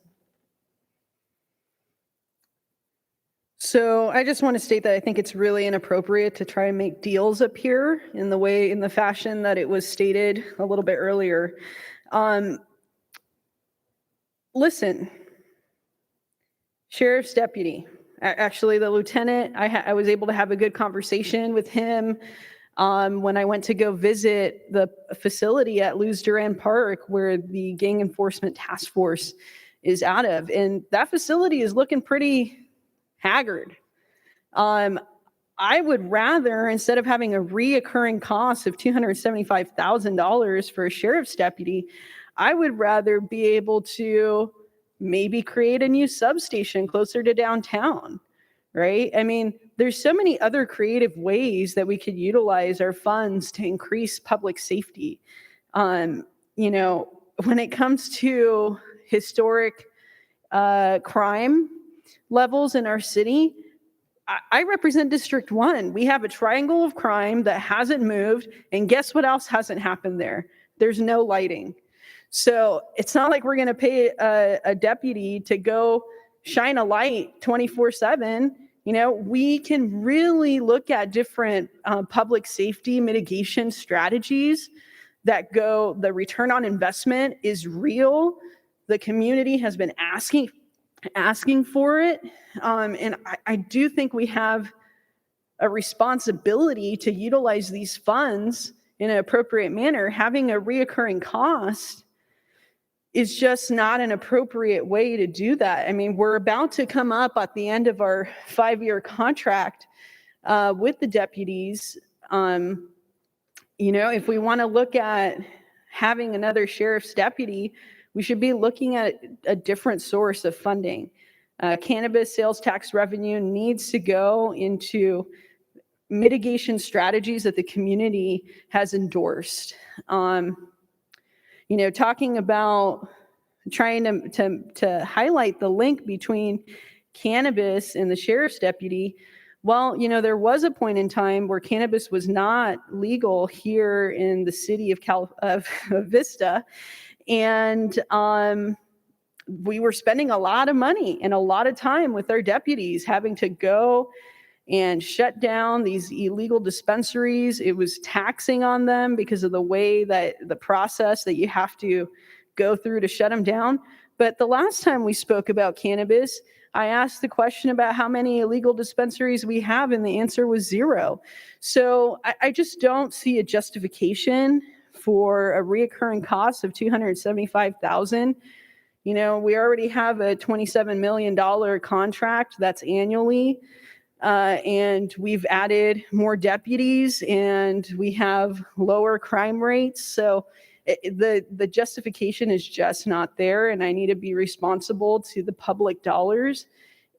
So I just want to state that I think it's really inappropriate to try and make deals up here in the fashion that it was stated a little bit earlier. Listen, sheriff's deputy, actually the lieutenant, I was able to have a good conversation with him when I went to go visit the facility at Luz Duran Park where the Gang Enforcement Task Force is out of. And that facility is looking pretty haggard. I would rather, instead of having a reoccurring cost of $275,000 for a sheriff's deputy, I would rather be able to maybe create a new substation closer to downtown, right? I mean, there's so many other creative ways that we could utilize our funds to increase public safety. When it comes to historic crime levels in our city, I represent District 1. We have a triangle of crime that hasn't moved, and guess what else hasn't happened there? There's no lighting. So it's not like we're going to pay a deputy to go shine a light 24/7. We can really look at different public safety mitigation strategies that the return on investment is real. The community has been asking for it. And I do think we have a responsibility to utilize these funds in an appropriate manner. Having a reoccurring cost is just not an appropriate way to do that. I mean, we're about to come up at the end of our 5-year contract with the deputies. If we want to look at having another sheriff's deputy, we should be looking at a different source of funding. Cannabis sales tax revenue needs to go into mitigation strategies that the community has endorsed. Talking about trying to highlight the link between cannabis and the sheriff's deputy. Well, there was a point in time where cannabis was not legal here in the city of Vista. And we were spending a lot of money and a lot of time with our deputies having to go and shut down these illegal dispensaries. It was taxing on them because of the way that the process that you have to go through to shut them down. But the last time we spoke about cannabis, I asked the question about how many illegal dispensaries we have, and the answer was 0. So I just don't see a justification for a reoccurring cost of $275,000. We already have a $27 million contract that's annually, and we've added more deputies, and we have lower crime rates. So the justification is just not there, and I need to be responsible to the public dollars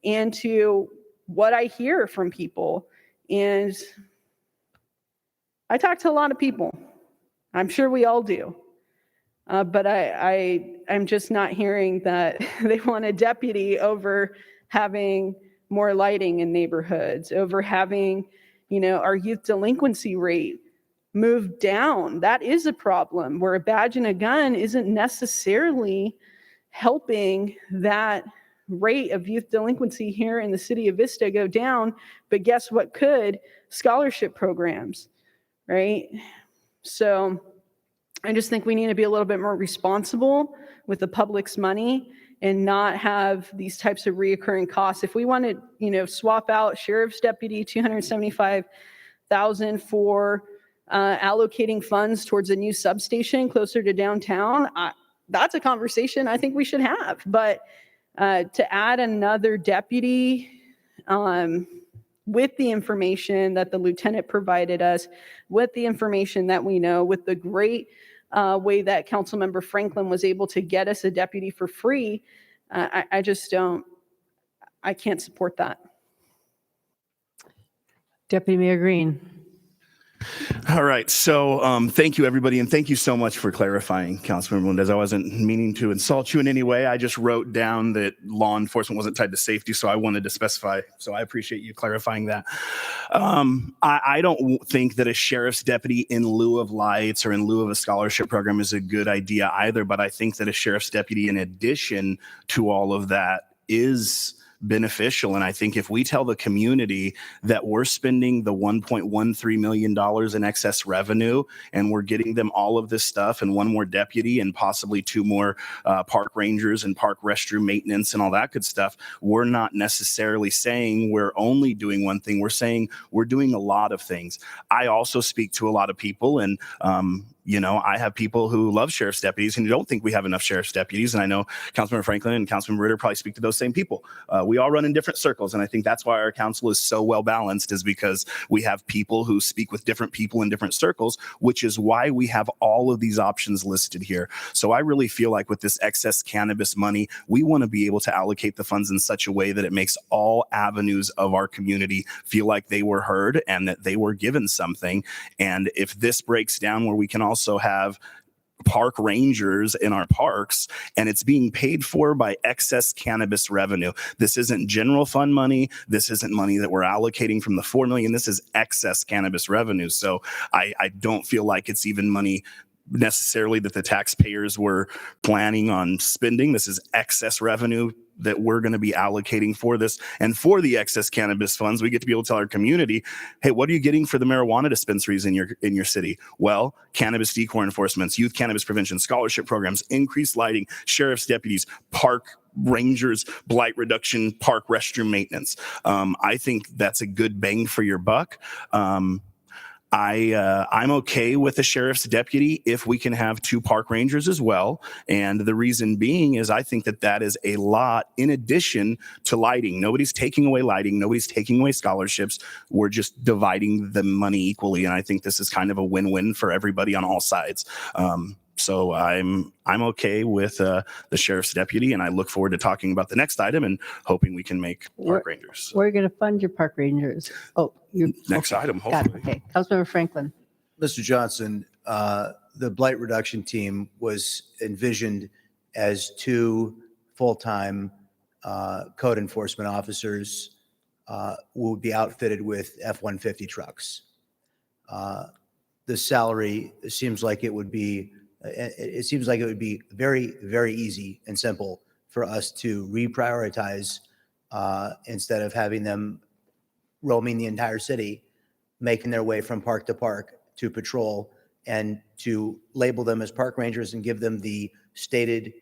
and to what I hear from people. And I talk to a lot of people. I'm sure we all do. But I'm just not hearing that they want a deputy over having more lighting in neighborhoods, over having, our youth delinquency rate move down. That is a problem, where a badge and a gun isn't necessarily helping that rate of youth delinquency here in the city of Vista go down. But guess what could? Scholarship programs, right? So I just think we need to be a little bit more responsible with the public's money and not have these types of reoccurring costs. If we want to, swap out sheriff's deputy $275,000 for allocating funds towards a new substation closer to downtown, that's a conversation I think we should have. But to add another deputy with the information that the lieutenant provided us, with the information that we know, with the great way that Councilmember Franklin was able to get us a deputy for free, I just don't, I can't support that. Deputy Mayor Green. All right. So thank you, everybody. And thank you so much for clarifying, Councilmember Melendez. I wasn't meaning to insult you in any way. I just wrote down that law enforcement wasn't tied to safety. So I wanted to specify. So I appreciate you clarifying that. I don't think that a sheriff's deputy in lieu of lights or in lieu of a scholarship program is a good idea either. But I think that a sheriff's deputy, in addition to all of that, is beneficial. And I think if we tell the community that we're spending the $1.13 million in excess revenue and we're getting them all of this stuff and one more deputy and possibly two more park rangers and park restroom maintenance and all that good stuff, we're not necessarily saying we're only doing one thing. We're saying we're doing a lot of things. I also speak to a lot of people, and you know, I have people who love sheriff's deputies and don't think we have enough sheriff's deputies. And I know Councilmember Franklin and Councilmember Ritter probably speak to those same people. We all run in different circles. And I think that's why our council is so well balanced, is because we have people who speak with different people in different circles, which is why we have all of these options listed here. So I really feel like with this excess cannabis money, we want to be able to allocate the funds in such a way that it makes all avenues of our community feel like they were heard and that they were given something. And if this breaks down where we can also have park rangers in our parks and it's being paid for by excess cannabis revenue. This isn't general fund money. This isn't money that we're allocating from the 4 million. This is excess cannabis revenue. So I don't feel like it's even money necessarily that the taxpayers were planning on spending. This is excess revenue that we're going to be allocating for this. And for the excess cannabis funds, we get to be able to tell our community, hey, what are you getting for the marijuana dispensaries in your city? Well, cannabis decoy enforcements, youth cannabis prevention, scholarship programs, increased lighting, sheriff's deputies, park rangers, blight reduction, park restroom maintenance. I think that's a good bang for your buck. I'm okay with the sheriff's deputy if we can have 2 park rangers as well. And the reason being is I think that that is a lot in addition to lighting. Nobody's taking away lighting. Nobody's taking away scholarships. We're just dividing the money equally. And I think this is kind of a win-win for everybody on all sides. So I'm okay with the sheriff's deputy, and I look forward to talking about the next item and hoping we can make park rangers. We're going to fund your park rangers. Oh, you Next item, got it. hopefully. Okay, Councilmember Franklin. Mr. Johnson, the blight reduction team was envisioned as 2 full-time code enforcement officers who would be outfitted with F-150 trucks. The salary seems like it would be very, very easy and simple for us to reprioritize instead of having them roaming the entire city, making their way from park to park to patrol, and to label them as park rangers and give them the stated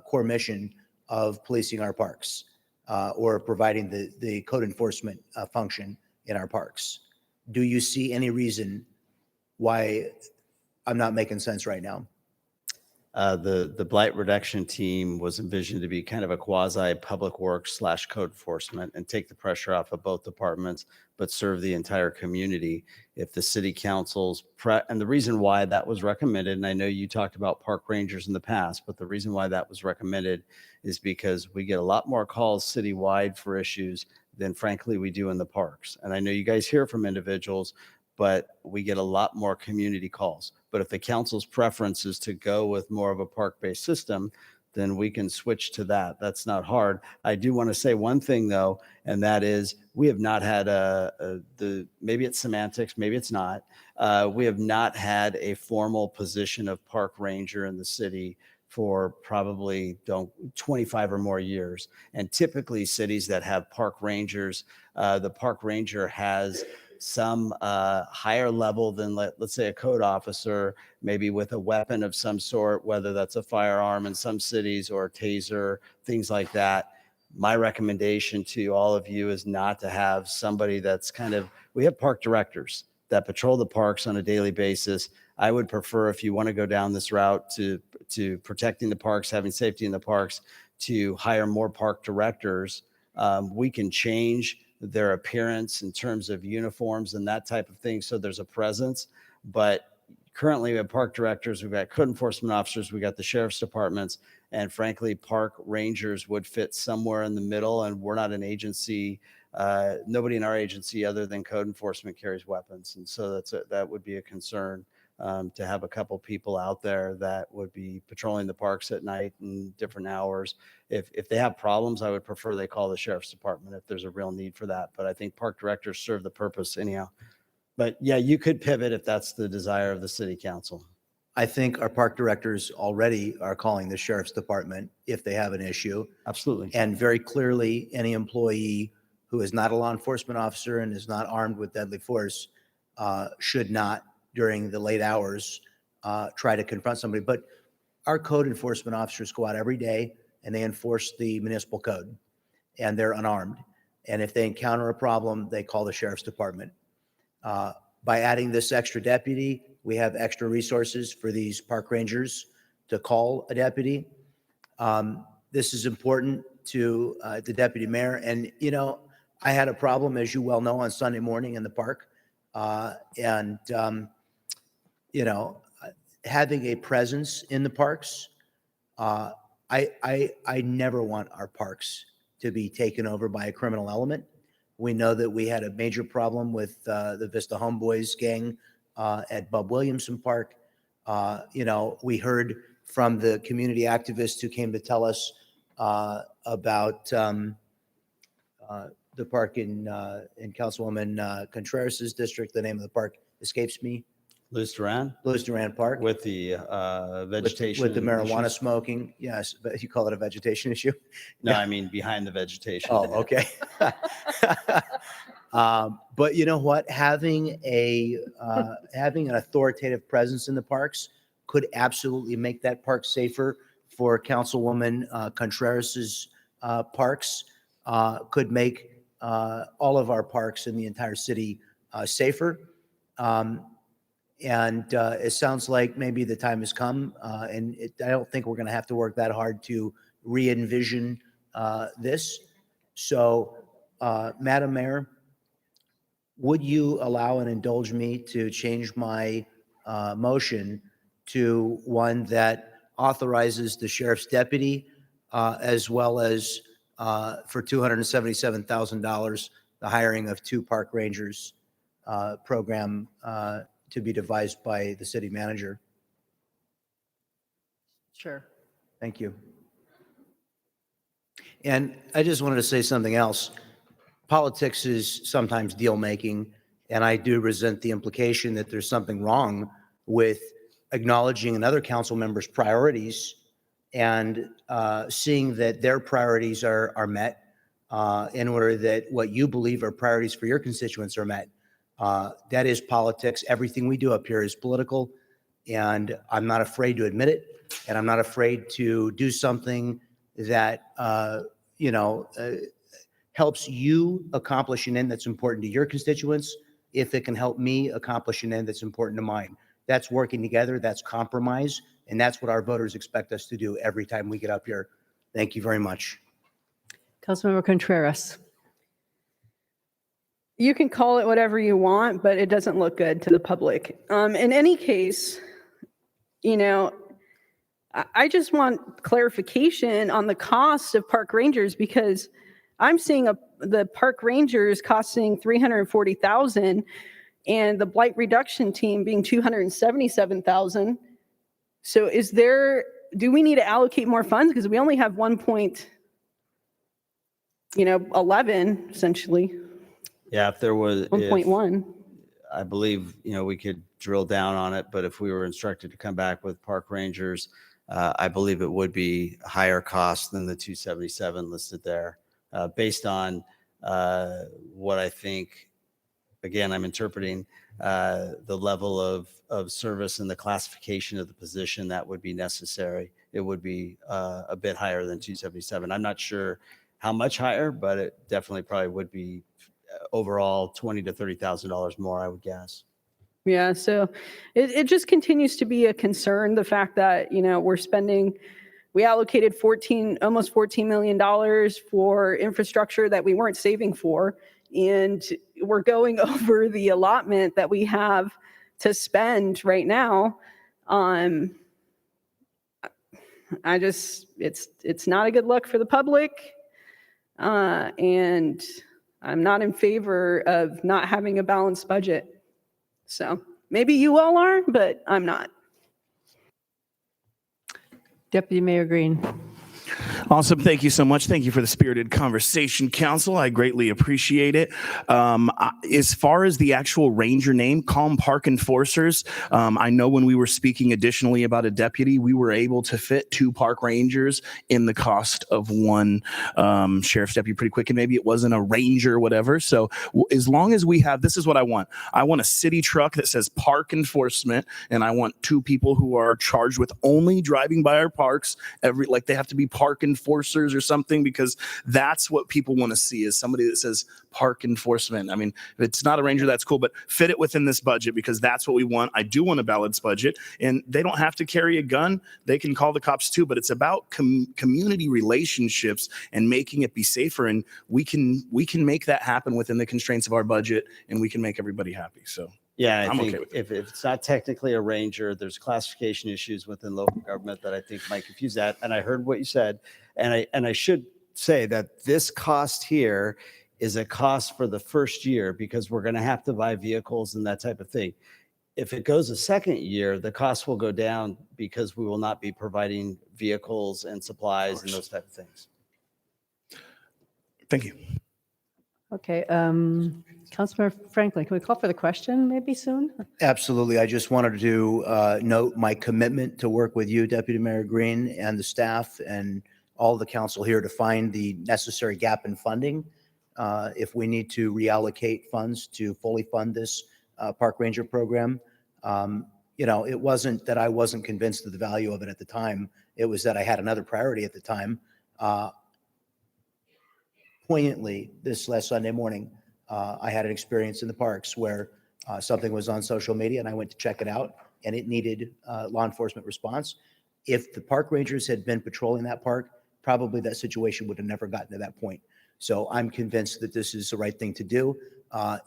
core mission of policing our parks or providing the code enforcement function in our parks. Do you see any reason why I'm not making sense right now? The blight reduction team was envisioned to be kind of a quasi public works / code enforcement and take the pressure off of both departments, but serve the entire community. If the city council's and the reason why that was recommended, and I know you talked about park rangers in the past, but the reason why that was recommended is because we get a lot more calls citywide for issues than frankly we do in the parks. And I know you guys hear from individuals, but we get a lot more community calls. But if the council's preference is to go with more of a park-based system, then we can switch to that. That's not hard. I do want to say one thing though, and that is we have not had maybe it's semantics, maybe it's not. We have not had a formal position of park ranger in the city for probably 25 or more years. And typically cities that have park rangers, the park ranger has some higher level than let's say a code officer, maybe with a weapon of some sort, whether that's a firearm in some cities or a taser, things like that. My recommendation to all of you is not to have somebody that's we have park directors that patrol the parks on a daily basis. I would prefer, if you want to go down this route to protecting the parks, having safety in the parks, to hire more park directors. We can change their appearance in terms of uniforms and that type of thing, so there's a presence. But currently we have park directors, we've got code enforcement officers, we got the sheriff's departments, and frankly, park rangers would fit somewhere in the middle. And we're not an agency. Nobody in our agency other than code enforcement carries weapons. And so that would be a concern, to have a couple people out there that would be patrolling the parks at night and different hours. If they have problems, I would prefer they call the sheriff's department if there's a real need for that. But I think park directors serve the purpose anyhow. But yeah, you could pivot if that's the desire of the city council. I think our park directors already are calling the sheriff's department if they have an issue. Absolutely. And very clearly, any employee who is not a law enforcement officer and is not armed with deadly force should not, during the late hours, try to confront somebody. But our code enforcement officers go out every day and they enforce the municipal code, and they're unarmed. And if they encounter a problem, they call the sheriff's department. By adding this extra deputy, we have extra resources for these park rangers to call a deputy. This is important to the deputy mayor. And, you know, I had a problem, as you well know, on Sunday morning in the park. You know, having a presence in the parks, I never want our parks to be taken over by a criminal element. We know that we had a major problem with the Vista Homeboys gang at Bub Williamson Park. You know, we heard from the community activists who came to tell us about the park in Councilwoman Contreras' district. The name of the park escapes me. Luz Duran Park. With the vegetation. With the marijuana issues. smoking. Yes, but you call it a vegetation issue? No, I mean behind the vegetation. Oh, okay. But you know what? Having an authoritative presence in the parks could absolutely make that park safer for Councilwoman Contreras' parks, could make all of our parks in the entire city safer. And it sounds like maybe the time has come, and I don't think we're going to have to work that hard to re-envision this. So, Madam Mayor, would you allow and indulge me to change my motion to one that authorizes the sheriff's deputy, as well as for $277,000, the hiring of 2 park rangers program to be devised by the city manager? Sure. Thank you. And I just wanted to say something else. Politics is sometimes deal-making, and I do resent the implication that there's something wrong with acknowledging another council member's priorities and seeing that their priorities are met in order that what you believe are priorities for your constituents are met. That is politics. Everything we do up here is political, and I'm not afraid to admit it, and I'm not afraid to do something that, helps you accomplish an end that's important to your constituents if it can help me accomplish an end that's important to mine. That's working together, that's compromise, and that's what our voters expect us to do every time we get up here. Thank you very much. Councilmember Contreras. You can call it whatever you want, but it doesn't look good to the public. In any case, I just want clarification on the cost of park rangers, because I'm seeing the park rangers costing $340,000 and the blight reduction team being $277,000. So do we need to allocate more funds? Because we only have 1.11 essentially. Yeah, if there was 1.1. I believe, we could drill down on it, but if we were instructed to come back with park rangers, I believe it would be higher cost than the 277 listed there, based on what I think, again, I'm interpreting the level of service and the classification of the position that would be necessary. It would be a bit higher than 277. I'm not sure how much higher, but it definitely probably would be overall $20,000 to $30,000 more, I would guess. Yeah, so it just continues to be a concern, the fact that, we allocated almost $14 million for infrastructure that we weren't saving for, and we're going over the allotment that we have to spend right now. It's not a good look for the public, and I'm not in favor of not having a balanced budget. So maybe you all are, but I'm not. Deputy Mayor Green. Awesome. Thank you so much. Thank you for the spirited conversation, Council. I greatly appreciate it. As far as the actual ranger name, Calm Park Enforcers, I know when we were speaking additionally about a deputy, we were able to fit 2 park rangers in the cost of 1 sheriff's deputy pretty quick, and maybe it wasn't a ranger or whatever. So as long as we have, this is what I want. I want a city truck that says park enforcement, and I want 2 people who are charged with only driving by our parks like they have to be park enforcers or something, because that's what people want to see, is somebody that says park enforcement. I mean, if it's not a ranger, that's cool, but fit it within this budget, because that's what we want. I do want a balanced budget, and they don't have to carry a gun. They can call the cops too, but it's about community relationships and making it be safer. And we can make that happen within the constraints of our budget, and we can make everybody happy. So Yeah, I I'm think okay with if it's not technically a ranger, there's classification issues within local government that I think might confuse that. And I heard what you said, and I should say that this cost here is a cost for the first year, because we're going to have to buy vehicles and that type of thing. If it goes a second year, the cost will go down, because we will not be providing vehicles and supplies and those type of things. Thank you. Okay, Councilmember Franklin, can we call for the question maybe soon? Absolutely. I just wanted to note my commitment to work with you, Deputy Mayor Green, and the staff and all the council here to find the necessary gap in funding. If we need to reallocate funds to fully fund this park ranger program. It wasn't that I wasn't convinced of the value of it at the time. It was that I had another priority at the time. Poignantly, this last Sunday morning, I had an experience in the parks where something was on social media, and I went to check it out, and it needed law enforcement response. If the park rangers had been patrolling that park, probably that situation would have never gotten to that point. So I'm convinced that this is the right thing to do.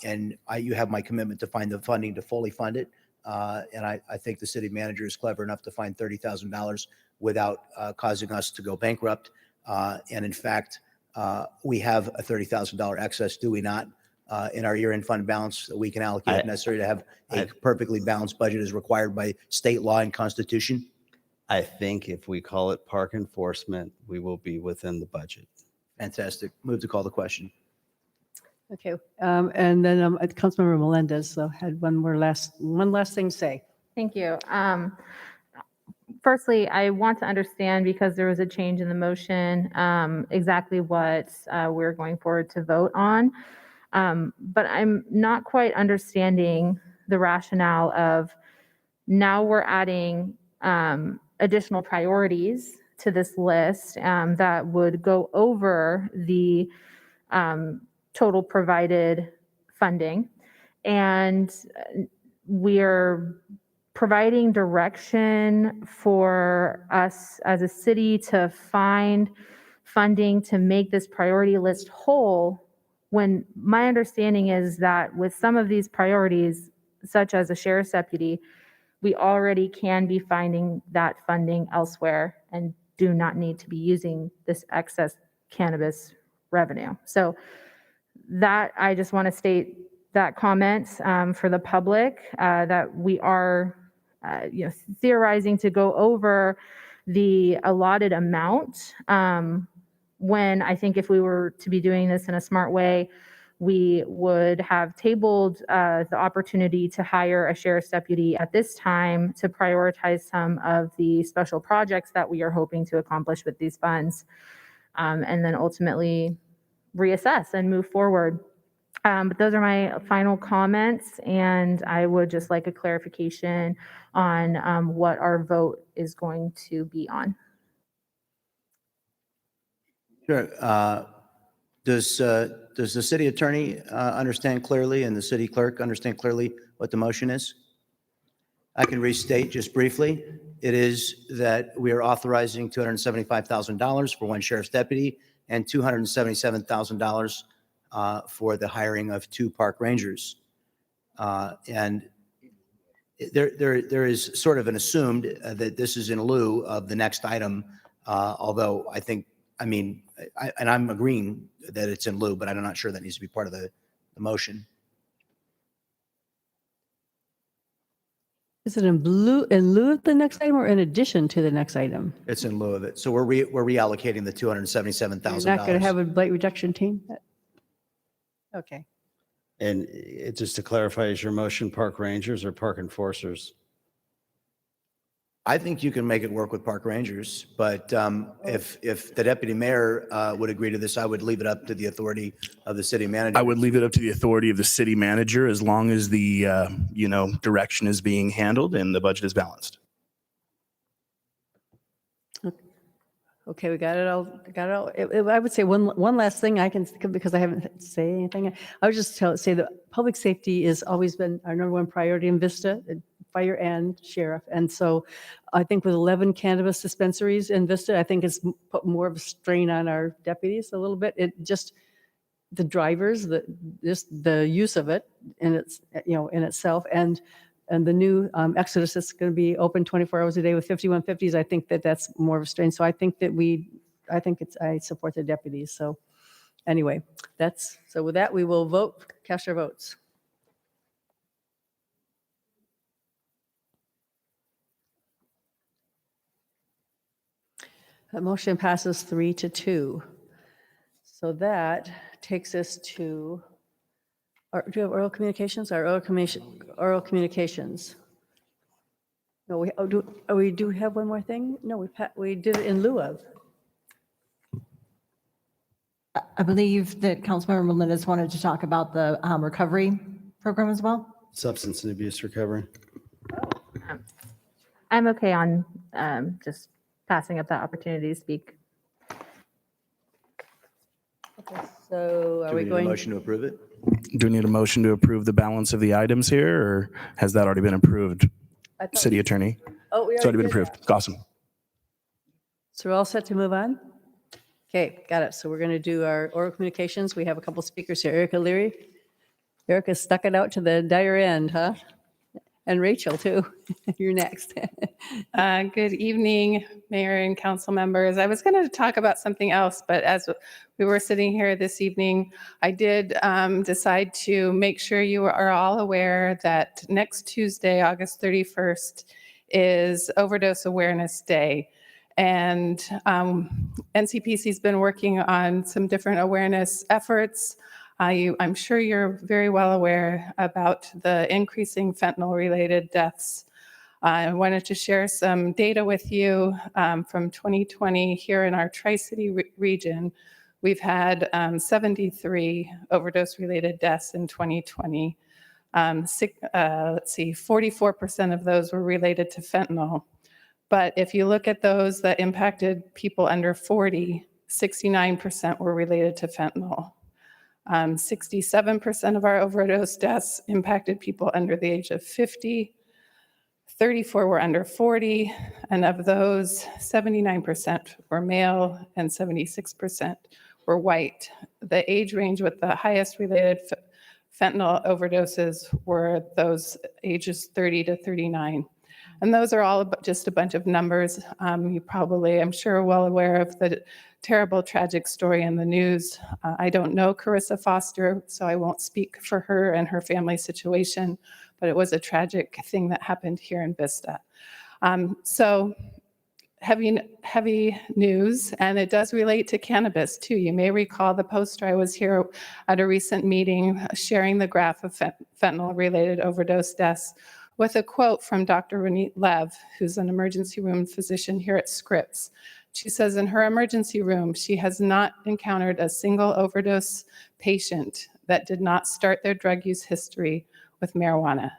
And you have my commitment to find the funding to fully fund it. And I think the city manager is clever enough to find $30,000 without causing us to go bankrupt. And in fact, we have a $30,000 excess, do we not, in our year-end fund balance that we can allocate if necessary to have a perfectly balanced budget as required by state law and constitution? I think if we call it park enforcement, we will be within the budget. Fantastic. Move to call the question. Okay, and then Councilmember Melendez had one last thing to say. Thank you. Firstly, I want to understand, because there was a change in the motion, exactly what we're going forward to vote on. But I'm not quite understanding the rationale of now we're adding additional priorities to this list that would go over the total provided funding. And we're providing direction for us as a city to find funding to make this priority list whole, when my understanding is that with some of these priorities, such as a sheriff's deputy, we already can be finding that funding elsewhere and do not need to be using this excess cannabis revenue. So that, I just want to state that comment for the public, that we are theorizing to go over the allotted amount, when I think if we were to be doing this in a smart way, we would have tabled the opportunity to hire a sheriff's deputy at this time to prioritize some of the special projects that we are hoping to accomplish with these funds, and then ultimately reassess and move forward. But those are my final comments, and I would just like a clarification on what our vote is going to be on. Sure. Does the city attorney understand clearly, and the city clerk understand clearly what the motion is? I can restate just briefly. It is that we are authorizing $275,000 for one sheriff's deputy and $277,000 for the hiring of 2 park rangers. And there is sort of an assumed that this is in lieu of the next item, although I'm agreeing that it's in lieu, but I'm not sure that needs to be part of the motion. Is it in lieu of the next item or in addition to the next item? It's in lieu of it. So we're reallocating the $277,000. You're not going to have a blight reduction team? Okay. And just to clarify, is your motion park rangers or park enforcers? I think you can make it work with park rangers, but if the deputy mayor would agree to this, I would leave it up to the authority of the city manager. I would leave it up to the authority of the city manager as long as the, direction is being handled and the budget is balanced. Okay, we got it all. I would say one last thing I can, because I haven't say anything. I would just say that public safety has always been our number one priority in Vista, fire and sheriff. And so I think with 11 cannabis dispensaries in Vista, I think it's put more of a strain on our deputies a little bit. It just, the drivers, the use of it in itself, and the new Exodus is going to be open 24 hours a day with 5150s. I think that's more of a strain. So I think I support the deputies. So anyway, so with that, we will vote, cast our votes. The motion passes 3-2. So that takes us to, do you have oral communications? Our oral communications. No, we do have one more thing? No, we did it in lieu of. I believe that Councilmember Melendez wanted to talk about the recovery program as well. Substance and abuse recovery. I'm okay on just passing up that opportunity to speak. Okay, so Do we need a motion to approve it? Do we need a motion to approve the balance of the items here, or has that already been approved? City Attorney? Oh, we It's already been did approved. that. Awesome. So we're all set to move on? Okay, got it. So we're going to do our oral communications. We have a couple speakers here. Erica Leary. Erica stuck it out to the dire end, huh? And Rachel, too. You're next. Good evening, Mayor and council members. I was going to talk about something else, but as we were sitting here this evening, I did decide to make sure you are all aware that next Tuesday, August 31st, is Overdose Awareness Day. And NCPC has been working on some different awareness efforts. I'm sure you're very well aware about the increasing fentanyl-related deaths. I wanted to share some data with you from 2020 here in our Tri-City region. We've had 73 overdose-related deaths in 2020. Let's see, 44% of those were related to fentanyl. But if you look at those that impacted people under 40, 69% were related to fentanyl. 67% of our overdose deaths impacted people under the age of 50, 34 were under 40, and of those, 79% were male and 76% were white. The age range with the highest related fentanyl overdoses were those ages 30 to 39. And those are all just a bunch of numbers. You probably, I'm sure, are well aware of the terrible, tragic story in the news. I don't know Carissa Foster, so I won't speak for her and her family situation, but it was a tragic thing that happened here in Vista. So heavy news, and it does relate to cannabis too. You may recall the poster. I was here at a recent meeting sharing the graph of fentanyl-related overdose deaths with a quote from Dr. Ronit Lev, who's an emergency room physician here at Scripps. She says in her emergency room, she has not encountered a single overdose patient that did not start their drug use history with marijuana.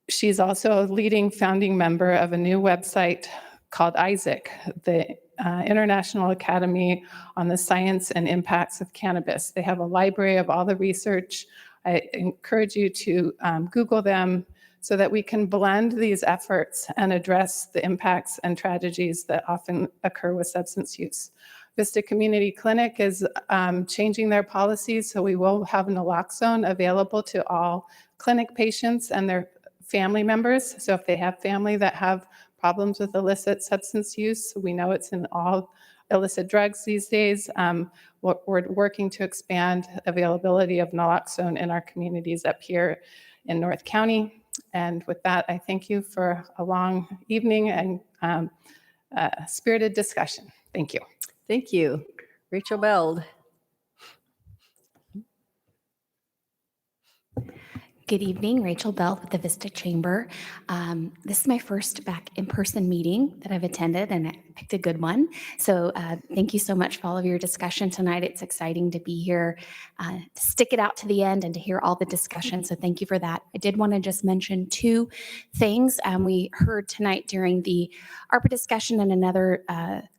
She's also a leading founding member of a new website called ISAC, the International Academy on the Science and Impacts of Cannabis. They have a library of all the research. I encourage you to Google them, so that we can blend these efforts and address the impacts and tragedies that often occur with substance use. Vista Community Clinic is changing their policies, so we will have naloxone available to all clinic patients and their family members. So if they have family that have problems with illicit substance use, we know it's in all illicit drugs these days. We're working to expand availability of naloxone in our communities up here in North County. And with that, I thank you for a long evening and spirited discussion. Thank you. Thank you. Rachel Beld. Good evening, Rachel Bell with the Vista Chamber. This is my first back in-person meeting that I've attended, and I picked a good one. So thank you so much for all of your discussion tonight. It's exciting to be here, to stick it out to the end and to hear all the discussion. So thank you for that. I did want to just mention two things. We heard tonight during the ARPA discussion and another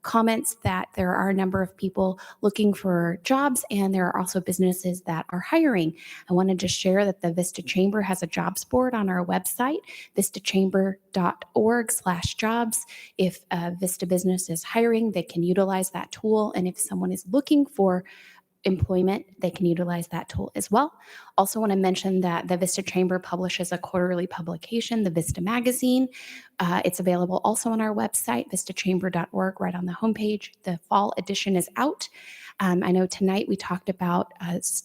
comments that there are a number of people looking for jobs, and there are also businesses that are hiring. I wanted to share that the Vista Chamber has a jobs board on our website, vistachamber.org/jobs. If a Vista business is hiring, they can utilize that tool. And if someone is looking for employment, they can utilize that tool as well. Also want to mention that the Vista Chamber publishes a quarterly publication, the Vista Magazine. It's available also on our website, vistachamber.org, right on the homepage. The fall edition is out. I know tonight we talked about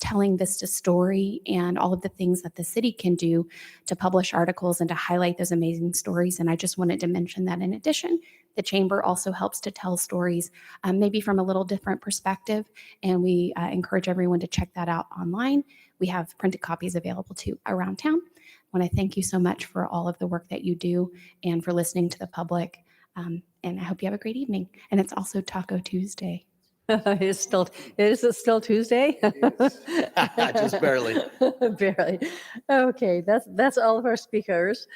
telling Vista's story and all of the things that the city can do to publish articles and to highlight those amazing stories. And I just wanted to mention that in addition, the Chamber also helps to tell stories maybe from a little different perspective. And we encourage everyone to check that out online. We have printed copies available too around town. I want to thank you so much for all of the work that you do and for listening to the public. And I hope you have a great evening. And it's also Taco Tuesday. Is it still Tuesday? Just barely. Barely. Okay, that's all of our speakers.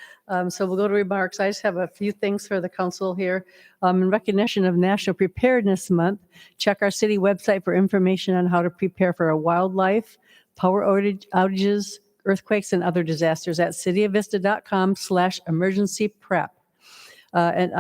So we'll go to remarks. I just have a few things for the council here. In recognition of National Preparedness Month, check our city website for information on how to prepare for a wildlife, power outages, earthquakes, and other disasters at cityofvista.com/emergency-prep. And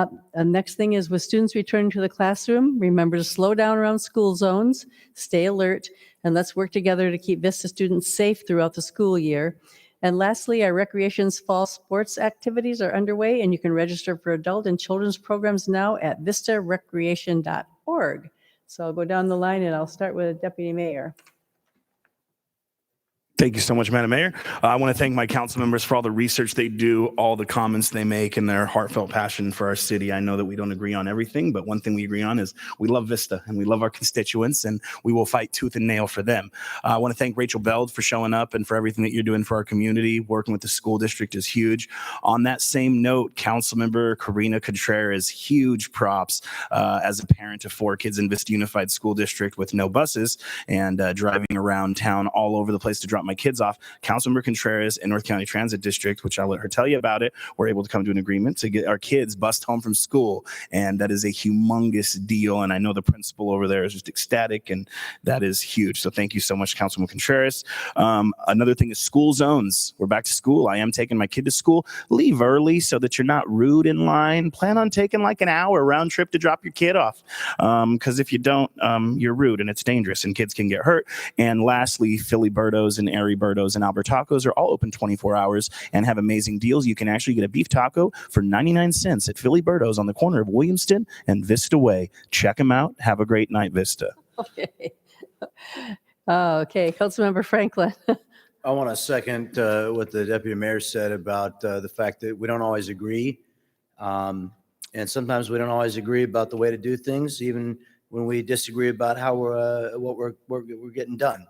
next thing is, with students returning to the classroom, remember to slow down around school zones, stay alert, and let's work together to keep Vista students safe throughout the school year. And lastly, our recreation's fall sports activities are underway, and you can register for adult and children's programs now at vistarecreation.org. So I'll go down the line and I'll start with Deputy Mayor. Thank you so much, Madam Mayor. I want to thank my council members for all the research they do, all the comments they make, and their heartfelt passion for our city. I know that we don't agree on everything, but one thing we agree on is we love Vista and we love our constituents, and we will fight tooth and nail for them. I want to thank Rachel Beld for showing up and for everything that you're doing for our community. Working with the school district is huge. On that same note, Councilmember Karina Contreras, huge props as a parent of 4 kids in Vista Unified School District with no buses and driving around town all over the place to drop my kids off. Councilmember Contreras in North County Transit District, which I'll let her tell you about it, we're able to come to an agreement to get our kids bused home from school. And that is a humongous deal. And I know the principal over there is just ecstatic, and that is huge. So thank you so much, Councilman Contreras. Another thing is school zones. We're back to school. I am taking my kid to school. Leave early so that you're not rude in line. Plan on taking like an hour round trip to drop your kid off. Because if you don't, you're rude and it's dangerous and kids can get hurt. And lastly, Philly Birdos and Airy Birdos and Albert Tacos are all open 24 hours and have amazing deals. You can actually get a beef taco for 99 cents at Philly Birdos on the corner of Williamston and Vista Way. Check them out. Have a great night, Vista. Okay. Okay, Councilmember Franklin. I want to second what the deputy mayor said about the fact that we don't always agree. And sometimes we don't always agree about the way to do things, even when we disagree about how what we're getting done.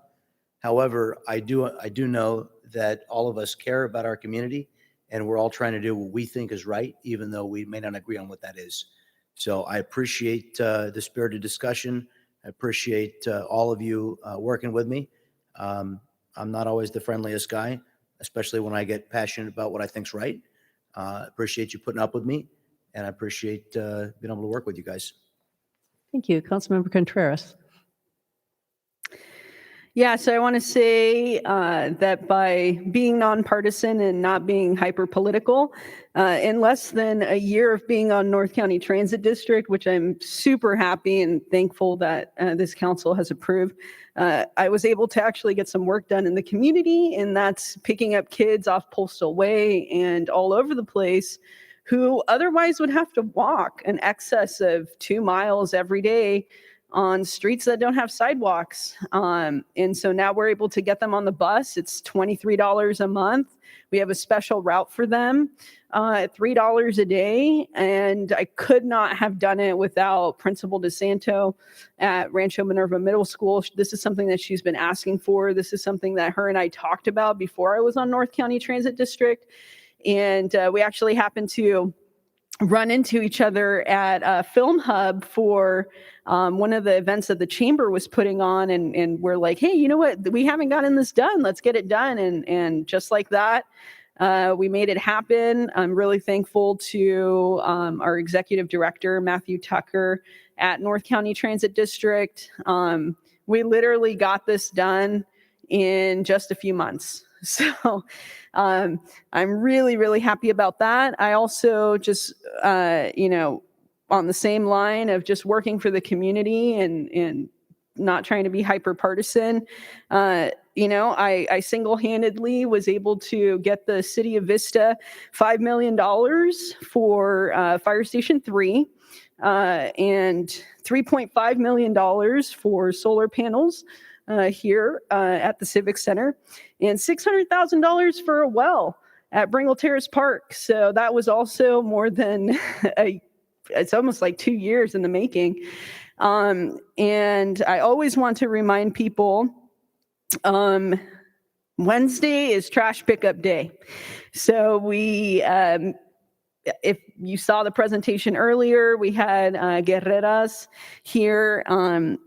However, I do know that all of us care about our community, and we're all trying to do what we think is right, even though we may not agree on what that is. So I appreciate the spirited discussion. I appreciate all of you working with me. I'm not always the friendliest guy, especially when I get passionate about what I think's right. Appreciate you putting up with me, and I appreciate being able to work with you guys. Thank you. Councilmember Contreras. Yeah, so I want to say that by being nonpartisan and not being hyper political, in less than a year of being on North County Transit District, which I'm super happy and thankful that this council has approved, I was able to actually get some work done in the community, and that's picking up kids off Postal Way and all over the place who otherwise would have to walk an excess of 2 miles every day on streets that don't have sidewalks. And so now we're able to get them on the bus. It's $23 a month. We have a special route for them at $3 a day. And I could not have done it without Principal DeSanto at Rancho Minerva Middle School. This is something that she's been asking for. This is something that her and I talked about before I was on North County Transit District. And we actually happened to run into each other at a Film Hub for one of the events that the chamber was putting on, and we're like, hey, you know what, we haven't gotten this done, let's get it done. And just like that, we made it happen. I'm really thankful to our executive director, Matthew Tucker at North County Transit District. We literally got this done in just a few months. So I'm really, really happy about that. I also just, on the same line of just working for the community and not trying to be hyper partisan, I single-handedly was able to get the city of Vista $5 million for Fire Station 3 and $3.5 million for solar panels here at the Civic Center, and $600,000 for a well at Bringle Terrace Park. So that was also more than it's almost like 2 years in the making. And I always want to remind people, Wednesday is trash pickup day. So we, if you saw the presentation earlier, we had guerreras here,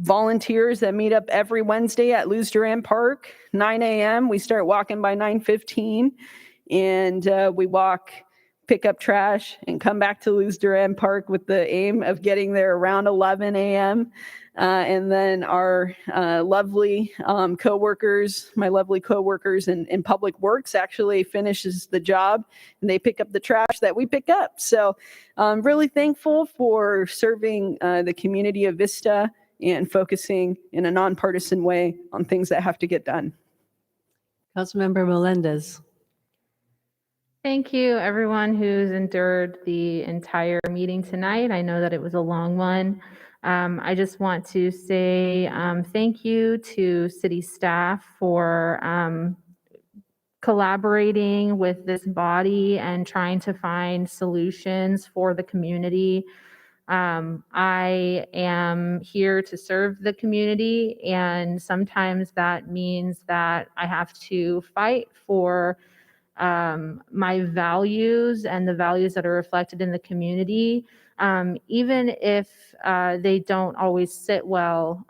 volunteers that meet up every Wednesday at Luz Duran Park, 9 a.m. We start walking by 9:15, and we walk, pick up trash, and come back to Luz Duran Park with the aim of getting there around 11 a.m. And then our lovely coworkers, my lovely coworkers in Public Works actually finishes the job, and they pick up the trash that we pick up. So I'm really thankful for serving the community of Vista and focusing in a nonpartisan way on things that have to get done. Councilmember Melendez. Thank you, everyone who's endured the entire meeting tonight. I know that it was a long one. I just want to say thank you to city staff for collaborating with this body and trying to find solutions for the community. I am here to serve the community, and sometimes that means that I have to fight for my values and the values that are reflected in the community, even if they don't always sit well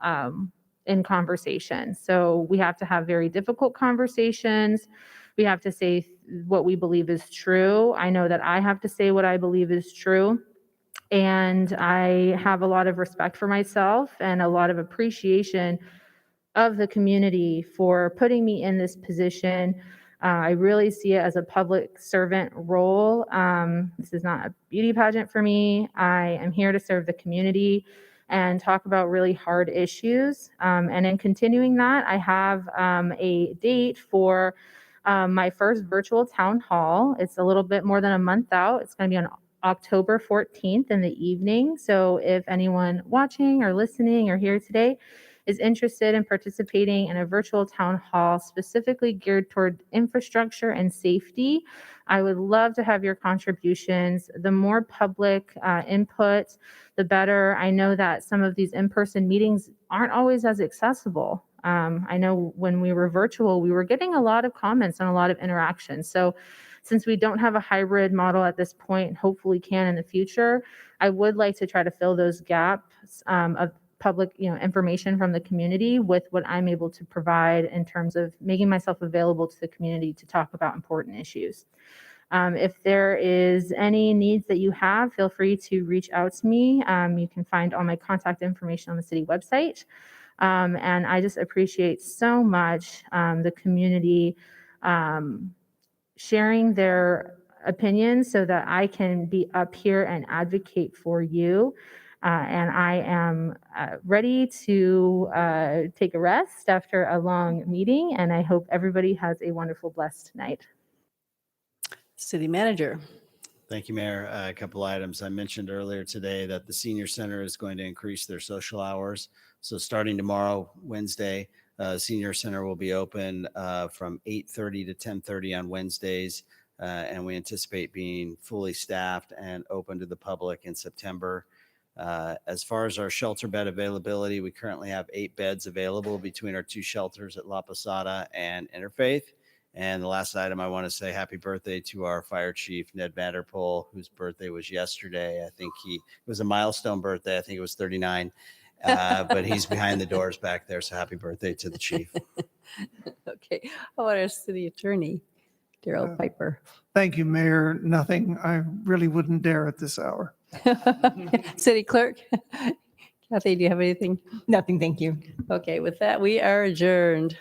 in conversation. So we have to have very difficult conversations. We have to say what we believe is true. I know that I have to say what I believe is true. And I have a lot of respect for myself and a lot of appreciation of the community for putting me in this position. I really see it as a public servant role. This is not a beauty pageant for me. I am here to serve the community and talk about really hard issues. And in continuing that, I have a date for my first virtual town hall. It's a little bit more than a month out. It's going to be on October 14th in the evening. So if anyone watching or listening or here today is interested in participating in a virtual town hall specifically geared toward infrastructure and safety, I would love to have your contributions. The more public input, the better. I know that some of these in-person meetings aren't always as accessible. I know when we were virtual, we were getting a lot of comments and a lot of interaction. So since we don't have a hybrid model at this point, hopefully can in the future, I would like to try to fill those gaps of public information from the community with what I'm able to provide in terms of making myself available to the community to talk about important issues. If there is any needs that you have, feel free to reach out to me. You can find all my contact information on the city website. And I just appreciate so much the community sharing their opinions so that I can be up here and advocate for you. And I am ready to take a rest after a long meeting, and I hope everybody has a wonderful, blessed night. City Manager. Thank you, Mayor. A couple items. I mentioned earlier today that the senior center is going to increase their social hours. So starting tomorrow, Wednesday, senior center will be open from 8:30 to 10:30 on Wednesdays. And we anticipate being fully staffed and open to the public in September. As far as our shelter bed availability, we currently have 8 beds available between our 2 shelters at La Posada and Interfaith. And the last item, I want to say happy birthday to our fire chief, Ned Vanderpool, whose birthday was yesterday. I think it was a milestone birthday. I think it was 39, but he's behind the doors back there. So happy birthday to the chief. Okay. How about our City Attorney, Daryl Piper? Thank you, Mayor. Nothing. I really wouldn't dare at this hour. City Clerk? Kathy, do you have anything? Nothing, thank you. Okay, with that, we are adjourned.